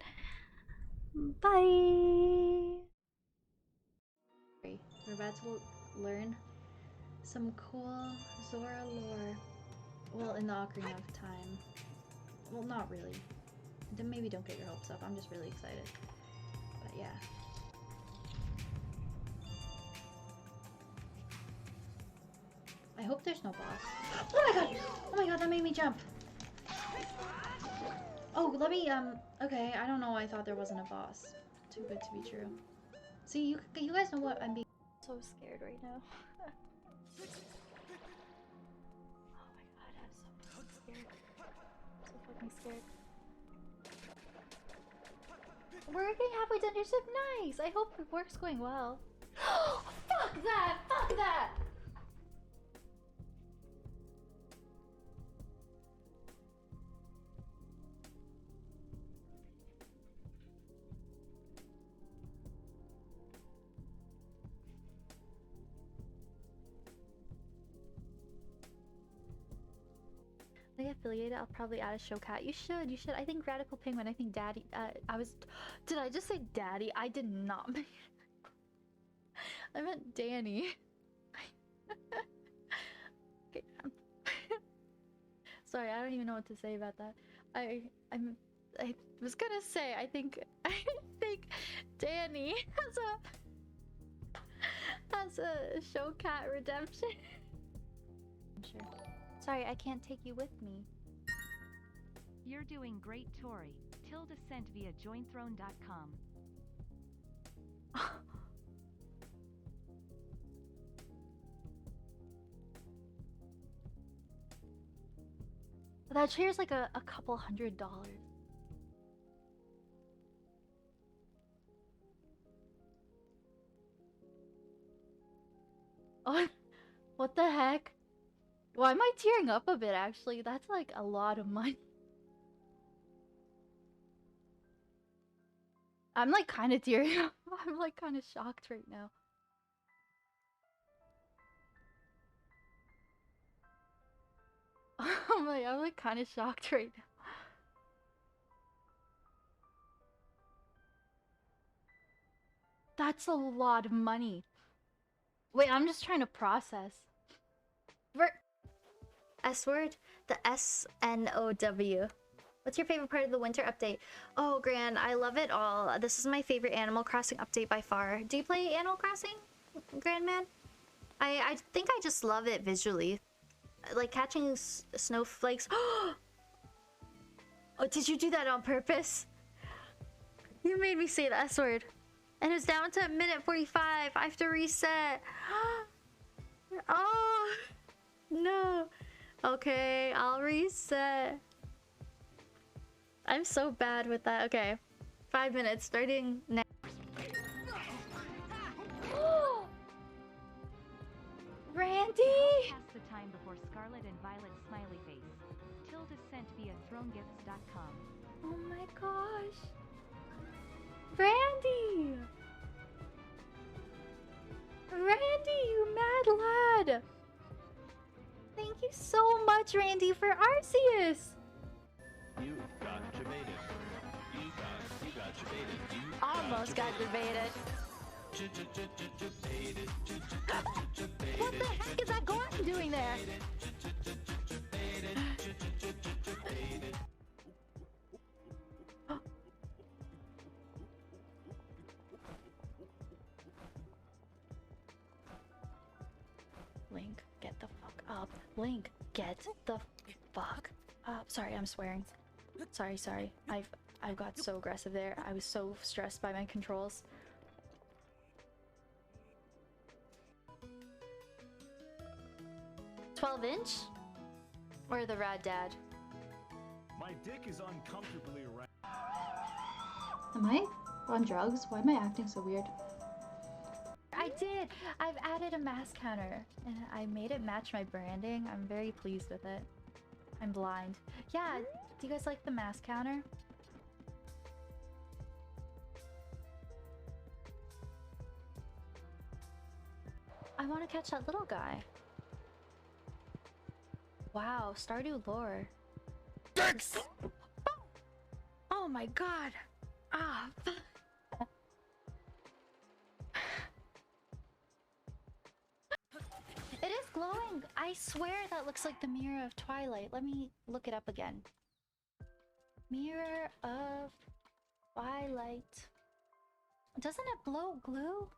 Bye. We're about to learn some cool Zora lore. Well, in the Ocarina of Time. Well, not really. Then maybe don't get your hopes up. I'm just really excited. But yeah. I hope there's no boss. Oh my god! Oh my god, that made me jump. Oh, let me, okay, I don't know, I thought there wasn't a boss. Too good to be true. See, you guys know what, I'm being so scared right now. Oh my god, I'm so fucking scared. So fucking scared. We're getting halfway done, you're so nice! I hope the work's going well. Fuck that! Fuck that! Look at affiliated, I'll probably add a show cat. You should. You should. I think Radical Penguin. I think Daddy. I was. Did I just say Daddy? I did not. I meant Danny. Okay. Sorry, I don't even know what to say about that. I was gonna say I think Danny has a show cat redemption. I'm sure. Sorry, I can't take you with me. You're doing great, Tori. Tilda sent via jointhrone.com. That chair's like a couple $100. Oh, what the heck? Why am I tearing up a bit actually? That's like a lot of money. I'm like kind of tearing up. I'm like kind of shocked right now. I'm like kind of shocked right now. That's a lot of money. Wait, I'm just trying to process. S word? The SNOW. What's your favorite part of the winter update? Oh, Gran, I love it all. This is my favorite Animal Crossing update by far. Do you play Animal Crossing, Grandman? I think I just love it visually. Like catching snowflakes. Oh, did you do that on purpose? You made me say the S word. And it's down to minute 45. I have to reset. Oh, no. Okay, I'll reset. I'm so bad with that. Okay. 5 minutes starting now. Randy! Pass the time before Scarlet and Violet's smiley face. Tilda sent via thronegifts.com. Oh my gosh. Randy! Randy, you mad lad! Thank you so much, Randy, for Arceus! You got debated. You got debated. You Almost got debated. What the heck is that Gordon doing there? Link, get the fuck up. Link, get the fuck up. Sorry, I'm swearing. Sorry. I've got so aggressive there. I was so stressed by my controls. "12" or the Rad Dad? My dick is uncomfortably erect. Am I on drugs? Why am I acting so weird? I did! I've added a mass counter and I made it match my branding. I'm very pleased with it. I'm blind. Yeah, do you guys like the mass counter? I want to catch that little guy. Wow, Stardew lore. Oh my god! Ah! It is glowing! I swear that looks like the Mirror of Twilight. Let me look it up again. Mirror of Twilight. Doesn't it blow glue?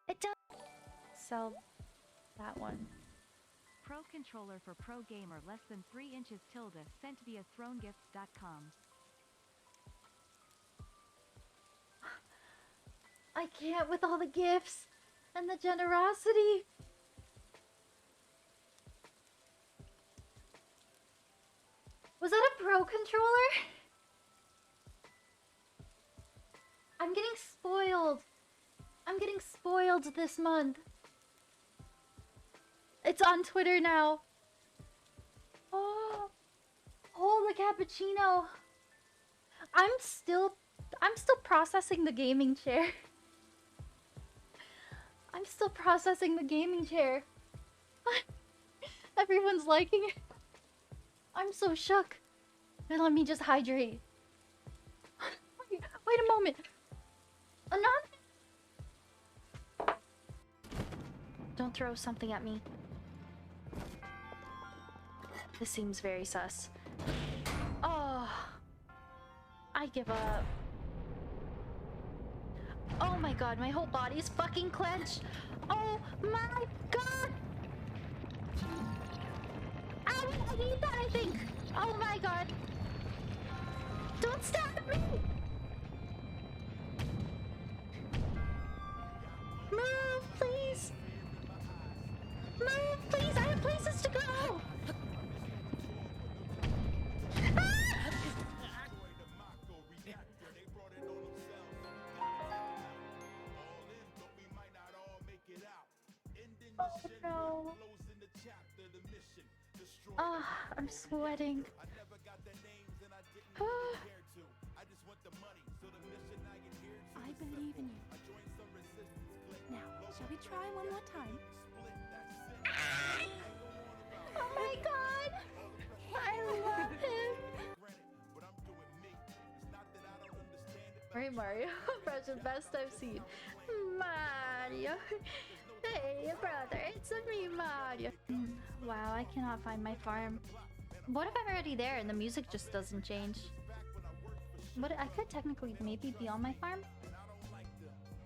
It does. Sell that one. Pro controller for pro gamer less than 3 inches tilde sent via thronegifts.com. I can't with all the gifts and the generosity. Was that a pro controller? I'm getting spoiled. I'm getting spoiled this month. It's on Twitter now. Oh, the cappuccino. I'm still processing the gaming chair. I'm still processing the gaming chair. Everyone's liking it. I'm so shook. And let me just hydrate. Wait a moment. Anonymous. Don't throw something at me. This seems very sus. Oh, I give up. Oh my god, my whole body is fucking clenched. Oh my god. Ow, I need that, I think. Oh my god. Don't stab me. Move, please. Move, please. I have places to go. Oh no. Ah, I'm sweating. I believe in you. Now, shall we try one more time? Oh my god! I love him! Right, Mario. Impression best I've seen. Mario! Hey, brother, it's me, Mario! Wow, I cannot find my farm. What if I'm already there and the music just doesn't change? But I could technically maybe be on my farm?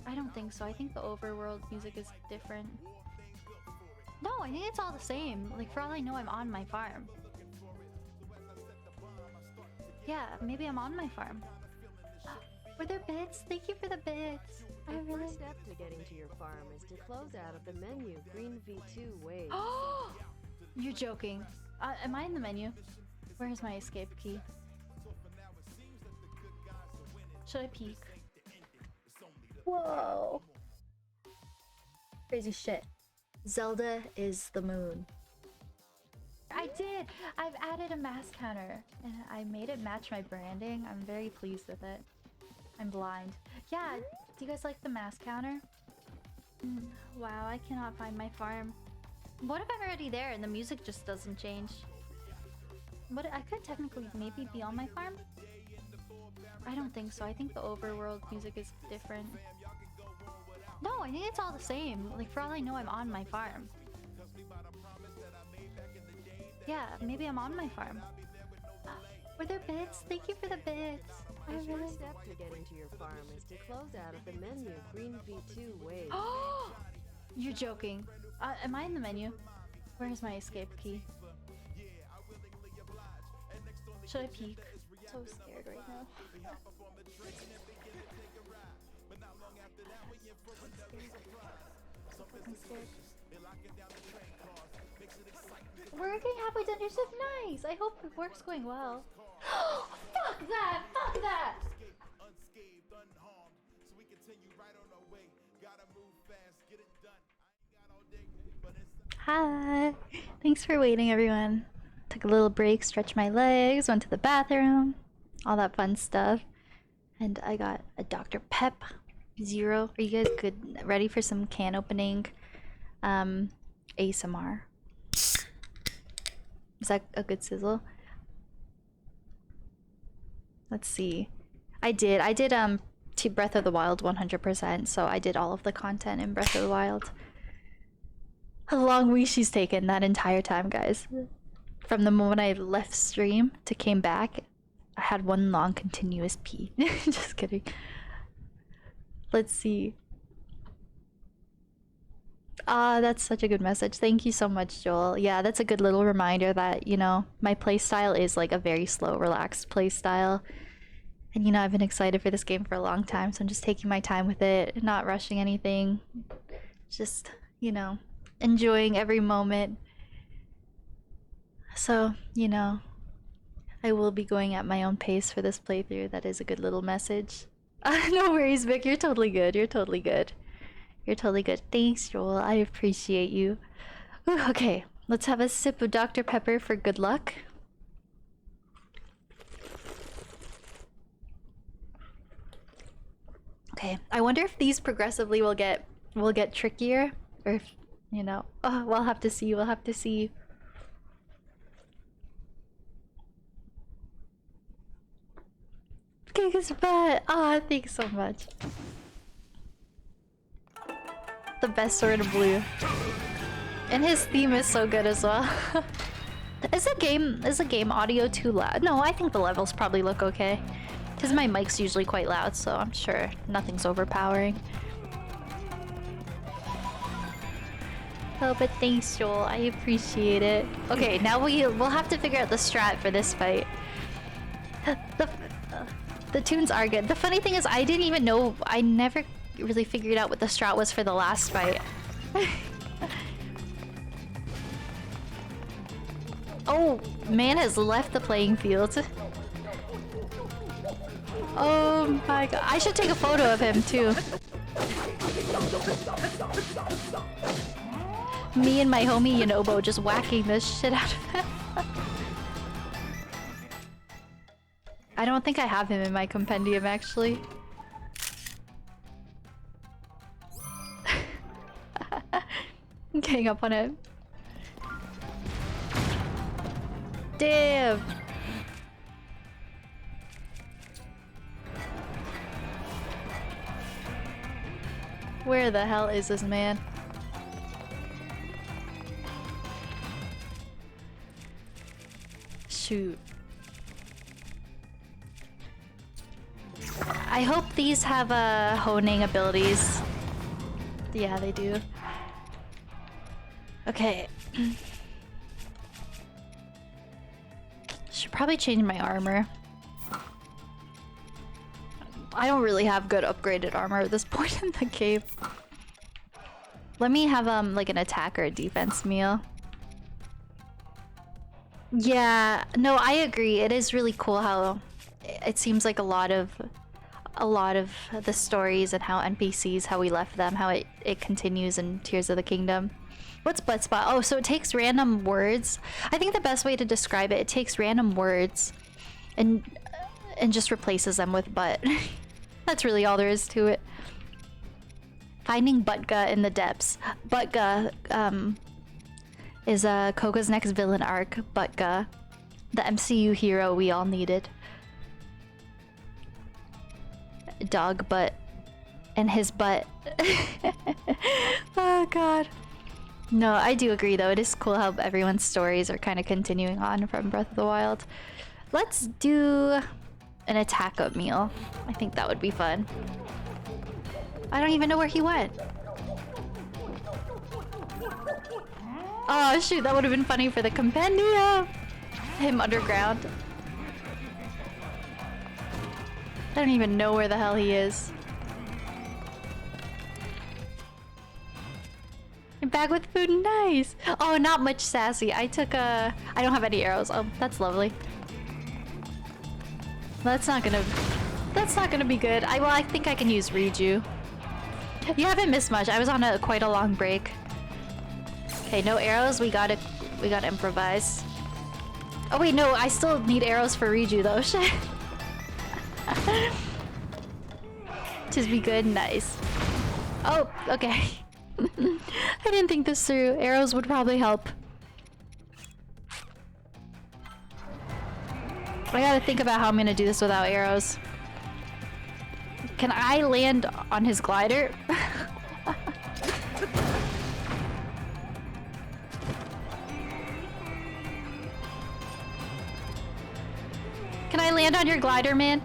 I don't think so. I think the overworld music is different. No, I think it's all the same. Like, for all I know, I'm on my farm. Yeah, maybe I'm on my farm. Were there bits? Thank you for the bits. I The really... first step to getting to your farm is to close out of the menu green V2 waves. Oh! You're joking. Am I in the menu? Where's my escape key? Should I peek? Whoa! Crazy shit. Zelda is the moon. I did! I've added a mask counter and I made it match my branding. I'm very pleased with it. I'm blind. Yeah, do you guys like the mask counter? Wow, I cannot find my farm. What if I'm already there and the music just doesn't change? But I could technically maybe be on my farm? I don't think so. I think the overworld music is different. No, I think it's all the same. Like, for all I know, I'm on my farm. Yeah, maybe I'm on my farm. Were there bits? Thank you for the bits. The first step to getting to your farm is to close out of the menu green V2 waves. Oh! You're joking. Am I in the menu? Where's my escape key? Should I peek? I'm so scared right now. I'm scared. Working halfway done your shift, nice! I hope work's going well. Fuck that! Fuck that! Hi! Thanks for waiting, everyone. Took a little break, stretched my legs, went to the bathroom, all that fun stuff. And I got a Dr. Pep Zero. Are you guys good? Ready for some can opening ASMR? Is that a good sizzle? Let's see. I did to Breath of the Wild 100%, so I did all of the content in Breath of the Wild. A long week she's taken that entire time, guys. From the moment I left stream to came back, I had one long continuous pee. Just kidding. Let's see. Ah, that's such a good message. Thank you so much, Joel. Yeah, that's a good little reminder that, you know, my playstyle is like a very slow, relaxed playstyle. And, you know, I've been excited for this game for a long time, so I'm just taking my time with it, not rushing anything. Just, you know, enjoying every moment. So, you know, I will be going at my own pace for this playthrough. That is a good little message. No worries, Vic. You're totally good. You're totally good. You're totally good. Thanks, Joel. I appreciate you. Ooh, okay, let's have a sip of Dr. Pepper for good luck. Okay, I wonder if these progressively will get trickier, or if, you know, oh, we'll have to see. We'll have to see. kick his butt. Oh, thanks so much. The best sword in blue. And his theme is so good as well. Is the game audio too loud? No, I think the levels probably look okay. Because my mic's usually quite loud, so I'm sure nothing's overpowering. Oh, but thanks, Joel. I appreciate it. Okay, now we'll have to figure out the strat for this fight. The tunes are good. The funny thing is, I didn't even know. I never really figured out what the strat was for the last fight. Oh, man has left the playing field. Oh my god. I should take a photo of him too. Me and my homie Yonobo just whacking the shit out of him. I don't think I have him in my compendium actually. I'm getting up on him. Damn! Where the hell is this man? Shoot. I hope these have honing abilities. Yeah, they do. Okay. Should probably change my armor. I don't really have good upgraded armor at this point in the game. Let me have like an attack or a defense meal. Yeah, no, I agree. It is really cool how it seems like a lot of the stories and how NPCs, how we left them, how it continues in Tears of the Kingdom. What's butt spot? Oh, so it takes random words. I think the best way to describe it takes random words and just replaces them with butt. That's really all there is to it. Finding Butga in the depths. Butga is Koga's next villain arc. Butga, the MCU hero we all needed. Dog butt and his butt. Oh god. No, I do agree though. It is cool how everyone's stories are kind of continuing on from Breath of the Wild. Let's do an attack up meal. I think that would be fun. I don't even know where he went. Oh shoot, that would have been funny for the compendium. Him underground. I don't even know where the hell he is. I'm back with food, nice. Oh, not much sassy. I don't have any arrows. Oh, that's lovely. That's not gonna be good. I think I can use Riju. You haven't missed much. I was on quite a long break. Okay, no arrows. We gotta improvise. Oh wait, no, I still need arrows for Riju though. Shit. Just be good, nice. Oh, okay. I didn't think this through. Arrows would probably help. I gotta think about how I'm gonna do this without arrows. Can I land on his glider? Can I land on your glider, man?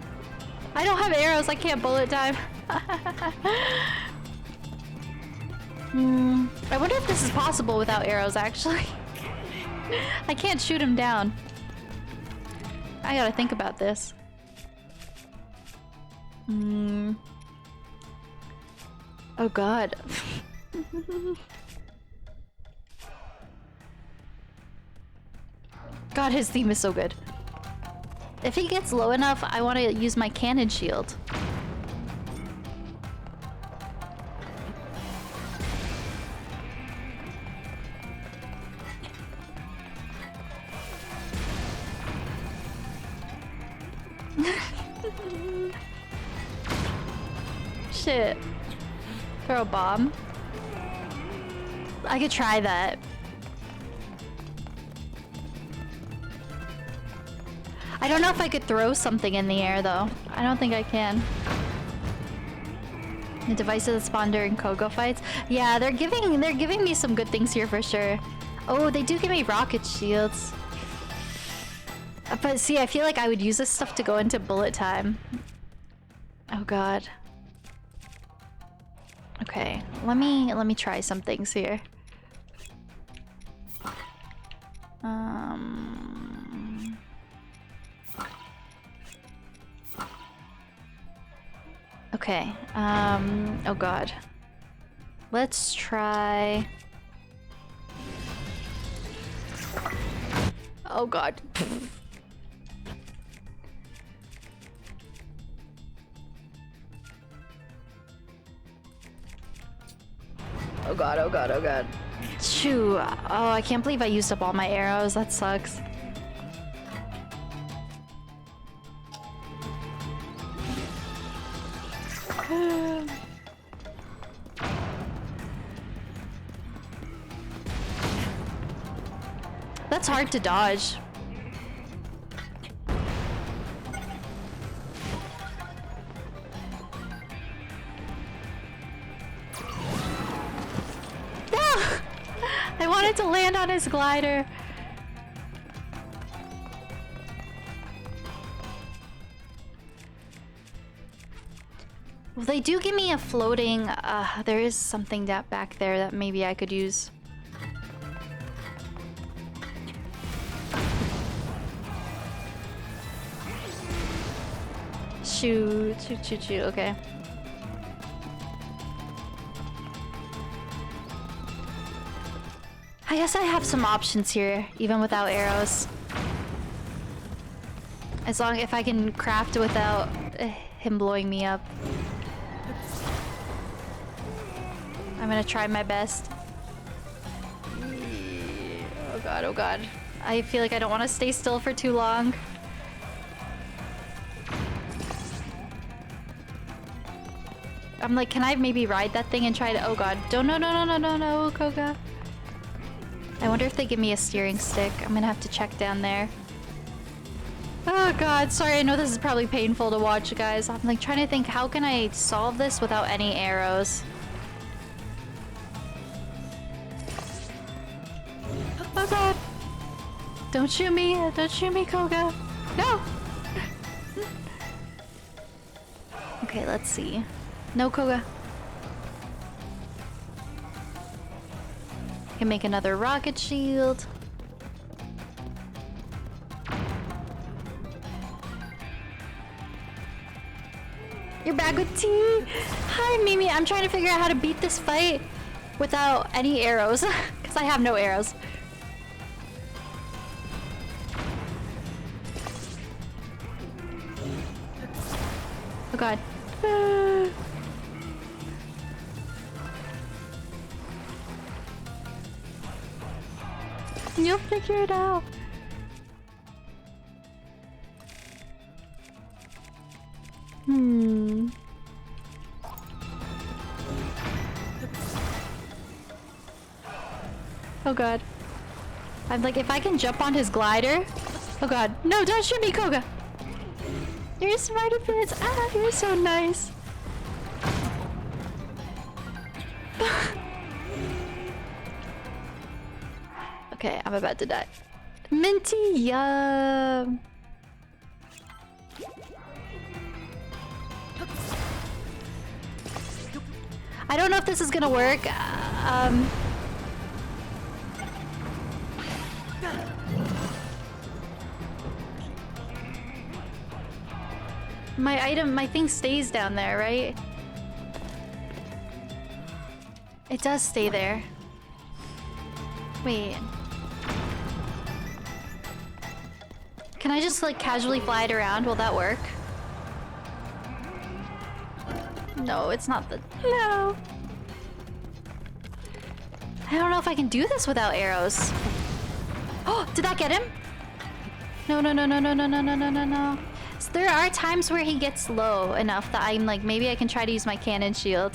I don't have arrows, I can't bullet time. I wonder if this is possible without arrows, actually. I can't shoot him down. I gotta think about this. Oh god. God, his theme is so good. If he gets low enough, I want to use my cannon shield. Shit. Throw a bomb. I could try that. I don't know if I could throw something in the air though. I don't think I can. The devices that spawn during Koga fights. Yeah, they're giving me some good things here for sure. Oh, they do give me rocket shields. But see, I feel like I would use this stuff to go into bullet time. Oh god. Okay, let me try some things here. Okay, oh god. Let's try... Oh god. Oh god, oh god, oh god. Shoo. Oh, I can't believe I used up all my arrows. That sucks. That's hard to dodge. I wanted to land on his glider. Well, they do give me a floating... there is something that back there that maybe I could use. Shoot, shoot, shoot, shoot, okay. I guess I have some options here, even without arrows. As long if I can craft without him blowing me up. I'm gonna try my best. Oh god, oh god. I feel like I don't want to stay still for too long. I'm like, can I maybe ride that thing and try to... Oh god. Don't, no, Koga. I wonder if they give me a steering stick. I'm gonna have to check down there. Oh god, sorry, I know this is probably painful to watch, guys. I'm like trying to think, how can I solve this without any arrows? Oh god! Don't shoot me! Don't shoot me, Koga! No! Okay, let's see. No, Koga. Can make another rocket shield. You're back with tea. Hi, Mimi. I'm trying to figure out how to beat this fight without any arrows, because I have no arrows. Oh god. You'll figure it out. Oh god. I'm like, if I can jump on his glider. Oh god. No, don't shoot me, Koga. You're a smart advance. Ah, you're so nice. Okay, I'm about to die. Minty, yum. I don't know if this is gonna work. My thing stays down there, right? It does stay there. Wait. Can I just like casually fly it around? Will that work? No, it's not the... No! I don't know if I can do this without arrows. Oh, did that get him? No. So there are times where he gets low enough that I'm like, maybe I can try to use my cannon shield.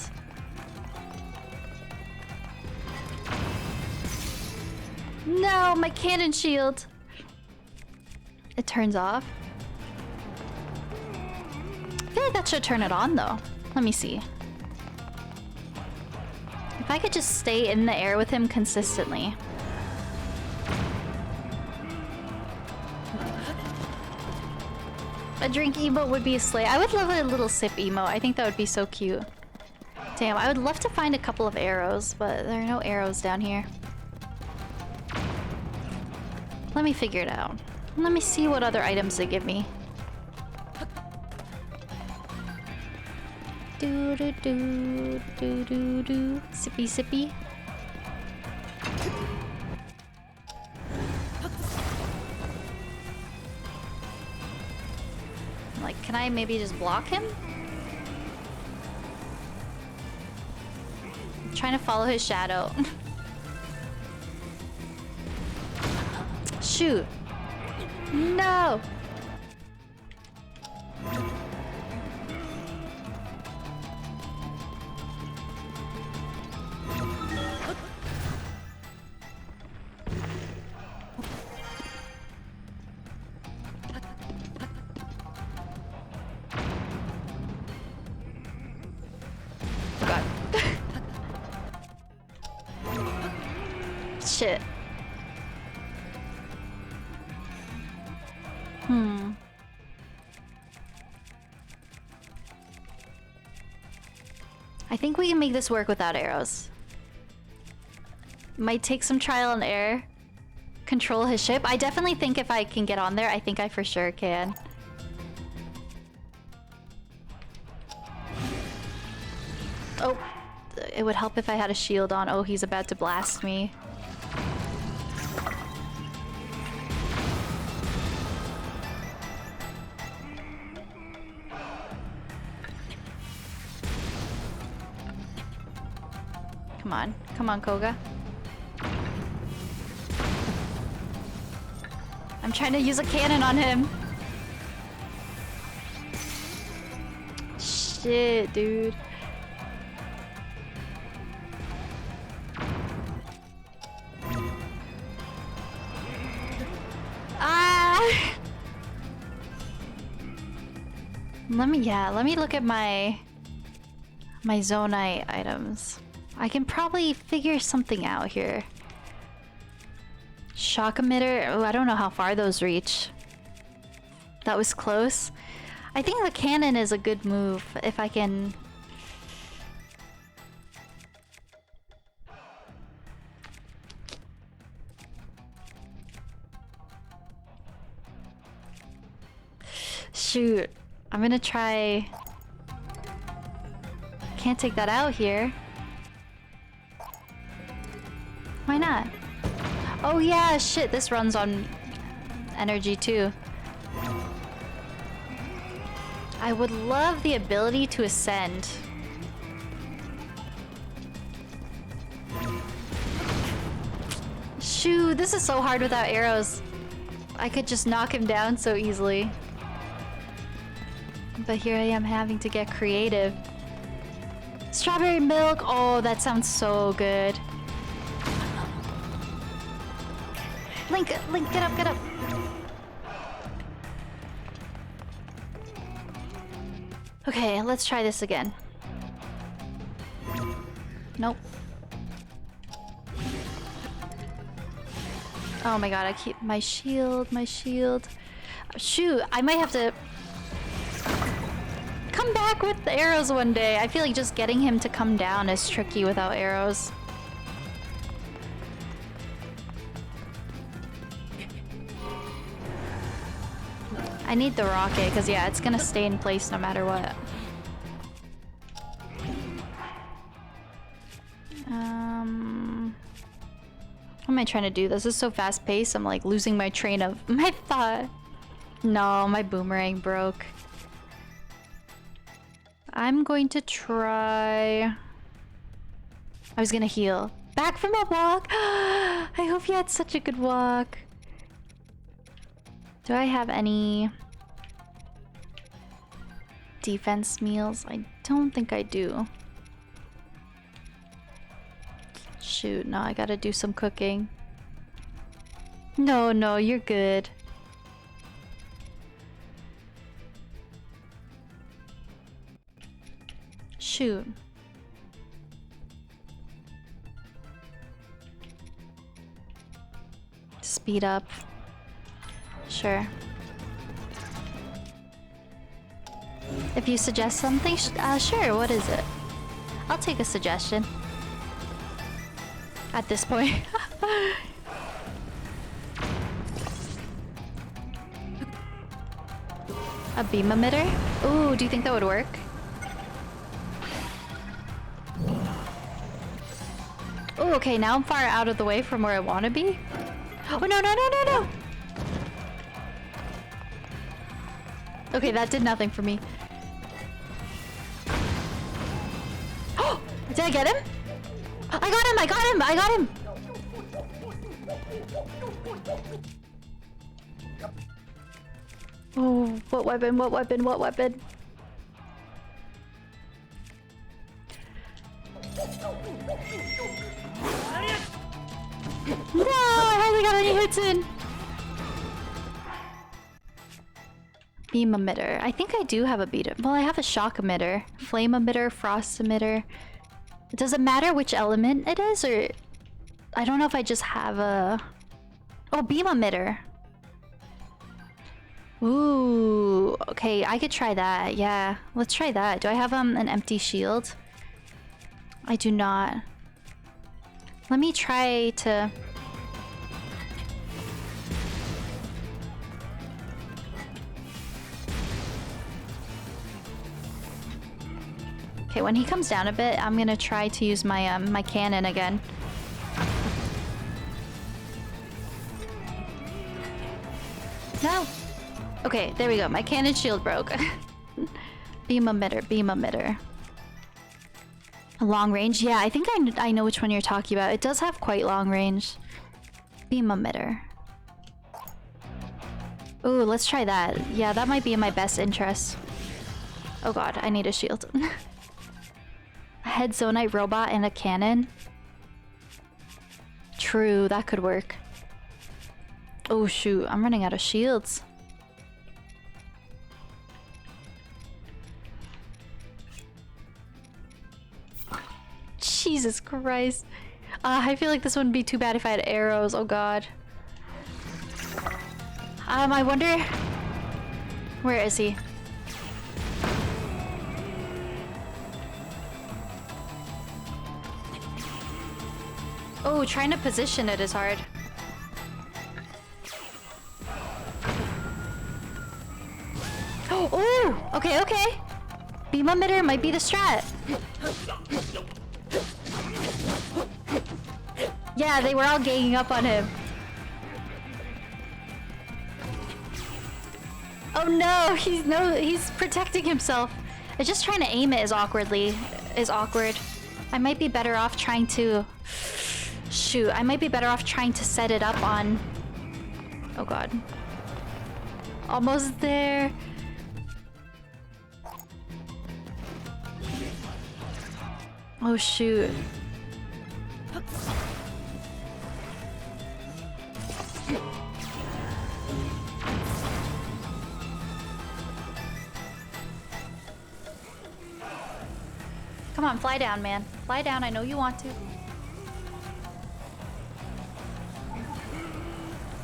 No, my cannon shield. It turns off. like that should turn it on though. Let me see. If I could just stay in the air with him consistently. A drink emote would be a slay. I would love a little sip emote. I think that would be so cute. Damn, I would love to find a couple of arrows, but there are no arrows down here. Let me figure it out. Let me see what other items they give me. Do do do do do do. Sippy sippy. Like, can I maybe just block him? I'm trying to follow his shadow. Shoot. No. God. Shit. I think we can make this work without arrows. Might take some trial and error. Control his ship. I definitely think if I can get on there, I think I for sure can. Oh, it would help if I had a shield on. Oh, he's about to blast me. Come on. Come on, Koga. I'm trying to use a cannon on him. Shit, dude. Ah! Let me look at my zonite items. I can probably figure something out here. Shock emitter. Oh, I don't know how far those reach. That was close. I think the cannon is a good move if I can. Shoot. I'm gonna try. Can't take that out here. Why not? Oh yeah, shit, this runs on energy too. I would love the ability to ascend. Shoot, this is so hard without arrows. I could just knock him down so easily. But here I am having to get creative. Strawberry milk! Oh, that sounds so good. Link, get up, get up. Okay, let's try this again. Nope. Oh my god, I keep my shield. Shoot, I might have to come back with the arrows one day. I feel like just getting him to come down is tricky without arrows. I need the rocket, because yeah, it's gonna stay in place no matter what. How am I trying to do this? This is so fast paced, I'm like losing my train of my thought. No, my boomerang broke. I'm going to try... I was gonna heal. Back from a walk! I hope you had such a good walk. Do I have any defense meals? I don't think I do. Shoot, no, I gotta do some cooking. No, you're good. Shoot. Speed up. Sure. If you suggest something, sure, what is it? I'll take a suggestion. At this point. A beam emitter? Ooh, do you think that would work? Oh, okay, now I'm far out of the way from where I want to be. Oh, no, no, no, no, no! Okay, that did nothing for me. Oh! Did I get him? I got him! I got him! I got him! Oh, what weapon? What weapon? What weapon? No! I hardly got any hits in! Beam emitter. I think I do have a beat. Well, I have a shock emitter. Flame emitter, frost emitter. Does it matter which element it is, or... I don't know if I just have a... Oh, beam emitter. Ooh, okay, I could try that. Yeah, let's try that. Do I have an empty shield? I do not. Let me try to... Okay, when he comes down a bit, I'm gonna try to use my my cannon again. No. Okay, there we go. My cannon shield broke. Beam emitter, beam emitter. Long range? Yeah, I think I know which one you're talking about. It does have quite long range. Beam emitter. Ooh, let's try that. Yeah, that might be in my best interest. Oh god, I need a shield. A head zonite robot and a cannon. True, that could work. Oh shoot, I'm running out of shields. Jesus Christ. I feel like this wouldn't be too bad if I had arrows. Oh god. I wonder... Where is he? Oh, trying to position it is hard. Oh, okay, okay. Beam emitter might be the strat. Yeah, they were all ganging up on him. Oh no, he's protecting himself. It's just trying to aim it is awkward. I might be better off trying to... Shoot, I might be better off trying to set it up on... Oh god. Almost there. Oh shoot. Come on, fly down, man. Fly down, I know you want to.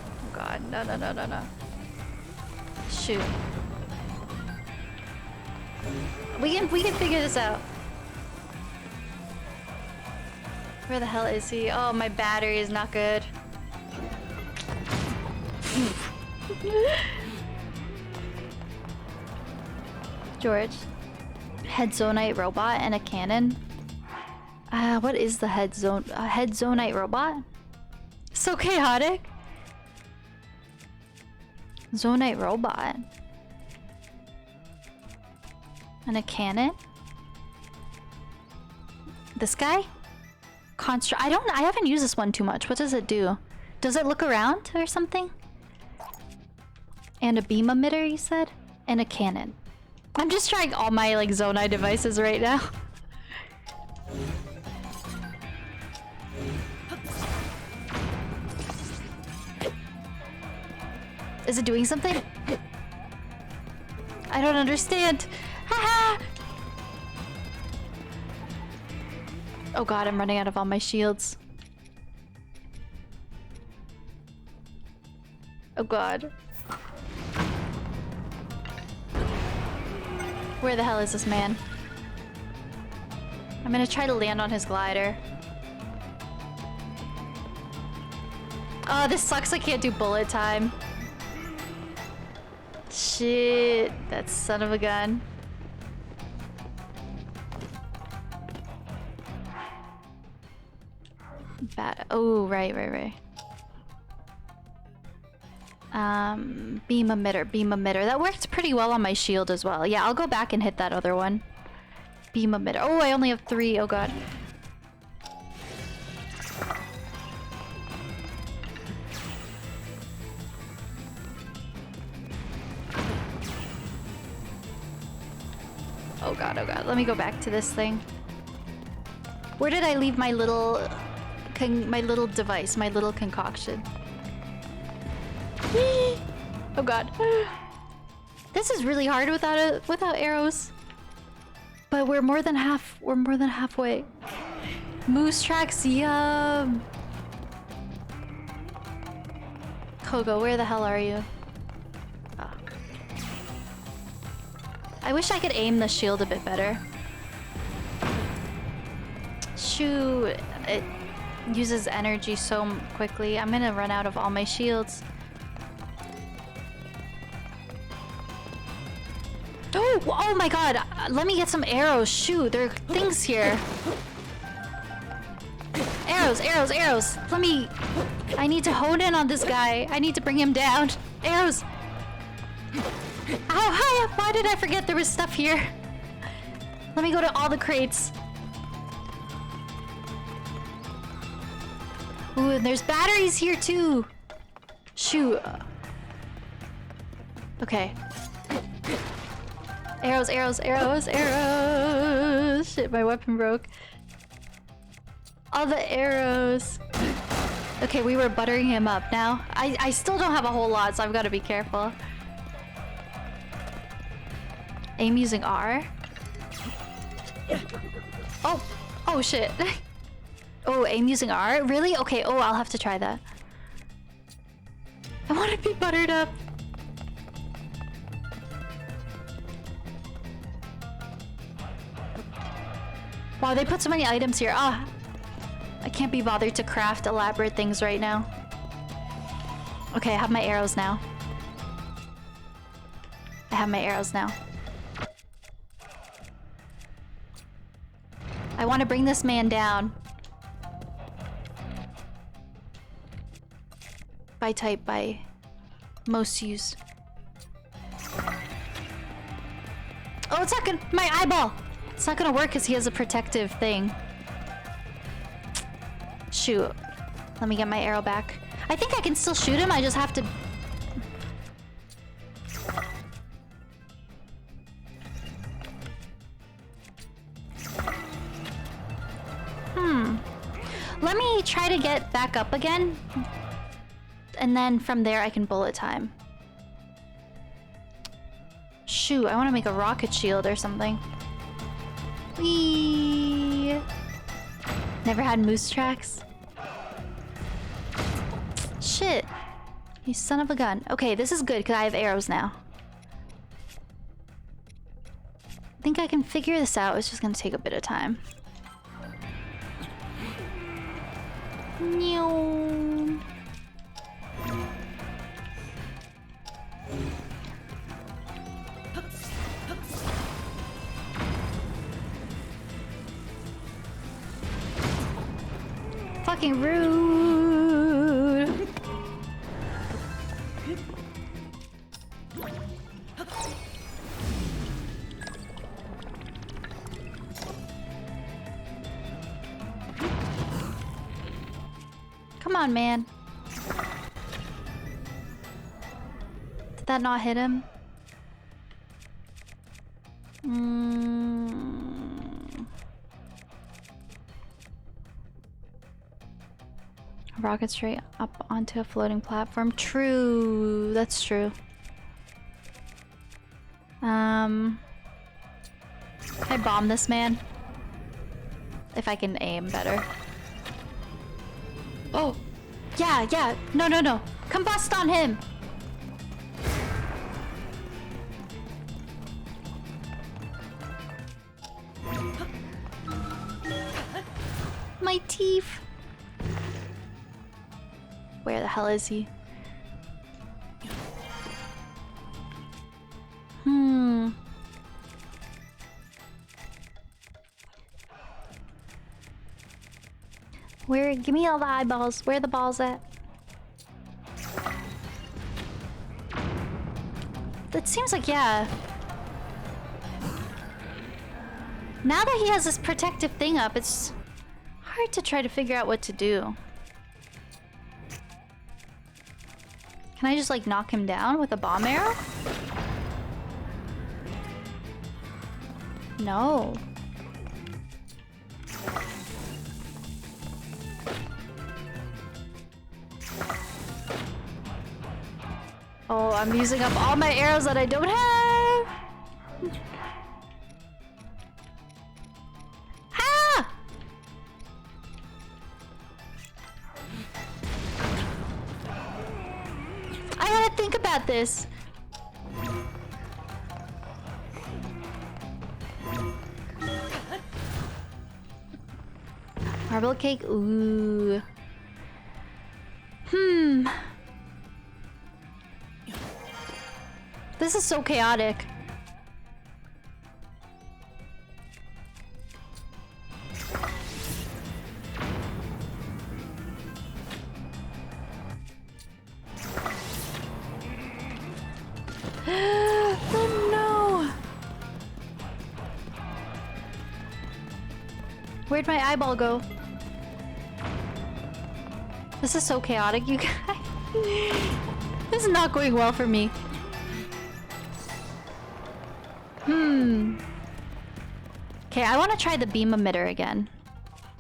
Oh god, no, no, no, no, no. Shoot. We can figure this out. Where the hell is he? Oh, my battery is not good. George. Head zonite robot and a cannon. What is the head zonite robot? So chaotic. Zonite robot. And a cannon? This guy? I haven't used this one too much. What does it do? Does it look around or something? And a beam emitter, you said? And a cannon. I'm just trying all my like Zonai devices right now. Is it doing something? I don't understand. Haha! Oh god, I'm running out of all my shields. Oh god. Where the hell is this man? I'm gonna try to land on his glider. Oh, this sucks. I can't do bullet time. Shit. That son of a gun. Bad. Oh, right. Beam emitter. That worked pretty well on my shield as well. Yeah, I'll go back and hit that other one. Beam emitter. Oh, I only have 3. Oh god. Oh god, oh god. Let me go back to this thing. Where did I leave my little device, my little concoction? Oh god. This is really hard without arrows. But we're more than halfway. Moose tracks, yum. Kogo, where the hell are you? Oh. I wish I could aim the shield a bit better. Shoot, it uses energy so quickly. I'm gonna run out of all my shields. Oh my god, let me get some arrows. Shoot, there are things here. Arrows. I need to hone in on this guy. I need to bring him down. Arrows. Ow, hi, why did I forget there was stuff here? Let me go to all the crates. Ooh, and there's batteries here too. Shoot. Okay. Arrows. Shit, my weapon broke. All the arrows. Okay, we were buttering him up now. I still don't have a whole lot, so I've got to be careful. Aim using R. Oh shit. Oh, aim using R? Really? Okay, oh, I'll have to try that. I want to be buttered up. Wow, they put so many items here. Ah, I can't be bothered to craft elaborate things right now. Okay, I have my arrows now. I want to bring this man down. By type, by most used. Oh, it's not gonna— my eyeball! It's not gonna work because he has a protective thing. Shoot. Let me get my arrow back. I think I can still shoot him, I just have to... Let me try to get back up again. And then from there I can bullet time. Shoot, I want to make a rocket shield or something. Whee! Never had moose tracks? Shit. You son of a gun. Okay, this is good because I have arrows now. I think I can figure this out. It's just gonna take a bit of time. Meow. Fucking rude. Come on, man. Did that not hit him? Rocket straight up onto a floating platform. True. That's true. Can I bomb this man? If I can aim better. Oh! Yeah, yeah! No, no, no! Combust on him! My teeth! Where the hell is he? Where? Give me all the eyeballs. Where are the balls at? It seems like, yeah. Now that he has this protective thing up, it's hard to try to figure out what to do. Can I just like knock him down with a bomb arrow? No. Oh, I'm using up all my arrows that I don't have! Ah! I gotta think about this. Marble cake? Ooh. This is so chaotic. Oh no! Where'd my eyeball go? This is so chaotic, you guys. This is not going well for me. Okay, I want to try the beam emitter again.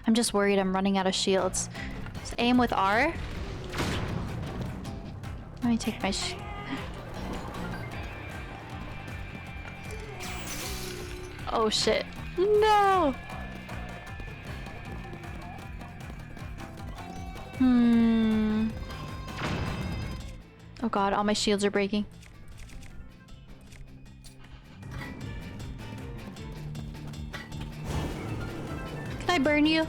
I'm just worried I'm running out of shields. Just aim with R. Let me take my oh shit. No! Oh god, all my shields are breaking. Can I burn you?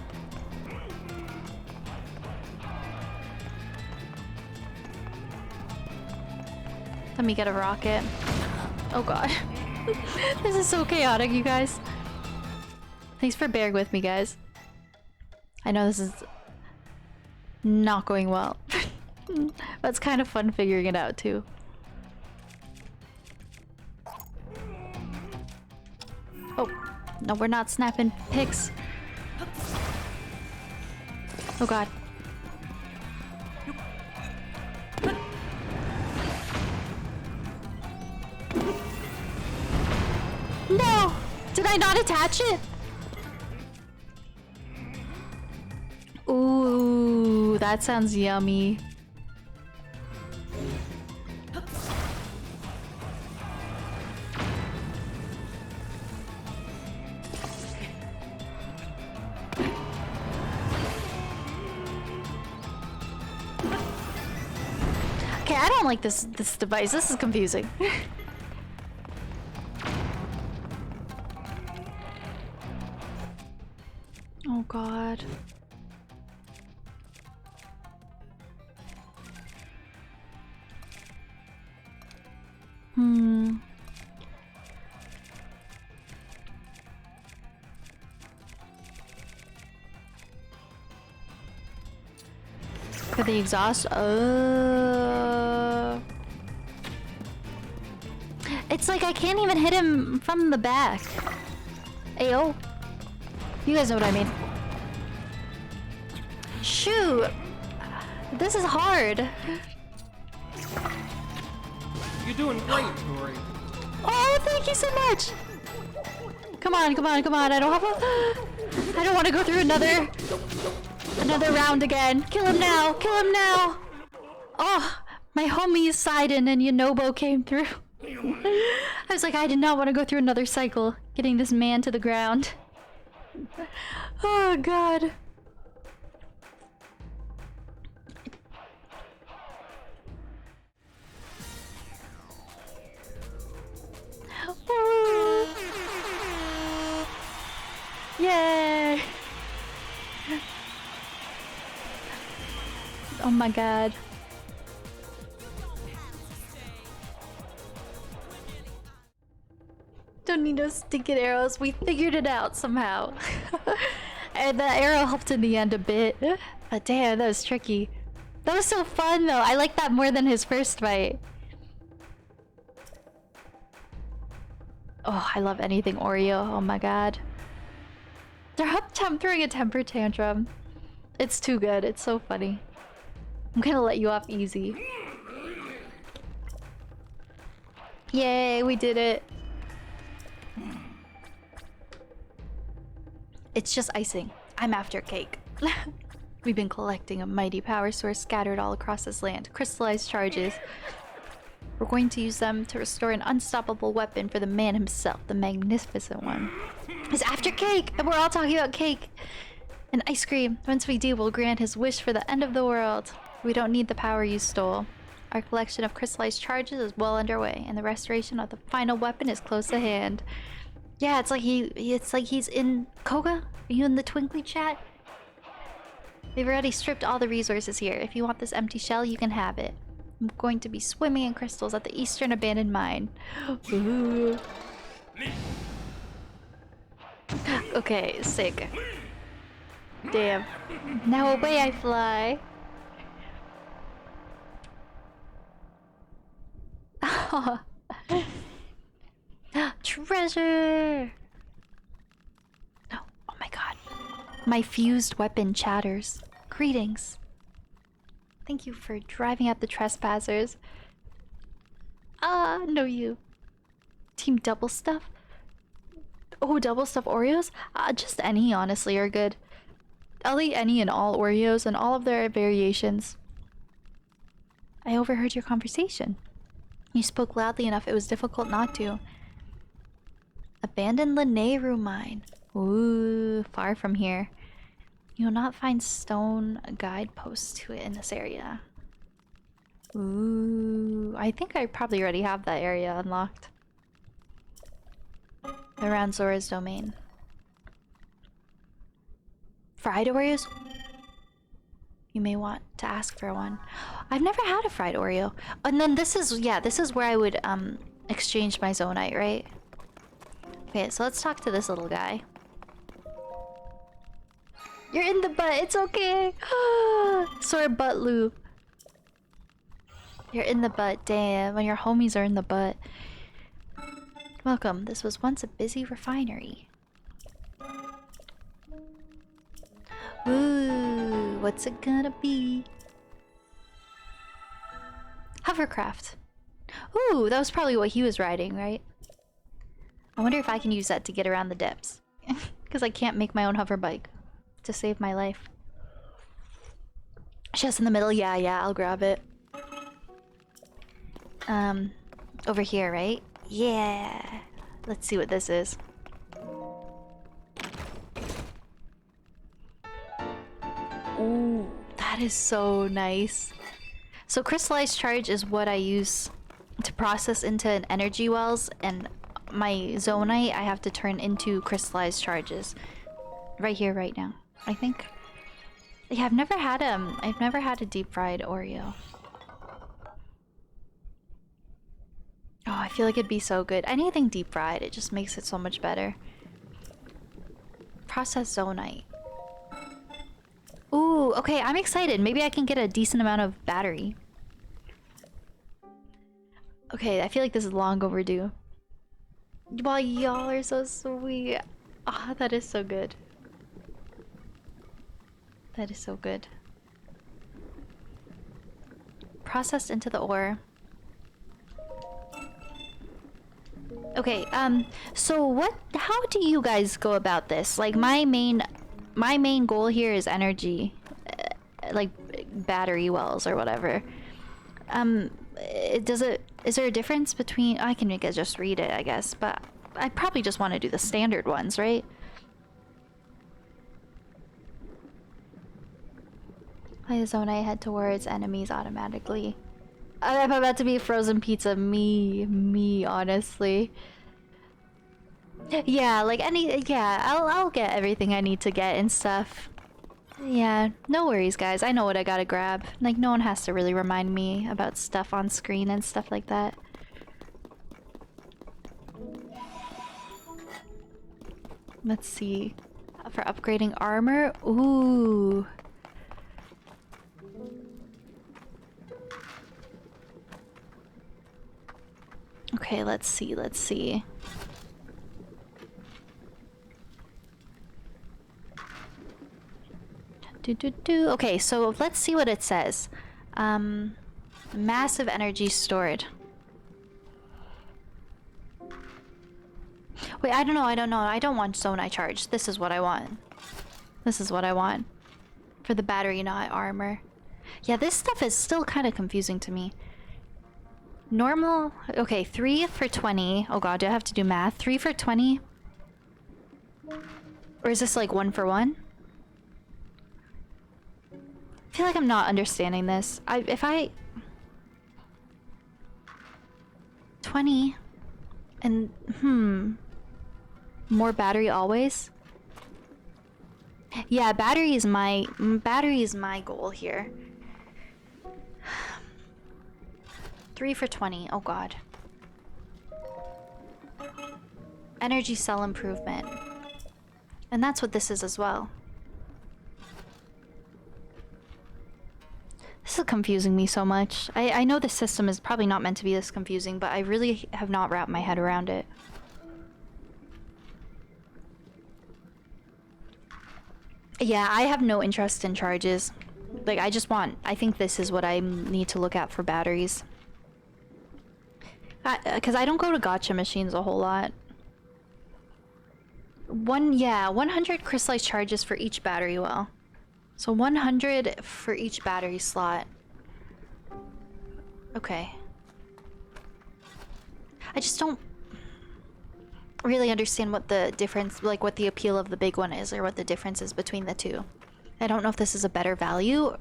Let me get a rocket. Oh god. This is so chaotic, you guys. Thanks for bearing with me, guys. I know this is not going well. But it's kind of fun figuring it out, too. Oh, no, we're not snapping pics. Oh god. No! Did I not attach it? Ooh, that sounds yummy. Okay, I don't like this device. This is confusing. Oh god. For the exhaust? It's like I can't even hit him from the back. Ayo. You guys know what I mean. Shoot! This is hard. You're doing great, Tori. Oh, thank you so much! Come on, come on, come on. I don't have a... I don't want to go through another round again. Kill him now! Kill him now! Oh, my homies Sidon and Yonobo came through. I was like, I did not want to go through another cycle getting this man to the ground. Oh god. Yay! Oh my god. Don't need no stinking arrows. We figured it out somehow. And the arrow helped in the end a bit. But damn, that was tricky. That was so fun though. I like that more than his first fight. Oh, I love anything Oreo. Oh my god. They're throwing a temper tantrum. It's too good. It's so funny. I'm gonna let you off easy. Yay, we did it. It's just icing. I'm after cake. We've been collecting a mighty power source scattered all across this land. Crystallized charges. We're going to use them to restore an unstoppable weapon for the man himself, the magnificent one. He's after cake! And we're all talking about cake! And ice cream. Once we do, we'll grant his wish for the end of the world. We don't need the power you stole. Our collection of crystallized charges is well underway, and the restoration of the final weapon is close at hand. Yeah, it's like he's in Koga? Are you in the Twinkly chat? We've already stripped all the resources here. If you want this empty shell, you can have it. I'm going to be swimming in crystals at the eastern abandoned mine. Ooh. Okay, sick. Damn. Now away I fly. Treasure! No. Oh my god. My fused weapon chatters. Greetings. Thank you for driving out the trespassers. No you. Team Double Stuff? Oh, Double Stuff Oreos? Just any, honestly, are good. I'll eat any and all Oreos and all of their variations. I overheard your conversation. You spoke loudly enough, it was difficult not to. Abandoned Lanayru mine. Ooh, far from here. You will not find stone guideposts to it in this area. Ooh, I think I probably already have that area unlocked. Around Zora's domain. Fried Oreos? You may want to ask for one. I've never had a fried Oreo. And then this is, yeah, this is where I would exchange my Zonite, right? Okay, so let's talk to this little guy. You're in the butt, it's okay. Sore butt loo. You're in the butt, damn. When your homies are in the butt. Welcome, this was once a busy refinery. Ooh, what's it gonna be? Hovercraft. Ooh, that was probably what he was riding, right? I wonder if I can use that to get around the depths. Because I can't make my own hover bike to save my life. Just in the middle, yeah, I'll grab it. Over here, right? Yeah. Let's see what this is. Ooh, that is so nice. So crystallized charge is what I use to process into an energy wells, and my Zonite I have to turn into crystallized charges. Right here, right now, I think. Yeah, I've never had a deep fried Oreo. Oh, I feel like it'd be so good. Anything deep fried, it just makes it so much better. Processed Zonite. Ooh, okay, I'm excited. Maybe I can get a decent amount of battery. Okay, I feel like this is long overdue. Wow, y'all are so sweet. Ah, that is so good. That is so good. Processed into the ore. Okay, so how do you guys go about this? Like, my main goal here is energy. Like, battery wells or whatever. Is there a difference between... I can just read it, I guess, but I probably just want to do the standard ones, right? By the zone I head towards enemies automatically. I'm about to be frozen pizza. Me, honestly. Yeah, like I'll get everything I need to get and stuff. Yeah, no worries, guys. I know what I gotta grab. Like, no one has to really remind me about stuff on screen and stuff like that. Let's see. For upgrading armor? Ooh. Okay, let's see. Okay, so let's see what it says. Massive energy stored. Wait, I don't know. I don't want Zonai charge. This is what I want. For the battery, not armor. Yeah, this stuff is still kind of confusing to me. Normal... Okay, 3 for 20. Oh god, do I have to do math? 3 for 20? Or is this like 1 for 1? I feel like I'm not understanding this. If I... 20... And... More battery always? Yeah, battery is my goal here. 3 for 20. Oh god. Energy cell improvement. And that's what this is as well. This is confusing me so much. I know this system is probably not meant to be this confusing, but I really have not wrapped my head around it. Yeah, I have no interest in charges. Like, I think this is what I need to look at for batteries. Because I don't go to gacha machines a whole lot. 100 crystallized charges for each battery well. So 100 for each battery slot. Okay. I just don't really understand what the difference, like what the appeal of the big one is, or what the difference is between the two. I don't know if this is a better value,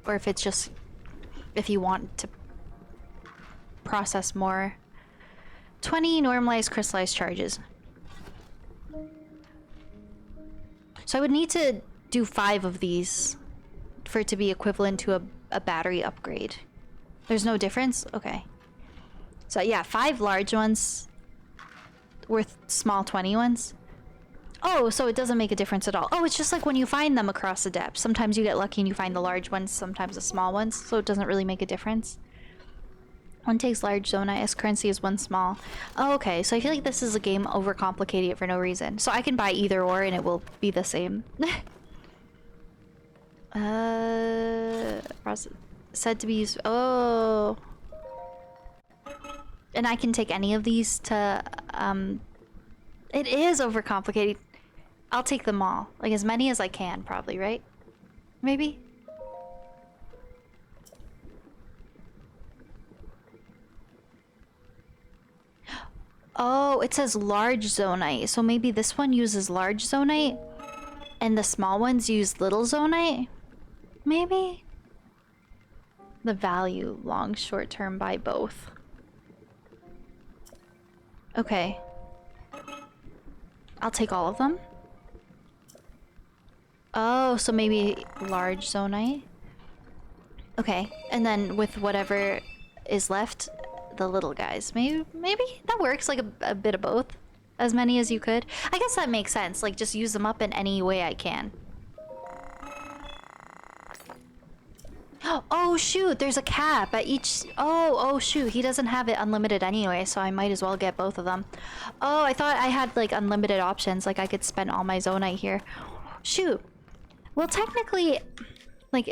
or if it's just if you want to process more. 20 normalized crystallized charges. So I would need to do 5 of these for it to be equivalent to a battery upgrade. There's no difference? Okay. So yeah, 5 large ones worth small 20 ones. Oh, so it doesn't make a difference at all. Oh, it's just like when you find them across the depth. Sometimes you get lucky and you find the large ones, sometimes the small ones, so it doesn't really make a difference. 1 takes large Zonai as currency is 1 small. Oh, okay, so I feel like this is a game overcomplicating it for no reason. So I can buy either or and it will be the same. Said to be used. Oh. And I can take any of these to, it is overcomplicated. I'll take them all. Like, as many as I can, probably, right? Maybe? Oh, it says large zonite. So maybe this one uses large zonite, and the small ones use little zonite? Maybe? The value, long, short term, buy both. Okay. I'll take all of them. Oh, so maybe large zonite? Okay, and then with whatever is left, the little guys. Maybe that works, like a bit of both. As many as you could. I guess that makes sense, like just use them up in any way I can. Oh shoot, there's a cap at each... Oh shoot, he doesn't have it unlimited anyway, so I might as well get both of them. Oh, I thought I had like unlimited options, like I could spend all my zonite here. Shoot. Well, technically, like,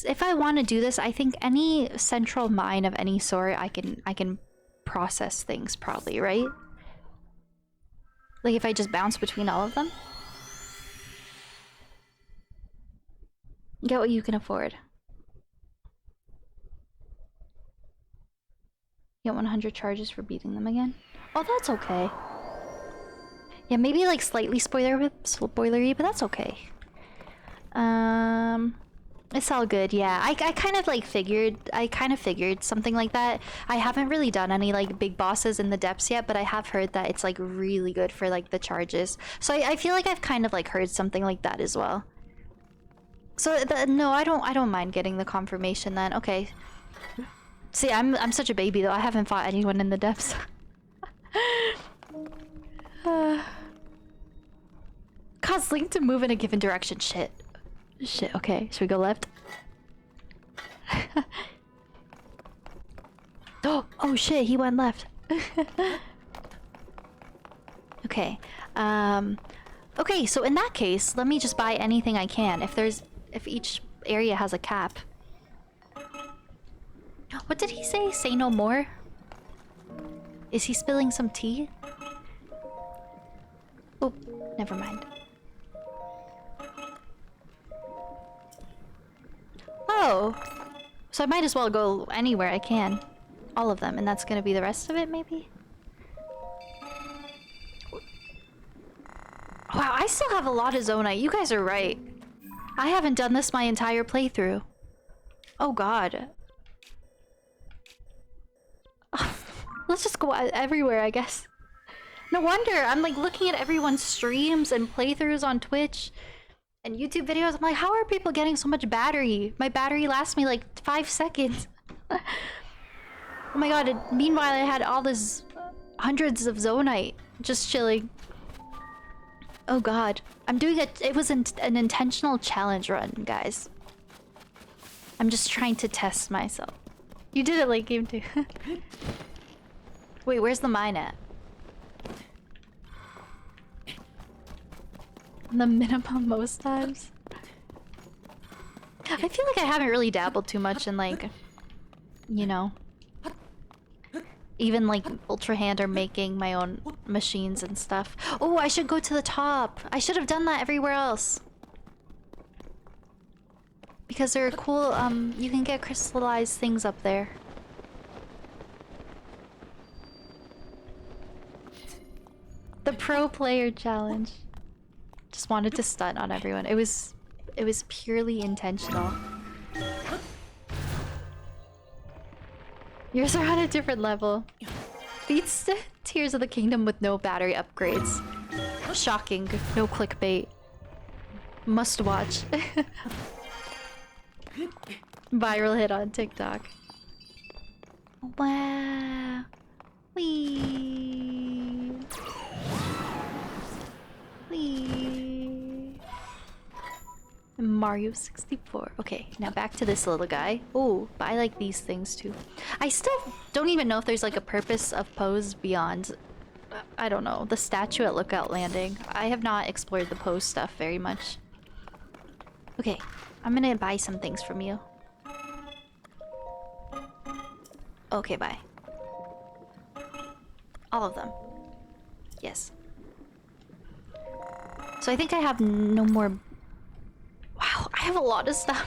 if I want to do this, I think any central mine of any sort, I can process things probably, right? Like if I just bounce between all of them? Get what you can afford. Get 100 charges for beating them again. Oh, that's okay. Yeah, maybe like slightly spoilery, but that's okay. It's all good, yeah. I kind of like figured something like that. I haven't really done any like big bosses in the depths yet, but I have heard that it's like really good for like the charges. So I feel like I've kind of like heard something like that as well. So no, I don't mind getting the confirmation then. Okay. See, I'm such a baby though. I haven't fought anyone in the depths. Cause Link to move in a given direction. Shit. Shit, okay. Should we go left? Oh shit, he went left. Okay. Okay, so in that case, let me just buy anything I can. If each area has a cap. What did he say? Say no more? Is he spilling some tea? Oh, never mind. Oh, so I might as well go anywhere I can. All of them, and that's gonna be the rest of it, maybe? Wow, I still have a lot of Zonite. You guys are right. I haven't done this my entire playthrough. Oh god. Let's just go everywhere, I guess. No wonder, I'm like looking at everyone's streams and playthroughs on Twitch and YouTube videos. I'm like, how are people getting so much battery? My battery lasts me like 5 seconds. Oh my god, meanwhile I had all this hundreds of Zonite just chilling. Oh god. I'm doing it was an intentional challenge run, guys. I'm just trying to test myself. You did it late game too. Wait, where's the mine at? The minimum most times. I feel like I haven't really dabbled too much in like, you know, even like Ultra Hand or making my own machines and stuff. Oh, I should go to the top. I should have done that everywhere else. Because there are cool, you can get crystallized things up there. The pro player challenge. Just wanted to stun on everyone. It was purely intentional. Yours are on a different level. Beats Tears of the Kingdom with no battery upgrades. Shocking. No clickbait. Must watch. Viral hit on TikTok. Wow. Wee. Wee. Mario 64. Okay, now back to this little guy. Oh, but I like these things too. I still don't even know if there's like a purpose of pose beyond, I don't know, the statue at Lookout Landing. I have not explored the pose stuff very much. Okay, I'm gonna buy some things from you. Okay, bye. All of them. Yes. So I think I have no more... Wow, I have a lot of stuff.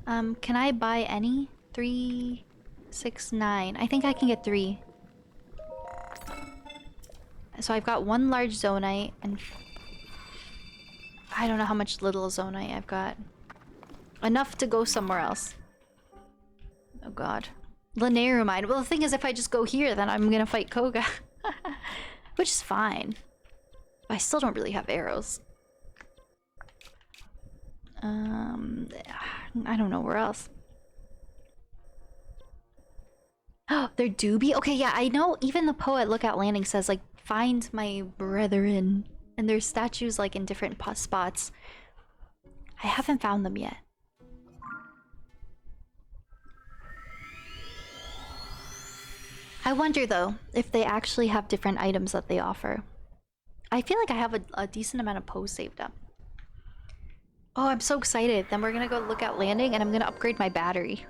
Can I buy any? 3, 6, 9. I think I can get 3. So I've got 1 large Zonite and... I don't know how much little Zonite I've got. Enough to go somewhere else. Oh god. Linear mine. Well, the thing is, if I just go here, then I'm gonna fight Koga. Which is fine. But I still don't really have arrows. I don't know where else. Oh, they're doobie? Okay, yeah, I know even the poet Lookout Landing says, like, find my brethren. And there's statues, like, in different spots. I haven't found them yet. I wonder, though, if they actually have different items that they offer. I feel like I have a decent amount of pose saved up. Oh, I'm so excited. Then we're gonna go Lookout Landing and I'm gonna upgrade my battery.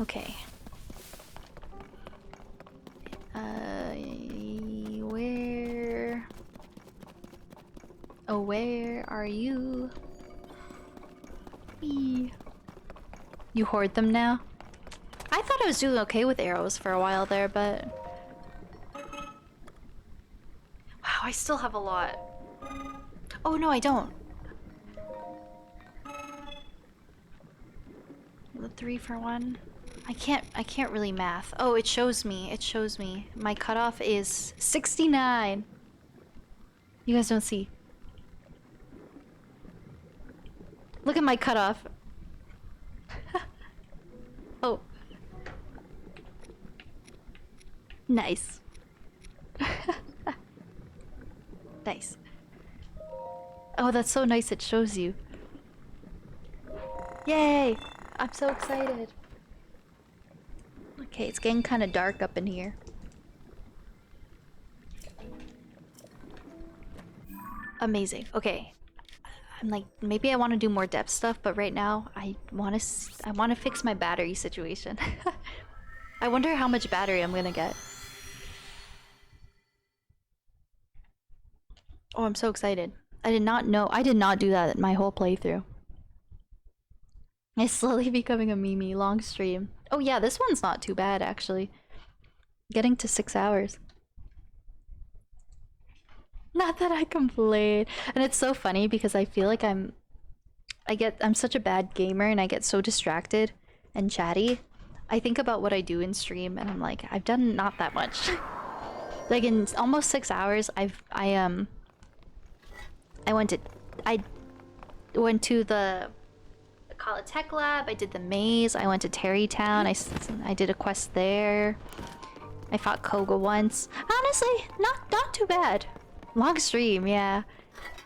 Okay. Where... Oh, where are you? Whee. You hoard them now? I thought I was doing okay with arrows for a while there, but... Wow, I still have a lot. Oh no, I don't. The 3 for 1. I can't really math. Oh, it shows me. It shows me. My cutoff is 69. You guys don't see. Look at my cutoff. Oh. Nice. Nice. Oh, that's so nice it shows you. Yay! I'm so excited. Okay, it's getting kind of dark up in here. Amazing. Okay. I'm like, maybe I want to do more depth stuff, but right now I want to fix my battery situation. I wonder how much battery I'm gonna get. Oh, I'm so excited. I did not know. I did not do that my whole playthrough. It's slowly becoming a meme. Long stream. Oh yeah, this one's not too bad actually. Getting to 6 hours. Not that I complain. And it's so funny because I feel like I'm such a bad gamer and I get so distracted and chatty. I think about what I do in stream and I'm like, I've done not that much. Like in almost 6 hours, I went to the Call it Tech Lab, I did the maze, I went to Terrytown, I did a quest there. I fought Koga once. Honestly, not too bad. Long stream, yeah.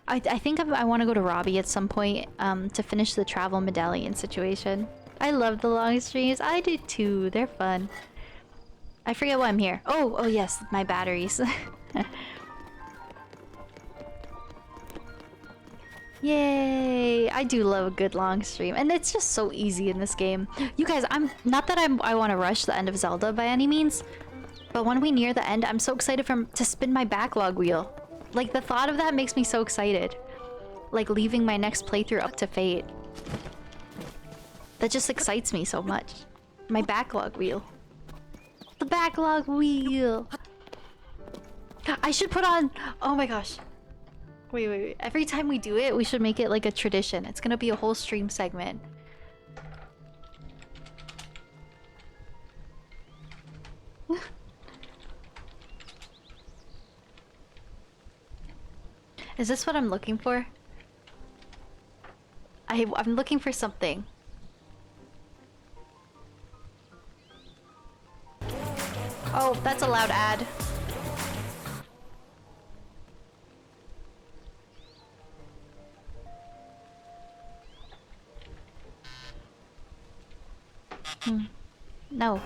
I think I want to go to Robbie at some point to finish the travel medallion situation. I love the long streams. I do too. They're fun. I forget why I'm here. Oh yes, my batteries. Yay! I do love a good long stream, and it's just so easy in this game. You guys, I'm not that I want to rush the end of Zelda by any means, but when we near the end, I'm so excited to spin my backlog wheel. Like the thought of that makes me so excited. Like leaving my next playthrough up to fate. That just excites me so much. My backlog wheel. The backlog wheel. I should put on. Oh my gosh. Wait. Every time we do it, we should make it like a tradition. It's gonna be a whole stream segment. Is this what I'm looking for? I'm looking for something. Oh, that's a loud ad. No.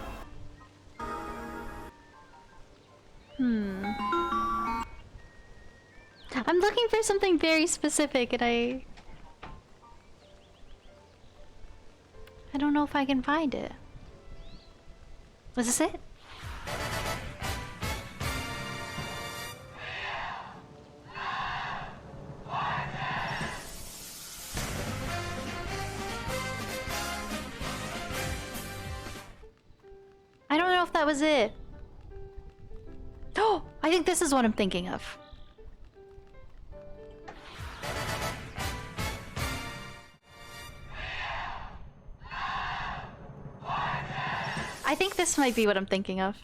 I'm looking for something very specific and I don't know if I can find it. Was this it? I don't know if that was it. Oh, I think this is what I'm thinking of. I think this might be what I'm thinking of.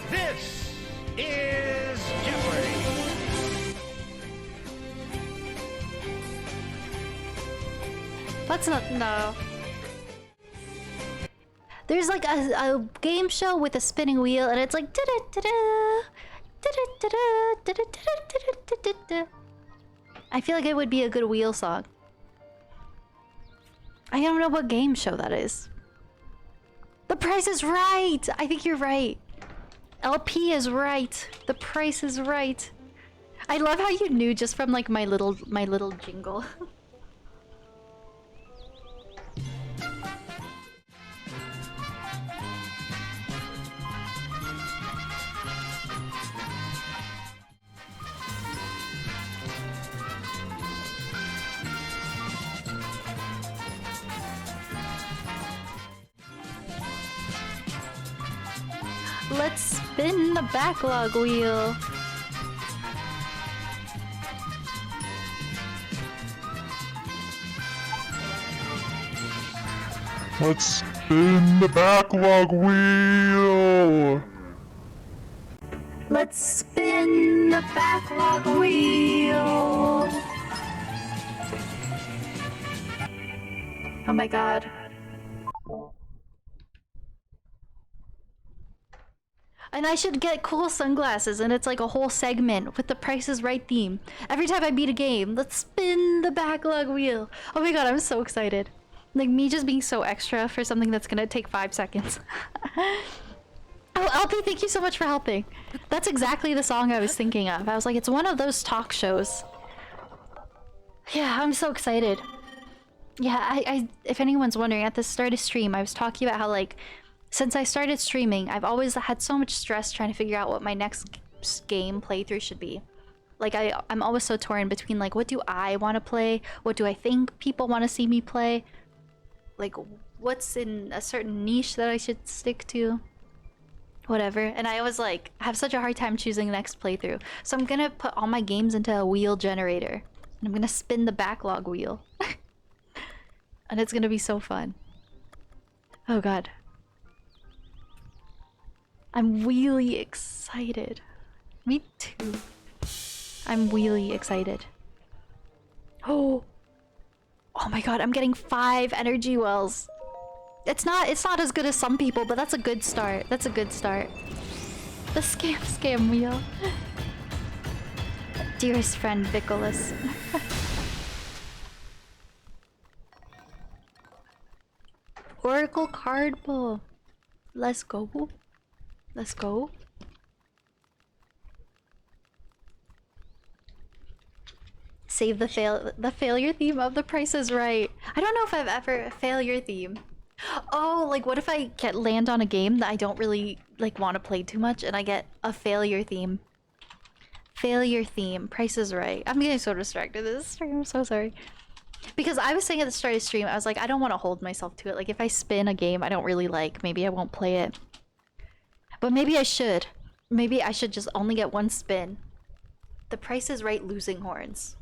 This is Jeopardy! Let's not. No. There's like a game show with a spinning wheel, and it's like. I feel like it would be a good wheel song. I don't know what game show that is. The Price is Right! I think you're right. LP is right. The Price is Right. I love how you knew just from like my little jingle. spin the backlog wheel. Let's spin the backlog wheel! Let's spin the backlog wheel. Oh my god. And I should get cool sunglasses, and it's like a whole segment with the Price is Right theme. Every time I beat a game, let's spin the backlog wheel. Oh my god, I'm so excited. Like, me just being so extra for something that's gonna take 5 seconds. Oh, Alpi, thank you so much for helping. That's exactly the song I was thinking of. I was like, it's one of those talk shows. Yeah, I'm so excited. Yeah, I if anyone's wondering, at the start of stream, I was talking about how, like, since I started streaming, I've always had so much stress trying to figure out what my next game playthrough should be. Like, I'm always so torn between, like, what do I want to play? What do I think people want to see me play? Like, what's in a certain niche that I should stick to? Whatever. And I always, like, have such a hard time choosing the next playthrough. So I'm gonna put all my games into a wheel generator. And I'm gonna spin the backlog wheel. And it's gonna be so fun. Oh god. I'm really excited. Me too. I'm really excited. Oh! Oh my god, I'm getting 5 energy wells. It's not as good as some people, but that's a good start. That's a good start. The scam wheel. Dearest friend Nicholas. Oracle card pull. Let's go. Let's go. Save the failure theme of The Price is Right. I don't know if I've ever failure theme. Oh, like what if I land on a game that I don't really like want to play too much and I get a failure theme? Failure theme. Price is Right. I'm getting so distracted this stream. I'm so sorry. Because I was saying at the start of the stream, I was like, I don't want to hold myself to it. Like if I spin a game I don't really like, maybe I won't play it. But maybe I should. Maybe I should just only get one spin. The Price is Right losing horns.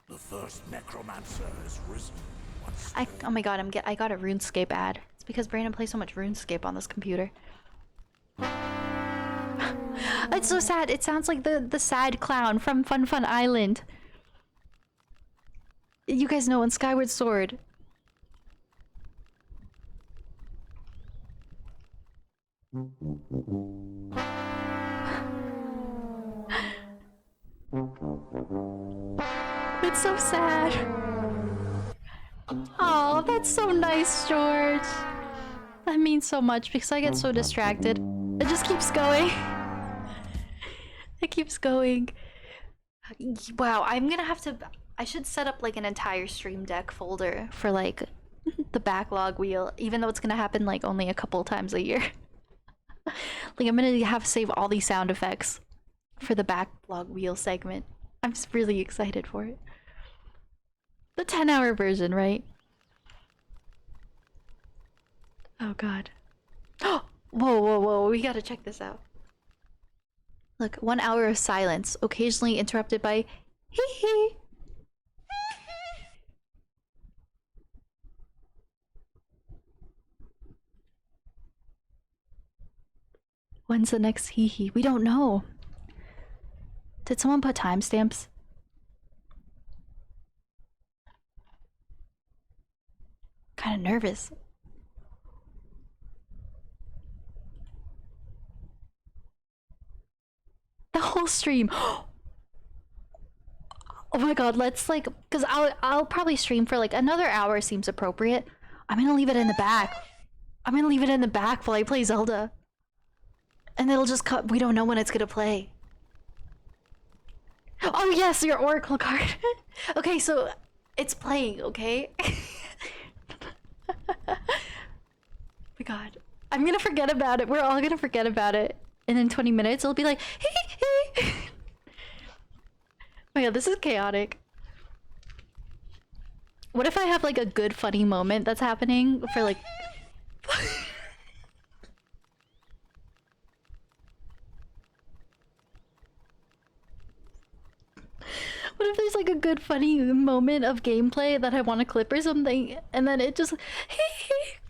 The first necromancer has risen. Oh my god, I got a RuneScape ad. It's because Brandon plays so much RuneScape on this computer. It's so sad. It sounds like the sad clown from Fun Fun Island. You guys know in Skyward Sword. It's so sad. Oh, that's so nice, George. That means so much because I get so distracted. It just keeps going. It keeps going. Wow, I'm gonna have to... I should set up like an entire Stream Deck folder for like the backlog wheel, even though it's gonna happen like only a couple times a year. Like I'm gonna have to save all these sound effects for the backlog wheel segment. I'm just really excited for it. The 10-hour version, right? Oh god. Whoa, whoa, whoa, we gotta check this out. Look, 1 hour of silence, occasionally interrupted by hee hee. When's the next hee hee? We don't know. Did someone put timestamps? Kind of nervous. The whole stream. Oh my god, let's like, because I'll probably stream for like another hour seems appropriate. I'm gonna leave it in the back. I'm gonna leave it in the back while I play Zelda. And it'll just cut. We don't know when it's gonna play. Oh yes, your Oracle card. Okay, so it's playing, okay? Oh my god. I'm gonna forget about it. We're all gonna forget about it. And in 20 minutes, it'll be like, hey. Oh my god, this is chaotic. What if I have like a good funny moment that's happening for like... What if there's like a good funny moment of gameplay that I want to clip or something, and then it just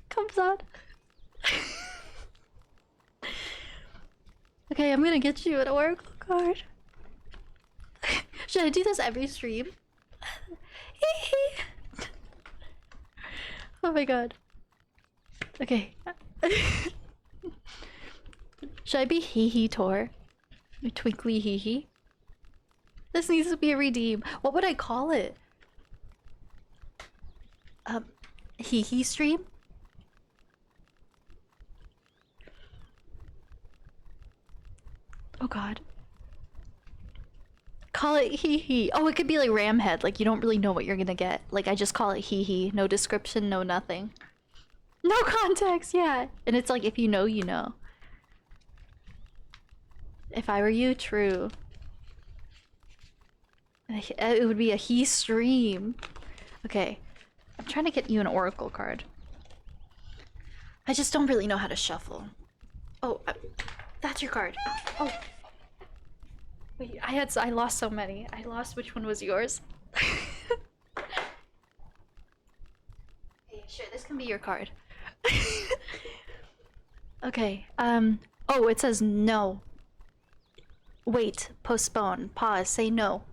comes out? Okay, I'm gonna get you an oracle card. Should I do this every stream? Oh my god. Okay. Should I be TwinklyTor? Twinkly hee. This needs to be a redeem. What would I call it? Hee stream? Oh god. Call it hee. Oh, it could be like Ramhead. Like you don't really know what you're gonna get. Like I just call it hee. No description, no nothing. No context, yeah. And it's like if you know, you know. If I were you, true. It would be a he stream. Okay. I'm trying to get you an oracle card. I just don't really know how to shuffle. Oh, that's your card. Oh. Wait, I lost so many. I lost which one was yours. Hey, sure, this can be your card. Okay, oh, it says no. Wait, postpone, pause, say no.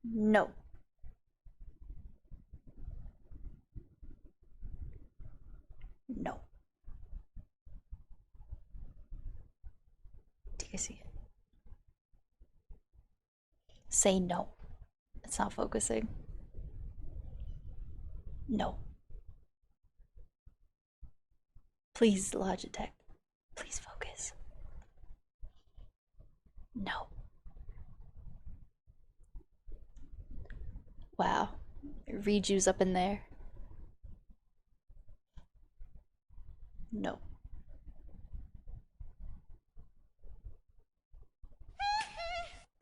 No. No. Do you see it? Say no. It's not focusing. No. Please, Logitech. Please focus. No. Wow. Reju's up in there. No.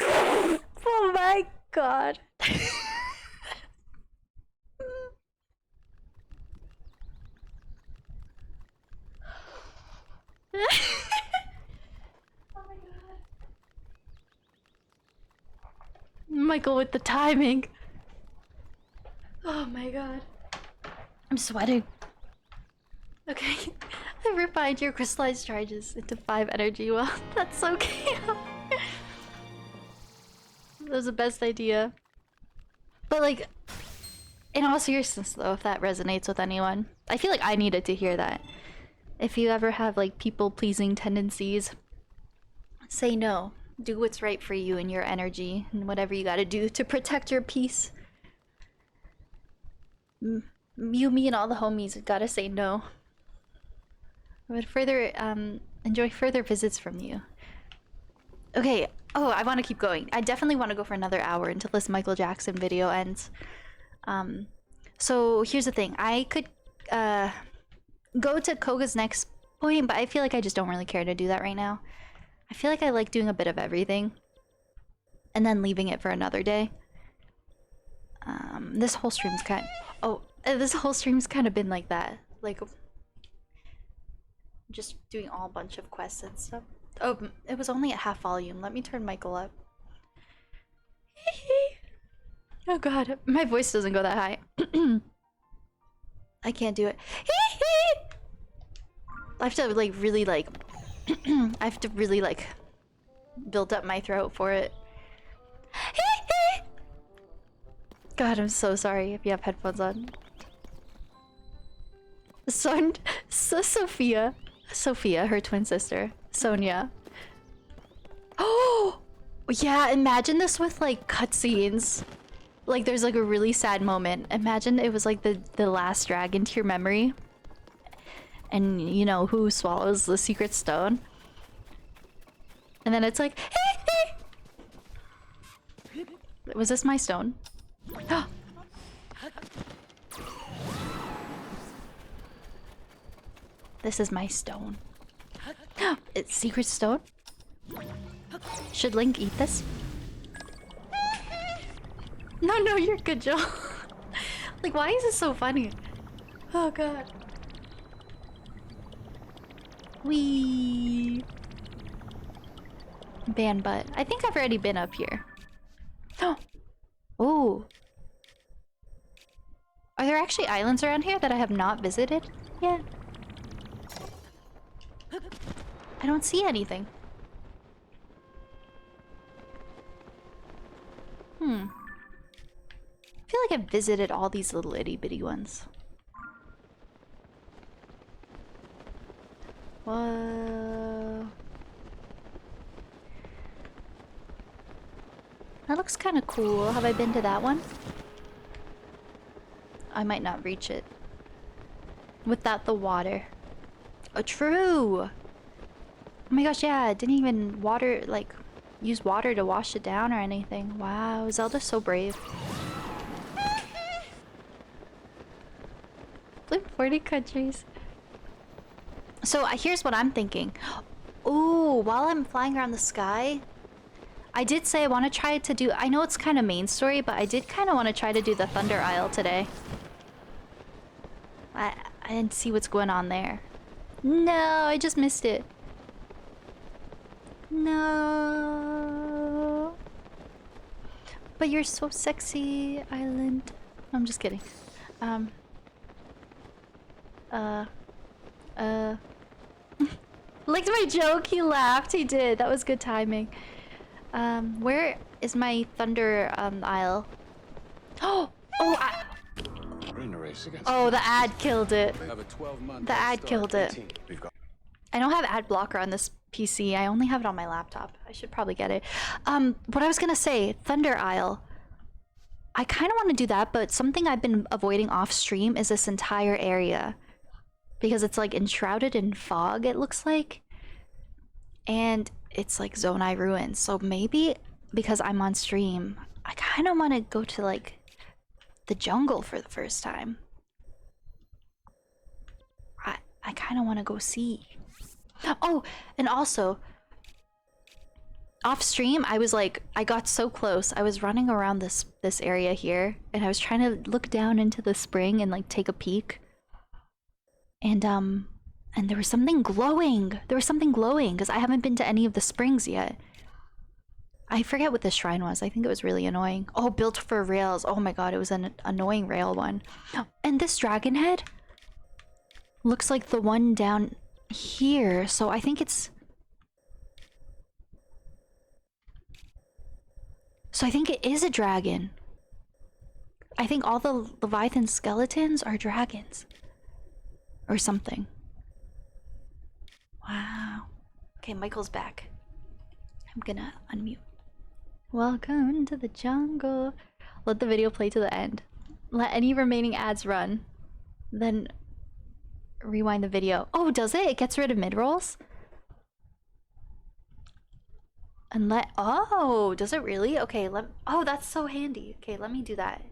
Oh my god. Oh my god. Michael with the timing. Oh my god. I'm sweating. Okay. I refined your crystallized charges into 5 energy. Well, that's okay. That was the best idea. But like, in all seriousness though, if that resonates with anyone, I feel like I needed to hear that. If you ever have like people-pleasing tendencies, say no. Do what's right for you and your energy and whatever you gotta do to protect your peace. You, me, and all the homies gotta say no. I would further enjoy further visits from you. Okay. Oh, I want to keep going. I definitely want to go for another hour until this Michael Jackson video ends. So here's the thing. I could go to Koga's next point, but I feel like I just don't really care to do that right now. I feel like I like doing a bit of everything and then leaving it for another day. This whole stream's kind of been like that. Like just doing all bunch of quests and stuff. Oh, it was only at half volume. Let me turn Michael up. Oh god, my voice doesn't go that high. I can't do it. I have to like really like I have to really like build up my throat for it. God, I'm so sorry if you have headphones on. Sophia, her twin sister, Sonia. Oh, yeah, imagine this with like cutscenes. Like there's like a really sad moment. Imagine it was like the last dragon to your memory. And you know who swallows the secret stone. And then it's like, was this my stone? This is my stone. It's secret stone? Should Link eat this? No, you're good, Joel. Like, why is this so funny? Oh god. Whee! Ban butt. I think I've already been up here. Oh! Are there actually islands around here that I have not visited yet? I don't see anything. I feel like I've visited all these little itty bitty ones. Whoa. That looks kind of cool. Have I been to that one? I might not reach it. Without the water. Oh, true! Oh my gosh, yeah, it didn't even water, like, use water to wash it down or anything. Wow, Zelda's so brave. Like 40 countries. So here's what I'm thinking. Ooh, while I'm flying around the sky, I did say I want to try to do... I know it's kind of main story, but I did kind of want to try to do the Thunder Isle today. I didn't see what's going on there. No, I just missed it. No. But you're so sexy, island. I'm just kidding. Liked my joke, he laughed, he did. That was good timing. Where is my Thunder Isle? Oh, oh, the ad killed it. The ad killed it. I don't have ad blocker on this PC. I only have it on my laptop. I should probably get it. What I was gonna say, Thunder Isle. I kind of want to do that, but something I've been avoiding off stream is this entire area. Because it's like enshrouded in fog, it looks like. And it's like Zonai ruins. So maybe because I'm on stream, I kind of want to go to like the jungle for the first time. I kind of want to go see. Oh, and also off stream, I was like, I got so close. I was running around this area here, and I was trying to look down into the spring and like take a peek. And there was something glowing. There was something glowing because I haven't been to any of the springs yet. I forget what the shrine was. I think it was really annoying. Oh, built for rails. Oh my god, it was an annoying rail one. And this dragon head looks like the one down here. So I think it's... So I think it is a dragon. I think all the Leviathan skeletons are dragons. Or something. Wow. Okay, Michael's back. I'm gonna unmute. Welcome to the jungle. Let the video play to the end. Let any remaining ads run. Then rewind the video. Oh, does it? It gets rid of mid-rolls? And let... Oh, does it really? Okay, oh, that's so handy. Okay, let me do that.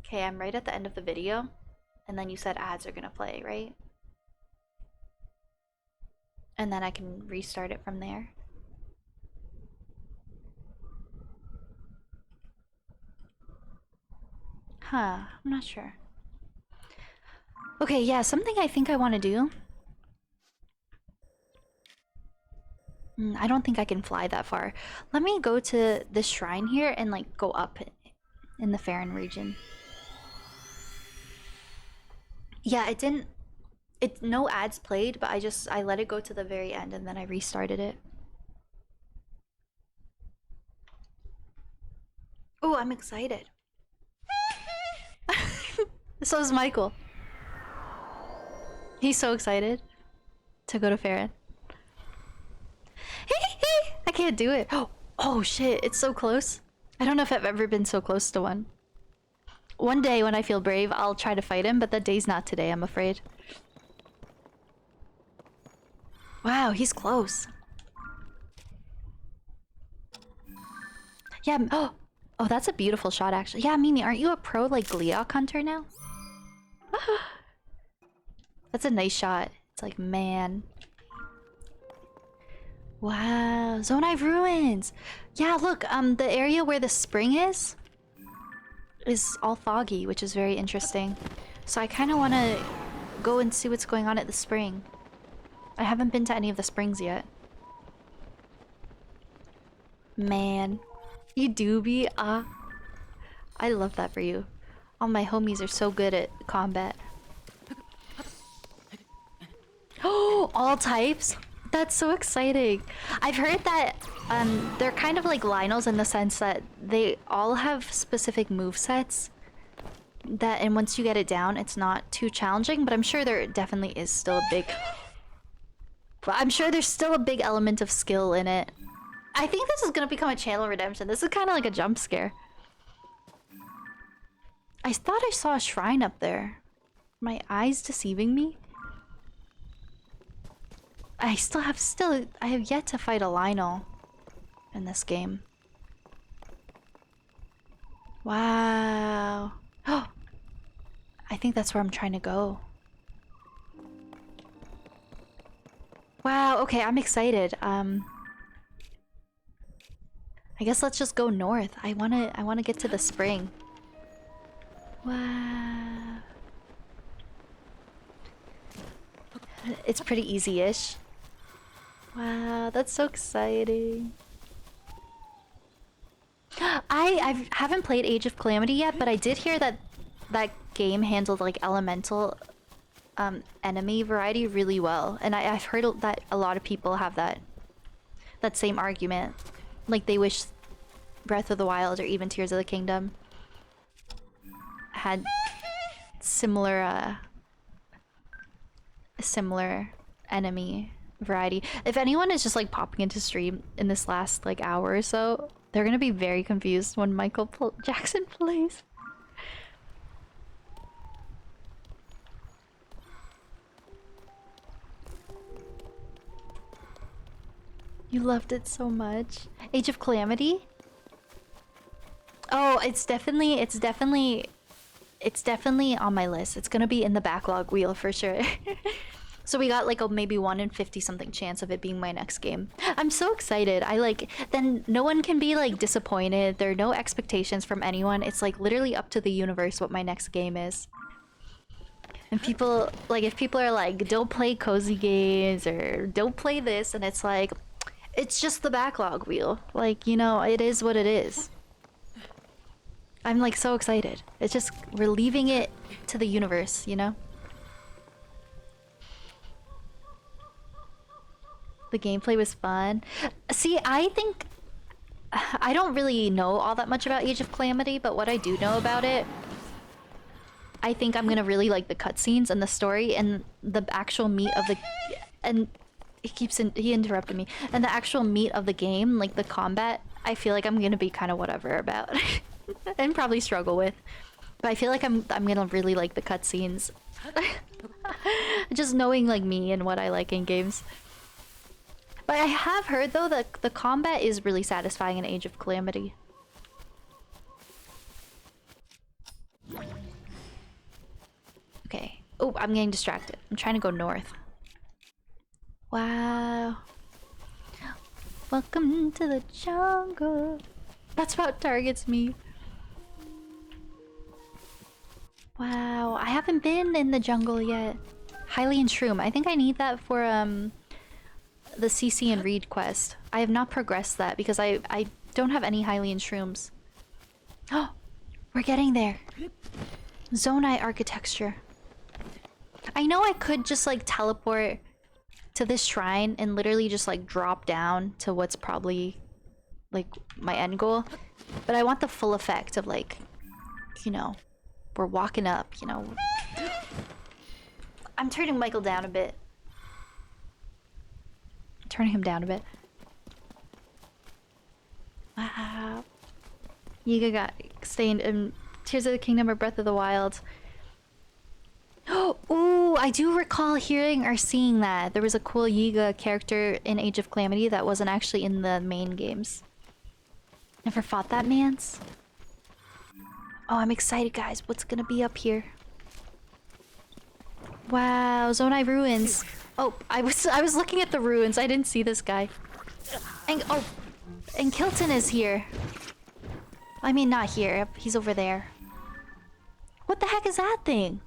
Okay, I'm right at the end of the video. And then you said ads are gonna play, right? And then I can restart it from there. Huh, I'm not sure. Okay, yeah, something I think I want to do. I don't think I can fly that far. Let me go to this shrine here and like go up in the Farron region. Yeah, it didn't... no ads played, but I let it go to the very end and then I restarted it. Oh, I'm excited. So is Michael. He's so excited to go to Farron. I can't do it. Oh shit, it's so close. I don't know if I've ever been so close to one. One day when I feel brave, I'll try to fight him, but that day's not today, I'm afraid. Wow, he's close. Yeah, oh, that's a beautiful shot, actually. Yeah, Mimi, aren't you a pro, like, Gleeok hunter now? That's a nice shot. It's like, man. Wow, Zonai ruins! Yeah, look, the area where the spring is all foggy, which is very interesting. So I kind of want to go and see what's going on at the spring. I haven't been to any of the springs yet. Man. You do be? I love that for you. All my homies are so good at combat. Oh, all types? That's so exciting. I've heard that they're kind of like Lionels in the sense that they all have specific movesets that, and once you get it down, it's not too challenging, but I'm sure there definitely is still a big... I'm sure there's still a big element of skill in it. I think this is gonna become a channel redemption. This is kind of like a jump scare. I thought I saw a shrine up there. My eyes deceiving me? I have yet to fight a Lionel in this game. Wow. Oh, I think that's where I'm trying to go. Wow, okay, I'm excited. I guess let's just go north. I wanna get to the spring. Wow. It's pretty easy-ish. Wow, that's so exciting. I haven't played Age of Calamity yet, but I did hear that that game handled like elemental enemy variety really well, and I've heard that a lot of people have that same argument. Like they wish Breath of the Wild or even Tears of the Kingdom had similar enemy variety. If anyone is just like popping into stream in this last like hour or so, they're gonna be very confused when Michael Jackson plays. You loved it so much. Age of Calamity? Oh, it's definitely on my list. It's gonna be in the backlog wheel for sure. So we got like a maybe 1 in 50 something chance of it being my next game. I'm so excited. Then no one can be like disappointed. There are no expectations from anyone. It's like literally up to the universe what my next game is. And people, like if people are like, don't play cozy games or don't play this, and it's like, it's just the backlog wheel. Like, you know, it is what it is. I'm like so excited. It's just, we're leaving it to the universe, you know? The gameplay was fun. See, I think... I don't really know all that much about Age of Calamity, but what I do know about it... I think I'm gonna really like the cutscenes and the story and the actual meat of the... And he interrupted me. And the actual meat of the game, like the combat, I feel like I'm gonna be kind of whatever about. And probably struggle with. But I feel like I'm gonna really like the cutscenes. Just knowing like me and what I like in games. But I have heard though that the combat is really satisfying in Age of Calamity. Okay. Oh, I'm getting distracted. I'm trying to go north. Wow. Welcome to the jungle. That's what targets me. Wow, I haven't been in the jungle yet. Hylian Shroom. I think I need that for the CC and Reed quest. I have not progressed that because I don't have any Hylian Shrooms. Oh, we're getting there. Zonai architecture. I know I could just like teleport to this shrine and literally just like drop down to what's probably like my end goal, but I want the full effect of like, you know, we're walking up, you know. I'm turning Michael down a bit. Turning him down a bit. Wow. Yiga got stained in Tears of the Kingdom or Breath of the Wild. Ooh, I do recall hearing or seeing that. There was a cool Yiga character in Age of Calamity that wasn't actually in the main games. Never fought that man's? Oh, I'm excited, guys. What's gonna be up here? Wow, Zonai ruins. Oh, I was looking at the ruins. I didn't see this guy. And oh, and Kilton is here. I mean, not here. He's over there. What the heck is that thing?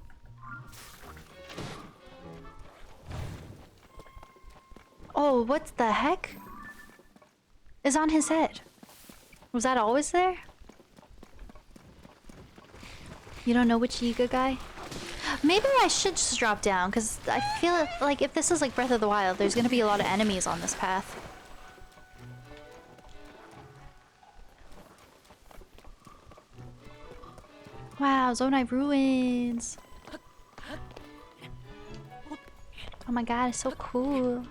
Oh, what the heck? Is on his head. Was that always there? You don't know which Yiga guy? Maybe I should just drop down, because I feel like if this is like Breath of the Wild, there's gonna be a lot of enemies on this path. Wow, Zonai ruins! Oh my god, it's so cool.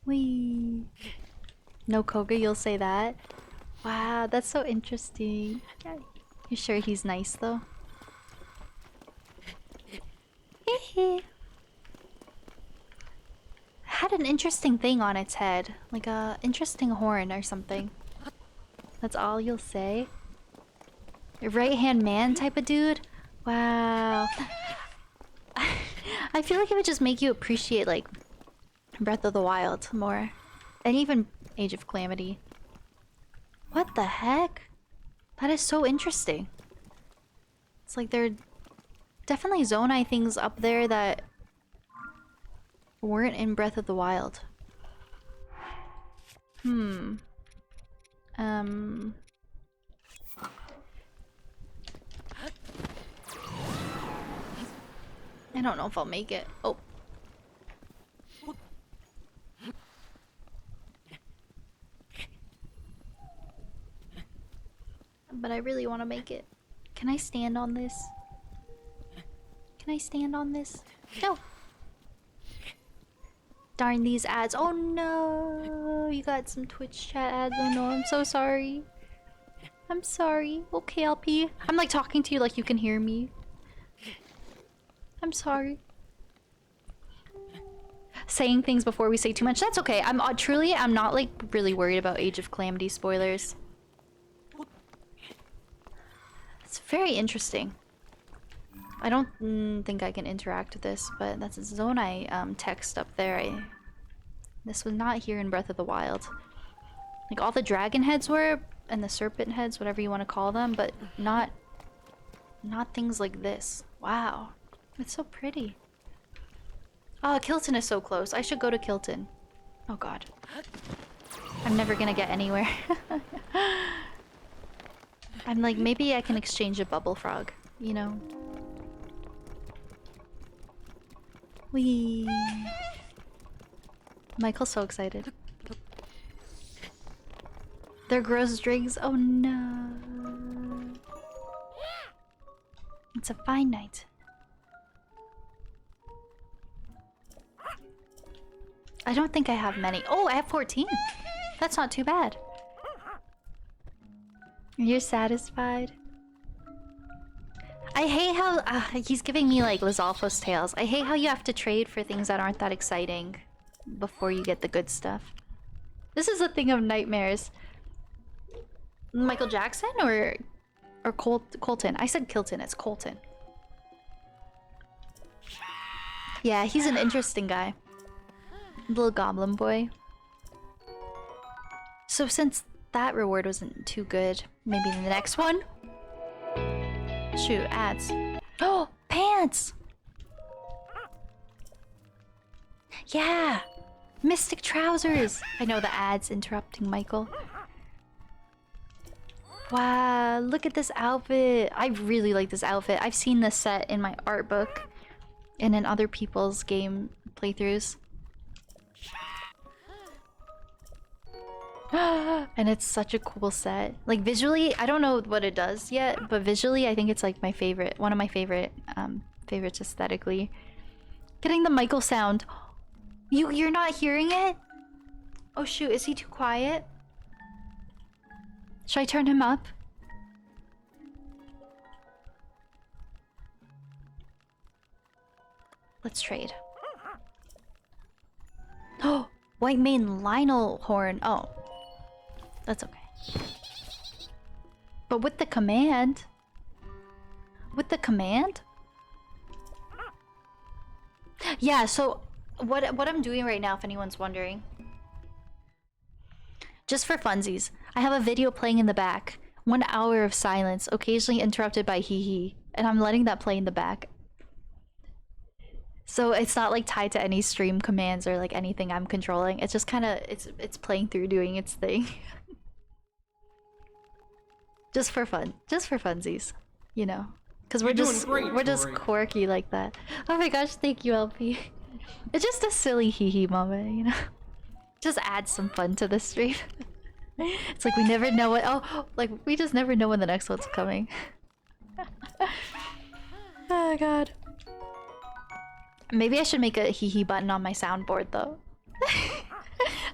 Wee. No Koga, you'll say that? Wow, that's so interesting. You sure he's nice though? Had an interesting thing on its head, like a interesting horn or something. That's all you'll say? A right-hand man type of dude? Wow. I feel like it would just make you appreciate like Breath of the Wild more. And even Age of Calamity. What the heck? That is so interesting. It's like there are definitely Zonai things up there that weren't in Breath of the Wild. I don't know if I'll make it. Oh. But I really want to make it. Can I stand on this? Can I stand on this? No! Darn these ads. Oh no! You got some Twitch chat ads. Oh no, I'm so sorry. I'm sorry. Okay, LP. I'm like talking to you like you can hear me. I'm sorry. Saying things before we say too much. That's okay. I'm truly, I'm not like really worried about Age of Calamity spoilers. It's very interesting. I don't think I can interact with this, but that's a Zonai text up there. This was not here in Breath of the Wild. Like all the dragon heads were, and the serpent heads, whatever you want to call them, but not things like this. Wow. It's so pretty. Oh, Kilton is so close. I should go to Kilton. Oh god. I'm never gonna get anywhere. I'm like, maybe I can exchange a bubble frog, you know? Whee! Michael's so excited. They're gross drinks. Oh no. It's a fine night. I don't think I have many. Oh, I have 14. That's not too bad. You're satisfied? I hate how he's giving me like Lizalfo's tales. I hate how you have to trade for things that aren't that exciting before you get the good stuff. This is a thing of nightmares. Michael Jackson or Colton? I said Kilton, it's Colton. Yeah, he's an interesting guy. Little goblin boy. So since that reward wasn't too good, maybe the next one? Shoot, ads. Oh, pants! Yeah! Mystic trousers! I know the ads interrupting Michael. Wow, look at this outfit. I really like this outfit. I've seen this set in my art book and in other people's game playthroughs. And it's such a cool set. Like visually, I don't know what it does yet, but visually I think it's like my favorite, one of my favorite favorites aesthetically. Getting the Michael sound. You're not hearing it? Oh shoot, is he too quiet? Should I turn him up? Let's trade. Oh, White Mane Lionel horn. Oh. That's okay. But with the command? With the command? Yeah, so what I'm doing right now, if anyone's wondering. Just for funsies, I have a video playing in the back. 1 hour of silence, occasionally interrupted by hee hee. And I'm letting that play in the back. So it's not like tied to any stream commands or like anything I'm controlling. It's just kind of it's playing through doing its thing. Just for fun. Just for funsies, you know. Cuz we're just quirky like that. Oh my gosh, thank you LP. It's just a silly hee hee moment, you know. Just add some fun to the stream. It's like we never know what like we just never know when the next one's coming. Oh god. Maybe I should make a hee hee button on my soundboard though.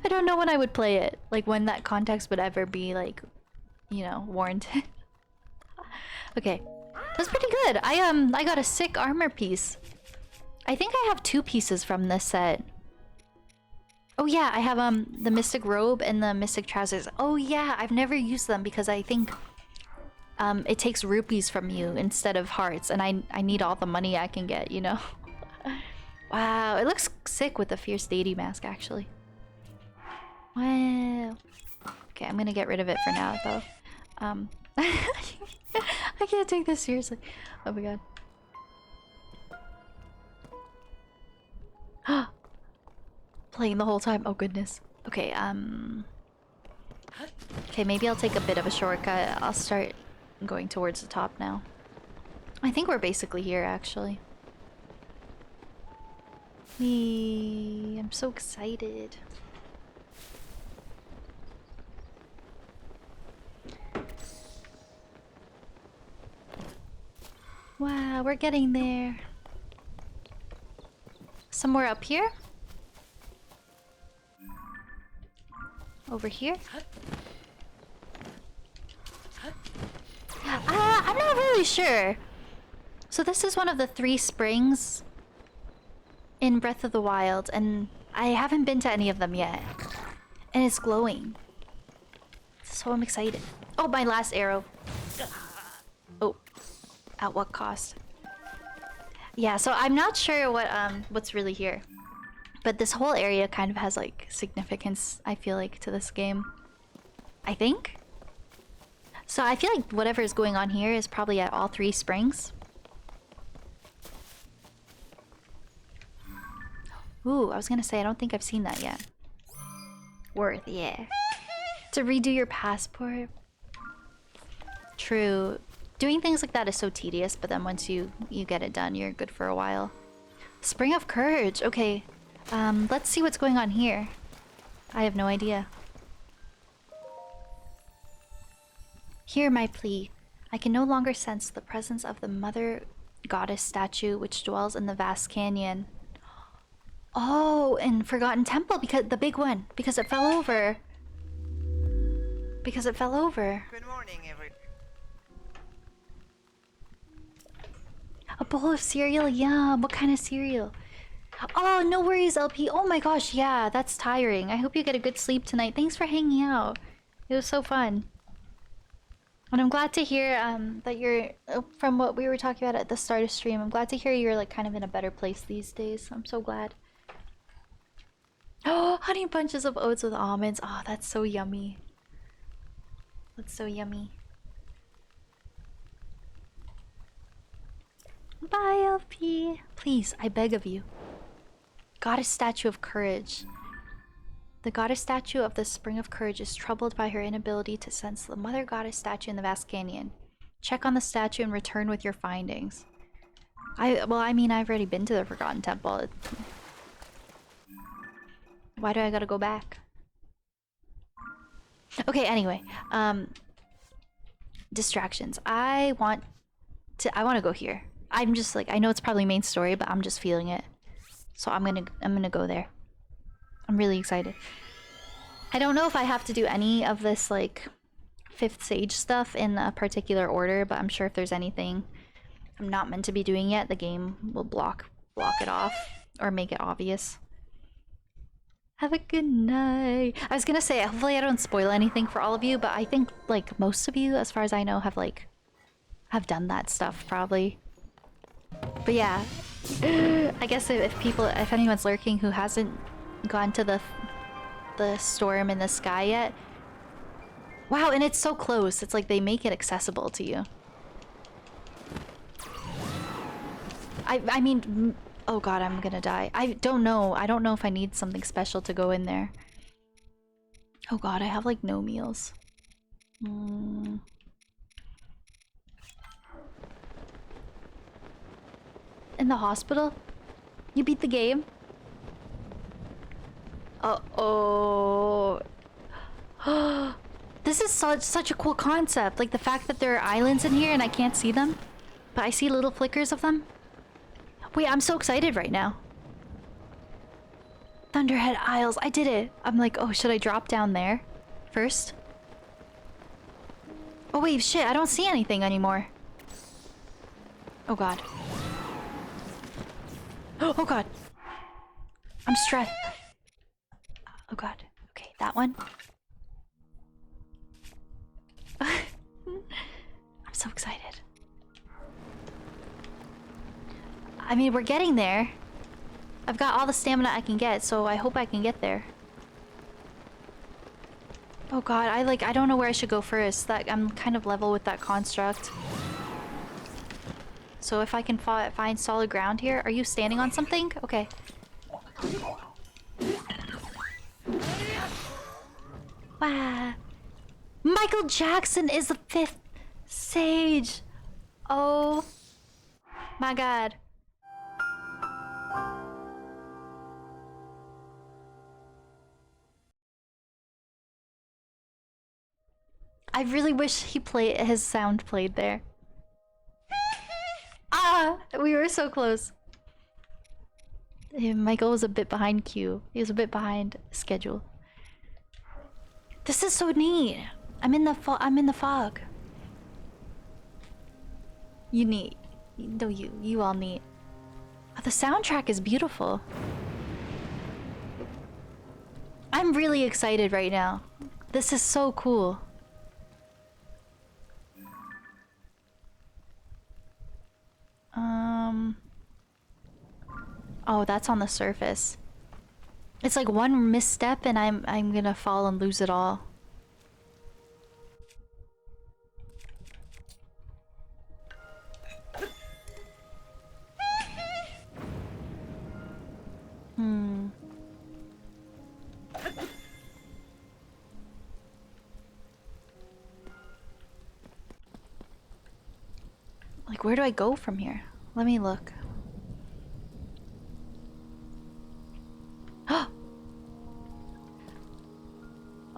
I don't know when I would play it. Like when that context would ever be like, you know, warranted. Okay. That's pretty good. I got a sick armor piece. I think I have 2 pieces from this set. Oh yeah, I have the mystic robe and the mystic trousers. Oh yeah, I've never used them because I think it takes rupees from you instead of hearts, and I need all the money I can get, you know. Wow, it looks sick with the fierce deity mask actually. Wow. Okay, I'm gonna get rid of it for now though. I can't take this seriously. Oh my god. Playing the whole time. Oh goodness. Okay, okay, maybe I'll take a bit of a shortcut. I'll start going towards the top now. I think we're basically here actually. I'm so excited. Wow, we're getting there. Somewhere up here? Over here? I'm not really sure. So this is one of the 3 springs in Breath of the Wild, and I haven't been to any of them yet. And it's glowing. So I'm excited. Oh, my last arrow. Oh. At what cost? Yeah, so I'm not sure what's really here. But this whole area kind of has like significance, I feel like, to this game. I think? So I feel like whatever is going on here is probably at all 3 springs. Ooh, I was gonna say, I don't think I've seen that yet. Worth, yeah. To redo your passport. True. Doing things like that is so tedious, but then once you get it done, you're good for a while. Spring of Courage. Okay. Let's see what's going on here. I have no idea. Hear my plea. I can no longer sense the presence of the mother goddess statue which dwells in the vast canyon. Oh, in Forgotten Temple, because the big one, because it fell over. Because it fell over. Good morning, everyone. A bowl of cereal? Yum. What kind of cereal? Oh, no worries, LP. Oh my gosh, yeah, that's tiring. I hope you get a good sleep tonight. Thanks for hanging out. It was so fun. And I'm glad to hear that you're, from what we were talking about at the start of stream, I'm glad to hear you're like kind of in a better place these days. I'm so glad. Oh, honey bunches of oats with almonds. Oh, that's so yummy. That's so yummy. Bye, LP. Please, I beg of you. Goddess Statue of Courage. The goddess statue of the Spring of Courage is troubled by her inability to sense the mother goddess statue in the vast canyon. Check on the statue and return with your findings. Well, I mean, I've already been to the Forgotten Temple. Why do I gotta go back? Okay, anyway. Distractions. I want to go here. I'm just like, I know it's probably main story, but I'm just feeling it. So I'm gonna go there. I'm really excited. I don't know if I have to do any of this like 5th sage stuff in a particular order, but I'm sure if there's anything I'm not meant to be doing yet, the game will block it off or make it obvious. Have a good night. I was gonna say, hopefully I don't spoil anything for all of you, but I think like most of you, as far as I know, have done that stuff probably. But yeah, I guess if anyone's lurking who hasn't gone to the storm in the sky yet. Wow, and it's so close. It's like they make it accessible to you. I mean, Oh god, I'm gonna die. I don't know. I don't know if I need something special to go in there. Oh god, I have like no meals. In the hospital? You beat the game? Uh-oh. This is such a cool concept. Like the fact that there are islands in here and I can't see them, but I see little flickers of them. Wait, I'm so excited right now. Thunderhead Isles. I did it. I'm like, oh, should I drop down there first? Oh wait, shit, I don't see anything anymore. Oh god. Oh god. I'm stressed. Oh god. Okay, that one. I'm so excited. I mean, we're getting there. I've got all the stamina I can get, so I hope I can get there. Oh god, I don't know where I should go first. I'm kind of level with that construct. So if I can find solid ground here. Are you standing on something? Okay. Wow. Michael Jackson is the 5th sage. Oh my god. I really wish his sound played there. Ah, we were so close. Michael was a bit behind Q. He was a bit behind schedule. This is so neat. I'm in the fog. You neat. No, you all neat. Oh, the soundtrack is beautiful. I'm really excited right now. This is so cool. Oh, that's on the surface. It's like one misstep and I'm gonna fall and lose it all. Like, where do I go from here? Let me look.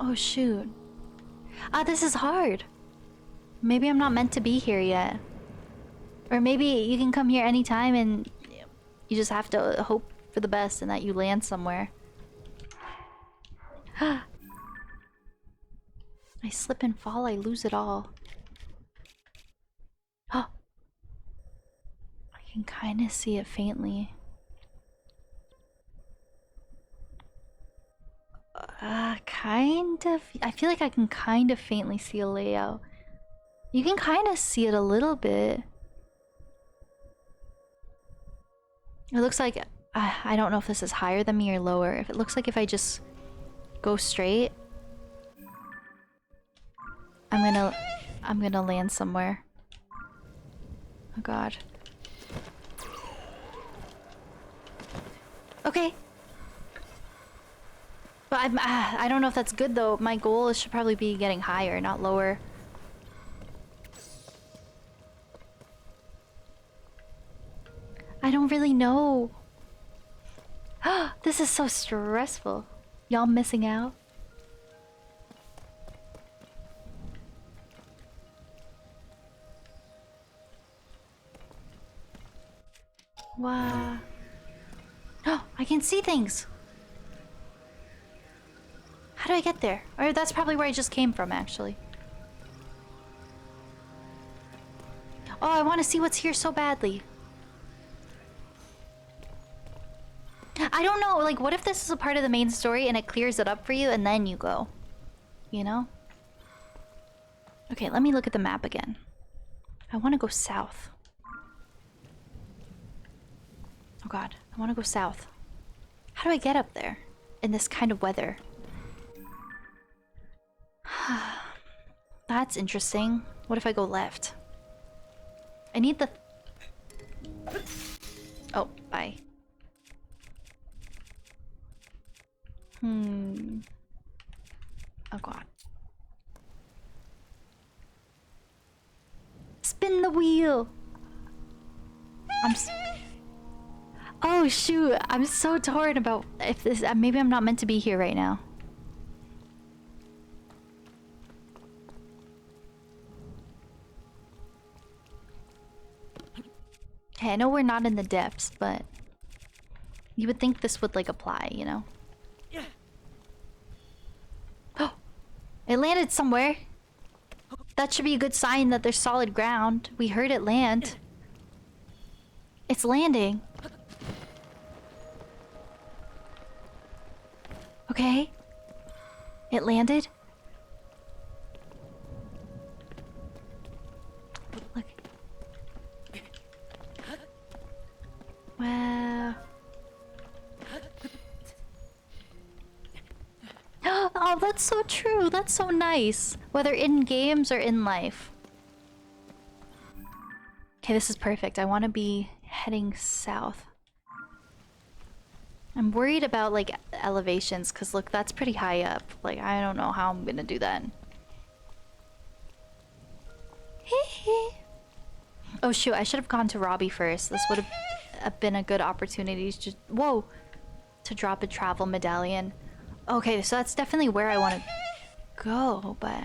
Oh shoot. Ah, this is hard. Maybe I'm not meant to be here yet. Or maybe you can come here anytime and you just have to hope for the best and that you land somewhere. I slip and fall, I lose it all. Oh, I can kind of see it faintly. Kind of. I feel like I can kind of faintly see a layout. You can kind of see it a little bit. It looks like I don't know if this is higher than me or lower. If it looks like if I just go straight, I'm gonna land somewhere. Oh god. Okay. But I don't know if that's good though. My goal should probably be getting higher, not lower. I don't really know. This is so stressful. Y'all missing out? Wow. Oh, I can see things. How do I get there? Or that's probably where I just came from, actually. Oh, I want to see what's here so badly. I don't know, like, what if this is a part of the main story and it clears it up for you and then you go? You know? Okay, let me look at the map again. I want to go south. Oh god, I want to go south. How do I get up there in this kind of weather? That's interesting. What if I go left? I need the... Oh, bye. Oh god. Spin the wheel! Oh shoot, I'm so torn about if this... maybe I'm not meant to be here right now. Okay, I know we're not in the depths, but... you would think this would, like, apply, you know? Oh! It landed somewhere! That should be a good sign that there's solid ground. We heard it land. It's landing. Okay. It landed. Look. Wow. Oh, that's so true. That's so nice. Whether in games or in life. Okay, this is perfect. I want to be heading south. I'm worried about, like, elevations, because, look, that's pretty high up. Like, I don't know how I'm gonna do that. Oh, shoot, I should have gone to Robbie first. This would have been a good opportunity to just... whoa! To drop a travel medallion. Okay, so that's definitely where I want to go, but...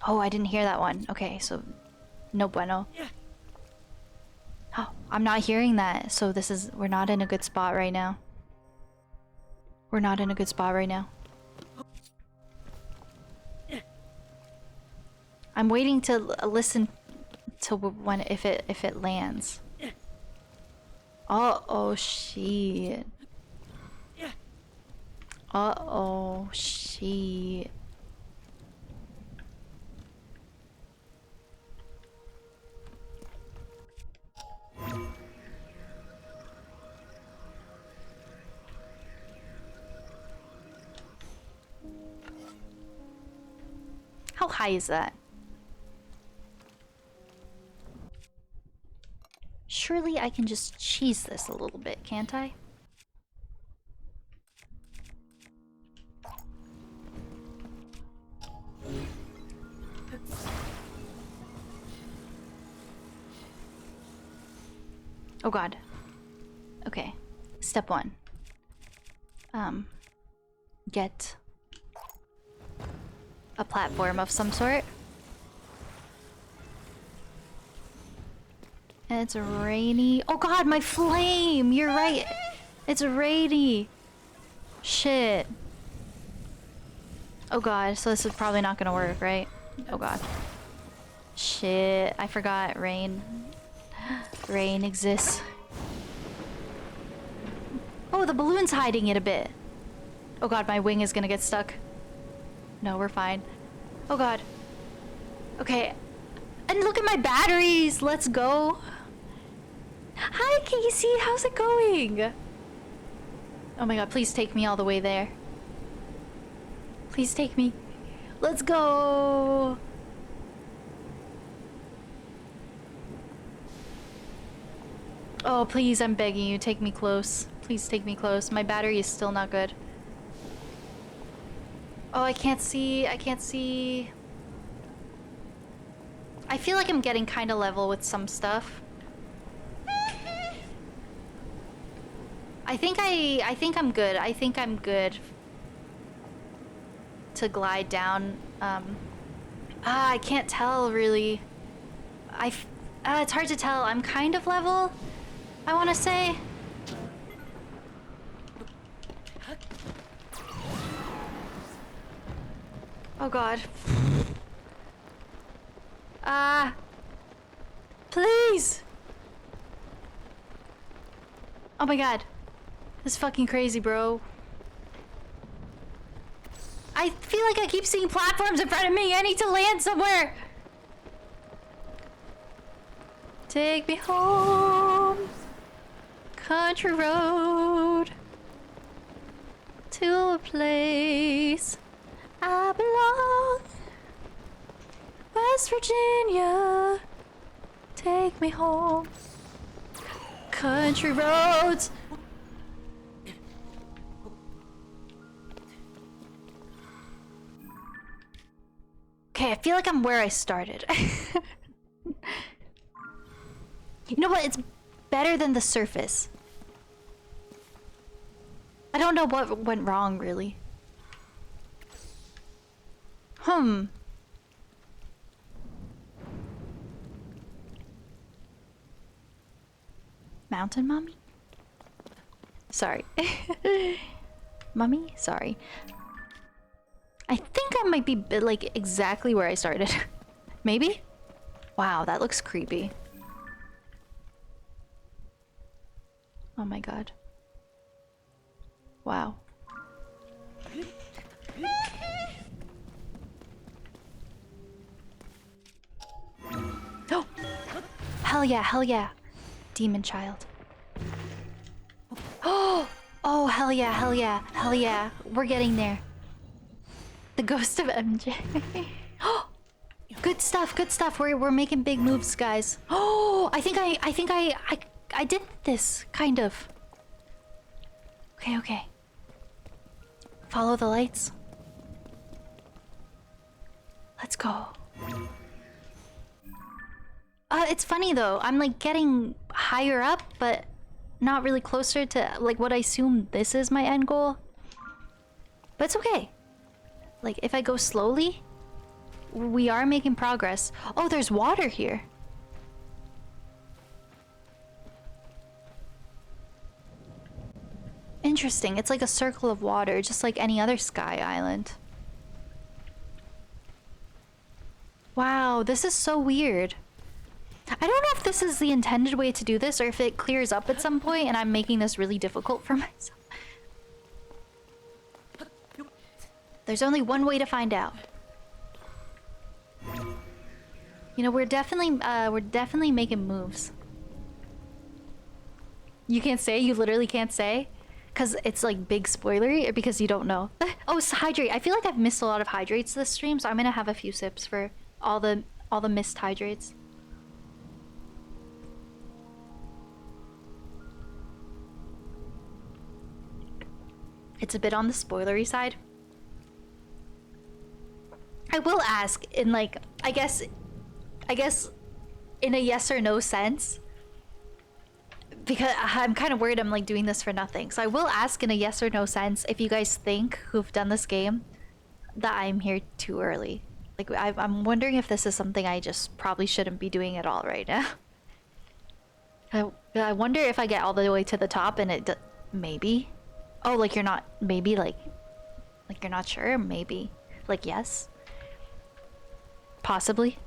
oh, I didn't hear that one. Okay, so... no bueno. Oh, I'm not hearing that, so this is... we're not in a good spot right now. We're not in a good spot right now. I'm waiting to listen to when if it lands. Oh shit. Oh shit. How high is that? Surely I can just cheese this a little bit, can't I? Oh god. Okay. Step 1. Get a platform of some sort. And it's rainy. Oh god, my flame! You're right. It's rainy. Shit. Oh god, so this is probably not gonna work, right? Oh god. Shit, I forgot rain. Rain exists. Oh, the balloon's hiding it a bit. Oh god, my wing is gonna get stuck. No, we're fine. Oh god. Okay. And look at my batteries! Let's go! Hi, Casey! How's it going? Oh my god, please take me all the way there. Please take me. Let's go! Oh, please, I'm begging you, take me close. Please take me close. My battery is still not good. Oh, I can't see. I can't see. I feel like I'm getting kind of level with some stuff. I think I'm good. I think I'm good to glide down. I can't tell really. It's hard to tell. I'm kind of level, I want to say. Oh god. Please! Oh my god. This is fucking crazy, bro. I feel like I keep seeing platforms in front of me. I need to land somewhere. Take me home. Country road. To a place I belong. West Virginia. Take me home. Country roads. Okay, I feel like I'm where I started. You know what? It's better than the surface. I don't know what went wrong, really. Mountain mommy? Sorry. Mummy? Sorry. I think I might be like exactly where I started. Maybe? Wow, that looks creepy. Oh my god. Wow. Oh! Hell yeah, hell yeah. Demon child. Oh! Oh, hell yeah, hell yeah, hell yeah. We're getting there. The ghost of MJ. Oh! Good stuff, good stuff. We're making big moves, guys. Oh! I think I did this, kind of. Okay, okay. Follow the lights. Let's go. It's funny though. I'm like getting higher up, but not really closer to like what I assume this is my end goal. But it's okay. Like if I go slowly, we are making progress. Oh, there's water here. Interesting. It's like a circle of water, just like any other sky island. Wow, this is so weird. I don't know if this is the intended way to do this or if it clears up at some point and I'm making this really difficult for myself. There's only one way to find out. You know, we're definitely making moves. You can't say? You literally can't say? Because it's like big spoilery or because you don't know? Oh, it's hydrate. I feel like I've missed a lot of hydrates this stream, so I'm gonna have a few sips for all the missed hydrates. It's a bit on the spoilery side. I will ask in like, I guess in a yes or no sense. Because I'm kind of worried I'm like doing this for nothing. So I will ask in a yes or no sense if you guys think who've done this game that I'm here too early. Like I'm wondering if this is something I just probably shouldn't be doing at all right now. I wonder if I get all the way to the top and it maybe. Oh, like you're not maybe like you're not sure? Maybe. Like yes. Possibly.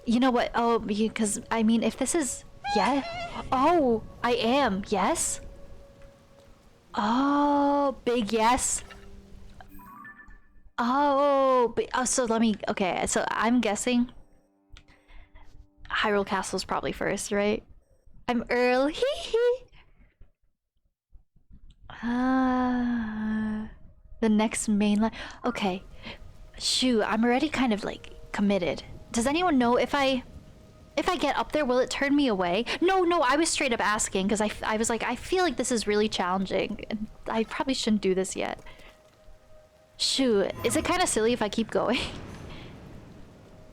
You know what? Oh, because I mean if this is yeah. Oh, I am. Yes. Oh, big yes. Oh, so let me. Okay, so I'm guessing Hyrule Castle's probably first, right? I'm early. The next main line. Okay. Shoot, I'm already kind of like committed. Does anyone know if I get up there, will it turn me away? No, I was straight up asking because I was like, I feel like this is really challenging and I probably shouldn't do this yet. Shoot, is it kind of silly if I keep going?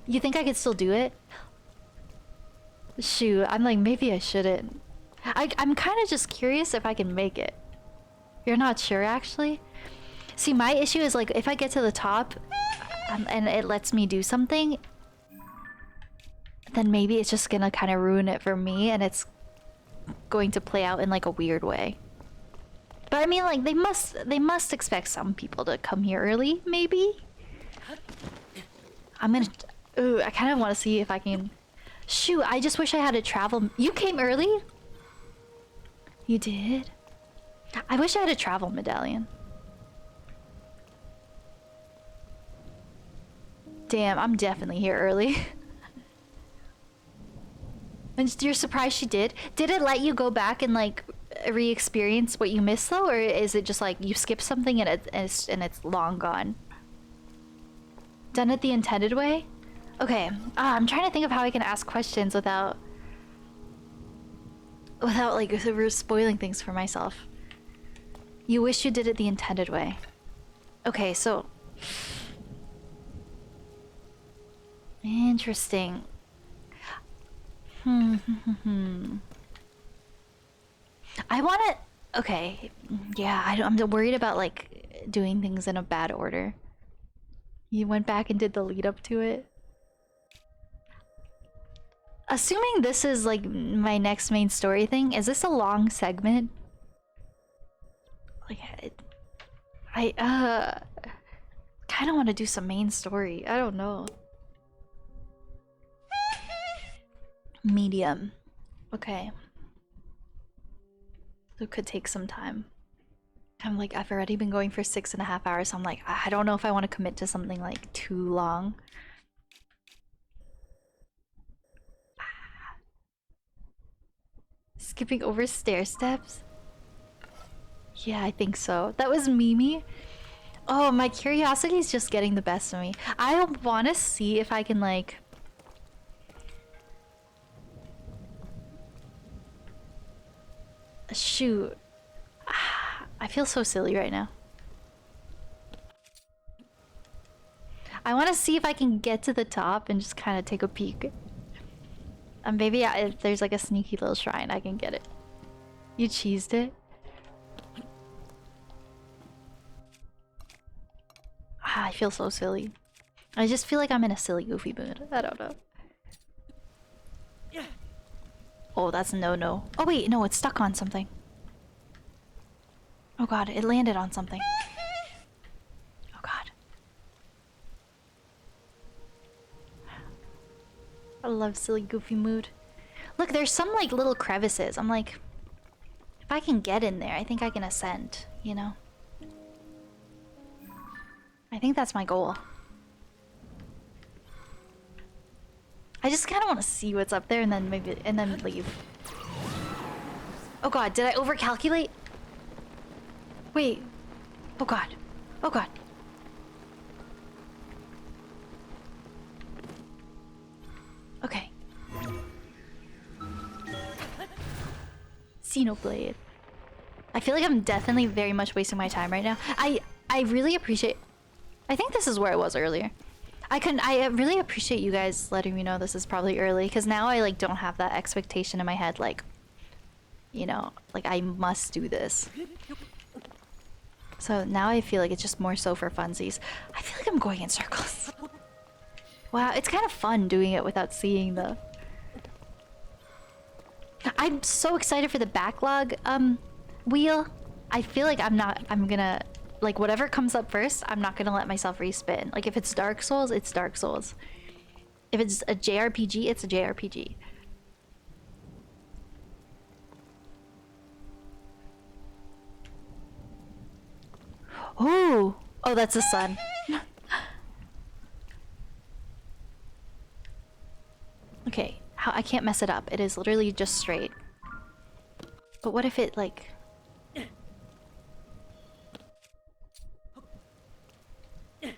You think I could still do it? Shoot, I'm like, maybe I shouldn't. I'm kind of just curious if I can make it. You're not sure, actually? See, my issue is like, if I get to the top and it lets me do something, then maybe it's just gonna kind of ruin it for me and it's going to play out in like a weird way. But I mean, like, they must expect some people to come here early, maybe? I'm gonna... Ooh, I kind of want to see if I can... Shoot, I just wish I had a travel... You came early? You did? I wish I had a travel medallion. Damn, I'm definitely here early. And you're surprised she did? Did it let you go back and like re-experience what you missed though, or is it just like you skip something and it's long gone? Done it the intended way? Okay. I'm trying to think of how I can ask questions without without like spoiling things for myself. You wish you did it the intended way. Okay, so interesting. I want to. Okay, yeah, I'm worried about like doing things in a bad order. You went back and did the lead up to it. Assuming this is like my next main story thing, is this a long segment? Like, I kind of want to do some main story. I don't know. Medium. Okay. So it could take some time. I'm like, I've already been going for 6.5 hours, so I'm like, I don't know if I want to commit to something like too long. Skipping over stair steps? Yeah, I think so. That was Mimi. Oh, my curiosity is just getting the best of me. I want to see if I can like... Shoot. I feel so silly right now. I want to see if I can get to the top and just kind of take a peek. And maybe if there's like a sneaky little shrine, I can get it. You cheesed it? I feel so silly. I just feel like I'm in a silly, goofy mood. I don't know. Oh, that's no. Oh wait, no, it's stuck on something. Oh god, it landed on something. Oh god. I love silly, goofy mood. Look, there's some like little crevices. I'm like, if I can get in there, I think I can ascend, you know? I think that's my goal. I just kind of want to see what's up there and then leave. Oh god, did I overcalculate? Wait. Oh god. Oh god. Okay. Xenoblade. I feel like I'm definitely very much wasting my time right now. I really appreciate... I think this is where I was earlier. I really appreciate you guys letting me know this is probably early, because now I like don't have that expectation in my head, like, you know, like I must do this. So now I feel like it's just more so for funsies. I feel like I'm going in circles. Wow, it's kind of fun doing it without seeing the... I'm so excited for the backlog wheel. I feel like I'm gonna... Like, whatever comes up first, I'm not gonna let myself respin. Like, if it's Dark Souls, it's Dark Souls. If it's a JRPG, it's a JRPG. Oh! Oh, that's the sun. Okay, I can't mess it up. It is literally just straight. But what if it, like... I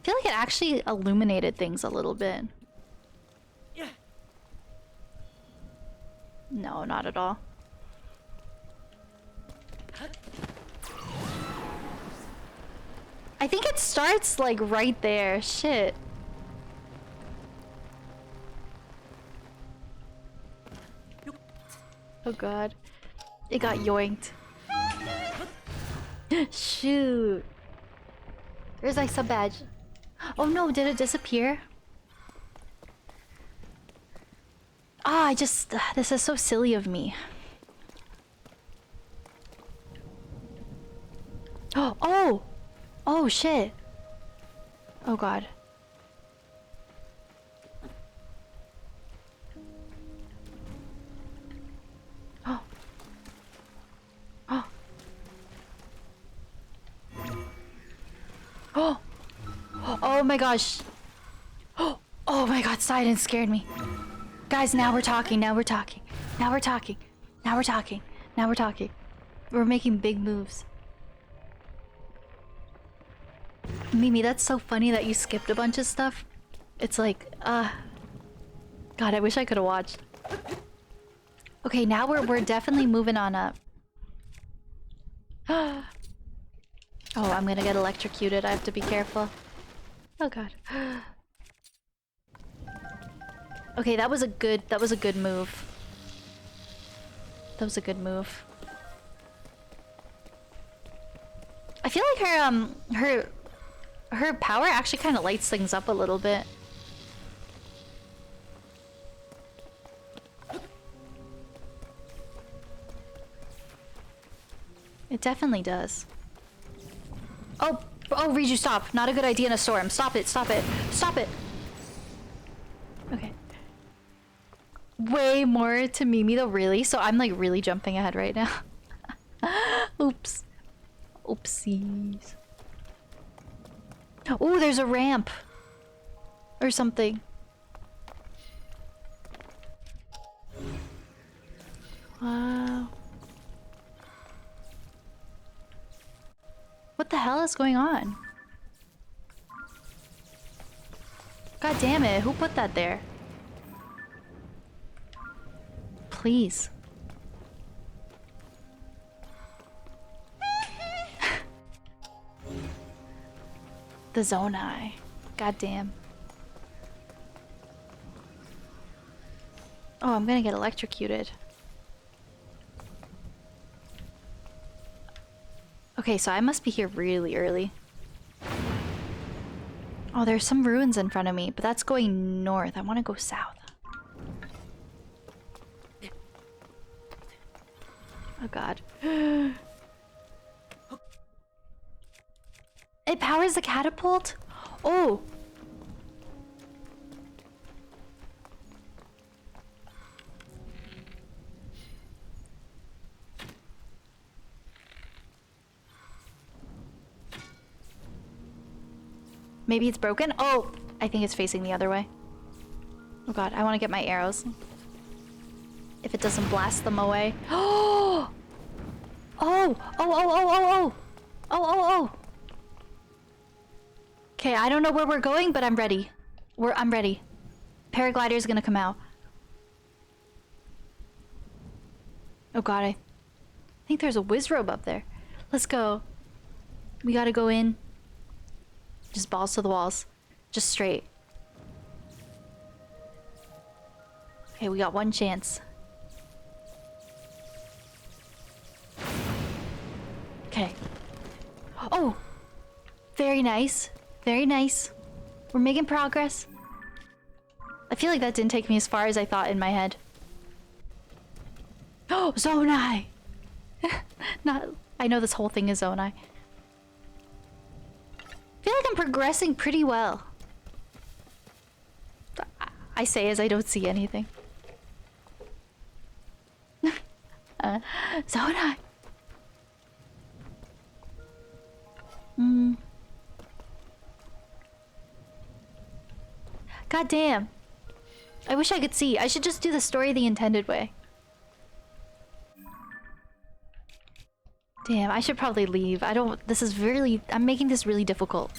feel like it actually illuminated things a little bit. No, not at all. I think it starts like right there. Shit. Oh god. It got yoinked. Shoot. There's like some badge. Oh no, did it disappear? Ah, I just... this is so silly of me. Oh! Oh! Oh shit! Oh god. Oh. Oh. Oh! Oh my gosh! Oh my god, silence scared me. Guys, now we're talking, now we're talking. Now we're talking. Now we're talking. Now we're talking. We're making big moves. Mimi, that's so funny that you skipped a bunch of stuff. It's like, God, I wish I could have watched. Okay, now we're definitely moving on up. Oh, I'm gonna get electrocuted. I have to be careful. Oh god. Okay, that was a good move. That was a good move. I feel like her power actually kind of lights things up a little bit. It definitely does. Oh, Riju, stop. Not a good idea in a storm. Stop it, stop it, stop it. Okay. Way more to Mimi though, really? So I'm like really jumping ahead right now. Oops. Oopsies. Oh, there's a ramp. Or something. Wow. What the hell is going on? God damn it, who put that there? Please. The Zonai. God damn. Oh, I'm gonna get electrocuted. Okay, so I must be here really early. Oh, there's some ruins in front of me, but that's going north. I want to go south. Oh god. It powers the catapult? Oh! Maybe it's broken? Oh! I think it's facing the other way. Oh god, I want to get my arrows. If it doesn't blast them away. Oh! Oh! Oh, oh, oh, oh, oh! Oh, oh, oh! Okay, I don't know where we're going, but I'm ready. I'm ready. Paraglider's gonna come out. Oh god, I think there's a Wizrobe up there. Let's go. We gotta go in. Just balls to the walls. Just straight. Okay, we got one chance. Okay. Oh! Very nice. Very nice. We're making progress. I feel like that didn't take me as far as I thought in my head. Oh, Zonai! Not... I know this whole thing is Zonai. I feel like I'm progressing pretty well. I say as I don't see anything. Zonai! God damn. I wish I could see. I should just do the story the intended way. Damn, I should probably leave. I don't... This is really... I'm making this really difficult.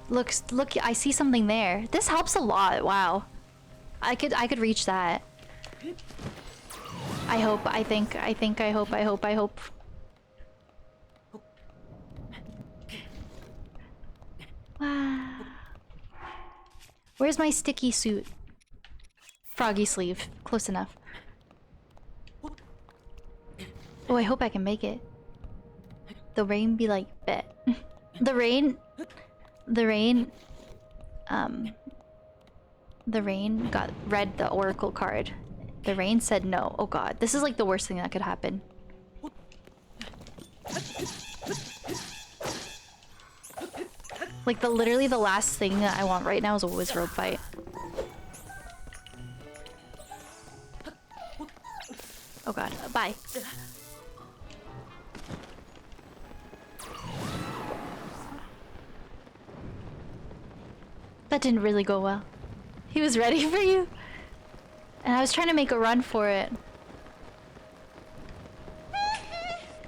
Look, I see something there. This helps a lot. Wow. I could reach that. I hope, I think, I hope. Wow. Where's my sticky suit? Froggy sleeve. Close enough. Oh, I hope I can make it. The rain be like, bet. The rain got read the oracle card. The rain said no. Oh god, this is like the worst thing that could happen. Like literally the last thing that I want right now is a Wizrobe fight. Oh god, bye. That didn't really go well. He was ready for you? And I was trying to make a run for it.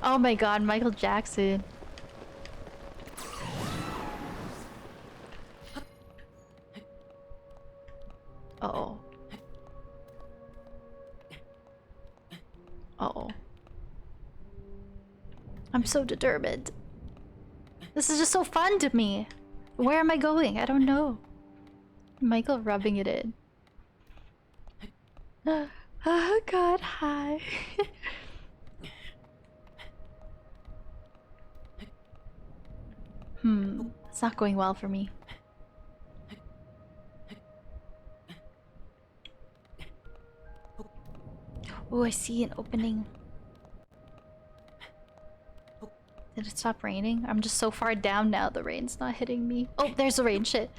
Oh my god, Michael Jackson. Uh-oh. Uh-oh. I'm so determined. This is just so fun to me. Where am I going? I don't know. Michael rubbing it in. Oh god, hi. It's not going well for me. Oh, I see an opening. Did it stop raining? I'm just so far down now, the rain's not hitting me. Oh, there's the rain, shit.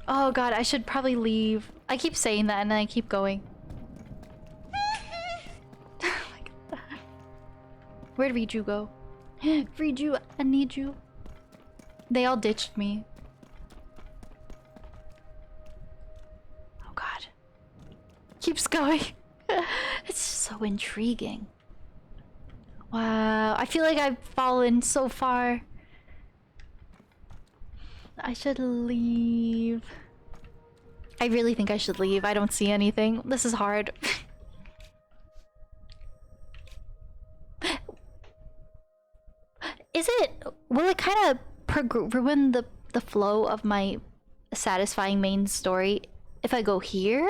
Oh god, I should probably leave. I keep saying that and then I keep going. Oh my god. Where'd Riju go? Riju, I need you. They all ditched me. Oh god. Keeps going. It's so intriguing. Wow, I feel like I've fallen so far. I should leave. I really think I should leave. I don't see anything. This is hard. Is it... Will it kind of ruin the flow of my satisfying main story if I go here?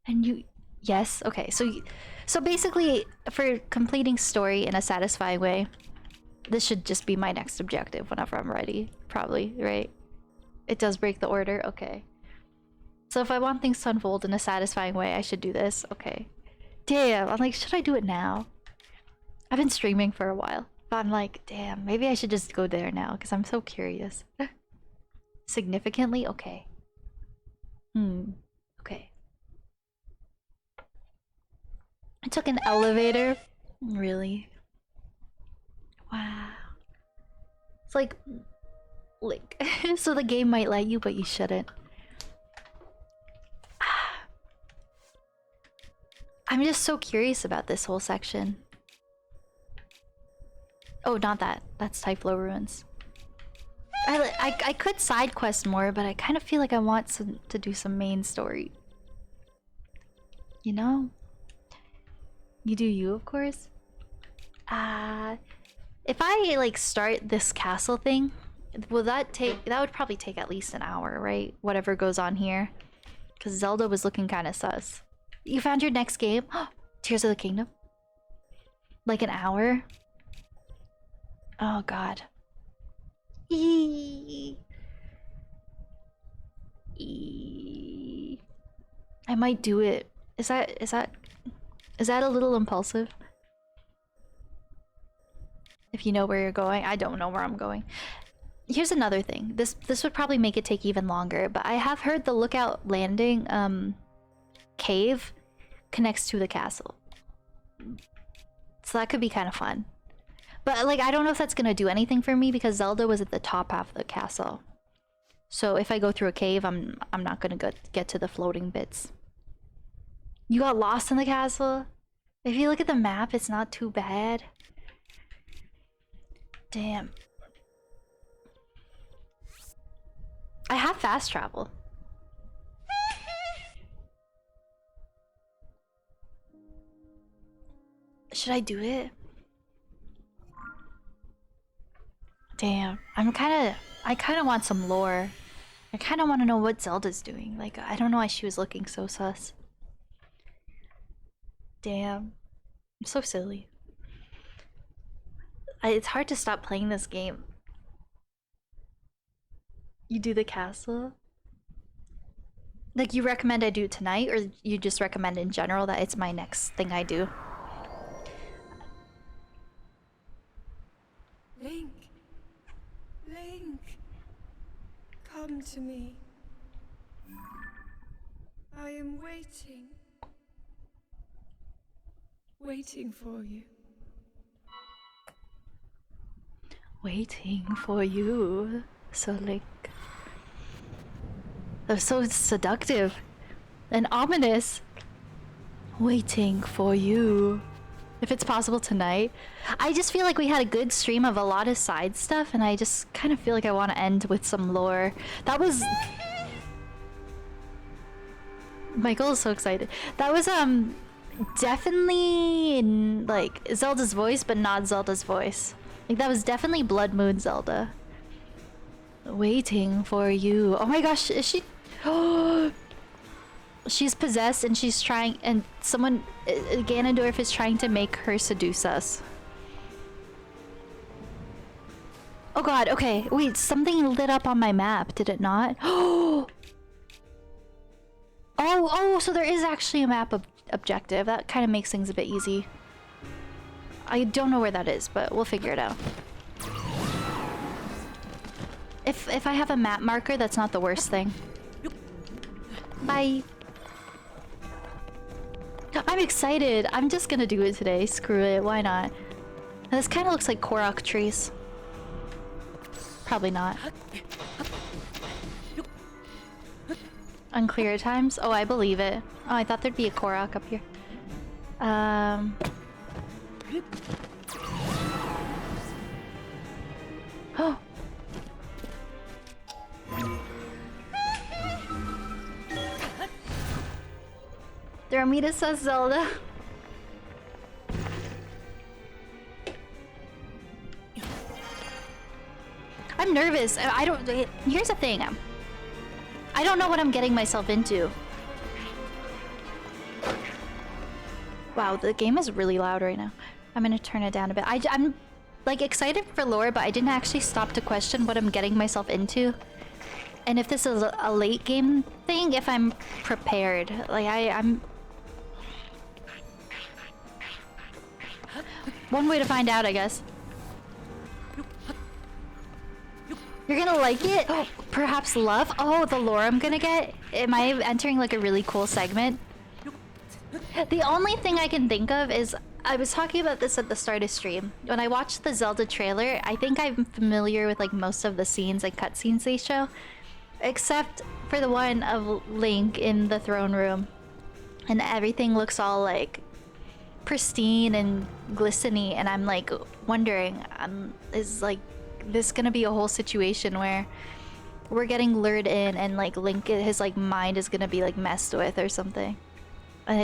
And you... Yes? Okay, so basically, for completing story in a satisfying way, this should just be my next objective whenever I'm ready. Probably, right? It does break the order? Okay. So if I want things to unfold in a satisfying way, I should do this? Okay. Damn, I'm like, should I do it now? I've been streaming for a while, but I'm like, damn, maybe I should just go there now, because I'm so curious. Significantly? Okay. Okay. I took an elevator. Really? Wow. It's like so the game might let you, but you shouldn't. I'm just so curious about this whole section. Oh, not that. That's Typhlo Ruins. I could side quest more, but I kind of feel like I want to do some main story. You know? You do you, of course. If I like start this castle thing, will that would probably take at least an hour, right? Whatever goes on here. Because Zelda was looking kind of sus. You found your next game? Tears of the Kingdom? Like an hour? Oh god. I might do it. Is that a little impulsive? If you know where you're going. I don't know where I'm going. Here's another thing. This would probably make it take even longer, but I have heard the Lookout Landing cave connects to the castle. So that could be kind of fun. But like I don't know if that's gonna do anything for me because Zelda was at the top half of the castle. So if I go through a cave, I'm not gonna get to the floating bits. You got lost in the castle? If you look at the map, it's not too bad. Damn. I have fast travel. Should I do it? Damn. I kind of want some lore. I kind of want to know what Zelda's doing. Like, I don't know why she was looking so sus. Damn. I'm so silly. It's hard to stop playing this game. You do the castle? Like, you recommend I do it tonight, or you just recommend in general that it's my next thing I do? Link. Link. Come to me. I am waiting. Waiting for you. Waiting for you. So, like... They're so seductive and ominous. Waiting for you. If it's possible tonight. I just feel like we had a good stream of a lot of side stuff, and I just kind of feel like I want to end with some lore. That was... Michael is so excited. That was, definitely in, like, Zelda's voice, but not Zelda's voice. Like, that was definitely Blood Moon Zelda. Waiting for you. Oh my gosh, is she... She's possessed and she's trying... And someone... Ganondorf is trying to make her seduce us. Oh god, okay. Wait, something lit up on my map, did it not? Oh, so there is actually a map objective. That kind of makes things a bit easy. I don't know where that is, but we'll figure it out. If I have a map marker, that's not the worst thing. Bye. I'm excited. I'm just gonna do it today. Screw it. Why not? This kind of looks like Korok trees. Probably not. Unclear times? Oh, I believe it. Oh, I thought there'd be a Korok up here. Oh. Ramita says Zelda. I'm nervous. I don't... Here's the thing. I don't know what I'm getting myself into. Wow, the game is really loud right now. I'm gonna turn it down a bit. I'm like excited for lore, but I didn't actually stop to question what I'm getting myself into. And if this is a late game thing, if I'm prepared. Like I'm... One way to find out, I guess. You're gonna like it? Oh, perhaps love? Oh, the lore I'm gonna get? Am I entering like a really cool segment? The only thing I can think of is... I was talking about this at the start of stream. When I watched the Zelda trailer, I think I'm familiar with like most of the scenes and cutscenes they show. Except for the one of Link in the throne room. And everything looks all like... pristine and glistening, and I'm like wondering, is like this gonna be a whole situation where we're getting lured in and like Link, his like mind is gonna be like messed with or something, and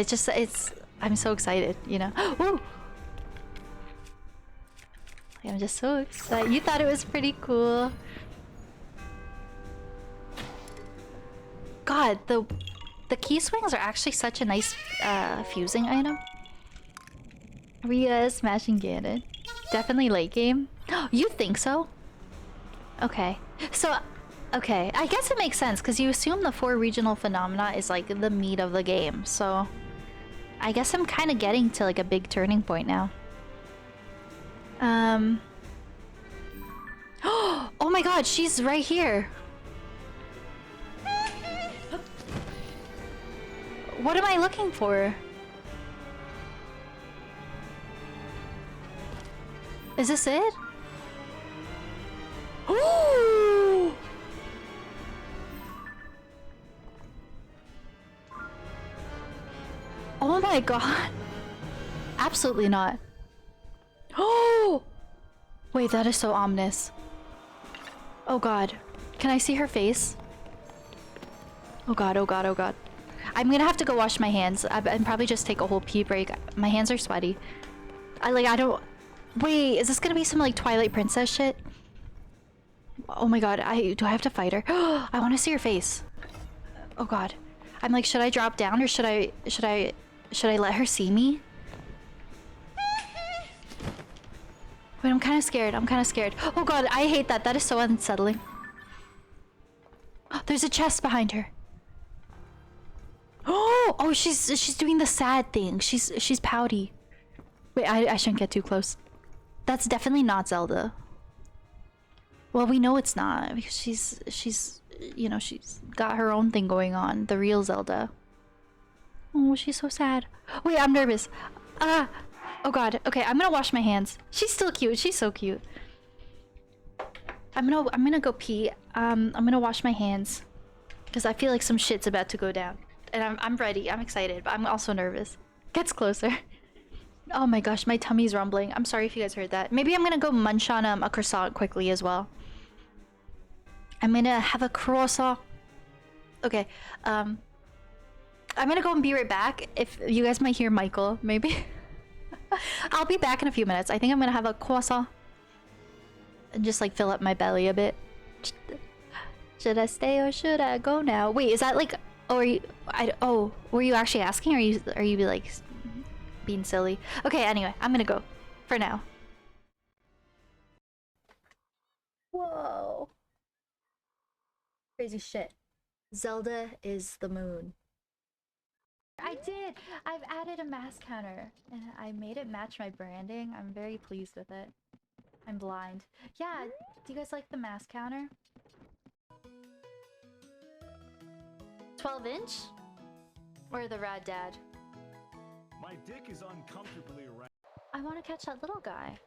I'm so excited, you know. Woo! I'm just so excited. You thought it was pretty cool. God, the key swings are actually such a nice fusing item. Rhea smashing Ganon. Definitely late game. You think so? Okay. So, okay. I guess it makes sense because you assume the 4 regional phenomena is like the meat of the game. So, I guess I'm kind of getting to like a big turning point now. Oh my god, she's right here. What am I looking for? Is this it? Ooh! Oh my god. Absolutely not. Oh! Wait, that is so ominous. Oh god. Can I see her face? Oh god, oh god, oh god. I'm gonna have to go wash my hands and probably just take a whole pee break. My hands are sweaty. I don't... Wait, is this gonna be some like Twilight Princess shit? Oh my god, do I have to fight her? I want to see her face. Oh god. I'm like, should I drop down or should I let her see me? Wait, I'm kind of scared. I'm kind of scared. Oh god, I hate that. That is so unsettling. There's a chest behind her. Oh, she's doing the sad thing. She's pouty. Wait, I shouldn't get too close. That's definitely not Zelda. Well, we know it's not because she's you know, she's got her own thing going on. The real Zelda. Oh, she's so sad. Wait, I'm nervous. Oh god. Okay, I'm gonna wash my hands. She's still cute. She's so cute. I'm gonna go pee. I'm gonna wash my hands because I feel like some shit's about to go down. And I'm ready. I'm excited, but I'm also nervous. Gets closer. Oh my gosh, my tummy's rumbling. I'm sorry if you guys heard that. Maybe I'm gonna go munch on a croissant quickly as well. I'm gonna have a croissant. Okay, I'm gonna go and be right back. If you guys might hear Michael, maybe. I'll be back in a few minutes. I think I'm gonna have a croissant. And just like fill up my belly a bit. Should I stay or should I go now? Wait, is that like... Oh, are you... oh, were you actually asking? Or are you like... being silly? Okay, anyway, I'm gonna go. For now. Whoa. Crazy shit. Zelda is the moon. I did! I've added a mask counter. And I made it match my branding. I'm very pleased with it. I'm blind. Yeah, do you guys like the mask counter? 12-inch? Or the Rad Dad? My dick is uncomfortably erect. I want to catch that little guy.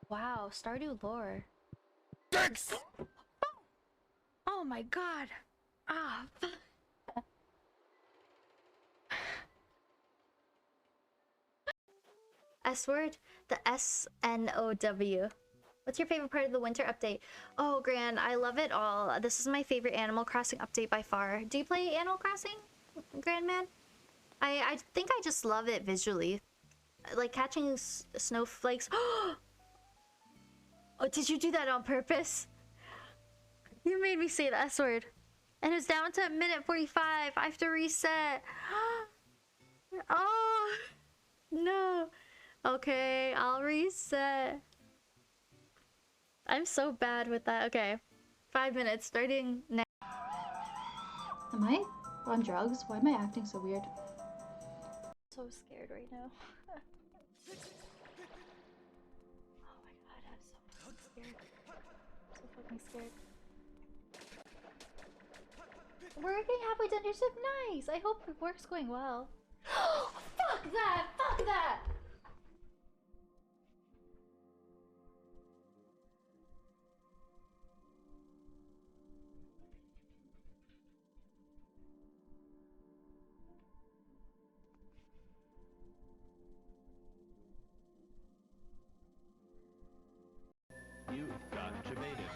Wow, Stardew lore. Dicks! Oh my god! Ah! S word? The SNOW. What's your favorite part of the winter update? Oh, Gran, I love it all. This is my favorite Animal Crossing update by far. Do you play Animal Crossing, Grandman? I think I just love it visually. Like catching snowflakes. Oh, did you do that on purpose? You made me say the S word. And it's down to minute 45. I have to reset. Oh, no. Okay, I'll reset. I'm so bad with that. Okay, 5 minutes starting now. Am I on drugs? Why am I acting so weird? I'm so scared right now. Oh my god, I'm so fucking scared. So fucking scared. Working halfway done your shift, nice! I hope work's going well. Fuck that! Fuck that! You got debated.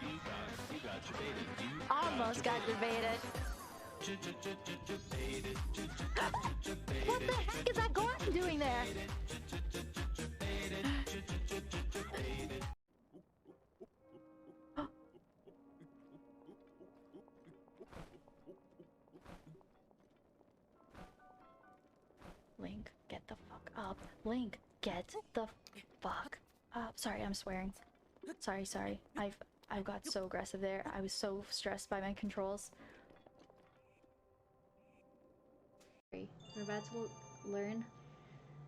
You got debated. You Almost got debated. What the heck is that Gordon doing there? Link, get the fuck up. Link, get the fuck up. Sorry, I'm swearing. Sorry. I've got so aggressive there. I was so stressed by my controls. We're about to learn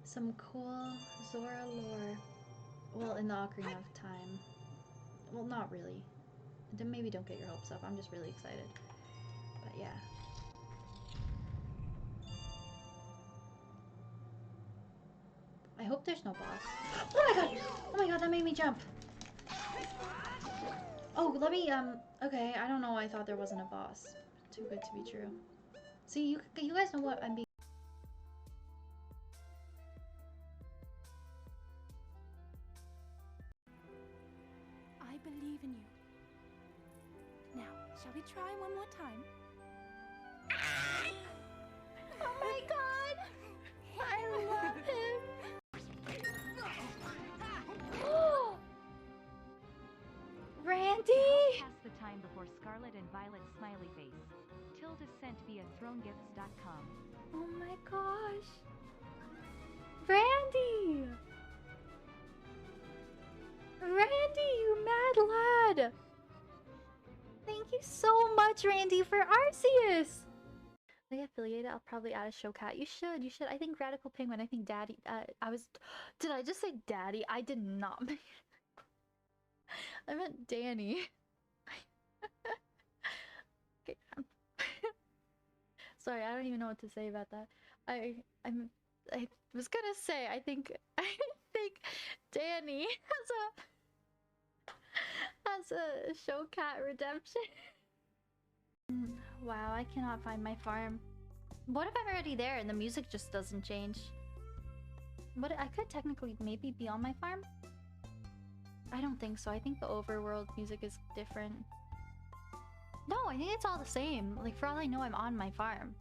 some cool Zora lore. Well, in the Ocarina of Time. Well, not really. Then maybe don't get your hopes up. I'm just really excited. But yeah. I hope there's no boss. Oh my god! Oh my god, that made me jump! Oh, let me, okay, I don't know why I thought there wasn't a boss. Too good to be true. See, you guys know what I'm being... I believe in you. Now, shall we try one more time? Oh my god! I love him! Randy! Pass the time before Scarlet and Violet's smiley face. Tilda sent via thronegifts.com. Oh my gosh! Randy! Randy, you mad lad! Thank you so much, Randy, for Arceus! Like affiliated, I'll probably add a show cat. You should. I think Radical Penguin, I think Daddy, did I just say Daddy? I did not mean... I meant Danny. Okay. Sorry, I don't even know what to say about that. I was gonna say I think Danny has a show cat redemption. Wow, I cannot find my farm. What if I'm already there and the music just doesn't change? But I could technically maybe be on my farm? I don't think so. I think the overworld music is different. No, I think it's all the same. Like, for all I know, I'm on my farm.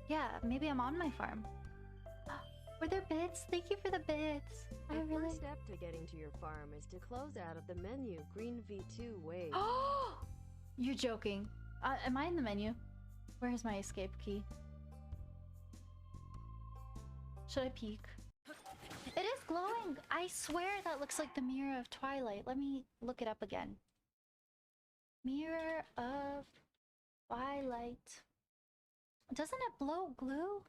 Yeah, maybe I'm on my farm. Were there bits? Thank you for the bits. The first step to getting to your farm is to close out of the menu green V2 wave. Oh! You're joking. Am I in the menu? Where's my escape key? Should I peek? It is glowing! I swear that looks like the Mirror of Twilight. Let me look it up again. Mirror of Twilight. Doesn't it blow glue?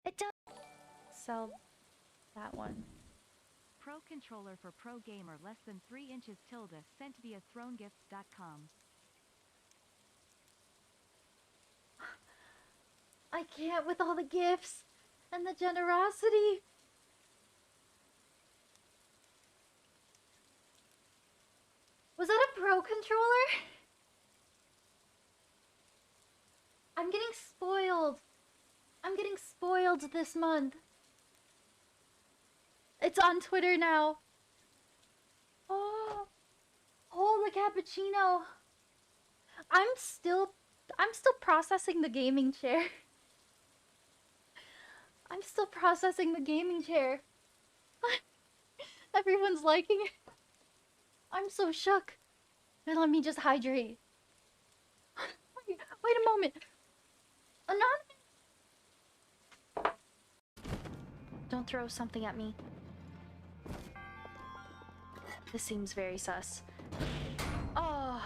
It does. Sell that one. Pro controller for pro gamer less than 3 inches tilde sent via thronegifts.com. I can't with all the gifts and the generosity. Was that a pro controller? I'm getting spoiled. I'm getting spoiled this month. It's on Twitter now. Oh, the cappuccino. I'm still processing the gaming chair. I'm still processing the gaming chair. Everyone's liking it. I'm so shook. Now let me just hydrate. Wait a moment. Anonymous. Don't throw something at me. This seems very sus. Oh,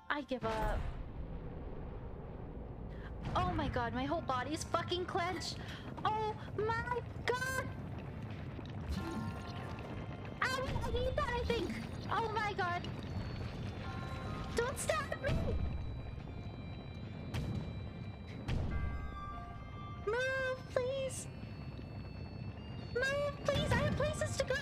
I give up. Oh my god, my whole body is fucking clenched. Oh my god. Ow, I need that, I think. Oh my god. Don't stab me. Move, please. Move, please. I have places to go.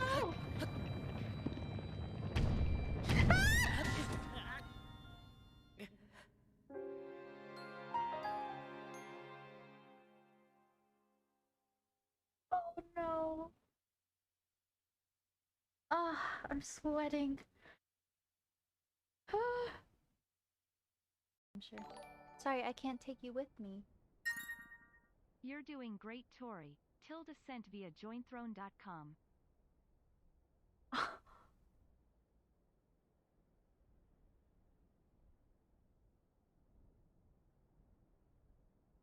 Oh no. Ah, I'm sweating. I'm sure. Sorry, I can't take you with me. You're doing great, Tori. Tilde sent via jointhrone.com.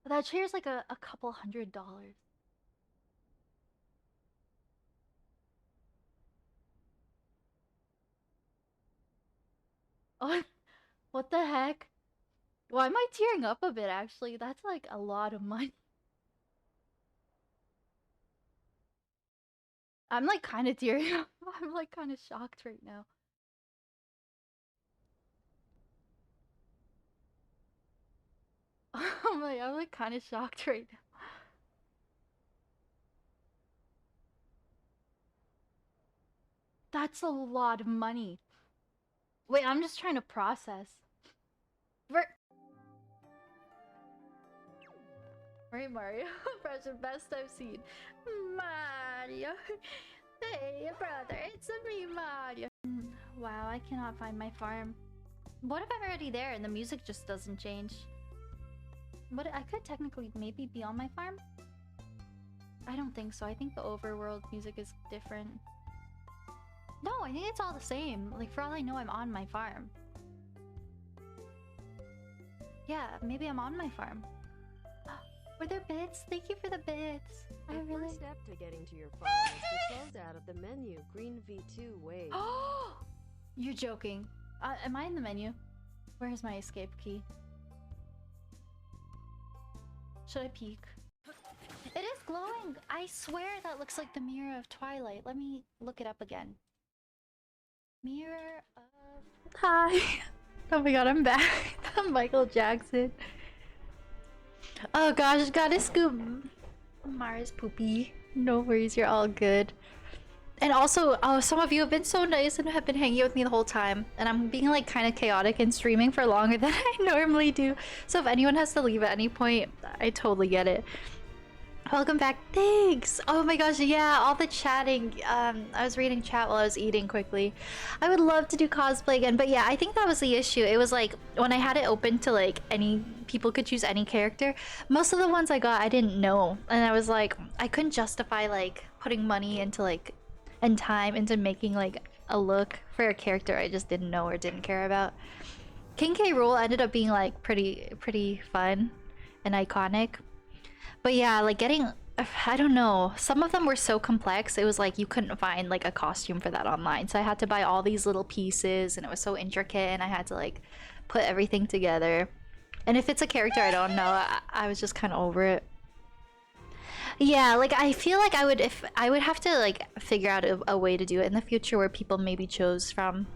That chair's like a couple $100. Oh, what the heck? Why am I tearing up a bit, actually? That's like a lot of money. I'm like kind of tearing up. I'm like kind of shocked right now. I'm like kind of shocked right now. That's a lot of money. Wait, I'm just trying to process. Right, Mario. Impression best I've seen. Mario. Hey, brother, it's me, Mario. Wow, I cannot find my farm. What if I'm already there and the music just doesn't change? But I could technically maybe be on my farm? I don't think so. I think the overworld music is different. No, I think it's all the same. Like, for all I know, I'm on my farm. Yeah, maybe I'm on my farm. Were there bits? Thank you for the bits. The first step to getting to your farm is to close out of the menu green V2 wave. Oh, you're joking. Am I in the menu? Where's my escape key? Should I peek? It is glowing. I swear that looks like the Mirror of Twilight. Let me look it up again. Mirror of... Hi. Oh my god, I'm back. I'm Michael Jackson. Oh gosh, gotta scoop Mara's poopy. No worries, you're all good. And also, oh, some of you have been so nice and have been hanging out with me the whole time. And I'm being like kind of chaotic and streaming for longer than I normally do. So if anyone has to leave at any point, I totally get it. Welcome back. Thanks. Oh my gosh, yeah, all the chatting. I was reading chat while I was eating quickly. I would love to do cosplay again, but yeah, I think that was the issue. It was like when I had it open to like any people could choose any character. Most of the ones I got I didn't know, and I was like I couldn't justify like putting money into like and time into making like a look for a character I just didn't know or didn't care about. King K. Rool ended up being like pretty fun and iconic. But yeah, like getting, I don't know, some of them were so complex, it was like you couldn't find like a costume for that online. So I had to buy all these little pieces and it was so intricate and I had to like put everything together. And if it's a character I don't know, I was just kind of over it. Yeah, like I feel like I would have to like figure out a way to do it in the future where people maybe chose from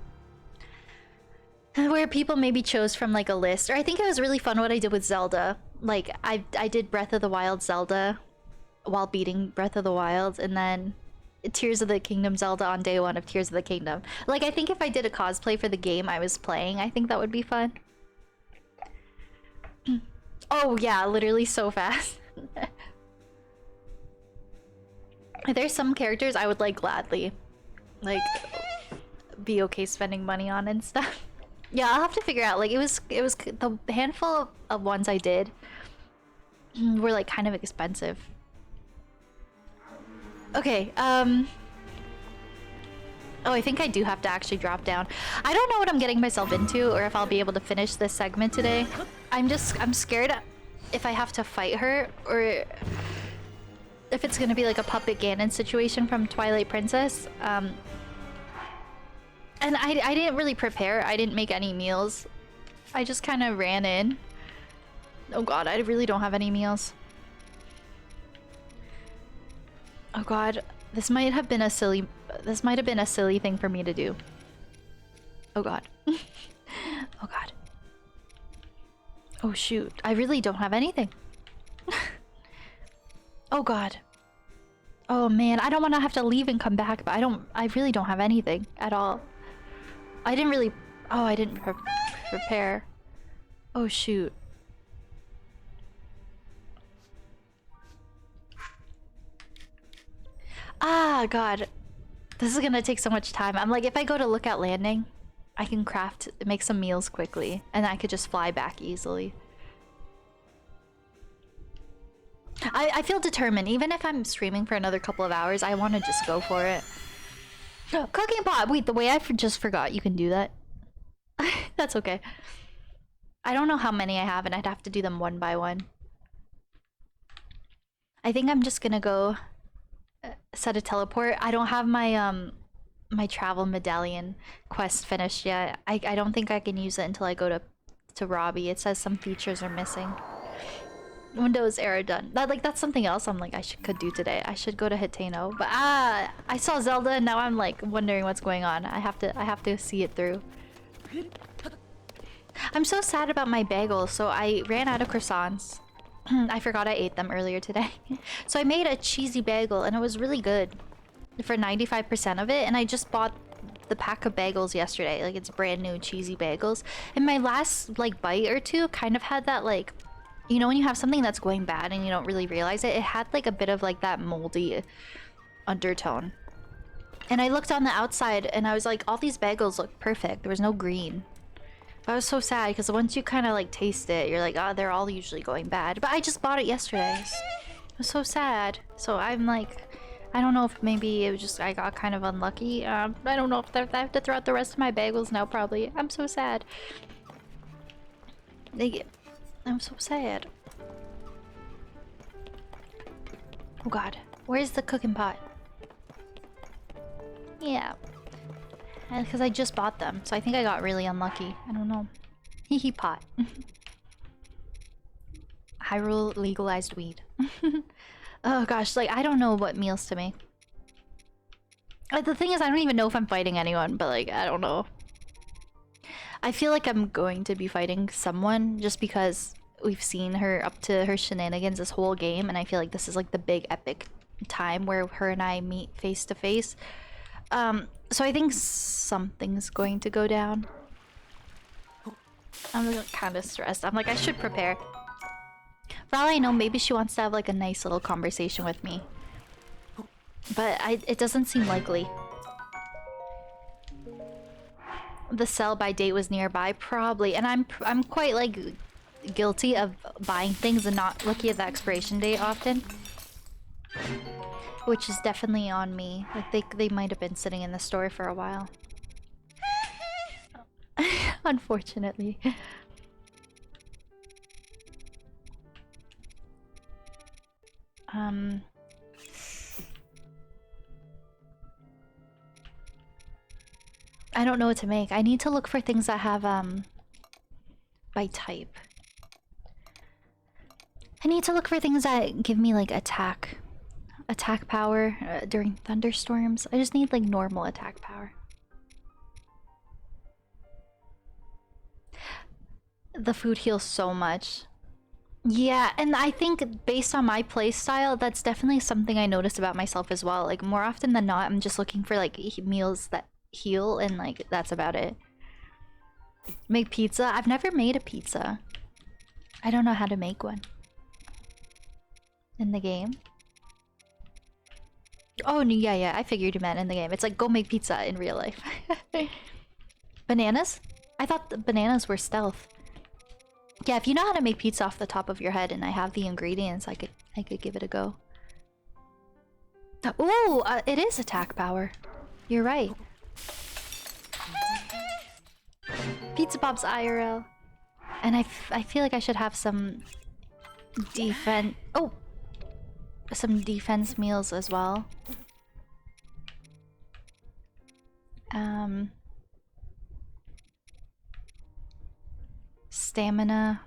like a list. Or I think it was really fun what I did with Zelda. Like I did Breath of the Wild Zelda while beating Breath of the Wild, and then Tears of the Kingdom Zelda on day 1 of Tears of the Kingdom. Like I think if I did a cosplay for the game I was playing, I think that would be fun. Oh yeah, literally so fast. There's some characters I would like gladly like be okay spending money on and stuff. Yeah, I'll have to figure out. Like it was the handful of ones I did were like kind of expensive. Okay, oh, I think I do have to actually drop down. I don't know what I'm getting myself into or if I'll be able to finish this segment today. I'm scared if I have to fight her or if it's gonna be like a Puppet Ganon situation from Twilight Princess. And I didn't really prepare. I didn't make any meals. I just kind of ran in. Oh god, I really don't have any meals. Oh god, this might have been a silly thing for me to do. Oh god. Oh god. Oh shoot, I really don't have anything. Oh god. Oh man, I don't want to have to leave and come back, but I really don't have anything at all. I didn't prepare. Oh shoot. Ah god. This is gonna take so much time. I'm like, if I go to Lookout Landing, I can make some meals quickly, and I could just fly back easily. I feel determined. Even if I'm streaming for another couple of hours, I want to just go for it. Cooking pot! Wait, the way I just forgot you can do that. That's okay. I don't know how many I have, and I'd have to do them one by one. I think I'm just gonna go set a teleport. I don't have my my travel medallion quest finished yet. I don't think I can use it until I go to Robbie. It says some features are missing. Windows error done. That's something else I'm like could do today. I should go to Hiteno. But I saw Zelda and now I'm like wondering what's going on. I have to see it through. I'm so sad about my bagels, so I ran out of croissants. I forgot I ate them earlier today. So I made a cheesy bagel and it was really good for 95% of it, and I just bought the pack of bagels yesterday. Like it's brand new cheesy bagels. And my last like bite or two kind of had that like, you know when you have something that's going bad and you don't really realize it? It had like a bit of like that moldy undertone. And I looked on the outside and I was like, all these bagels look perfect. There was no green. But I was so sad because once you kind of like taste it, you're like, oh, they're all usually going bad. But I just bought it yesterday. It was so sad. So I'm like, I don't know if maybe it was just I got kind of unlucky. I don't know if I have to throw out the rest of my bagels now probably. I'm so sad. I'm so sad. Oh god. Where's the cooking pot? Yeah. And because I just bought them, so I think I got really unlucky. I don't know. Hee pot. Hyrule legalized weed. Oh gosh, like I don't know what meals to make. The thing is, I don't even know if I'm fighting anyone, but like I don't know. I feel like I'm going to be fighting someone just because we've seen her up to her shenanigans this whole game, and I feel like this is like the big epic time where her and I meet face to face. So I think something's going to go down. I'm kind of stressed. I'm like, I should prepare. For all I know, maybe she wants to have like a nice little conversation with me. But it doesn't seem likely. The sell-by date was nearby, probably. And I'm quite like guilty of buying things and not looking at the expiration date often. Which is definitely on me. Like they might have been sitting in the store for a while. Unfortunately. I don't know what to make. I need to look for things that have by type. I need to look for things that give me like attack power during thunderstorms. I just need like normal attack power. The food heals so much. Yeah, and I think based on my playstyle, that's definitely something I noticed about myself as well. Like more often than not, I'm just looking for like meals that heal, and like that's about it. Make pizza? I've never made a pizza. I don't know how to make one. In the game? Oh, yeah, I figured you meant in the game. It's like, go make pizza in real life. Bananas? I thought the bananas were stealth. Yeah, if you know how to make pizza off the top of your head and I have the ingredients, I could give it a go. Ooh, it is attack power. You're right. Pizza Pops IRL. And I feel like I should have some defense... Oh! Some defense meals as well. Stamina.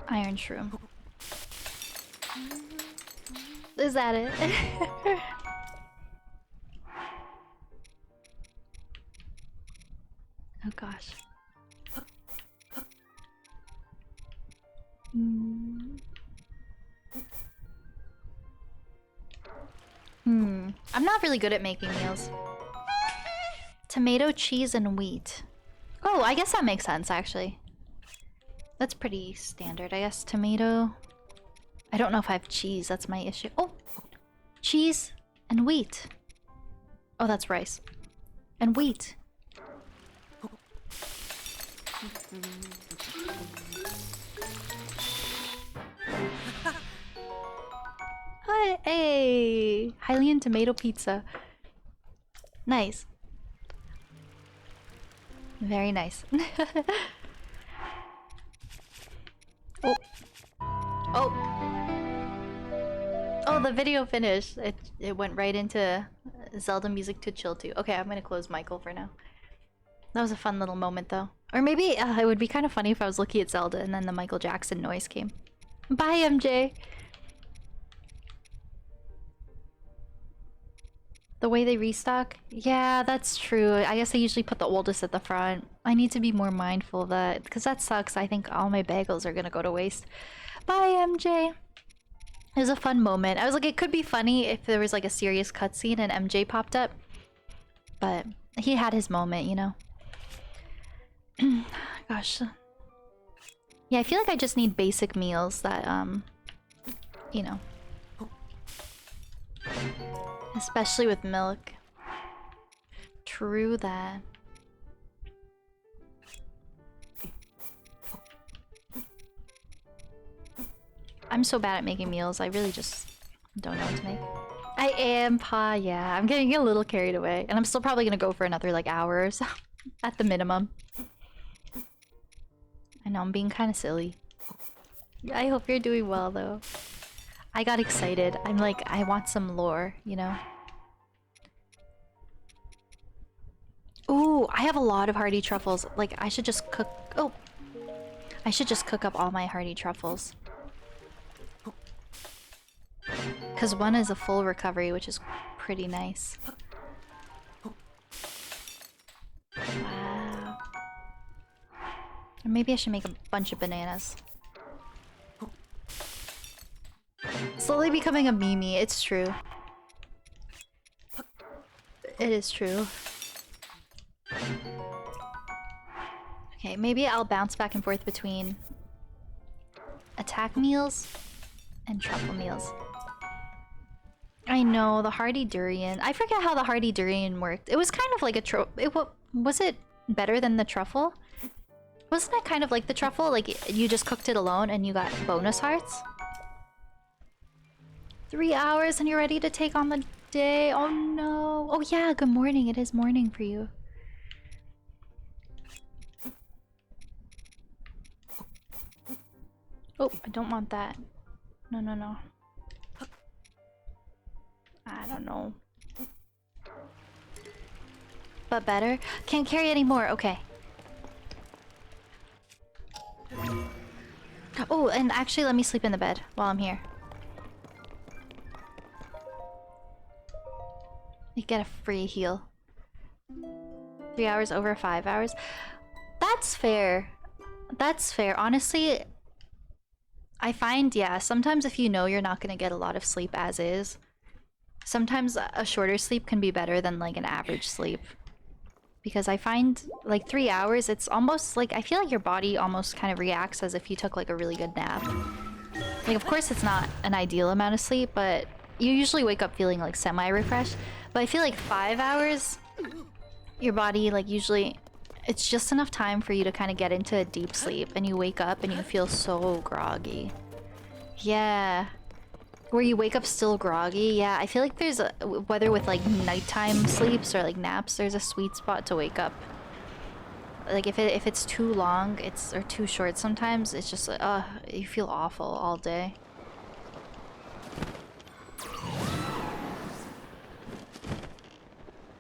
Iron shroom. Is that it? Oh gosh. I'm not really good at making meals. Tomato, cheese, and wheat. Oh, I guess that makes sense, actually. That's pretty standard, I guess. Tomato. I don't know if I have cheese, that's my issue. Oh! Cheese and wheat. Oh, that's rice. And wheat. Hey! Hylian tomato pizza. Nice. Very nice. Oh. Oh! Oh, the video finished. It went right into Zelda music to chill to. Okay, I'm gonna close Michael for now. That was a fun little moment, though. Or maybe it would be kind of funny if I was looking at Zelda and then the Michael Jackson noise came. Bye, MJ! The way they restock? Yeah, that's true. I guess I usually put the oldest at the front. I need to be more mindful of that, because that sucks. I think all my bagels are gonna go to waste. Bye, MJ! It was a fun moment. I was like, it could be funny if there was like a serious cutscene and MJ popped up. But he had his moment, you know? Gosh. Yeah, I feel like I just need basic meals that, you know. Especially with milk. True that. I'm so bad at making meals, I really just don't know what to make. I am, Pa, yeah. I'm getting a little carried away. And I'm still probably gonna go for another, like, hour or so. At the minimum. I know, I'm being kind of silly. I hope you're doing well, though. I got excited. I'm like, I want some lore, you know? Ooh, I have a lot of hardy truffles. Like, I should just cook... Oh! I should just cook up all my hardy truffles. Because one is a full recovery, which is pretty nice. Wow. Or maybe Maybe I should make a bunch of bananas. Slowly becoming a meme. It's true. It is true. Okay, maybe I'll bounce back and forth between attack meals and truffle meals. I know, the hearty durian. I forget how the hearty durian worked. It was kind of like a was it better than the truffle? Wasn't it kind of like the truffle? Like, you just cooked it alone and you got bonus hearts? 3 hours and you're ready to take on the day. Oh no. Oh yeah, good morning. It is morning for you. Oh, I don't want that. No, no, no. I don't know. But better? Can't carry any more. Okay. Oh, and actually let me sleep in the bed while I'm here. You get a free heal. 3 hours over 5 hours. That's fair. That's fair. Honestly, I find, yeah, sometimes if you know you're not gonna get a lot of sleep as is, sometimes a shorter sleep can be better than like an average sleep. Because I find like 3 hours, it's almost like, I feel like your body almost kind of reacts as if you took like a really good nap. Like, of course it's not an ideal amount of sleep, but you usually wake up feeling like semi-refreshed. But I feel like 5 hours, your body like usually, it's just enough time for you to kind of get into a deep sleep and you wake up and you feel so groggy. Yeah. Where you wake up still groggy, yeah. I feel like there's a, whether with like nighttime sleeps or like naps, there's a sweet spot to wake up. Like if it's too long, or too short sometimes, it's just you feel awful all day.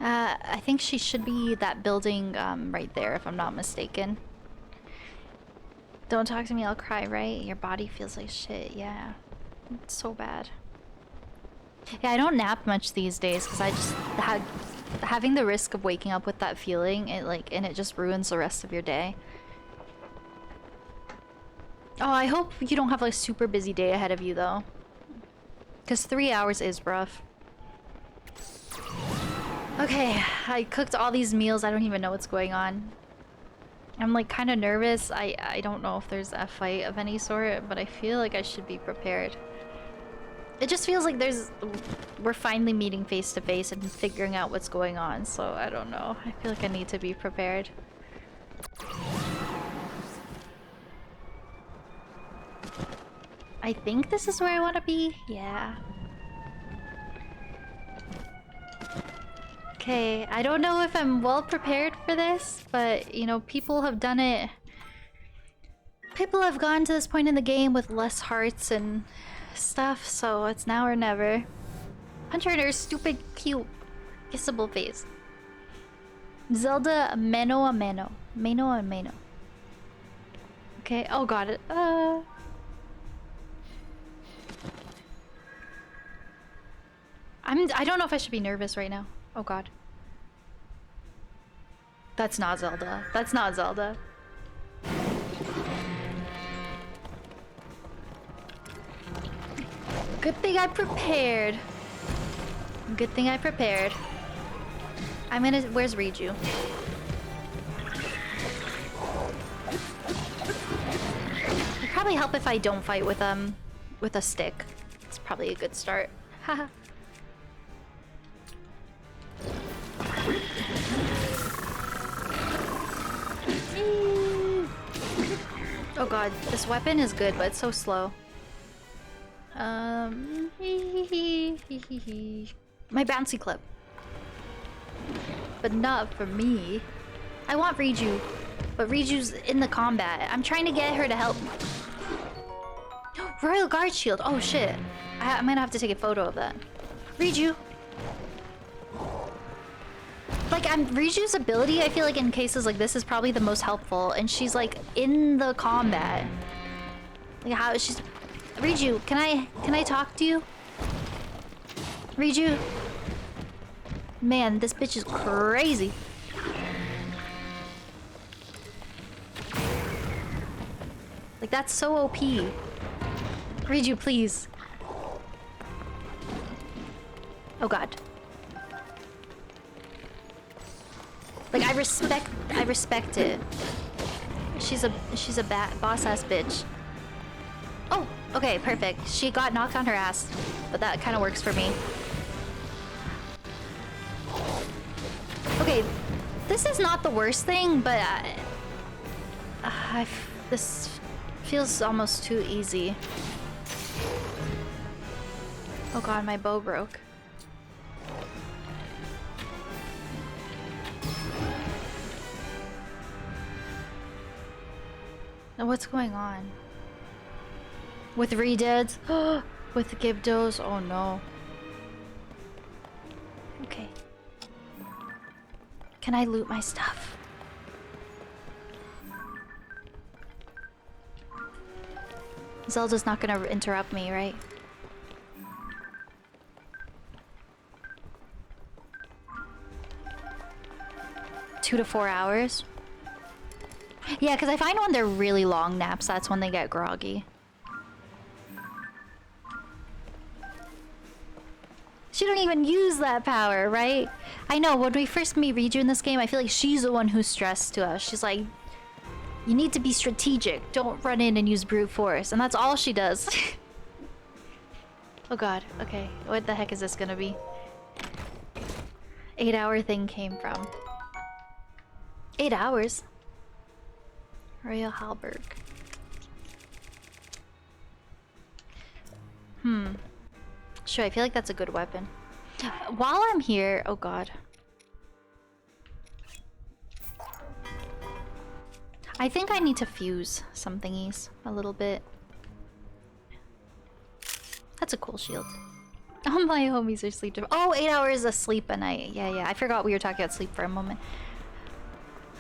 I think she should be that building right there, if I'm not mistaken. Don't talk to me, I'll cry, right? Your body feels like shit, yeah. It's so bad. Yeah, I don't nap much these days because I just having the risk of waking up with that feeling, it just ruins the rest of your day. Oh, I hope you don't have like a super busy day ahead of you though. Because 3 hours is rough. Okay, I cooked all these meals. I don't even know what's going on. I'm like kind of nervous. I don't know if there's a fight of any sort, but I feel like I should be prepared. It just feels like we're finally meeting face to face and figuring out what's going on, so I don't know. I feel like I need to be prepared. I think this is where I want to be. Yeah. Okay, I don't know if I'm well prepared for this, but you know, people have done it. People have gone to this point in the game with less hearts and stuff, so it's now or never. Punch her in her stupid, cute, kissable face. Zelda Meno a Meno. Meno a Meno. Okay, oh got it. I don't know if I should be nervous right now. Oh god. That's not Zelda. That's not Zelda. Good thing I prepared. Good thing I prepared. Where's Riju? It'd probably help if I don't fight with a stick. It's probably a good start. Haha. Oh god, this weapon is good, but it's so slow. My bouncy clip. But not for me. I want Riju, but Riju's in the combat. I'm trying to get her to help me. Royal Guard shield. Oh shit. I'm gonna have to take a photo of that. Riju. Like, Riju's ability, I feel like in cases like this is probably the most helpful, and she's like in the combat. Like how she's... Riju, can I talk to you? Riju? Man, this bitch is crazy. Like, that's so OP. Read you, please. Oh god. Like, I respect it. She's a boss ass bitch. Oh, okay, perfect. She got knocked on her ass, but that kind of works for me. Okay, this is not the worst thing, but this feels almost too easy. Oh god, my bow broke. Now what's going on? With redeads? With the Gibdos? Oh no. Okay. Can I loot my stuff? Zelda's not gonna interrupt me, right? Two to 4 hours? Yeah, because I find when they're really long naps, that's when they get groggy. She don't even use that power, right? I know, when we first meet Riju in this game, I feel like she's the one who's stressed to us. She's like, you need to be strategic. Don't run in and use brute force. And that's all she does. Oh god, okay. What the heck is this gonna be? 8-hour thing came from. 8 hours? Royal Halberg. Sure, I feel like that's a good weapon. While I'm here... Oh god. I think I need to fuse some thingies a little bit. That's a cool shield. All my homies are sleep deprived. Oh, 8 hours of sleep a night. Yeah, I forgot we were talking about sleep for a moment.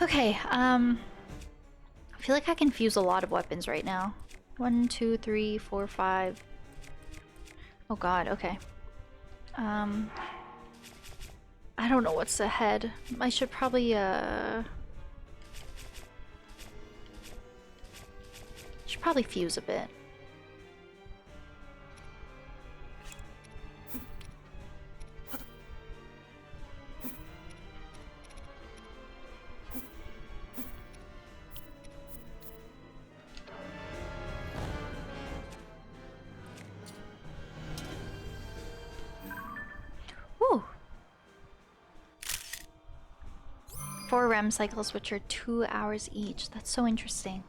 Okay, I feel like I can fuse a lot of weapons right now. 1, 2, 3, 4, 5. Oh god, okay. I don't know what's ahead. I should probably, fuse a bit. Woo! 4 REM cycles, which are 2 hours each. That's so interesting.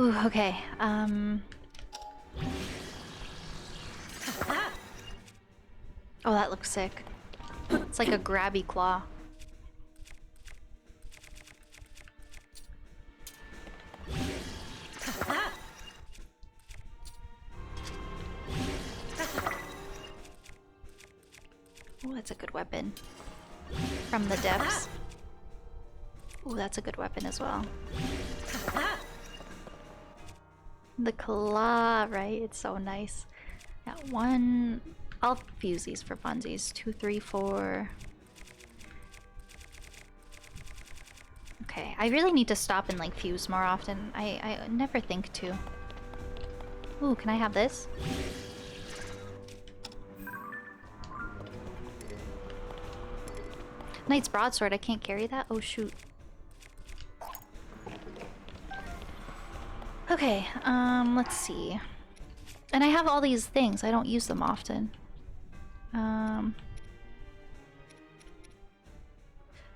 Ooh, okay. Oh, that looks sick. It's like a grabby claw. Oh, that's a good weapon. From the depths. Oh, that's a good weapon as well. The claw, right? It's so nice. Yeah, 1... I'll fuse these for funsies. 2, 3, 4... Okay, I really need to stop and like fuse more often. I never think to. Ooh, can I have this? Knight's broadsword, I can't carry that? Oh shoot. Okay, let's see. And I have all these things, I don't use them often.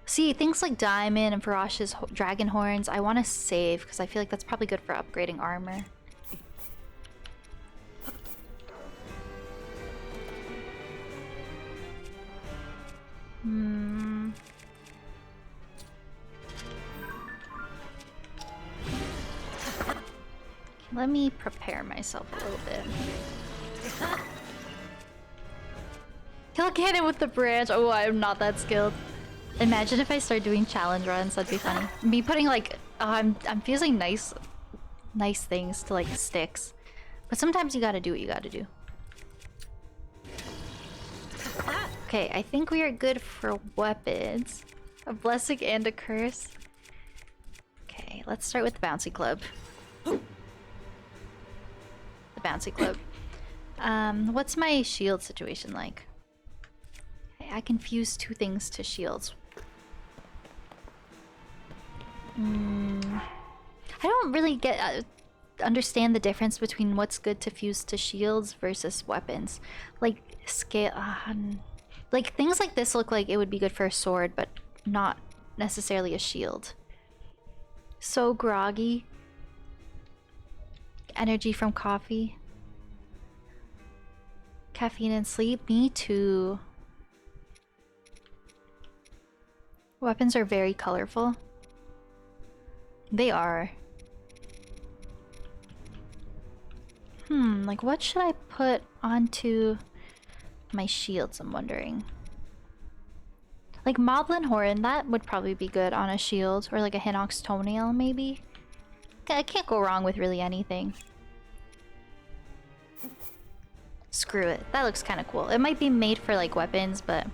See, things like Diamond and Farash's Dragon Horns, I want to save, because I feel like that's probably good for upgrading armor. Let me prepare myself a little bit. Kill a cannon with the branch. Oh, I'm not that skilled. Imagine if I start doing challenge runs. That'd be funny. Me putting like, I'm fusing nice things to like sticks, but sometimes you gotta do what you gotta do. Okay, I think we are good for weapons. A blessing and a curse. Okay, let's start with the bouncy club. The bouncy club. What's my shield situation like? Okay, I can fuse 2 things to shields. I don't really understand the difference between what's good to fuse to shields versus weapons. Like like things like this look like it would be good for a sword, but not necessarily a shield. So groggy. Energy from coffee. Caffeine and sleep. Me too. Weapons are very colorful. They are. Like what should I put onto my shields, I'm wondering. Like Moblin Horn, that would probably be good on a shield, or like a Hinox Toenail maybe. I can't go wrong with really anything. Screw it, that looks kind of cool. It might be made for like weapons, but...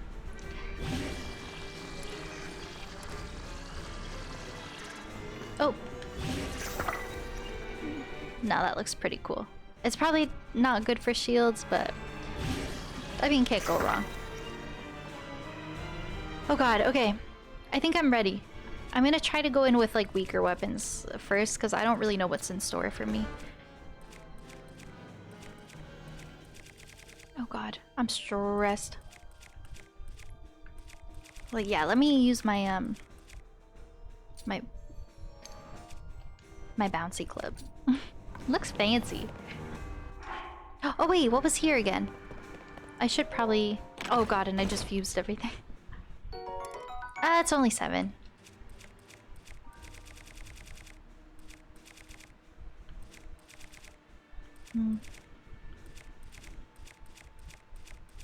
Oh! No, that looks pretty cool. It's probably not good for shields, but... I mean, can't go wrong. Oh god, okay. I think I'm ready. I'm gonna try to go in with like weaker weapons first, because I don't really know what's in store for me. Oh god, I'm stressed. Like, yeah, let me use my, my bouncy club. Looks fancy. Oh wait, what was here again? I should probably... Oh god, and I just fused everything. It's only 7.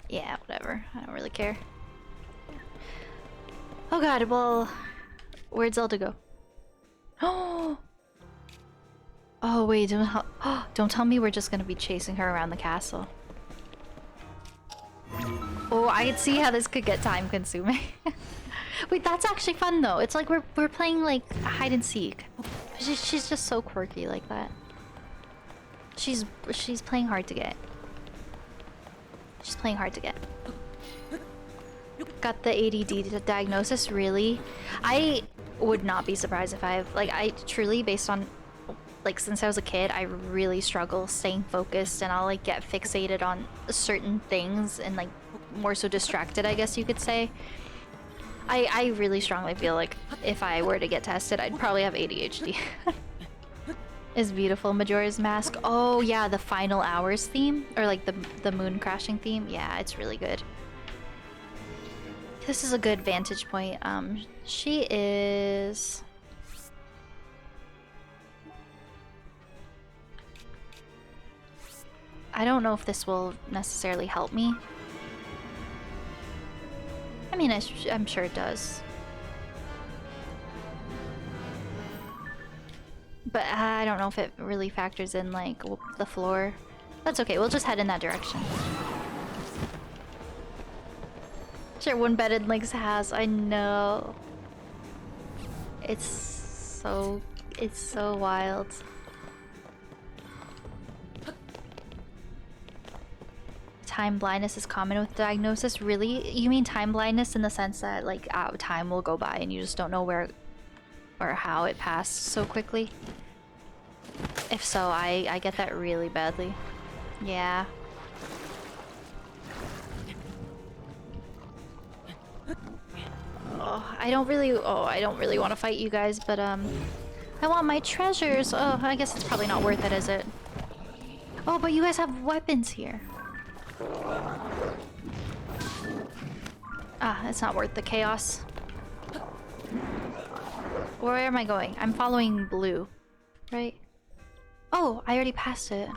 Yeah, whatever. I don't really care. Oh god, well... Where'd Zelda go? Oh! Oh wait, don't tell me we're just gonna be chasing her around the castle. Oh, I can see how this could get time consuming. Wait, that's actually fun though. It's like we're playing like hide and seek. She's just so quirky like that. She's playing hard to get. She's playing hard to get. Got the ADD diagnosis, really? I would not be surprised if I truly, based on like since I was a kid, I really struggle staying focused, and I'll like get fixated on certain things and like more so distracted, I guess you could say. I really strongly feel like if I were to get tested, I'd probably have ADHD. Is beautiful. Majora's Mask. Oh yeah, the final hours theme, or like the moon crashing theme. Yeah, it's really good. This is a good vantage point. She is... I don't know if this will necessarily help me. I mean, I'm sure it does. But I don't know if it really factors in, like, the floor. That's okay, we'll just head in that direction. Sure, one bed in Link's house, I know. It's so wild. Time blindness is common with diagnosis. Really? You mean time blindness in the sense that like time will go by and you just don't know where or how it passed so quickly? If so, I get that really badly. Yeah. I don't really want to fight you guys, but I want my treasures. Oh, I guess it's probably not worth it, is it? Oh, but you guys have weapons here. It's not worth the chaos. Where am I going? I'm following blue, right? Oh, I already passed it.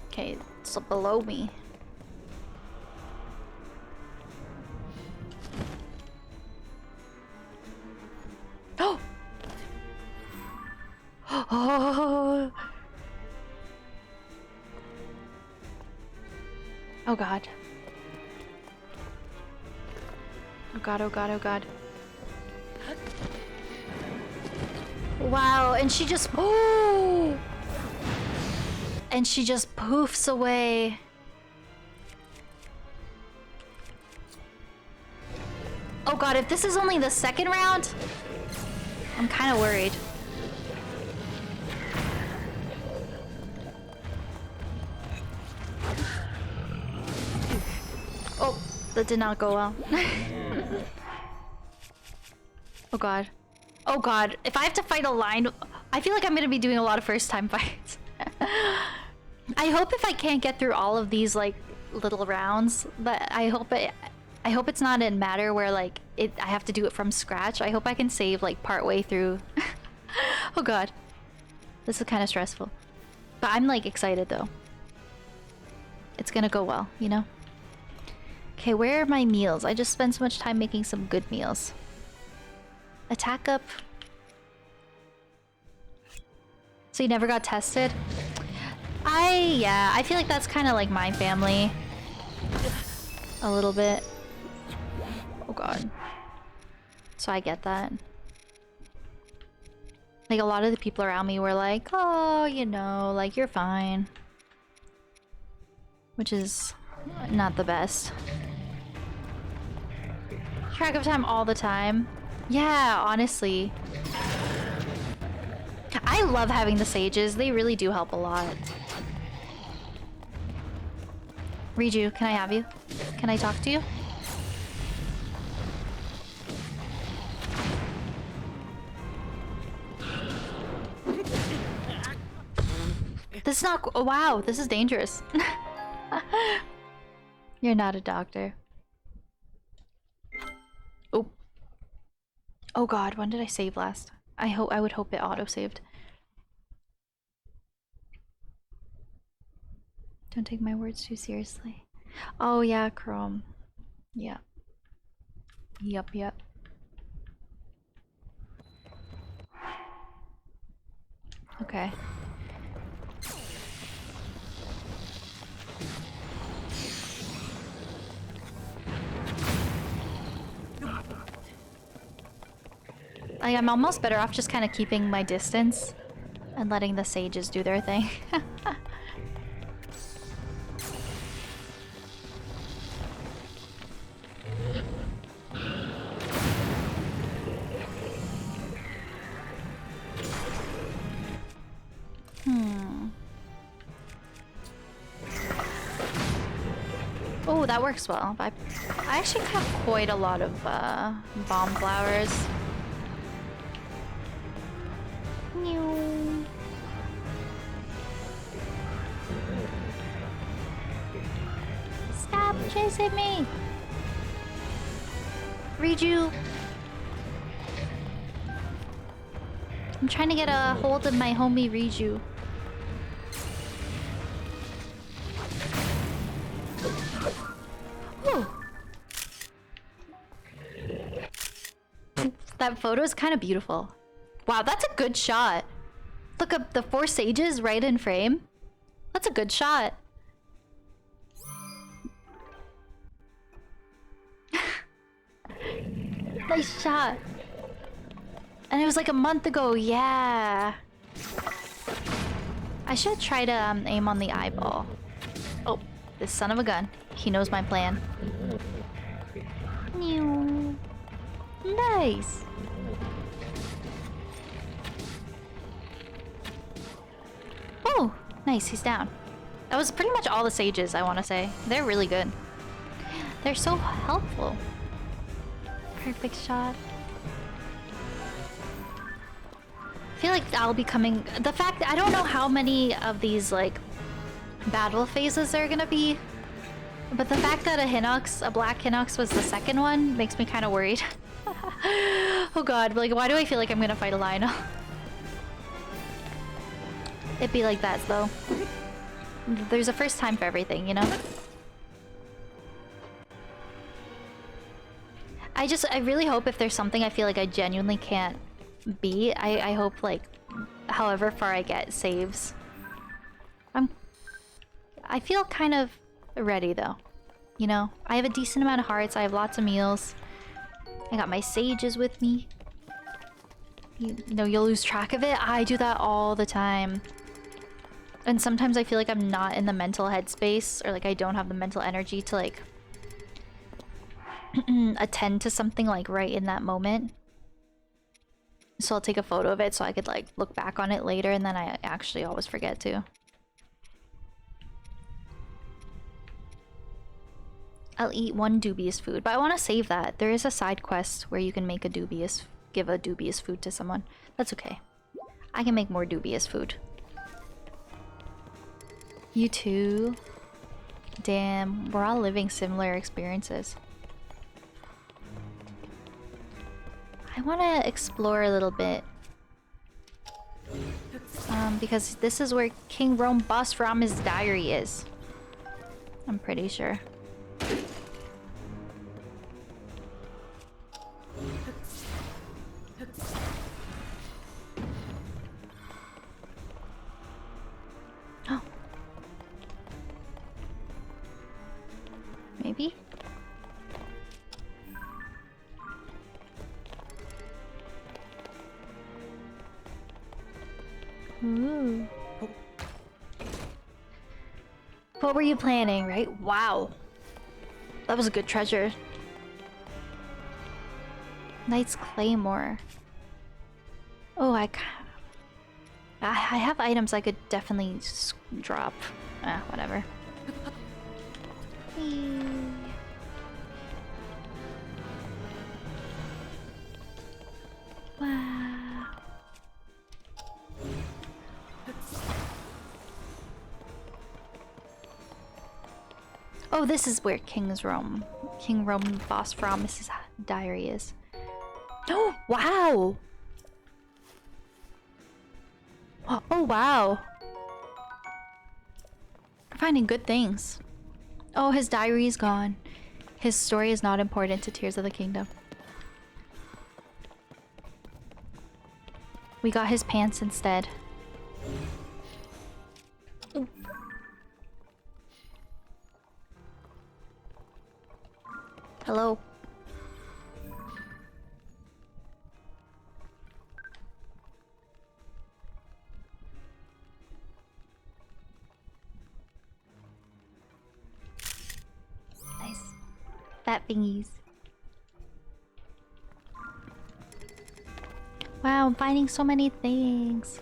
Okay, it's below me. Oh! Oh god. Oh god, oh god, oh god. Wow, and she just... Oh! And she just poofs away. Oh god, if this is only the second round, I'm kind of worried. Oh, that did not go well. Oh god. Oh god, if I have to fight a line, I feel like I'm gonna be doing a lot of first time fights. I hope if I can't get through all of these like little rounds, but I hope it's not in matter where like I have to do it from scratch. I hope I can save like part way through. Oh god. This is kind of stressful. But I'm like excited though. It's gonna go well, you know? Okay, where are my meals? I just spent so much time making some good meals. Attack up. So you never got tested? Yeah, I feel like that's kind of like my family. A little bit. Oh god. So I get that. Like a lot of the people around me were like, oh, you know, like you're fine. Which is not the best. Track of time all the time. Yeah, honestly. I love having the sages. They really do help a lot. Riju, can I have you? Can I talk to you? This is not... Oh, wow, this is dangerous. You're not a doctor. Oh. Oh god, when did I save last? I would hope it auto-saved. Don't take my words too seriously. Oh yeah, Chrome. Yeah. Yup. Okay. I'm almost better off just kind of keeping my distance and letting the sages do their thing. Oh, that works well. I actually have quite a lot of bomb flowers. Stop chasing me! Riju! I'm trying to get a hold of my homie Riju. Ooh. That photo is kind of beautiful. Wow, that's a good shot. Look up the 4 sages right in frame. That's a good shot. Nice shot. And it was like a month ago, yeah. I should try to aim on the eyeball. Oh, this son of a gun. He knows my plan. Nice. Oh, nice, he's down. That was pretty much all the sages, I want to say. They're really good. They're so helpful. Perfect shot. I feel like I'll be coming... The fact that I don't know how many of these, like, battle phases there are gonna be. But the fact that a black Hinox was the second one makes me kind of worried. Oh god, like, why do I feel like I'm gonna fight a Lionel? It'd be like that, though. There's a first time for everything, you know? I really hope if there's something I feel like I genuinely can't beat, I hope, like, however far I get saves. I feel kind of ready, though. You know, I have a decent amount of hearts. I have lots of meals. I got my sages with me. You know, you'll lose track of it. I do that all the time. And sometimes I feel like I'm not in the mental headspace, or like I don't have the mental energy to like attend to something like right in that moment. So I'll take a photo of it so I could like look back on it later, and then I actually always forget to. I'll eat one dubious food, but I want to save that. There is a side quest where you can make a give a dubious food to someone. That's okay. I can make more dubious food. You too? Damn, we're all living similar experiences. I want to explore a little bit. Because this is where King Rome Boss from his diary is. I'm pretty sure. Oh. Maybe? Ooh. What were you planning, right? Wow. That was a good treasure. Knight's Claymore. Oh, I have items I could definitely drop. Whatever. Wow. Oh, this is where King Rome Boss from Mrs. Diary is. Oh, wow! Oh, wow. We're finding good things. Oh, his diary is gone. His story is not important to Tears of the Kingdom. We got his pants instead. Ooh. Hello. Nice. Fat thingies. Wow, I'm finding so many things.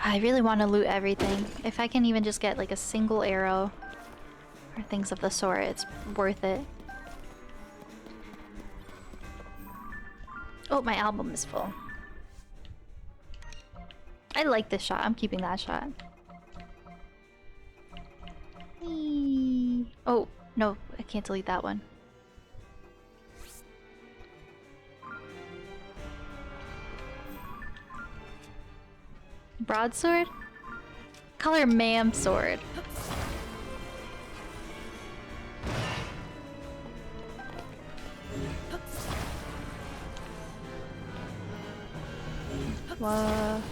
I really want to loot everything. If I can even just get like a single arrow or things of the sort, it's worth it. Oh, my album is full. I like this shot. I'm keeping that shot. Whee. Oh, no, I can't delete that one. Broadsword? Color ma'am sword. Whoa.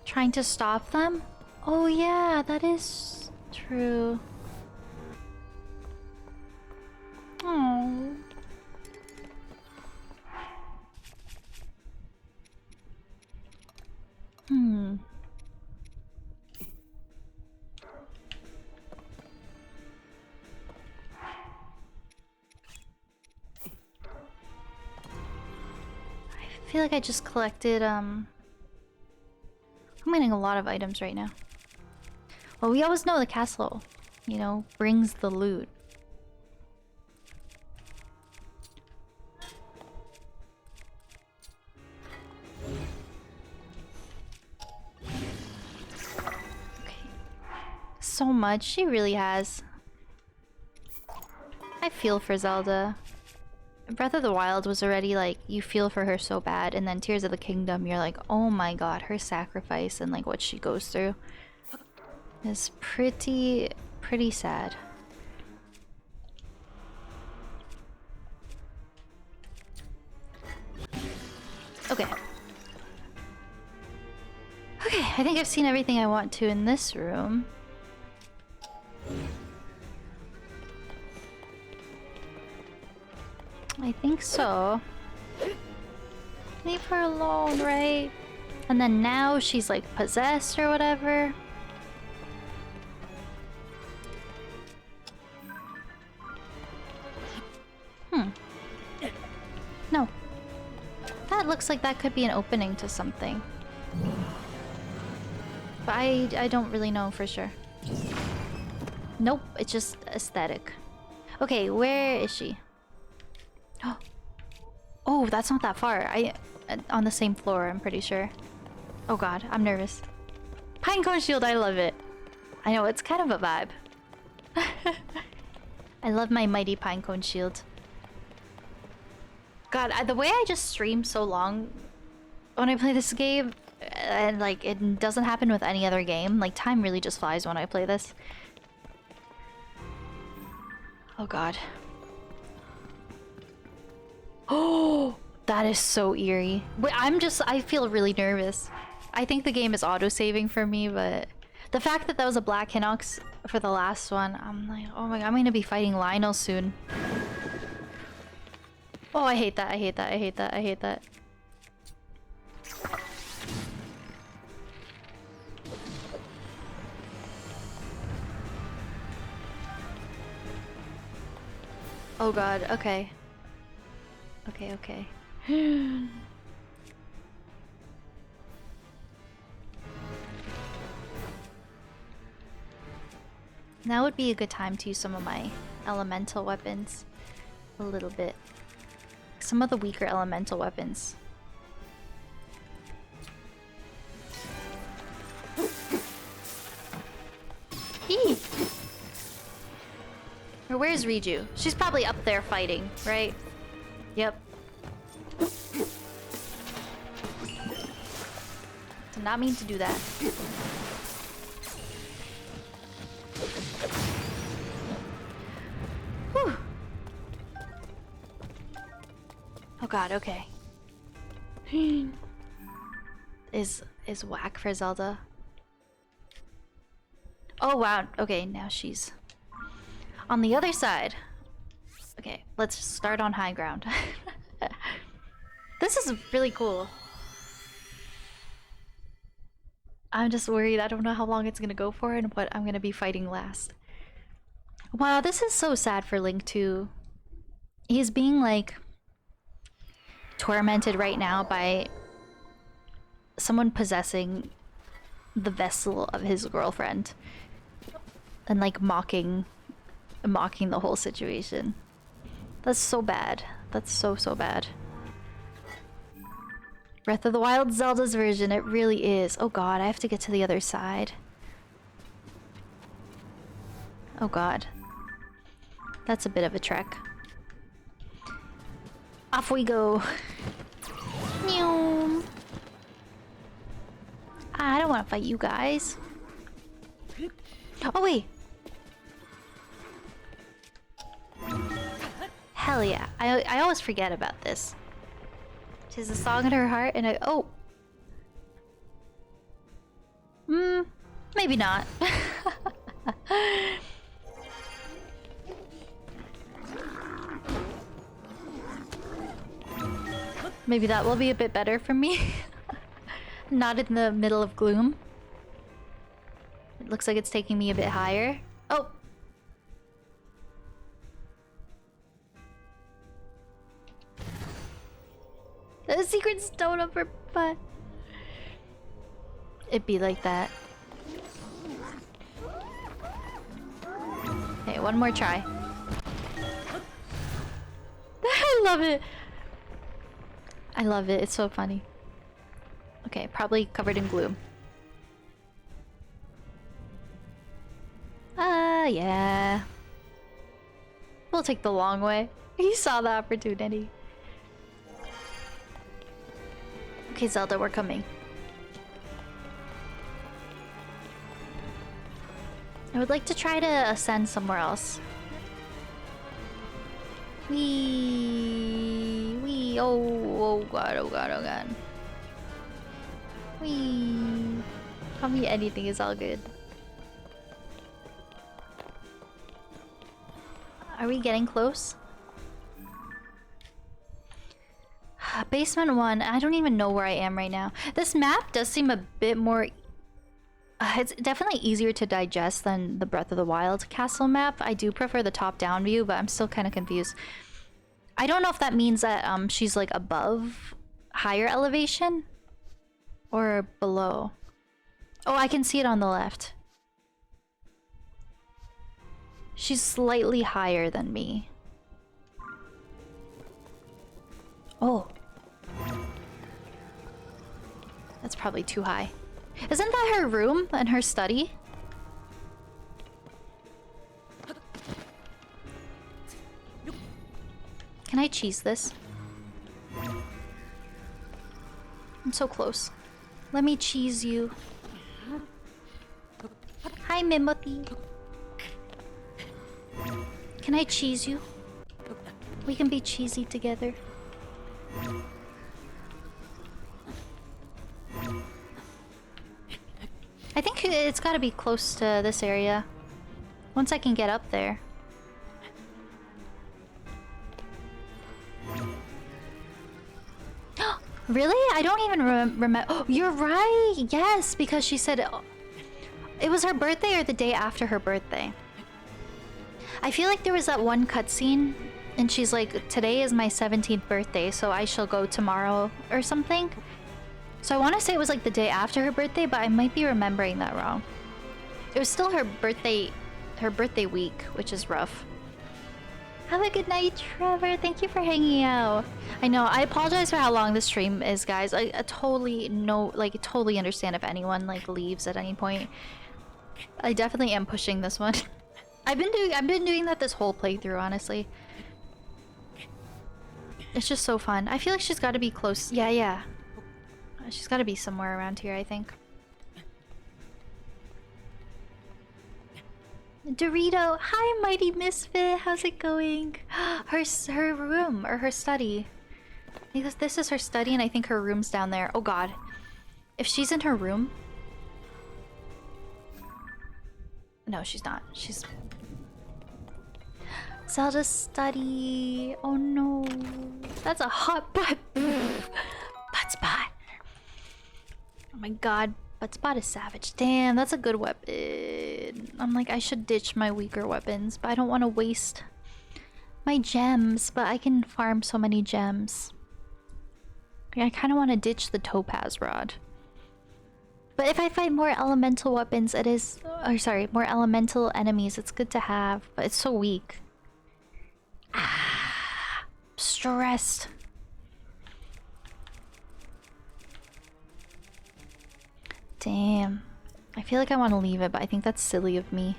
Trying to stop them? Oh yeah, that is true. Oh. I feel like I just collected, I'm getting a lot of items right now. Well, we always know the castle, you know, brings the loot. Okay. So much, she really has. I feel for Zelda. Breath of the Wild was already like, you feel for her so bad, and then Tears of the Kingdom, you're like, oh my god, her sacrifice and like what she goes through is pretty sad. Okay. Okay, I think I've seen everything I want to in this room. I think so. Leave her alone, right? And then now she's like possessed or whatever. No. That looks like that could be an opening to something. But I don't really know for sure. Nope, it's just aesthetic. Okay, where is she? Oh, that's not that far. On the same floor, I'm pretty sure. Oh god, I'm nervous. Pinecone shield, I love it. I know, it's kind of a vibe. I love my mighty pinecone shield. God, the way I just stream so long when I play this game, and like it doesn't happen with any other game. Like time really just flies when I play this. Oh god. Oh, that is so eerie. Wait, I feel really nervous. I think the game is auto-saving for me, but the fact that was a Black Hinox for the last one, I'm like, oh my god, I'm gonna be fighting Lionel soon. Oh, I hate that, I hate that, I hate that, I hate that. Oh god, okay. Okay, okay. Now would be a good time to use some of my elemental weapons. A little bit. Some of the weaker elemental weapons. Eee! Or where's Riju? She's probably up there fighting, right? Yep. Did not mean to do that. Whew. Oh god, okay. Is whack for Zelda. Oh wow, okay, now she's on the other side. Okay, let's start on high ground. This is really cool. I'm just worried. I don't know how long it's gonna go for and what I'm gonna be fighting last. Wow, this is so sad for Link too. He's being like tormented right now by someone possessing the vessel of his girlfriend and like mocking the whole situation. That's so bad. That's so bad. Breath of the Wild Zelda's version, it really is. Oh god, I have to get to the other side. Oh god. That's a bit of a trek. Off we go. Meow. I don't want to fight you guys. Oh wait. Hell yeah. I always forget about this. Tis a song in her heart and oh. Maybe not. Maybe that will be a bit better for me. Not in the middle of gloom. It looks like it's taking me a bit higher. Oh! A secret stone up her butt. It'd be like that. Okay, one more try. I love it. I love it. It's so funny. Okay, probably covered in gloom. Yeah. We'll take the long way. He saw the opportunity. Okay, Zelda, we're coming. I would like to try to ascend somewhere else. Wee. Oh god, oh god, oh god. Whee! Tell me anything is all good. Are we getting close? Basement 1. I don't even know where I am right now. This map does seem a bit more... it's definitely easier to digest than the Breath of the Wild castle map. I do prefer the top-down view, but I'm still kind of confused. I don't know if that means that she's like above higher elevation or below. Oh, I can see it on the left. She's slightly higher than me. Oh. That's probably too high. Isn't that her room and her study? Can I cheese this? I'm so close. Let me cheese you. Hi, Mimothy. Can I cheese you? We can be cheesy together. I think it's gotta be close to this area. Once I can get up there. Really? I don't even remember. Oh, you're right! Yes, because she said it was her birthday or the day after her birthday. I feel like there was that one cutscene and she's like, today is my 17th birthday, so I shall go tomorrow or something. So I want to say it was like the day after her birthday, but I might be remembering that wrong. It was still her birthday week, which is rough. Have a good night, Trevor. Thank you for hanging out. I know, I apologize for how long this stream is, guys. I totally totally understand if anyone like leaves at any point. I definitely am pushing this one. I've been doing that this whole playthrough, honestly. It's just so fun. I feel like she's got to be close. Yeah. She's got to be somewhere around here, I think. Dorito, hi, Mighty Misfit. How's it going? Her room or her study. Because this is her study, and I think her room's down there. Oh God, if she's in her room. No, she's not. She's Zelda's study. Oh no, that's a hot butt. Butt spot. Oh my God, butt spot is savage. Damn, that's a good weapon. I'm like, I should ditch my weaker weapons, but I don't want to waste my gems. But I can farm so many gems. I kind of want to ditch the topaz rod. But if I fight more elemental weapons, it is... Or sorry, more elemental enemies, it's good to have. But it's so weak. Ah, stressed. Damn. I feel like I want to leave it, but I think that's silly of me.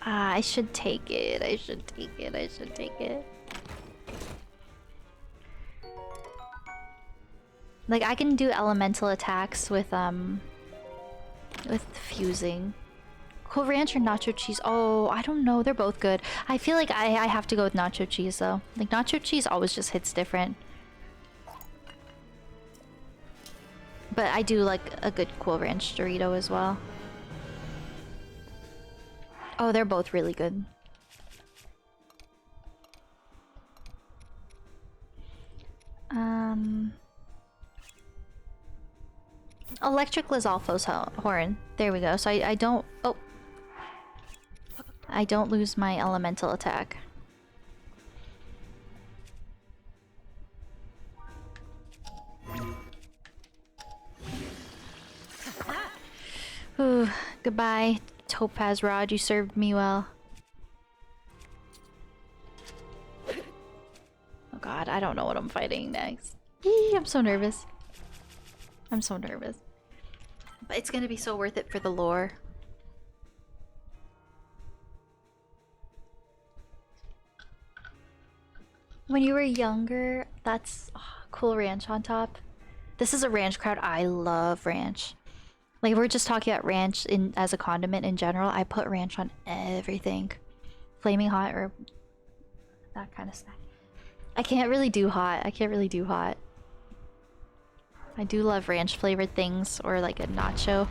Ah, I should take it. I should take it. Like, I can do elemental attacks with fusing. Cool Ranch or nacho cheese? Oh, I don't know. They're both good. I feel like I have to go with nacho cheese, though. Like, nacho cheese always just hits different. But I do like a good Cool Ranch Dorito as well. Oh, they're both really good. Electric Lizalfo's horn. There we go. So I don't... Oh. I don't lose my elemental attack. Ooh, goodbye, Topaz Rod. You served me well. Oh God, I don't know what I'm fighting next. Eee, I'm so nervous. I'm so nervous. But it's gonna be so worth it for the lore. When you were younger, that's cool ranch on top. This is a ranch crowd. I love ranch. Like, if we're just talking about ranch as a condiment in general, I put ranch on everything. Flaming hot or that kind of snack. I can't really do hot. I can't really do hot. I do love ranch flavored things or like a nacho.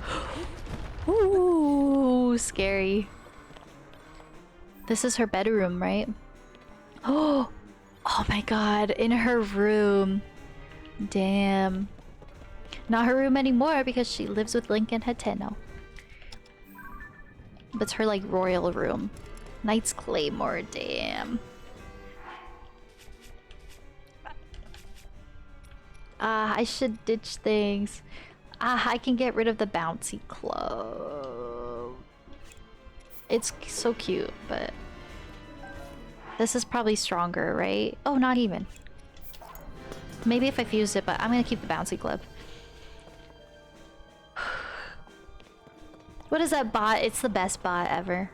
Ooh, scary. This is her bedroom, right? Oh, oh my god, in her room. Damn. Not her room anymore because she lives with Link and Hateno. But it's her like royal room. Knight's Claymore, damn. I should ditch things. I can get rid of the bouncy club. It's so cute, but this is probably stronger, right? Oh, not even. Maybe if I fused it, but I'm gonna keep the bouncy club. What is that bot? It's the best bot ever.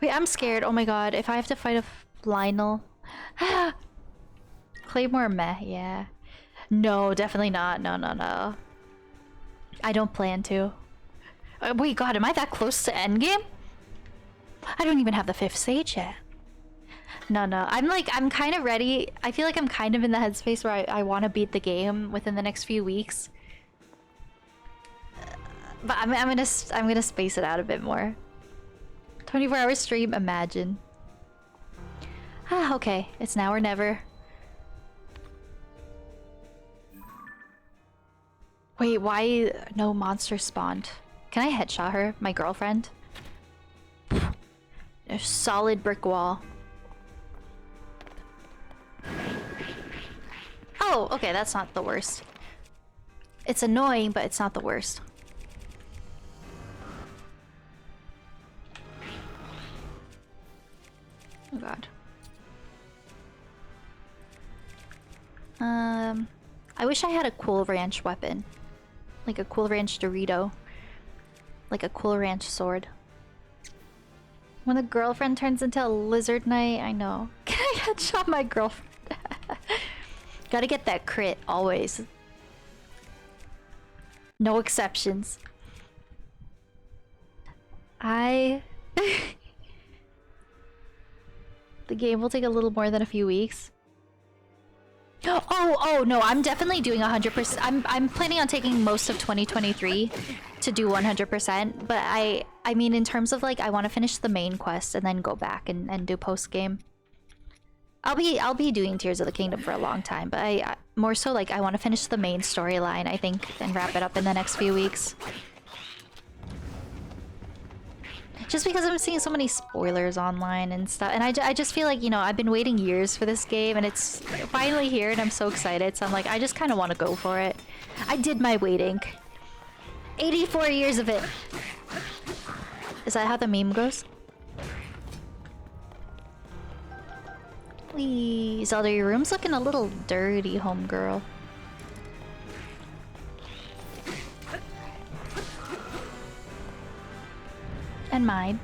Wait, I'm scared. Oh my god, if I have to fight a Lionel. Claymore meh, yeah. No, definitely not. No, no, no. I don't plan to. Wait, god, am I that close to endgame? I don't even have the 5th stage yet. No, no. I'm kind of ready. I feel like I'm kind of in the headspace where I want to beat the game within the next few weeks. But I'm gonna space it out a bit more. 24-hour stream, imagine. Ah, okay. It's now or never. Wait, why no monster spawned? Can I headshot her, my girlfriend? A solid brick wall. Oh, okay, that's not the worst. It's annoying, but it's not the worst. Oh god. I wish I had a Cool Ranch weapon. Like a Cool Ranch Dorito. Like a Cool Ranch sword. When the girlfriend turns into a lizard knight, I know. Can I headshot my girlfriend? Gotta get that crit, always. No exceptions. The game will take a little more than a few weeks. Oh no, I'm definitely doing 100%. I'm planning on taking most of 2023 to do 100%, but I mean in terms of like I want to finish the main quest and then go back and do post game. I'll be doing Tears of the Kingdom for a long time, but I more so like I want to finish the main storyline, I think, and wrap it up in the next few weeks. Just because I'm seeing so many spoilers online and stuff, and I just feel like, you know, I've been waiting years for this game and it's finally here and I'm so excited, so I'm like, I just kind of want to go for it. I did my waiting. 84 years of it. Is that how the meme goes? Wee, Zelda, your room's looking a little dirty, homegirl. And mine.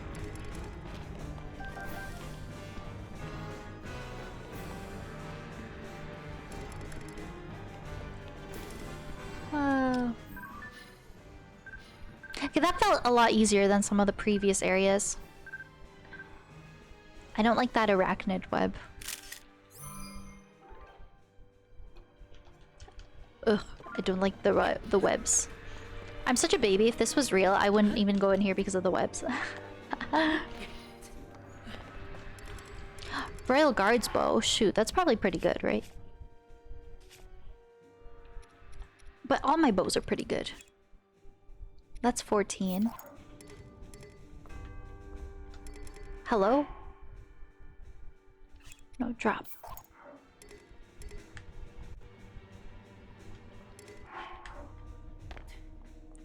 Okay, that felt a lot easier than some of the previous areas. I don't like that arachnid web. Ugh, I don't like the webs. I'm such a baby. If this was real, I wouldn't even go in here because of the webs. Royal Guard's bow. Shoot, that's probably pretty good, right? But all my bows are pretty good. That's 14. Hello? No, drop.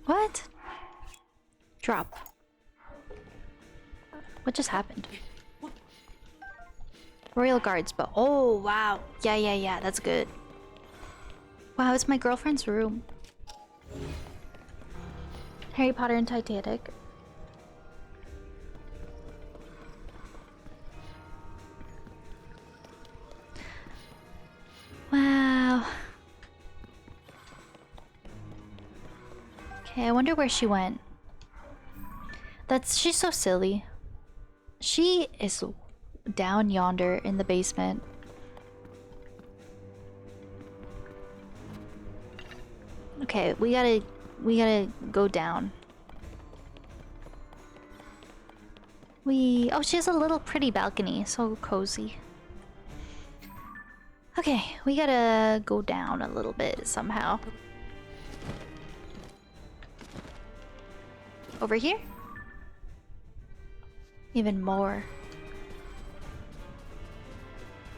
What? Drop. What just happened? Royal Guards bow. Oh, wow. Yeah, that's good. Wow, it's my girlfriend's room. Harry Potter and Titanic. Wow. Okay, I wonder where she went. She's so silly. She is down yonder in the basement. Okay, we gotta go down. Oh, she has a little pretty balcony, so cozy. Okay, we gotta go down a little bit somehow. Over here? Even more.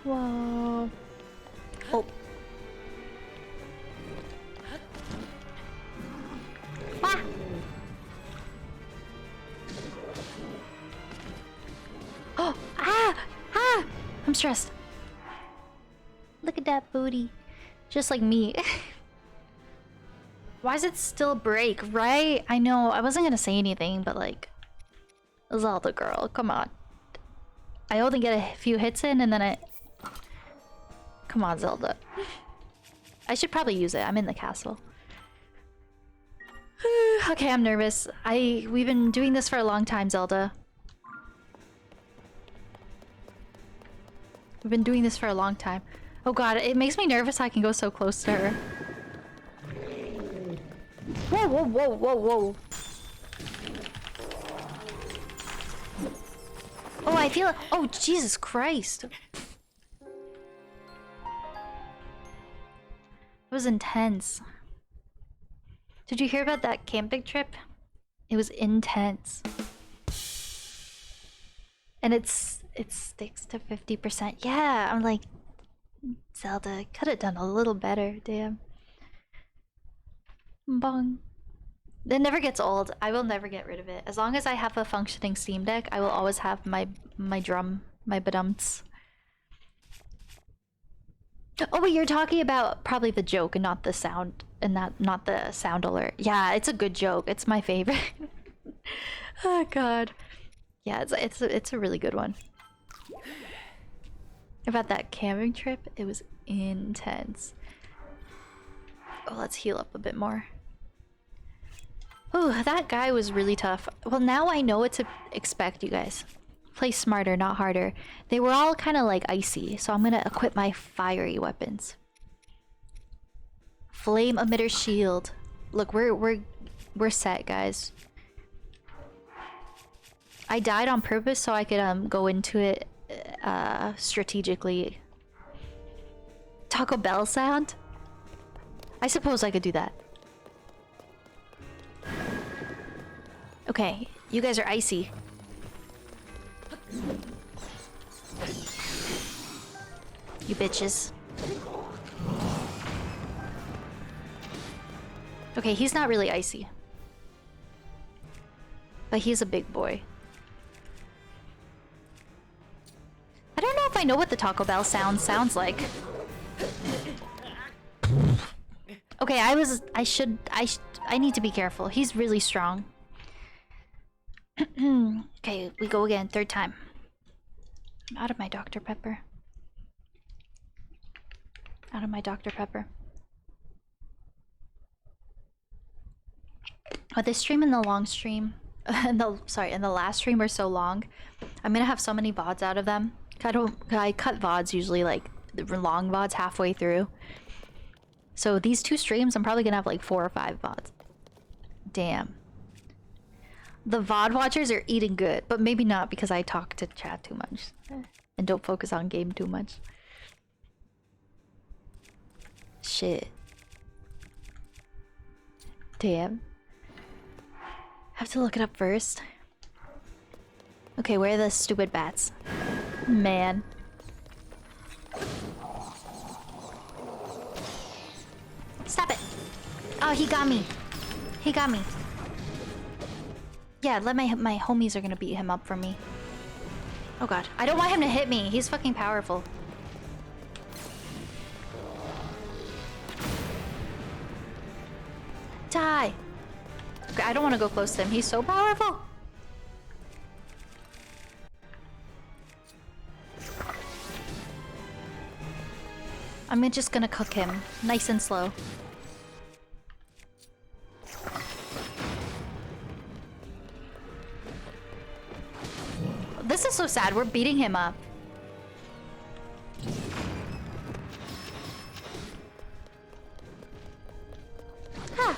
Whoa. Oh. Ah! Oh! Ah! Ah! I'm stressed. Look at that booty. Just like me. Why does it still break, right? I know, I wasn't gonna say anything, but like... Zelda girl, come on. I only get a few hits in and then I... Come on, Zelda. I should probably use it. I'm in the castle. Okay, I'm nervous. We've been doing this for a long time, Zelda. We've been doing this for a long time. Oh god, it makes me nervous I can go so close to her. Whoa, whoa, whoa, whoa, whoa. Oh, I feel it. Oh, Jesus Christ. It was intense. Did you hear about that camping trip? It was intense. And it sticks to 50%. Yeah, I'm like, Zelda, could have done a little better, damn. Bong. It never gets old. I will never get rid of it. As long as I have a functioning Steam Deck, I will always have my drum, my badumts. Oh wait, you're talking about probably the joke and not the sound, and not the sound alert. Yeah, it's a good joke. It's my favorite. Oh god. Yeah, it's a really good one. About that camping trip, it was intense. Oh, let's heal up a bit more. Oh, that guy was really tough. Well, now I know what to expect, you guys. Play smarter, not harder. They were all kind of like icy, so I'm gonna equip my fiery weapons. Flame emitter shield. Look, we're set, guys. I died on purpose so I could go into it strategically. Taco Bell sound? I suppose I could do that. Okay, you guys are icy. You bitches. Okay, he's not really icy. But he's a big boy. I don't know if I know what the Taco Bell sounds like. Okay, I need to be careful. He's really strong. Okay, we go again, third time. I'm out of my Dr. Pepper. Out of my Dr. Pepper. Oh, this stream and the long stream, and the last stream were so long. I'm gonna have so many VODs out of them. I cut VODs usually like the long VODs halfway through. So these two streams, I'm probably gonna have like 4 or 5 VODs. Damn. The VOD watchers are eating good, but maybe not because I talk to chat too much and don't focus on game too much. Shit. Damn. Have to look it up first. Okay, where are the stupid bats? Man. Stop it! Oh, he got me. He got me. Yeah, let my homies are gonna beat him up for me. Oh god. I don't want him to hit me. He's fucking powerful. Die! Okay, I don't want to go close to him. He's so powerful! I'm just gonna cook him. Nice and slow. This is so sad. We're beating him up. Ah!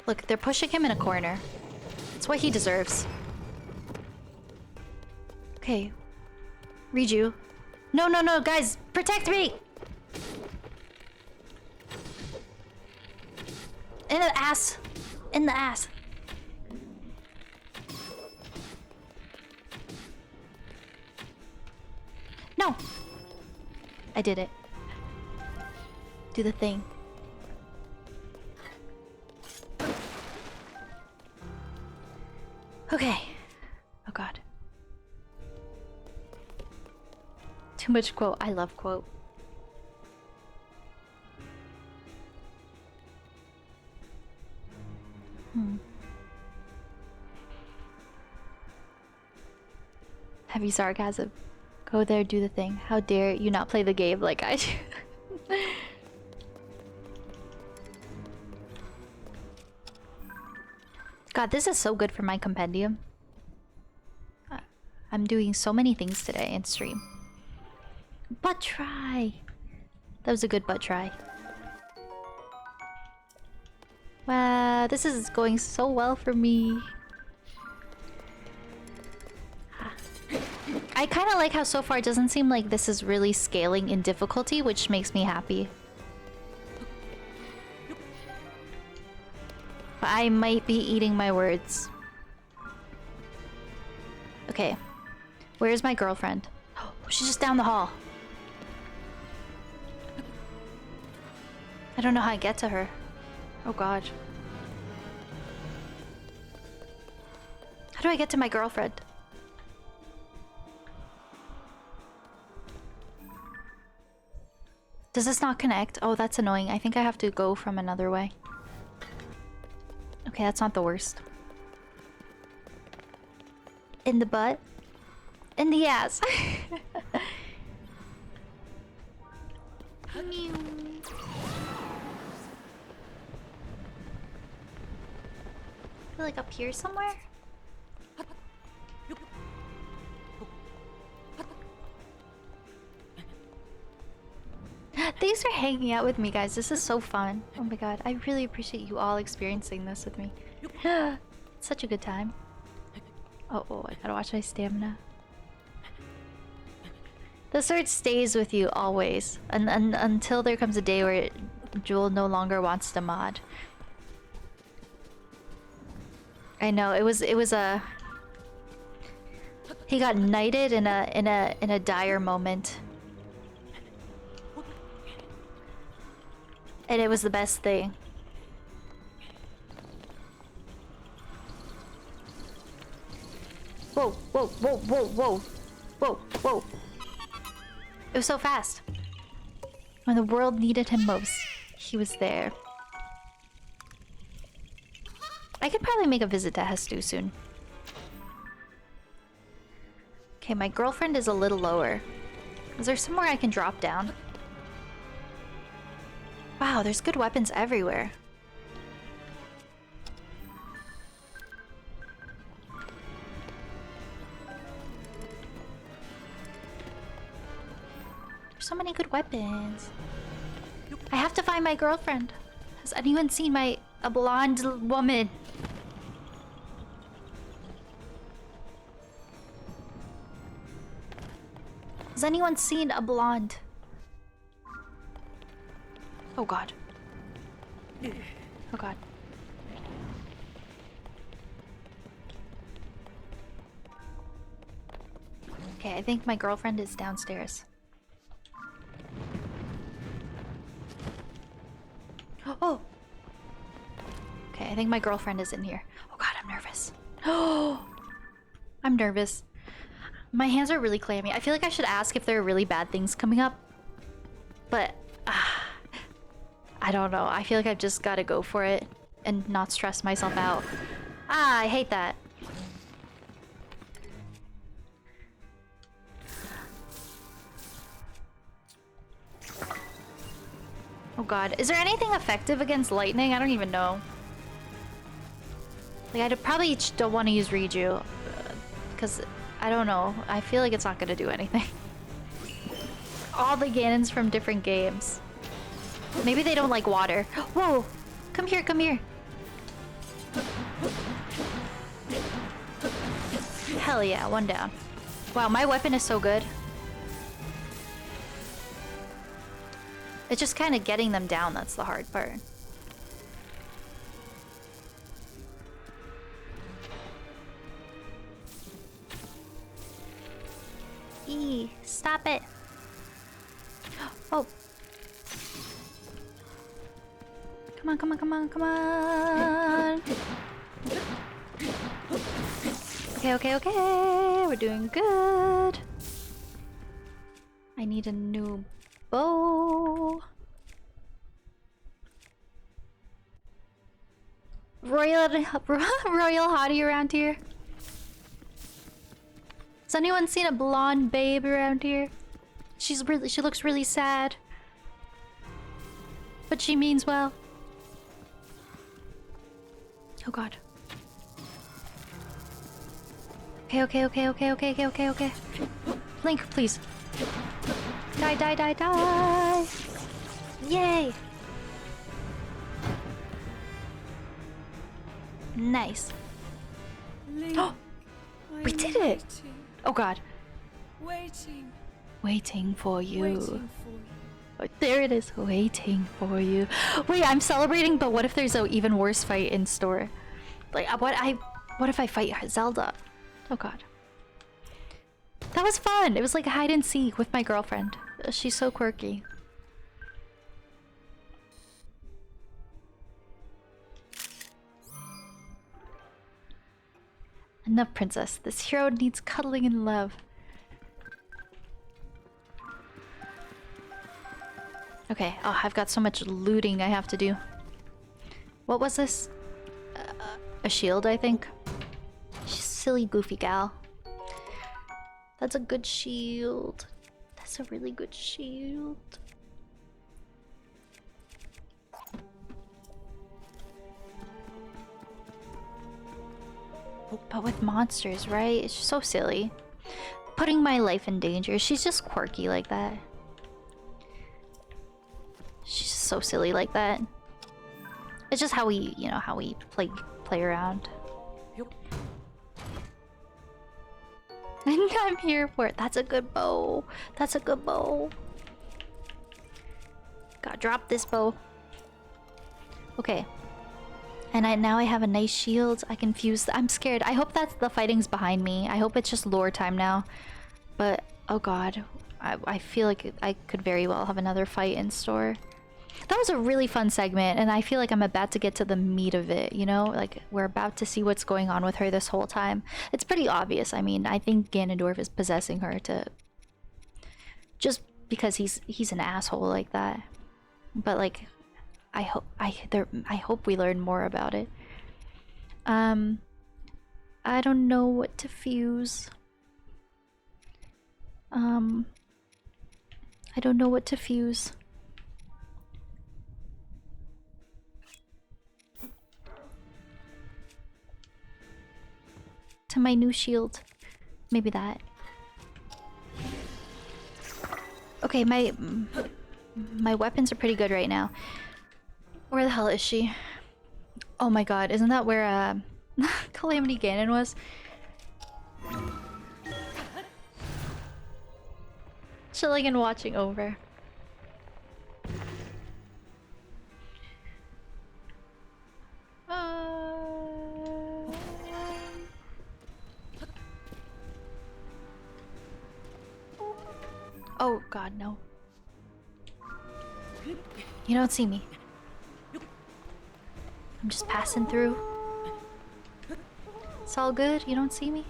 Look, they're pushing him in a corner. It's what he deserves. Okay. Riju. No, no, no, guys! Protect me! In the ass! In the ass! No! I did it. Do the thing. Okay. Oh god. Too much quote. I love quote. Heavy sarcasm. Go there, do the thing. How dare you not play the game like I do. God, this is so good for my compendium. I'm doing so many things today in stream. Butt try! That was a good butt try. Wow, this is going so well for me. I kind of like how so far it doesn't seem like this is really scaling in difficulty, which makes me happy. But I might be eating my words. Okay. Where's my girlfriend? Oh, she's just down the hall. I don't know how I get to her. Oh god. How do I get to my girlfriend? Does this not connect? Oh, that's annoying. I think I have to go from another way. Okay, that's not the worst. In the butt? In the ass! Mew. I feel like up here somewhere? Thanks for hanging out with me, guys. This is so fun. Oh my god, I really appreciate you all experiencing this with me. Such a good time. Oh, I gotta watch my stamina. The sword stays with you always, until there comes a day where Jewel no longer wants to mod. I know it was a. He got knighted in a dire moment. And it was the best thing. Whoa, whoa, whoa, whoa, whoa. Whoa, whoa. It was so fast. When the world needed him most, he was there. I could probably make a visit to Hestu soon. Okay, my girlfriend is a little lower. Is there somewhere I can drop down? Wow, there's good weapons everywhere. There's so many good weapons. I have to find my girlfriend. Has anyone seen a blonde woman? Has anyone seen a blonde? Oh god. Oh god. Okay, I think my girlfriend is downstairs. Oh! Okay, I think my girlfriend is in here. Oh god, I'm nervous. Oh! I'm nervous. My hands are really clammy. I feel like I should ask if there are really bad things coming up. But... I don't know. I feel like I've just gotta go for it and not stress myself out. Ah, I hate that. Oh god. Is there anything effective against lightning? I don't even know. Like, I probably don't want to use Riju. Because, I don't know. I feel like it's not gonna do anything. All the Ganons from different games. Maybe they don't like water. Whoa! Come here, come here. Hell yeah, one down. Wow, my weapon is so good. It's just kind of getting them down that's the hard part. Stop it. Oh. Come on, come on, come on, come on. Okay, okay, okay. We're doing good. I need a new bow. Royal hottie around here? Has anyone seen a blonde babe around here? She looks really sad. But she means well. Oh god. Okay, okay, okay, okay, okay, okay, okay, okay. Link, please. Die, die, die, die! Yay! Nice. Oh! We did it! Oh god. Waiting. Waiting for you. Waiting for you. Oh, there it is. Waiting for you. Wait, I'm celebrating, but what if there's an even worse fight in store? Like, what if I fight Zelda? Oh god. That was fun! It was like a hide and seek with my girlfriend. She's so quirky. Enough, princess. This hero needs cuddling and love. Okay. Oh, I've got so much looting I have to do. What was this? A shield, I think. Silly, goofy gal. That's a good shield. That's a really good shield. But with monsters, right? It's so silly. Putting my life in danger. She's just quirky like that. She's just so silly like that. It's just how we, you know, how we play around. Yep. I'm here for it. That's a good bow. That's a good bow. Gotta drop this bow. Okay. And now I have a nice shield. I can fuse. I'm scared. I hope that's the fighting's behind me. I hope it's just lore time now. But, oh god. I feel like I could very well have another fight in store. That was a really fun segment, and I feel like I'm about to get to the meat of it, you know? Like, we're about to see what's going on with her this whole time. It's pretty obvious. I mean, I think Ganondorf is possessing her to... just because he's an asshole like that. But, like... I hope we learn more about it. I don't know what to fuse. I don't know what to fuse. To my new shield. Maybe that. Okay, my weapons are pretty good right now. Where the hell is she? Oh my god, isn't that where Calamity Ganon was? Chilling and watching over. Oh god, no. You don't see me. I'm just passing through. It's all good. You don't see me?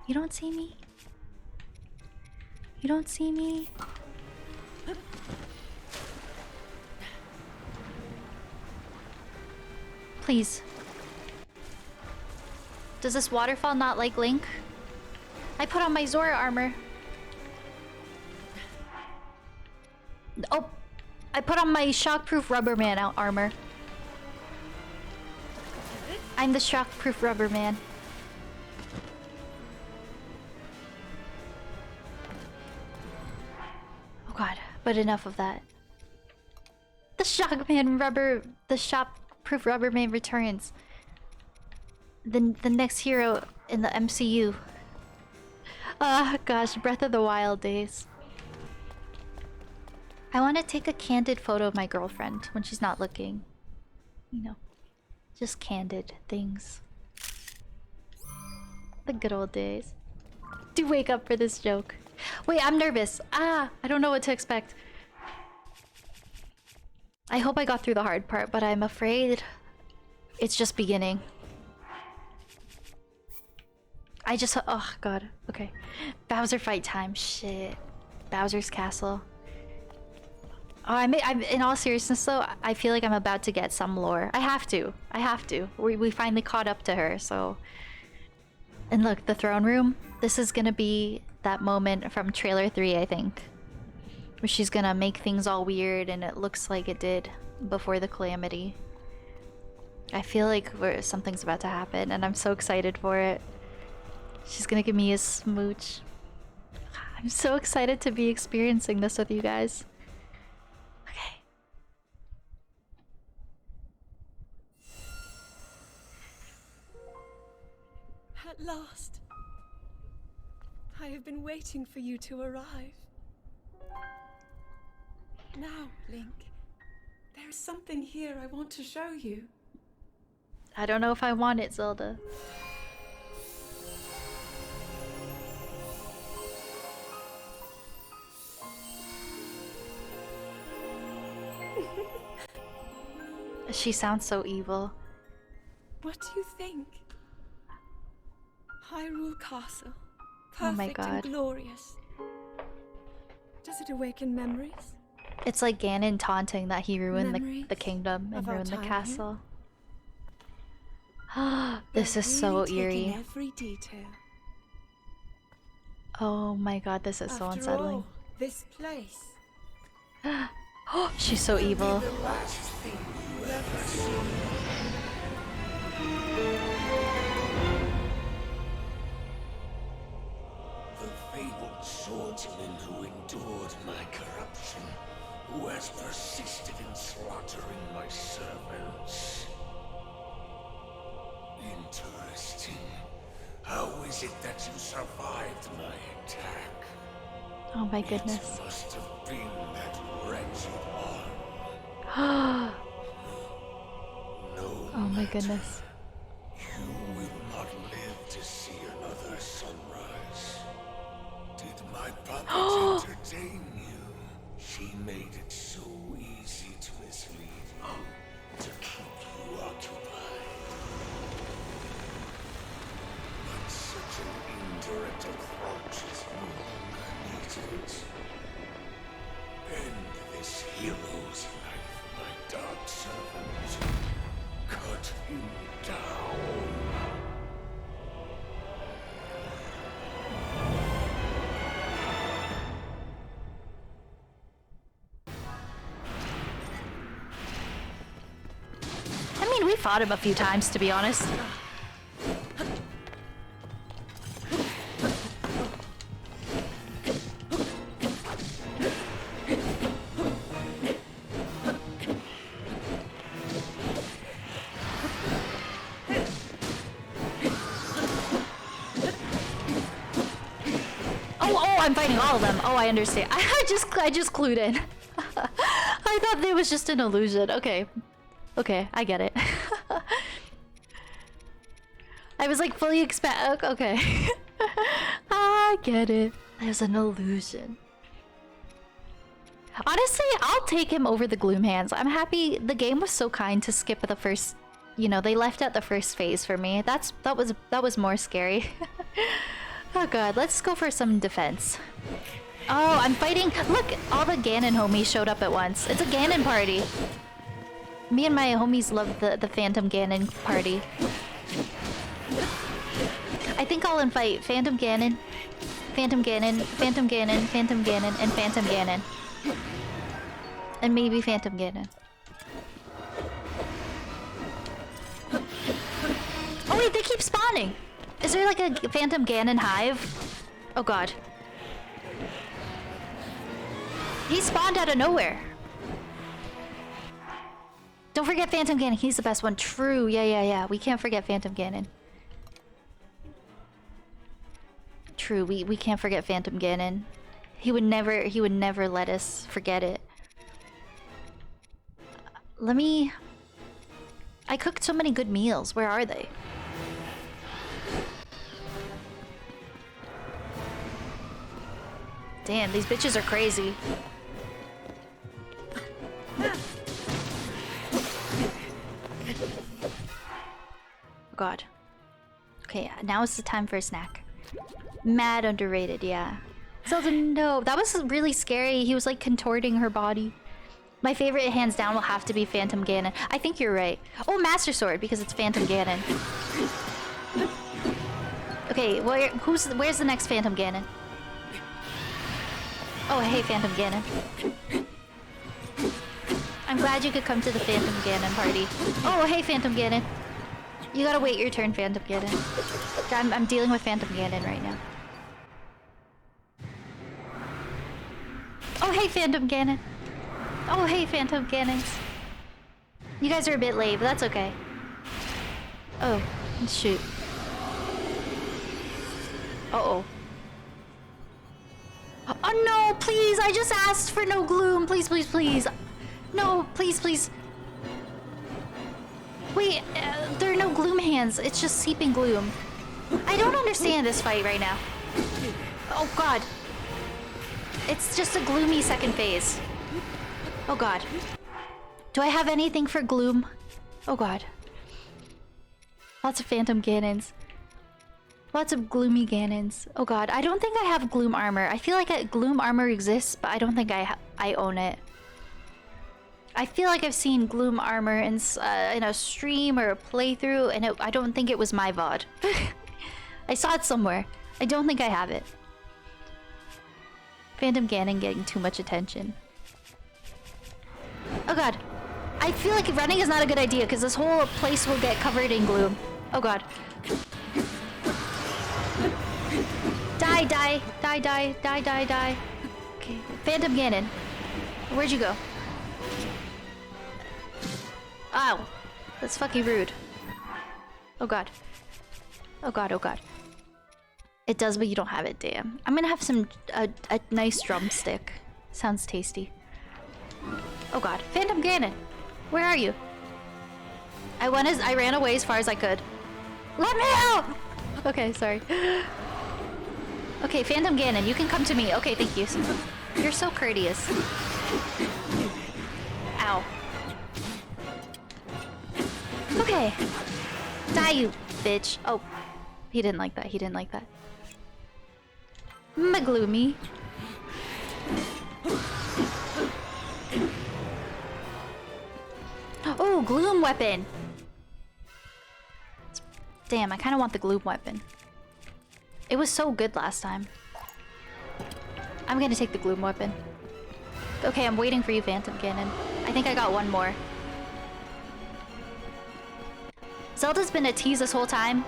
You don't see me? You don't see me? Please. Does this waterfall not like Link? I put on my Zora armor. Oh! I put on my shockproof rubber man armor. I'm the shockproof rubber man. Oh god, but enough of that. The shopproof Rubberman returns. The next hero in the MCU. Ah, gosh, Breath of the Wild days. I want to take a candid photo of my girlfriend when she's not looking. You know, just candid things. The good old days. Do wake up for this joke. Wait, I'm nervous. I don't know what to expect. I hope I got through the hard part, but I'm afraid it's just beginning. Oh god, okay. Bowser fight time, shit. Bowser's Castle. Oh, I'm in all seriousness though, I feel like I'm about to get some lore. I have to. We finally caught up to her, so... And look, the throne room. This is gonna be that moment from trailer 3, I think. Where she's gonna make things all weird and it looks like it did before the calamity. I feel like something's about to happen and I'm so excited for it. She's gonna give me a smooch. I'm so excited to be experiencing this with you guys. Okay. At last. I have been waiting for you to arrive. Now, Link, there is something here I want to show you. I don't know if I want it, Zelda. She sounds so evil. What do you think? Hyrule Castle. Perfect Oh my god. and glorious. Does it awaken memories? It's like Ganon taunting that he ruined the Memories kingdom and of our ruined the time castle. This is so Really taking eerie. every detail. Oh my god, this is so After unsettling. all, this place. Oh, she's so evil. The fabled swordsman who endured my corruption, who has persisted in slaughtering my servants. Interesting. How is it that you survived my attack? Oh my goodness. It must have been that wretched arm. No Oh my matter. goodness. You will not live to see another sunrise. Did my puppet entertain you? She made it so easy to mislead you, to keep you occupied. But such an indirect approach is no longer needed. End this hero's life, my dark servant. Cut him down. I mean, we fought him a few times, to be honest. Oh, I'm fighting all of them. Oh, I understand. I just clued in. I thought it was just an illusion. Okay. Okay, I get it. I was like fully expect. Okay. I get it. There's an illusion. Honestly, I'll take him over the Gloom Hands. I'm happy the game was so kind to skip the first, you know, they left out the first phase for me. That was more scary. Oh god, let's go for some defense. Oh, I'm fighting. Look, all the Ganon homies showed up at once. It's a Ganon party. Me and my homies love the Phantom Ganon party. I think I'll invite Phantom Ganon, Phantom Ganon, Phantom Ganon, Phantom Ganon, and Phantom Ganon. And maybe Phantom Ganon. Oh wait, they keep spawning! Is there like a Phantom Ganon hive? Oh god. He spawned out of nowhere. Don't forget Phantom Ganon. He's the best one. True. Yeah. We can't forget Phantom Ganon. True. We can't forget Phantom Ganon. He would never let us forget it. Let me... I cooked so many good meals. Where are they? Damn, these bitches are crazy. Oh god. Okay, now is the time for a snack. Mad underrated, yeah. Zelda, no. That was really scary. He was like contorting her body. My favorite, hands down, will have to be Phantom Ganon. I think you're right. Oh, Master Sword, because it's Phantom Ganon. Okay, where's the next Phantom Ganon? Oh, hey, Phantom Ganon. I'm glad you could come to the Phantom Ganon party. Oh, hey, Phantom Ganon. You gotta wait your turn, Phantom Ganon. I'm dealing with Phantom Ganon right now. Oh, hey, Phantom Ganon. Oh, hey, Phantom Ganons. You guys are a bit late, but that's okay. Oh, shoot. Uh-oh. Oh, no, please. I just asked for no gloom. Please, please, please. No, please, please. Wait, there are no gloom hands. It's just seeping gloom. I don't understand this fight right now. Oh, God. It's just a gloomy second phase. Oh, God. Do I have anything for gloom? Oh, God. Lots of Phantom Ganons. Lots of gloomy Ganons. Oh, God. I don't think I have gloom armor. I feel like gloom armor exists, but I don't think I own it. I feel like I've seen gloom armor in a stream or a playthrough, and I don't think it was my VOD. I saw it somewhere. I don't think I have it. Phantom Ganon getting too much attention. Oh, God. I feel like running is not a good idea, because this whole place will get covered in gloom. Oh, God. Die, die. Die, die. Die, die, die. Okay. Phantom Ganon. Where'd you go? Ow. That's fucking rude. Oh, God. Oh, God, oh, God. It does, but you don't have it, damn. I'm gonna have a nice drumstick. Sounds tasty. Oh, God. Phantom Ganon! Where are you? I ran away as far as I could. Let me out! Okay, sorry. Okay, Phantom Ganon, you can come to me. Okay, thank you. You're so courteous. Ow. Okay. Die, you bitch. Oh. He didn't like that. He didn't like that. Gloomy. Oh, gloom weapon. Damn, I kind of want the gloom weapon. It was so good last time. I'm gonna take the gloom weapon. Okay, I'm waiting for you, Phantom Ganon. I think I got one more. Zelda's been a tease this whole time.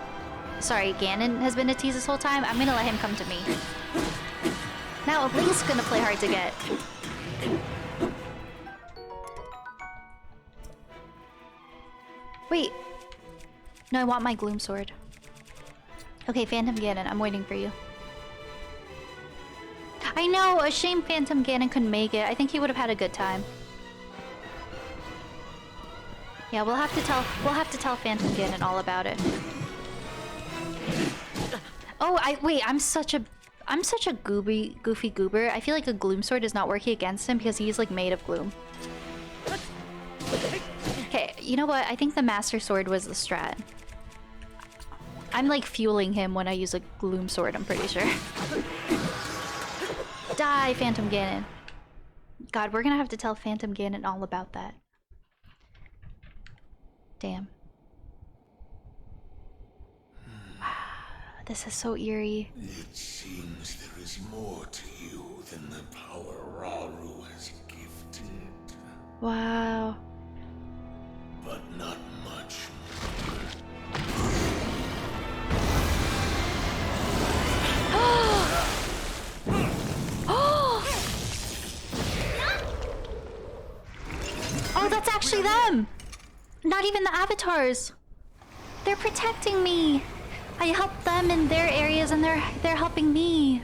Sorry, Ganon has been a tease this whole time. I'm gonna let him come to me. Now Link's gonna play hard to get. Wait. No, I want my gloom sword. Okay, Phantom Ganon, I'm waiting for you. I know, a shame Phantom Ganon couldn't make it. I think he would have had a good time. Yeah, we'll have to tell Phantom Ganon all about it. Oh, wait, I'm such a goofy goober. I feel like a gloom sword is not working against him because he's like made of gloom. Okay, you know what? I think the Master Sword was the strat. I'm like fueling him when I use a gloom sword, I'm pretty sure. Die, Phantom Ganon. God, we're gonna have to tell Phantom Ganon all about that. Damn. This is so eerie. It seems there is more to you than the power Rauru has gifted. Wow. But not much actually them! Not even the avatars! They're protecting me! I helped them in their areas and they're helping me.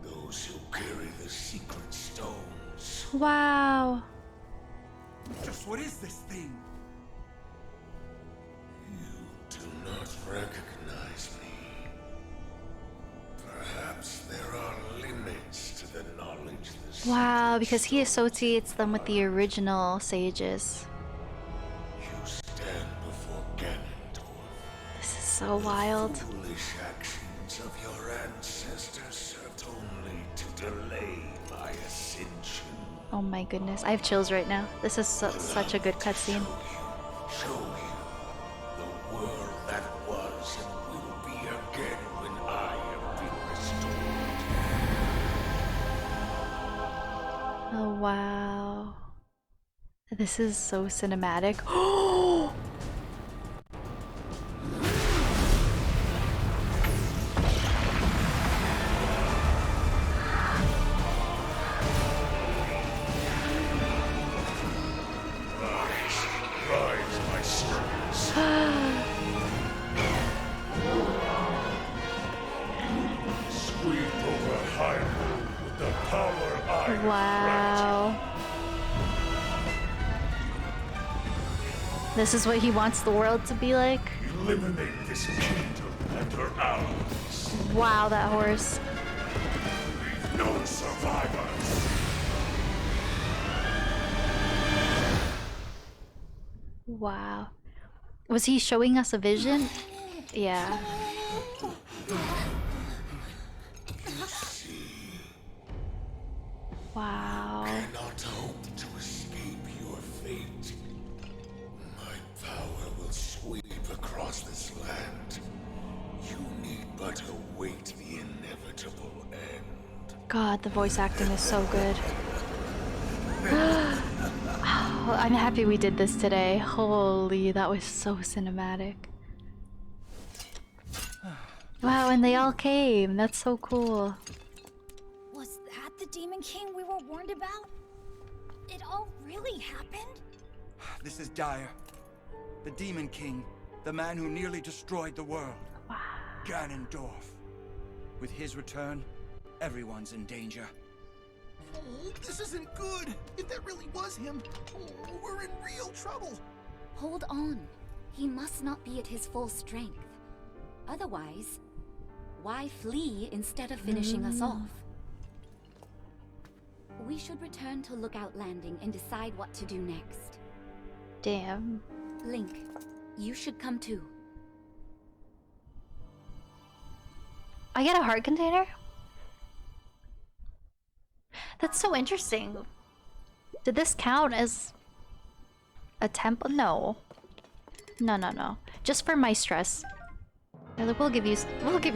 Those who carry the secret stones. Wow. Just what is this thing? You do not recognize me. Perhaps there are limits to the knowledge this. Wow, because he associates them with the original sages. You stand before Ganondorf. This is so wild. The foolish actions of your ancestors served only to delay my ascension. Oh my goodness, I have chills right now. This is such a good cutscene. Show you the world that was and will be again when I have been restored. Oh wow. This is so cinematic. Oh! Rise, my servants. Sweep over Hyrule with the power I Wow. This is what he wants the world to be like? eliminate this kingdom and her allies. Wow, that horse. Leave no survivors. Wow. Was he showing us a vision? Yeah. Wow. Cannot hope to escape your fate. My power will sweep across this land. You need but await the inevitable end. God, the voice acting is so good. Oh, I'm happy we did this today. Holy, that was so cinematic. Wow, and they all came. That's so cool. Was that the Demon King we were warned about? It all really happened? This is dire. The Demon King, the man who nearly destroyed the world. Wow. Ganondorf. With his return, everyone's in danger. Oh, this isn't good. If that really was him, we're in real trouble. Hold on. He must not be at his full strength. Otherwise, why flee instead of finishing us off? We should return to Lookout Landing and decide what to do next. Damn. Link, you should come too. I get a heart container? That's so interesting. Did this count as a temple? No. No. Just for my stress. We'll give you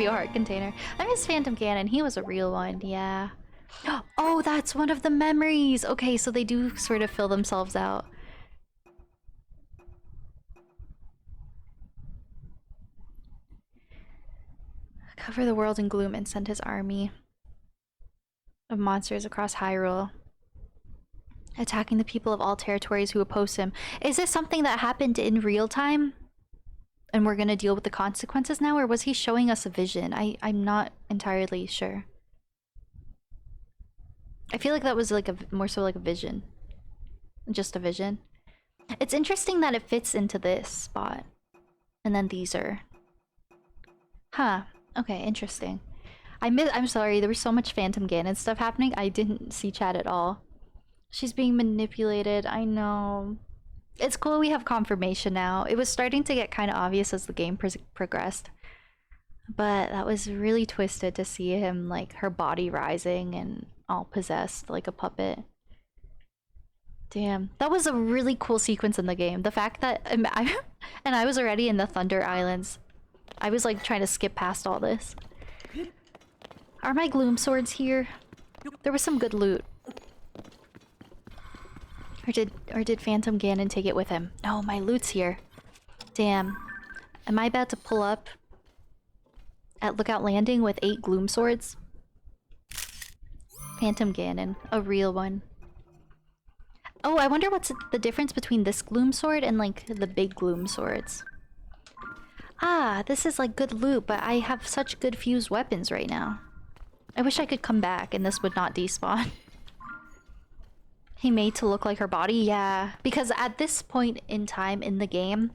a heart container. I miss Phantom Ganon. He was a real one. Yeah. Oh, that's one of the memories. Okay, so they do sort of fill themselves out. Cover the world in gloom and send his army of monsters across Hyrule, attacking the people of all territories who oppose him. Is this something that happened in real time? And we're gonna deal with the consequences now? Or was he showing us a vision? I'm not entirely sure. I feel like that was like more so like a vision. Just a vision. It's interesting that it fits into this spot. And then these are... Huh. Okay, interesting. I'm sorry, there was so much Phantom Ganon stuff happening, I didn't see chat at all. She's being manipulated, I know. It's cool we have confirmation now. It was starting to get kind of obvious as the game progressed. But that was really twisted to see him, like, her body rising and all possessed like a puppet. Damn. That was a really cool sequence in the game. The fact that... and I was already in the Thunder Islands. I was, like, trying to skip past all this. Are my gloom swords here? There was some good loot. Or did Phantom Ganon take it with him? No, my loot's here. Damn. Am I about to pull up at Lookout Landing with 8 gloom swords? Phantom Ganon, a real one. Oh, I wonder what's the difference between this gloom sword and like the big gloom swords. Ah, this is like good loot, but I have such good fused weapons right now. I wish I could come back and this would not despawn. He made to look like her body? Yeah, because at this point in time in the game,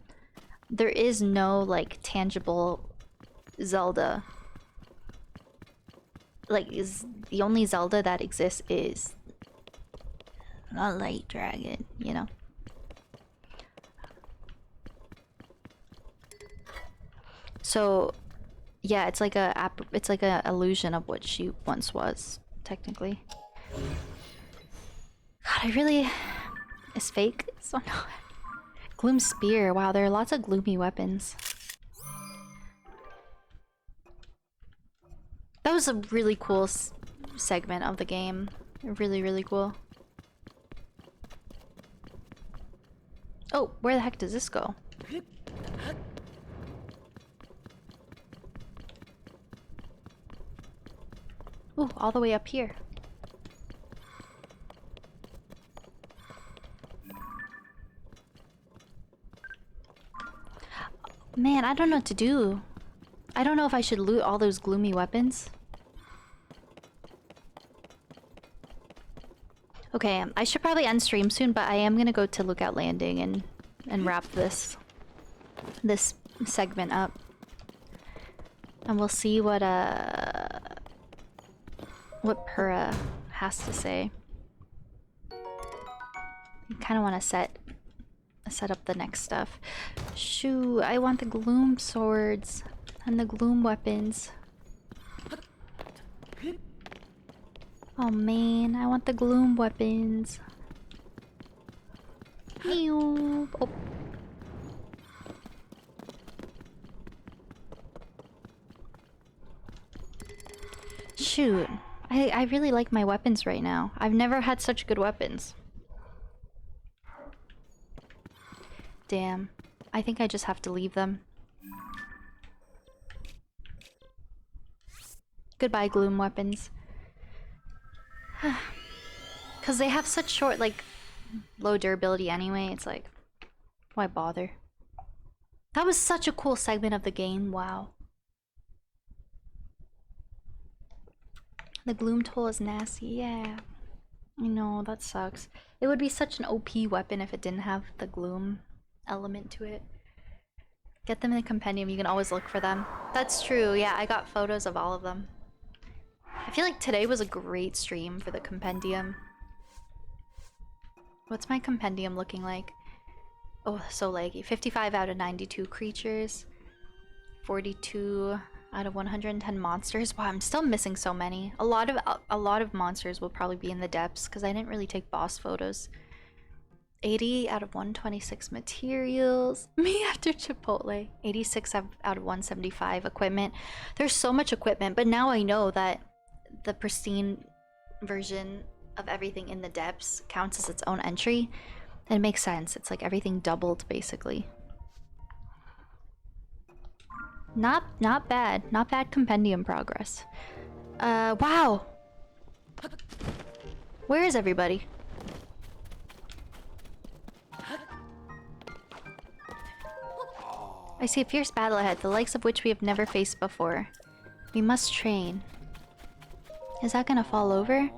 there is no like tangible Zelda. Like, is the only Zelda that exists is a light dragon, you know? So, yeah, it's like a illusion of what she once was, technically. God, I really... Is fake? So no. Gloom Spear. Wow, there are lots of gloomy weapons. That was a really cool segment of the game. Really, really cool. Oh, where the heck does this go? Ooh, all the way up here. Man, I don't know what to do. I don't know if I should loot all those gloomy weapons. Okay, I should probably end stream soon, but I am gonna go to Lookout Landing and wrap this segment up. And we'll see what Purah has to say. I kind of want to set up the next stuff. Shoo, I want the gloom swords and the gloom weapons. Oh man, I want the gloom weapons. Ew. Oh. Shoot. I really like my weapons right now. I've never had such good weapons. Damn. I think I just have to leave them. Goodbye, gloom weapons. Because they have such short, like, low durability anyway, it's like, why bother? That was such a cool segment of the game, wow. The gloom toll is nasty, yeah. I know, that sucks. It would be such an OP weapon if it didn't have the gloom element to it. Get them in the compendium, you can always look for them. That's true, yeah, I got photos of all of them. I feel like today was a great stream for the compendium. What's my compendium looking like? Oh, so laggy. 55 out of 92 creatures. 42 out of 110 monsters. Wow, I'm still missing so many. A lot of monsters will probably be in the depths because I didn't really take boss photos. 80 out of 126 materials. Me after Chipotle. 86 out of 175 equipment. There's so much equipment, but now I know that the pristine version of everything in the depths counts as its own entry. And it makes sense. It's like everything doubled basically. Not bad. Not bad compendium progress. Wow. Where is everybody? I see a fierce battle ahead, the likes of which we have never faced before. We must train. Is that gonna fall over?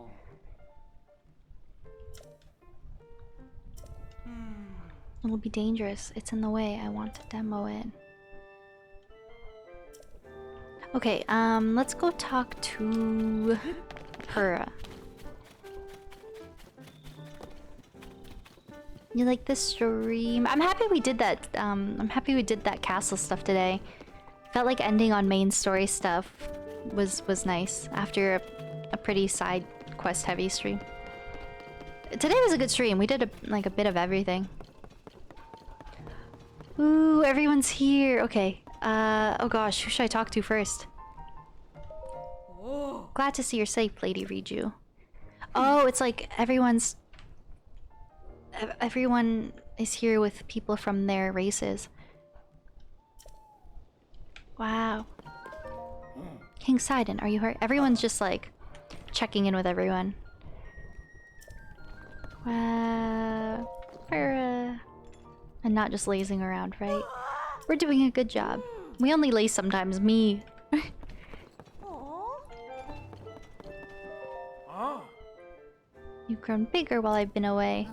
It'll be dangerous. It's in the way. I want to demo it. Okay, let's go talk to Purah. You like this stream? I'm happy we did that. I'm happy we did that castle stuff today. Felt like ending on main story stuff was nice after a pretty side quest heavy stream. Today was a good stream. We did a bit of everything. Ooh, everyone's here. Okay. Oh gosh, who should I talk to first? Oh. Glad to see you're safe, Lady Riju. Oh, it's like everyone is here with people from their races. Wow. King Sidon, are you hurt? Everyone's just like checking in with everyone. And not just lazing around, right? We're doing a good job. We only laze sometimes, me. You've grown bigger while I've been away.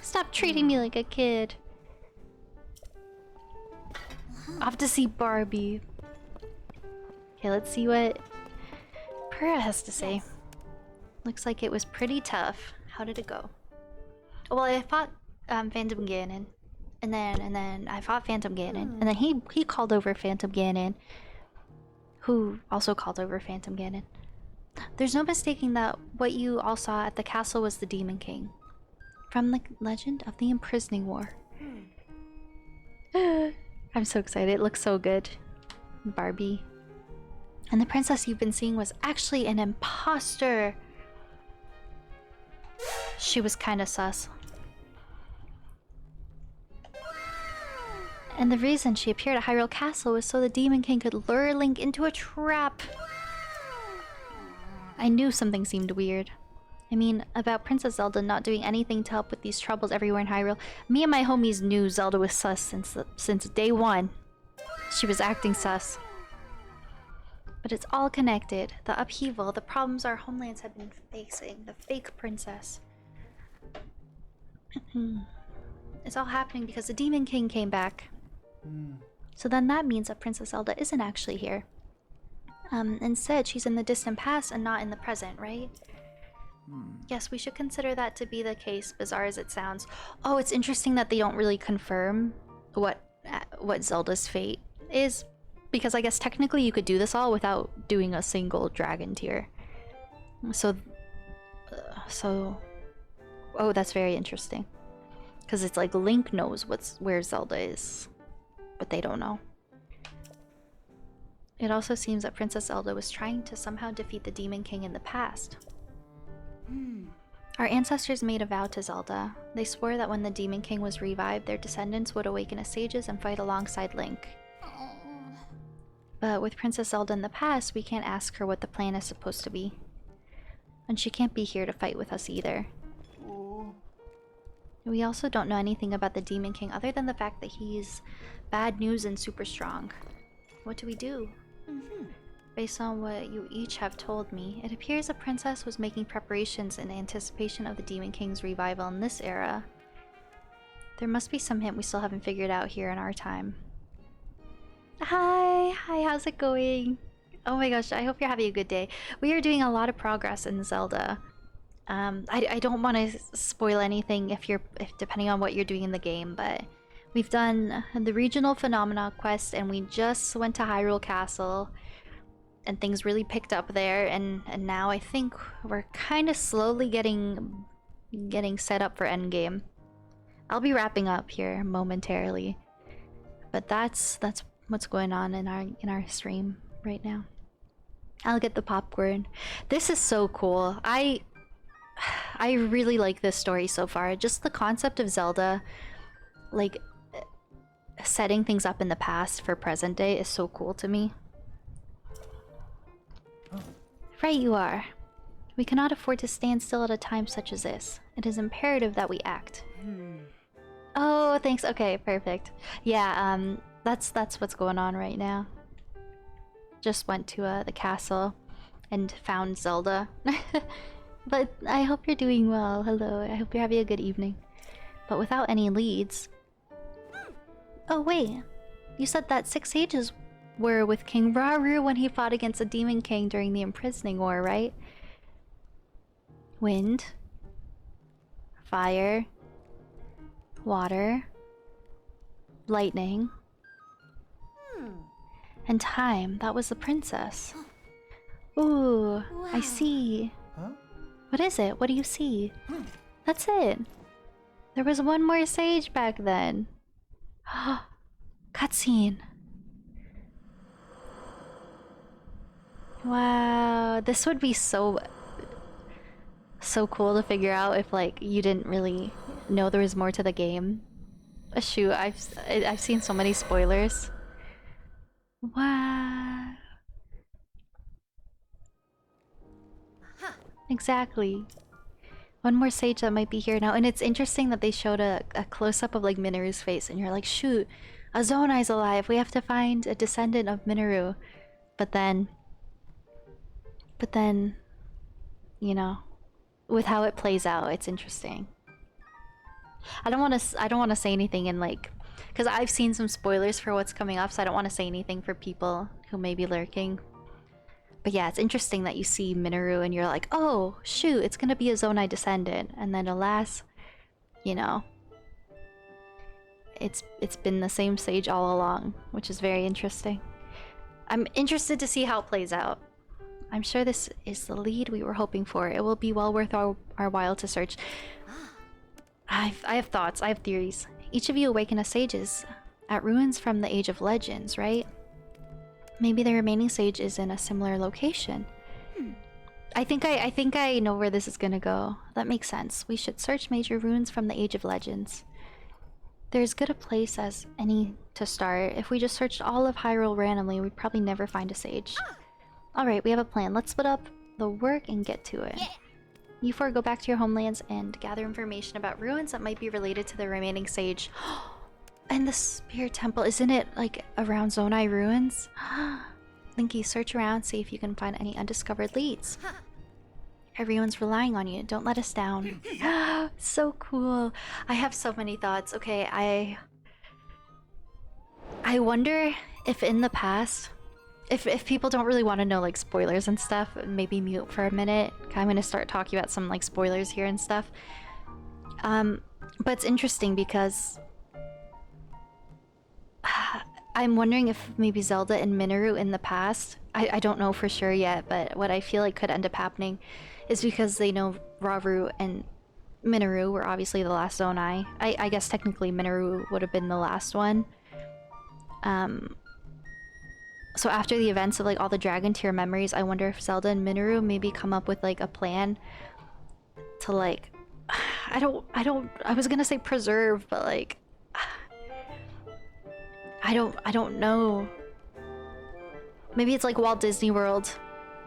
Stop treating me like a kid. Off to see Barbie. Okay, let's see what Pura has to say. Looks like it was pretty tough. How did it go? Well, I fought Phantom Ganon. And then I fought Phantom Ganon. And then he called over Phantom Ganon. Who also called over Phantom Ganon. There's no mistaking that what you all saw at the castle was the Demon King. From the Legend of the Imprisoning War. I'm so excited. It looks so good. Barbie. And the princess you've been seeing was actually an imposter. She was kinda sus. And the reason she appeared at Hyrule Castle was so the Demon King could lure Link into a trap. I knew something seemed weird. I mean, about Princess Zelda not doing anything to help with these troubles everywhere in Hyrule, me and my homies knew Zelda was sus since day one. She was acting sus. But it's all connected. The upheaval, the problems our homelands have been facing, the fake princess. It's all happening because the Demon King came back. So then that means that Princess Zelda isn't actually here. Instead, she's in the distant past and not in the present, right? Yes, we should consider that to be the case, bizarre as it sounds. Oh, it's interesting that they don't really confirm what Zelda's fate is. Because I guess technically you could do this all without doing a single dragon tier. So... Oh, that's very interesting. Because it's like Link knows where Zelda is. But they don't know. It also seems that Princess Zelda was trying to somehow defeat the Demon King in the past. Our ancestors made a vow to Zelda. They swore that when the Demon King was revived, their descendants would awaken as sages and fight alongside Link. But with Princess Zelda in the past, we can't ask her what the plan is supposed to be. And she can't be here to fight with us either. We also don't know anything about the Demon King other than the fact that he's bad news and super strong. What do we do? Based on what you each have told me, it appears the princess was making preparations in anticipation of the Demon King's revival in this era. There must be some hint we still haven't figured out here in our time. Hi, how's it going? Oh my gosh, I hope you're having a good day. We are doing a lot of progress in Zelda. I don't want to spoil anything if depending on what you're doing in the game, but we've done the regional phenomena quest and we just went to Hyrule Castle and things really picked up there, and now I think we're kind of slowly getting set up for endgame. I'll be wrapping up here momentarily, but that's what's going on in our stream right now. I'll get the popcorn. This is so cool. I really like this story so far. Just the concept of Zelda, like, setting things up in the past for present day is so cool to me. Right you are. We cannot afford to stand still at a time such as this. It is imperative that we act. Oh, thanks. Okay, perfect. Yeah, that's what's going on right now. Just went to the castle and found Zelda. But I hope you're doing well. Hello, I hope you're having a good evening. But without any leads... Oh wait, you said that 6 sages were with King Rauru when he fought against the Demon King during the Imprisoning War, right? Wind, fire, water, lightning, and time. That was the princess. Ooh, wow. I see. Huh? What is it? What do you see? That's it. There was one more sage back then. Cutscene. Wow, this would be so cool to figure out if like you didn't really know there was more to the game. Shoot, I've seen so many spoilers. Wow. Exactly. One more sage that might be here now. And it's interesting that they showed a close-up of like Minoru's face, and you're like, shoot, Azonai's alive. We have to find a descendant of Minoru. But then, you know, with how it plays out, it's interesting. I don't want to say anything in like, because I've seen some spoilers for what's coming up, so I don't want to say anything for people who may be lurking. But yeah, it's interesting that you see Minoru and you're like, oh shoot, it's gonna be a Zonai descendant, and then alas, you know, it's been the same sage all along, which is very interesting. I'm interested to see how it plays out. I'm sure this is the lead we were hoping for. It will be well worth our while to search. I have thoughts, I have theories. Each of you awaken as sages at ruins from the Age of Legends, right? Maybe the remaining sage is in a similar location. I think I know where this is gonna go. That makes sense. We should search major ruins from the Age of Legends. There's good a place as any to start. If we just searched all of Hyrule randomly, we'd probably never find a sage. Alright, we have a plan. Let's split up the work and get to it. You four go back to your homelands and gather information about ruins that might be related to the remaining sage. And the Spear Temple, isn't it like around Zonai ruins? Linky, search around, see if you can find any undiscovered leads. Everyone's relying on you, don't let us down. So cool. I have so many thoughts. Okay, I wonder if in the past, if people don't really want to know like spoilers and stuff, maybe mute for a minute. I'm gonna start talking about some like spoilers here and stuff. But it's interesting because I'm wondering if maybe Zelda and Minoru in the past, I don't know for sure yet, but what I feel like could end up happening is because they know Rauru and Minoru were obviously the last Zonai. I guess technically Minoru would have been the last one. So after the events of like all the Dragon Tear memories, I wonder if Zelda and Minoru maybe come up with like a plan to like, I was gonna say preserve, but like, I don't know. Maybe it's like Walt Disney World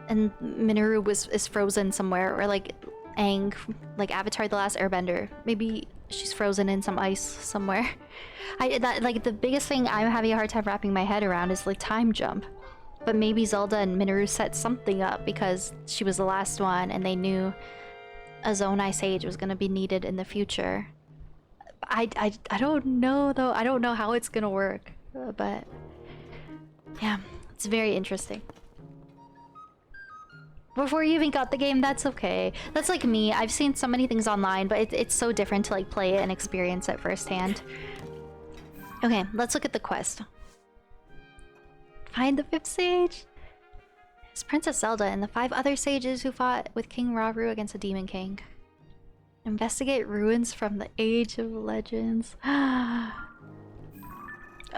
and Minoru is frozen somewhere, or like Aang, like Avatar The Last Airbender. Maybe she's frozen in some ice somewhere. Like the biggest thing I'm having a hard time wrapping my head around is like time jump. But maybe Zelda and Minoru set something up because she was the last one and they knew a Zonai Sage was gonna be needed in the future. I don't know though. I don't know how it's gonna work. But yeah, it's very interesting. Before you even got the game, that's okay. That's like me. I've seen so many things online, but it's so different to like play it and experience it firsthand. Okay, let's look at the quest. Find the 5th sage. It's Princess Zelda and the 5 other sages who fought with King Rauru against the Demon King. Investigate ruins from the Age of Legends.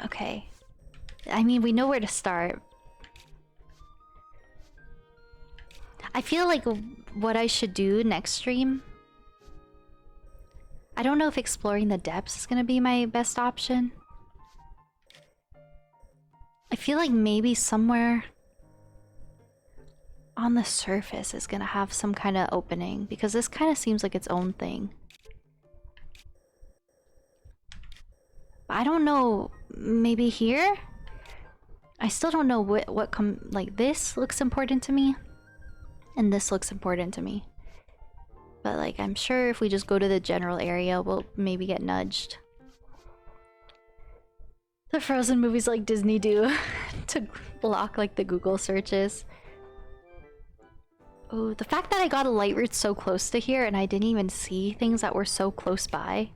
Okay. I mean, we know where to start. I feel like what I should do next stream, I don't know if exploring the depths is gonna be my best option. I feel like maybe somewhere on the surface is gonna have some kind of opening, because this kind of seems like its own thing. I don't know, maybe here? I still don't know like this looks important to me. And this looks important to me. But like, I'm sure if we just go to the general area, we'll maybe get nudged. The Frozen movies like Disney do to block like the Google searches. Oh, the fact that I got a light route so close to here and I didn't even see things that were so close by.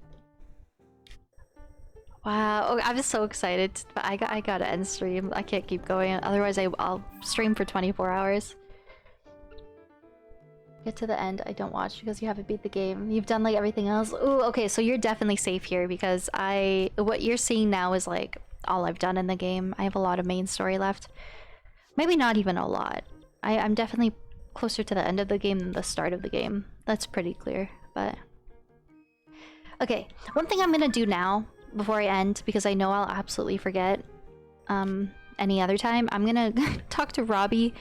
Wow, oh, I'm just so excited. But I gotta end stream. I can't keep going. Otherwise I'll stream for 24 hours. Get to the end, I don't watch because you haven't beat the game. You've done like everything else. Ooh, okay, so you're definitely safe here because what you're seeing now is like all I've done in the game. I have a lot of main story left. Maybe not even a lot. I'm definitely closer to the end of the game than the start of the game. That's pretty clear, but... Okay, one thing I'm gonna do now, before I end, because I know I'll absolutely forget any other time, I'm gonna talk to Robbie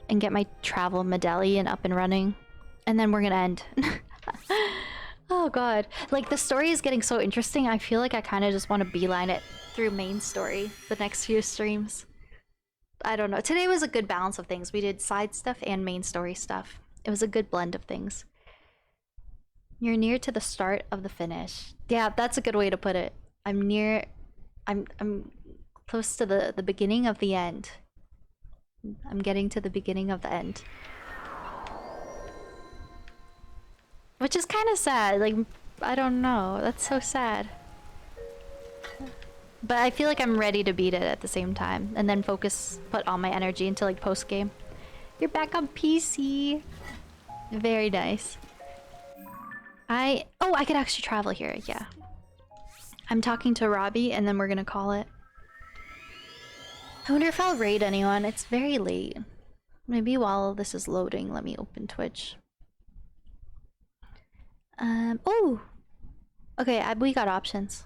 and get my travel medallion up and running, and then we're gonna end. Oh god. Like, the story is getting so interesting, I feel like I kind of just want to beeline it through main story the next few streams. I don't know. Today was a good balance of things. We did side stuff and main story stuff. It was a good blend of things. You're near to the start of the finish. Yeah, that's a good way to put it. I'm close to the beginning of the end. I'm getting to the beginning of the end. Which is kind of sad. Like, I don't know. That's so sad. But I feel like I'm ready to beat it at the same time. And then put all my energy into like post-game. You're back on PC. Very nice. Oh, I could actually travel here, yeah. I'm talking to Robbie and then we're gonna call it. I wonder if I'll raid anyone. It's very late. Maybe while this is loading, let me open Twitch. Oh! Okay, we got options.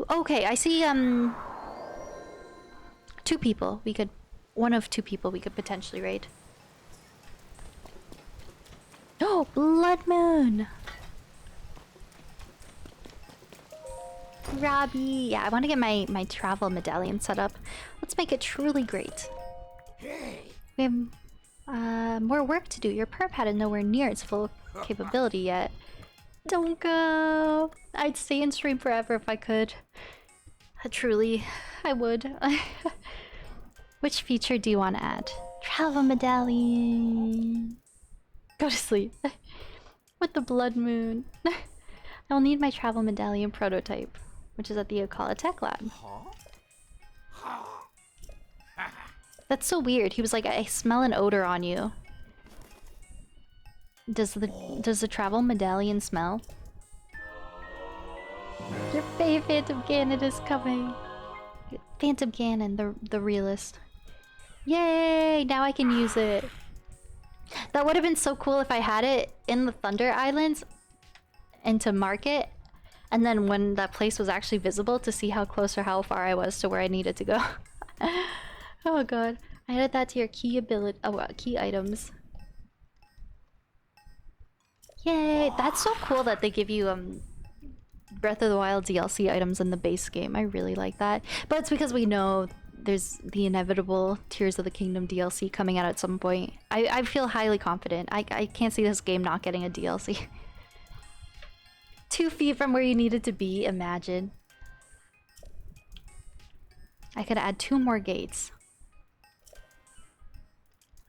Okay, I see, 2 people. One of 2 people we could potentially raid. Oh, Blood Moon! Robbie! Yeah, I want to get my travel medallion set up. Let's make it truly great. We have more work to do. Your perp had it nowhere near its full capability yet. Don't go! I'd stay in stream forever if I could. Truly, I would. Which feature do you want to add? Travel medallion. Go to sleep. With the Blood Moon. I'll need my travel medallion prototype, which is at the Ocala Tech Lab. That's so weird. He was like, I smell an odor on you. Does the travel medallion smell? Your Phantom Ganon is coming. Phantom Ganon, the realist. Yay! Now I can use it. That would have been so cool if I had it in the Thunder Islands and to mark it, and then when that place was actually visible to see how close or how far I was to where I needed to go. Oh god. I added that to your key key items. Yay! That's so cool that they give you Breath of the Wild DLC items in the base game. I really like that. But it's because we know there's the inevitable Tears of the Kingdom DLC coming out at some point. I feel highly confident. I can't see this game not getting a DLC. 2 feet from where you needed to be, imagine. I could add 2 more gates.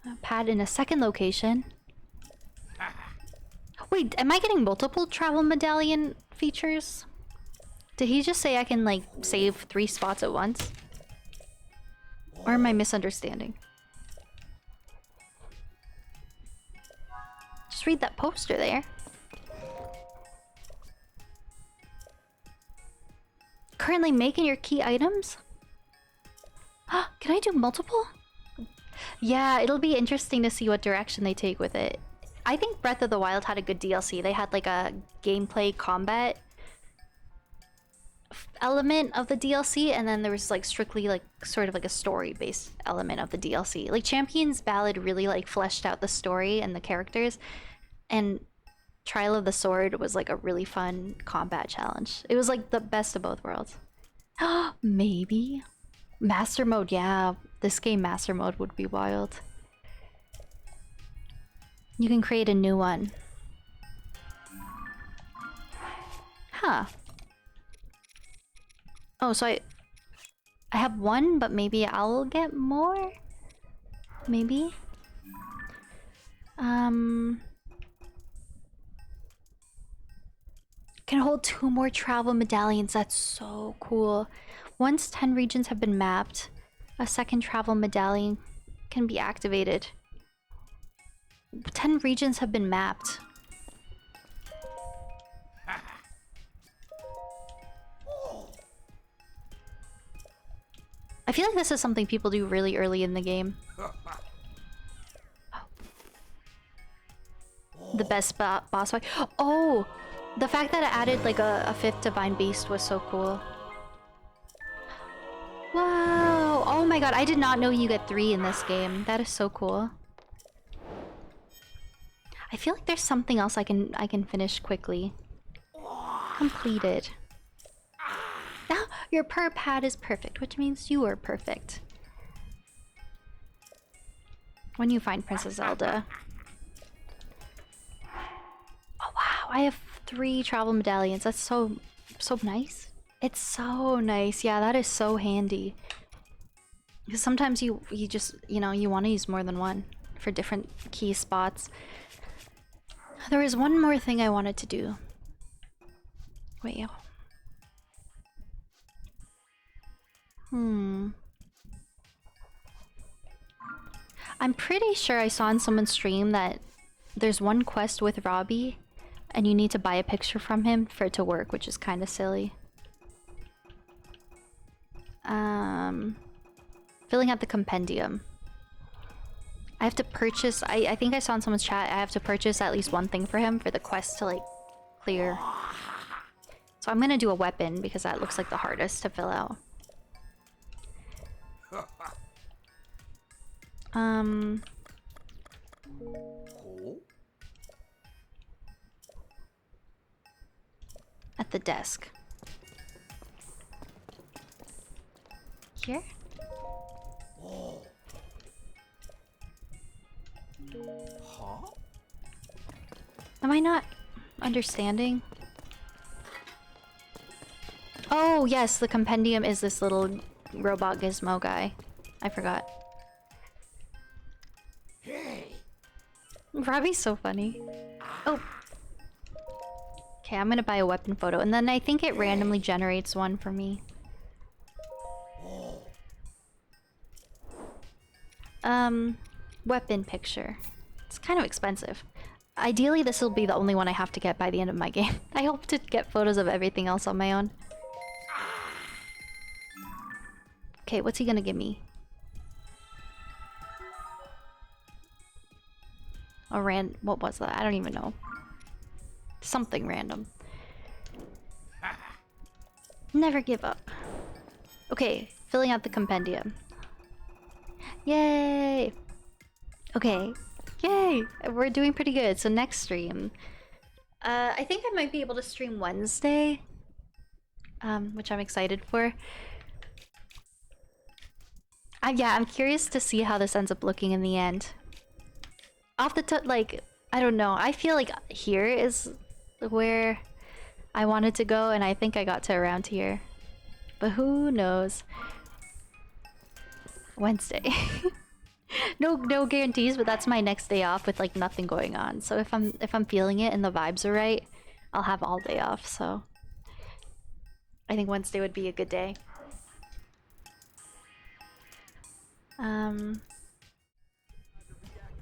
A pad in a second location. Wait, am I getting multiple travel medallion features? Did he just say I can, like, save 3 spots at once? Or am I misunderstanding? Just read that poster there. Currently making your key items? Can I do multiple? Yeah, it'll be interesting to see what direction they take with it. I think Breath of the Wild had a good DLC. They had like a gameplay combat element of the DLC, and then there was like strictly like sort of like a story-based element of the DLC. Like Champion's Ballad really like fleshed out the story and the characters, and Trial of the Sword was like a really fun combat challenge. It was like the best of both worlds. Maybe Master Mode, yeah. This game Master Mode would be wild. You can create a new one. Huh. Oh, so I have 1, but maybe I'll get more? Maybe? Can hold 2 more travel medallions. That's so cool. Once 10 regions have been mapped, a second travel medallion can be activated. 10 regions have been mapped. I feel like this is something people do really early in the game. The best boss fight. Oh! The fact that it added like a 5th Divine Beast was so cool. Wow! Oh my god, I did not know you get 3 in this game. That is so cool. I feel like there's something else I can finish quickly. Completed. Now your purr pad is perfect, which means you are perfect. When you find Princess Zelda. Oh wow, I have 3 travel medallions. That's so nice. It's so nice. Yeah, that is so handy. Because sometimes you just, you know, you want to use more than one for different key spots. There is one more thing I wanted to do. Wait. I'm pretty sure I saw on someone's stream that there's one quest with Robbie and you need to buy a picture from him for it to work, which is kind of silly. Filling out the compendium. I have to purchase, I think I saw in someone's chat, I have to purchase at least one thing for him for the quest to like clear. So I'm gonna do a weapon because that looks like the hardest to fill out. At the desk. Here? Am I not understanding? Oh, yes, the compendium is this little robot gizmo guy. I forgot. Robbie's so funny. Oh. Okay, I'm gonna buy a weapon photo, and then I think it randomly generates one for me. Weapon picture. It's kind of expensive. Ideally, this will be the only one I have to get by the end of my game. I hope to get photos of everything else on my own. Okay, what's he gonna give me? What was that? I don't even know. Something random. Never give up. Okay, filling out the compendium. Yay! Okay. Yay! We're doing pretty good. So next stream. I think I might be able to stream Wednesday. Which I'm excited for. Yeah, I'm curious to see how this ends up looking in the end. Off the top, like, I don't know. I feel like here is where I wanted to go, and I think I got to around here. But who knows? Wednesday. No guarantees, but that's my next day off with like nothing going on. So if I'm feeling it and the vibes are right, I'll have all day off. So I think Wednesday would be a good day.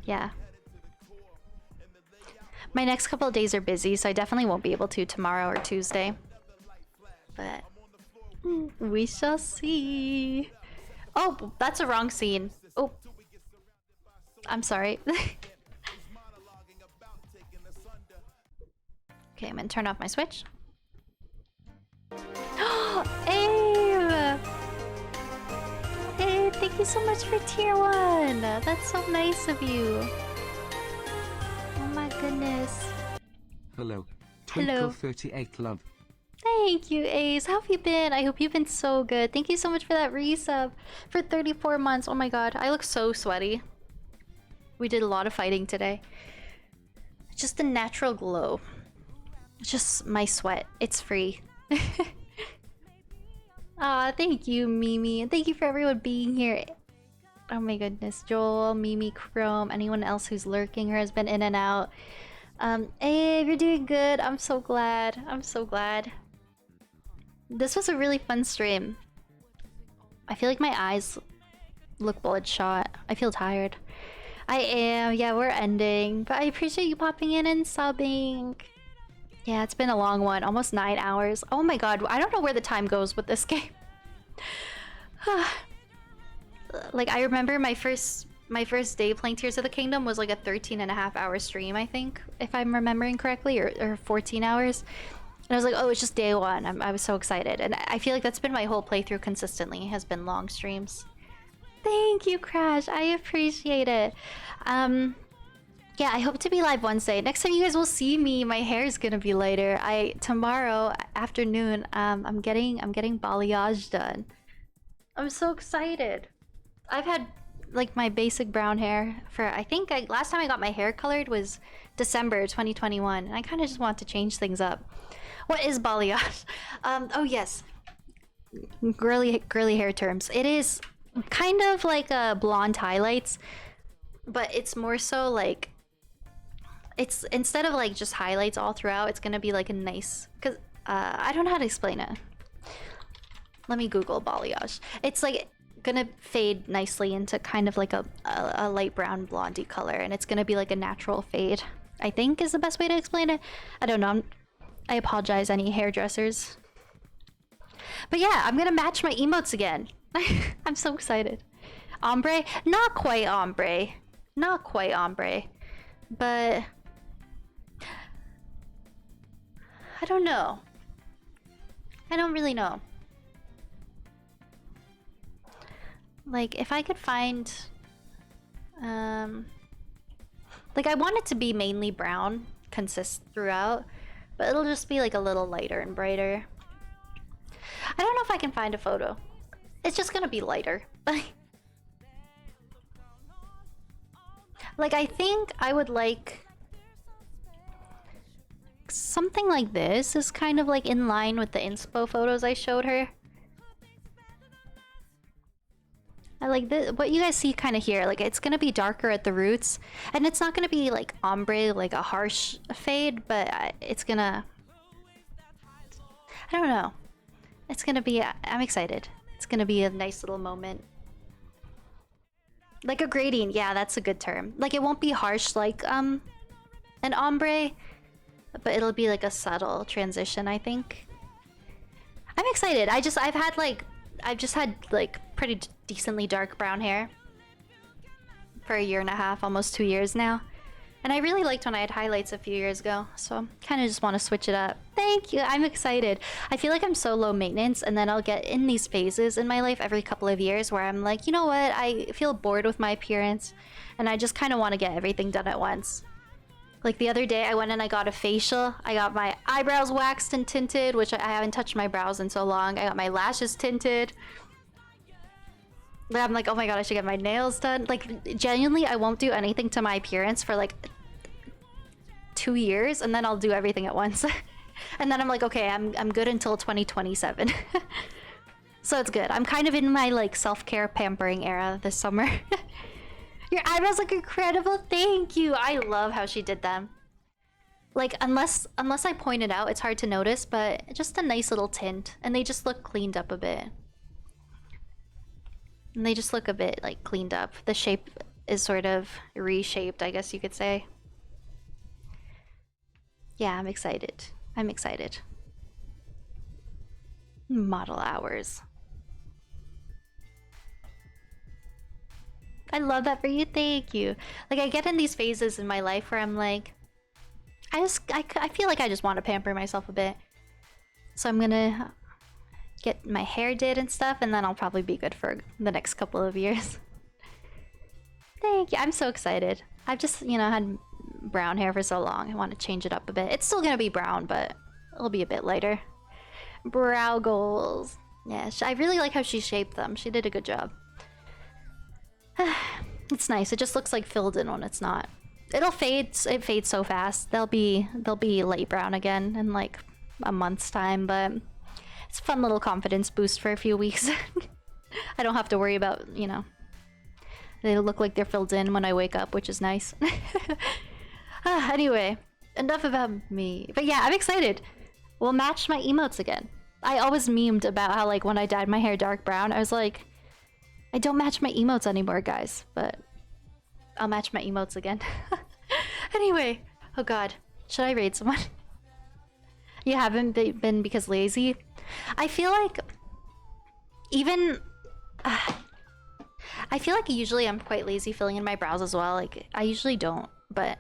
Yeah. My next couple of days are busy, so I definitely won't be able to tomorrow or Tuesday. But we shall see. Oh, that's a wrong scene. Oh. I'm sorry. Okay, I'm gonna turn off my Switch. Abe! Hey, thank you so much for tier 1! That's so nice of you. Oh my goodness. Hello. Hello. Twinkle38 love. Thank you, Ace. How have you been? I hope you've been so good. Thank you so much for that resub for 34 months. Oh my god, I look so sweaty. We did a lot of fighting today. Just a natural glow. Just my sweat. It's free. Aw, thank you, Mimi. And thank you for everyone being here. Oh my goodness. Joel, Mimi, Chrome, anyone else who's lurking or has been in and out. Hey, you're doing good. I'm so glad. I'm so glad. This was a really fun stream. I feel like my eyes look bloodshot. I feel tired. I am. Yeah, we're ending. But I appreciate you popping in and subbing. Yeah, it's been a long one. Almost 9 hours. Oh my god. I don't know where the time goes with this game. Like, I remember my first day playing Tears of the Kingdom was like a 13.5-hour stream, I think, if I'm remembering correctly, or 14 hours. And I was like, oh, it's just day one. I was so excited. And I feel like that's been my whole playthrough consistently, has been long streams. Thank you, Crash. I appreciate it. Yeah, I hope to be live Wednesday. Next time you guys will see me, my hair is gonna be lighter. Tomorrow afternoon, I'm getting balayage done. I'm so excited. I've had like my basic brown hair for last time I got my hair colored was December 2021, and I kind of just want to change things up. What is balayage? Oh yes, girly hair terms. It is kind of like a blonde highlights, but it's more so like it's instead of like just highlights all throughout, it's gonna be like a nice I don't know how to explain it. Let me Google balayage. It's like gonna fade nicely into kind of like a light brown blondie color, and it's gonna be like a natural fade, I think is the best way to explain it. I don't know. I apologize, any hairdressers. But yeah, I'm gonna match my emotes again. I'm so excited. Ombre? Not quite ombre. Not quite ombre. But I don't know. I don't really know. Like, if I could find... like, I want it to be mainly brown, consist throughout, but it'll just be like a little lighter and brighter. I don't know if I can find a photo. It's just gonna be lighter. Like, I think I would like... something like this is kind of like in line with the inspo photos I showed her. I like this, what you guys see kind of here. Like, it's gonna be darker at the roots, and it's not gonna be like ombre, like a harsh fade, but it's gonna... I don't know. It's gonna be... I'm excited. It's gonna be a nice little moment. Like a gradient, yeah, that's a good term. Like, it won't be harsh like an ombre, but it'll be like a subtle transition, I think. I'm excited. I've just had like pretty decently dark brown hair for 1.5 years, almost 2 years now. And I really liked when I had highlights a few years ago, so kind of just want to switch it up. Thank you, I'm excited. I feel like I'm so low maintenance, and then I'll get in these phases in my life every couple of years where I'm like, you know what, I feel bored with my appearance, and I just kind of want to get everything done at once. Like the other day, I went and I got a facial. I got my eyebrows waxed and tinted, which I haven't touched my brows in so long. I got my lashes tinted. But I'm like, oh my god, I should get my nails done. Like, genuinely, I won't do anything to my appearance for like 2 years, and then I'll do everything at once. And then I'm like, okay, I'm good until 2027. So it's good. I'm kind of in my like self-care pampering era this summer. Your eyebrows look incredible. Thank you. I love how she did them. Like, unless I point it out, it's hard to notice, but just a nice little tint, and they just look cleaned up a bit. And they just look a bit like cleaned up. The shape is sort of reshaped, I guess you could say. Yeah, I'm excited. I'm excited. Model hours. I love that for you. Thank you. Like, I get in these phases in my life where I'm like, I feel like I just want to pamper myself a bit. So I'm gonna get my hair did and stuff, and then I'll probably be good for the next couple of years. Thank you. I'm so excited. I've just, you know, had brown hair for so long. I want to change it up a bit. It's still gonna be brown, but it'll be a bit lighter. Brow goals. Yeah, I really like how she shaped them. She did a good job. It's nice. It just looks like filled in when it's not. It'll fade. It fades so fast. They'll be light brown again in like a month's time, but it's a fun little confidence boost for a few weeks. I don't have to worry about, you know, they look like they're filled in when I wake up, which is nice. Anyway, enough about me. But yeah, I'm excited. We'll match my emotes again. I always memed about how, like, when I dyed my hair dark brown, I was like, I don't match my emotes anymore, guys, but I'll match my emotes again. Anyway, oh god, should I raid someone? You haven't been because lazy? I feel like even... I feel like usually I'm quite lazy filling in my brows as well. Like, I usually don't, but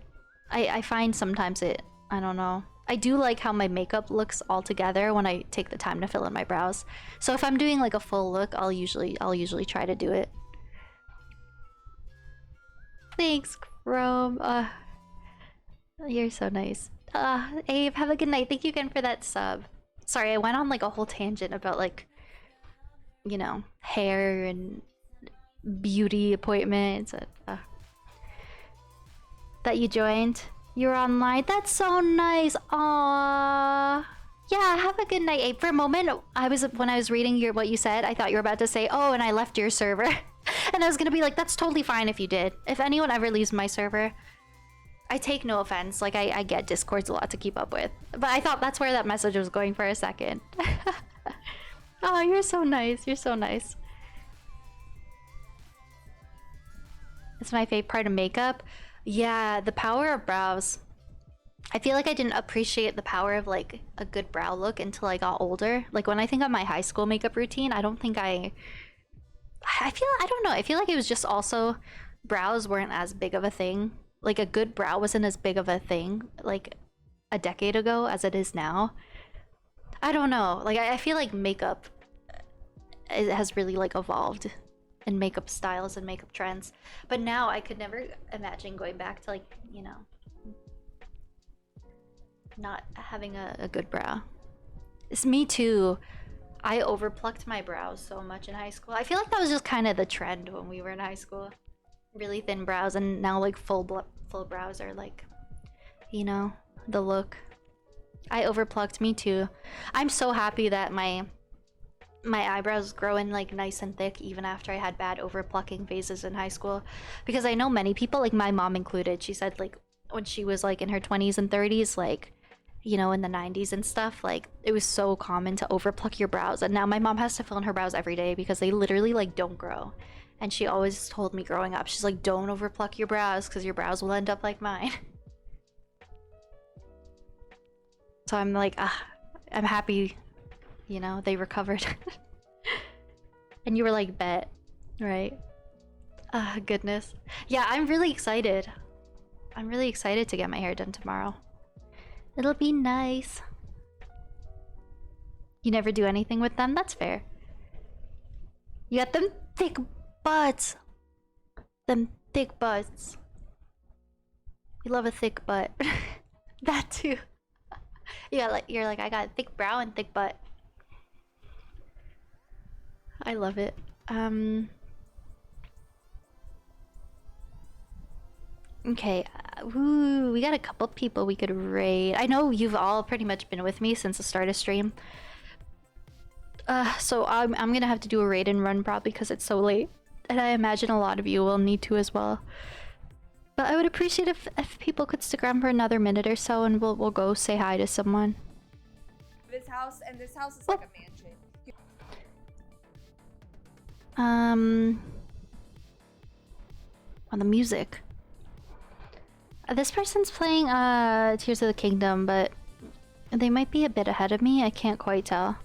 I find sometimes it... I don't know. I do like how my makeup looks all together when I take the time to fill in my brows. So if I'm doing like a full look, I'll usually try to do it. Thanks, Chrome. You're so nice. Abe, have a good night. Thank you again for that sub. Sorry, I went on like a whole tangent about like, you know, hair and beauty appointments. That you joined. You're online. That's so nice. Aww. Yeah, have a good night, Abe. For a moment, when I was reading what you said, I thought you were about to say, "Oh, and I left your server," and I was gonna be like, "That's totally fine if you did. If anyone ever leaves my server, I take no offense. Like I get Discord's a lot to keep up with, but I thought that's where that message was going for a second." Oh, you're so nice. You're so nice. It's my favorite part of makeup. Yeah, the power of brows. I feel like I didn't appreciate the power of like a good brow look until I got older. Like when I think of my high school makeup routine, I don't think I don't know. I feel like it was just also brows weren't as big of a thing. Like a good brow wasn't as big of a thing like a decade ago as it is now. I don't know. Like I feel like makeup has really like evolved in makeup styles and makeup trends. But now I could never imagine going back to like, you know, not having a good brow. It's me too. I overplucked my brows so much in high school. I feel like that was just kind of the trend when we were in high school. Really thin brows, and now like full brows are like, you know, the look. I overplucked, me too. I'm so happy that my eyebrows grow in like nice and thick even after I had bad overplucking phases in high school, because I know many people, like my mom included, she said like when she was like in her 20s and 30s, like, you know, in the 90s and stuff, like it was so common to overpluck your brows, and now my mom has to fill in her brows every day because they literally like don't grow. And she always told me growing up, she's like, don't overpluck your brows because your brows will end up like mine. So I'm like, I'm happy, you know, they recovered. And you were like, bet, right? Goodness. Yeah, I'm really excited. I'm really excited to get my hair done tomorrow. It'll be nice. You never do anything with them? That's fair. You got them thick butts. Them thick butts. You love a thick butt. That too. You're like, I got a thick brow and thick butt. I love it. Okay. Ooh, we got a couple people we could raid. I know you've all pretty much been with me since the start of stream. So I'm gonna have to do a raid and run probably because it's so late. And I imagine a lot of you will need to as well. But I would appreciate if people could stick around for another minute or so, and we'll go say hi to someone. This house, and this house is like a mansion. On the music. This person's playing Tears of the Kingdom, but they might be a bit ahead of me. I can't quite tell.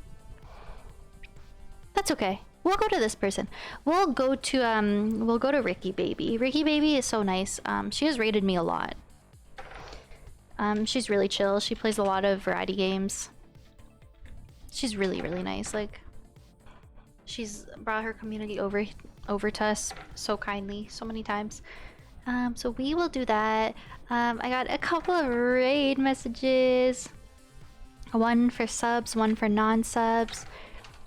That's okay. We'll go to this person. We'll go to Ricky Baby. Ricky Baby is so nice. She has rated me a lot. She's really chill. She plays a lot of variety games. She's really, really nice. Like, she's brought her community over to us so kindly, so many times. So we will do that. I got a couple of raid messages. One for subs, one for non-subs.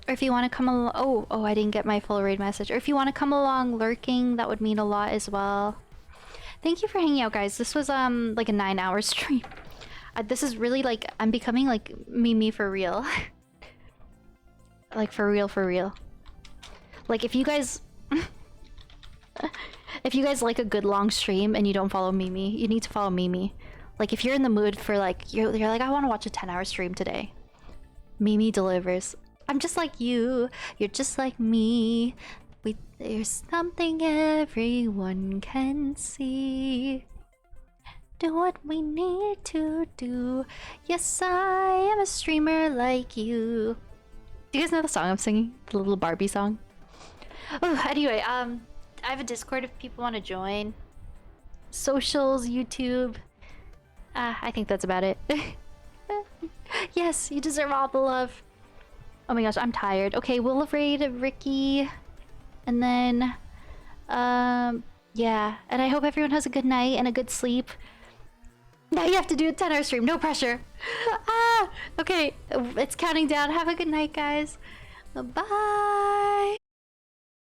Or if you want to come along... Oh, I didn't get my full raid message. Or if you want to come along lurking, that would mean a lot as well. Thank you for hanging out, guys. This was like a 9-hour stream. This is really like... I'm becoming like Mimi for real. Like for real. Like if you guys... if you guys like a good long stream and you don't follow Mimi, you need to follow Mimi. Like if you're in the mood for like... You're like, I want to watch a 10-hour stream today. Mimi delivers. I'm just like you. You're just like me. There's something everyone can see. Do what we need to do. Yes, I am a streamer like you. Do you guys know the song I'm singing? The little Barbie song? Oh, anyway, I have a Discord if people want to join. Socials, YouTube. I think that's about it. Yes, you deserve all the love. Oh my gosh, I'm tired. Okay, we'll raid Ricky. And then, yeah. And I hope everyone has a good night and a good sleep. Now you have to do a 10-hour stream. No pressure. Ah, okay. It's counting down. Have a good night, guys. Bye.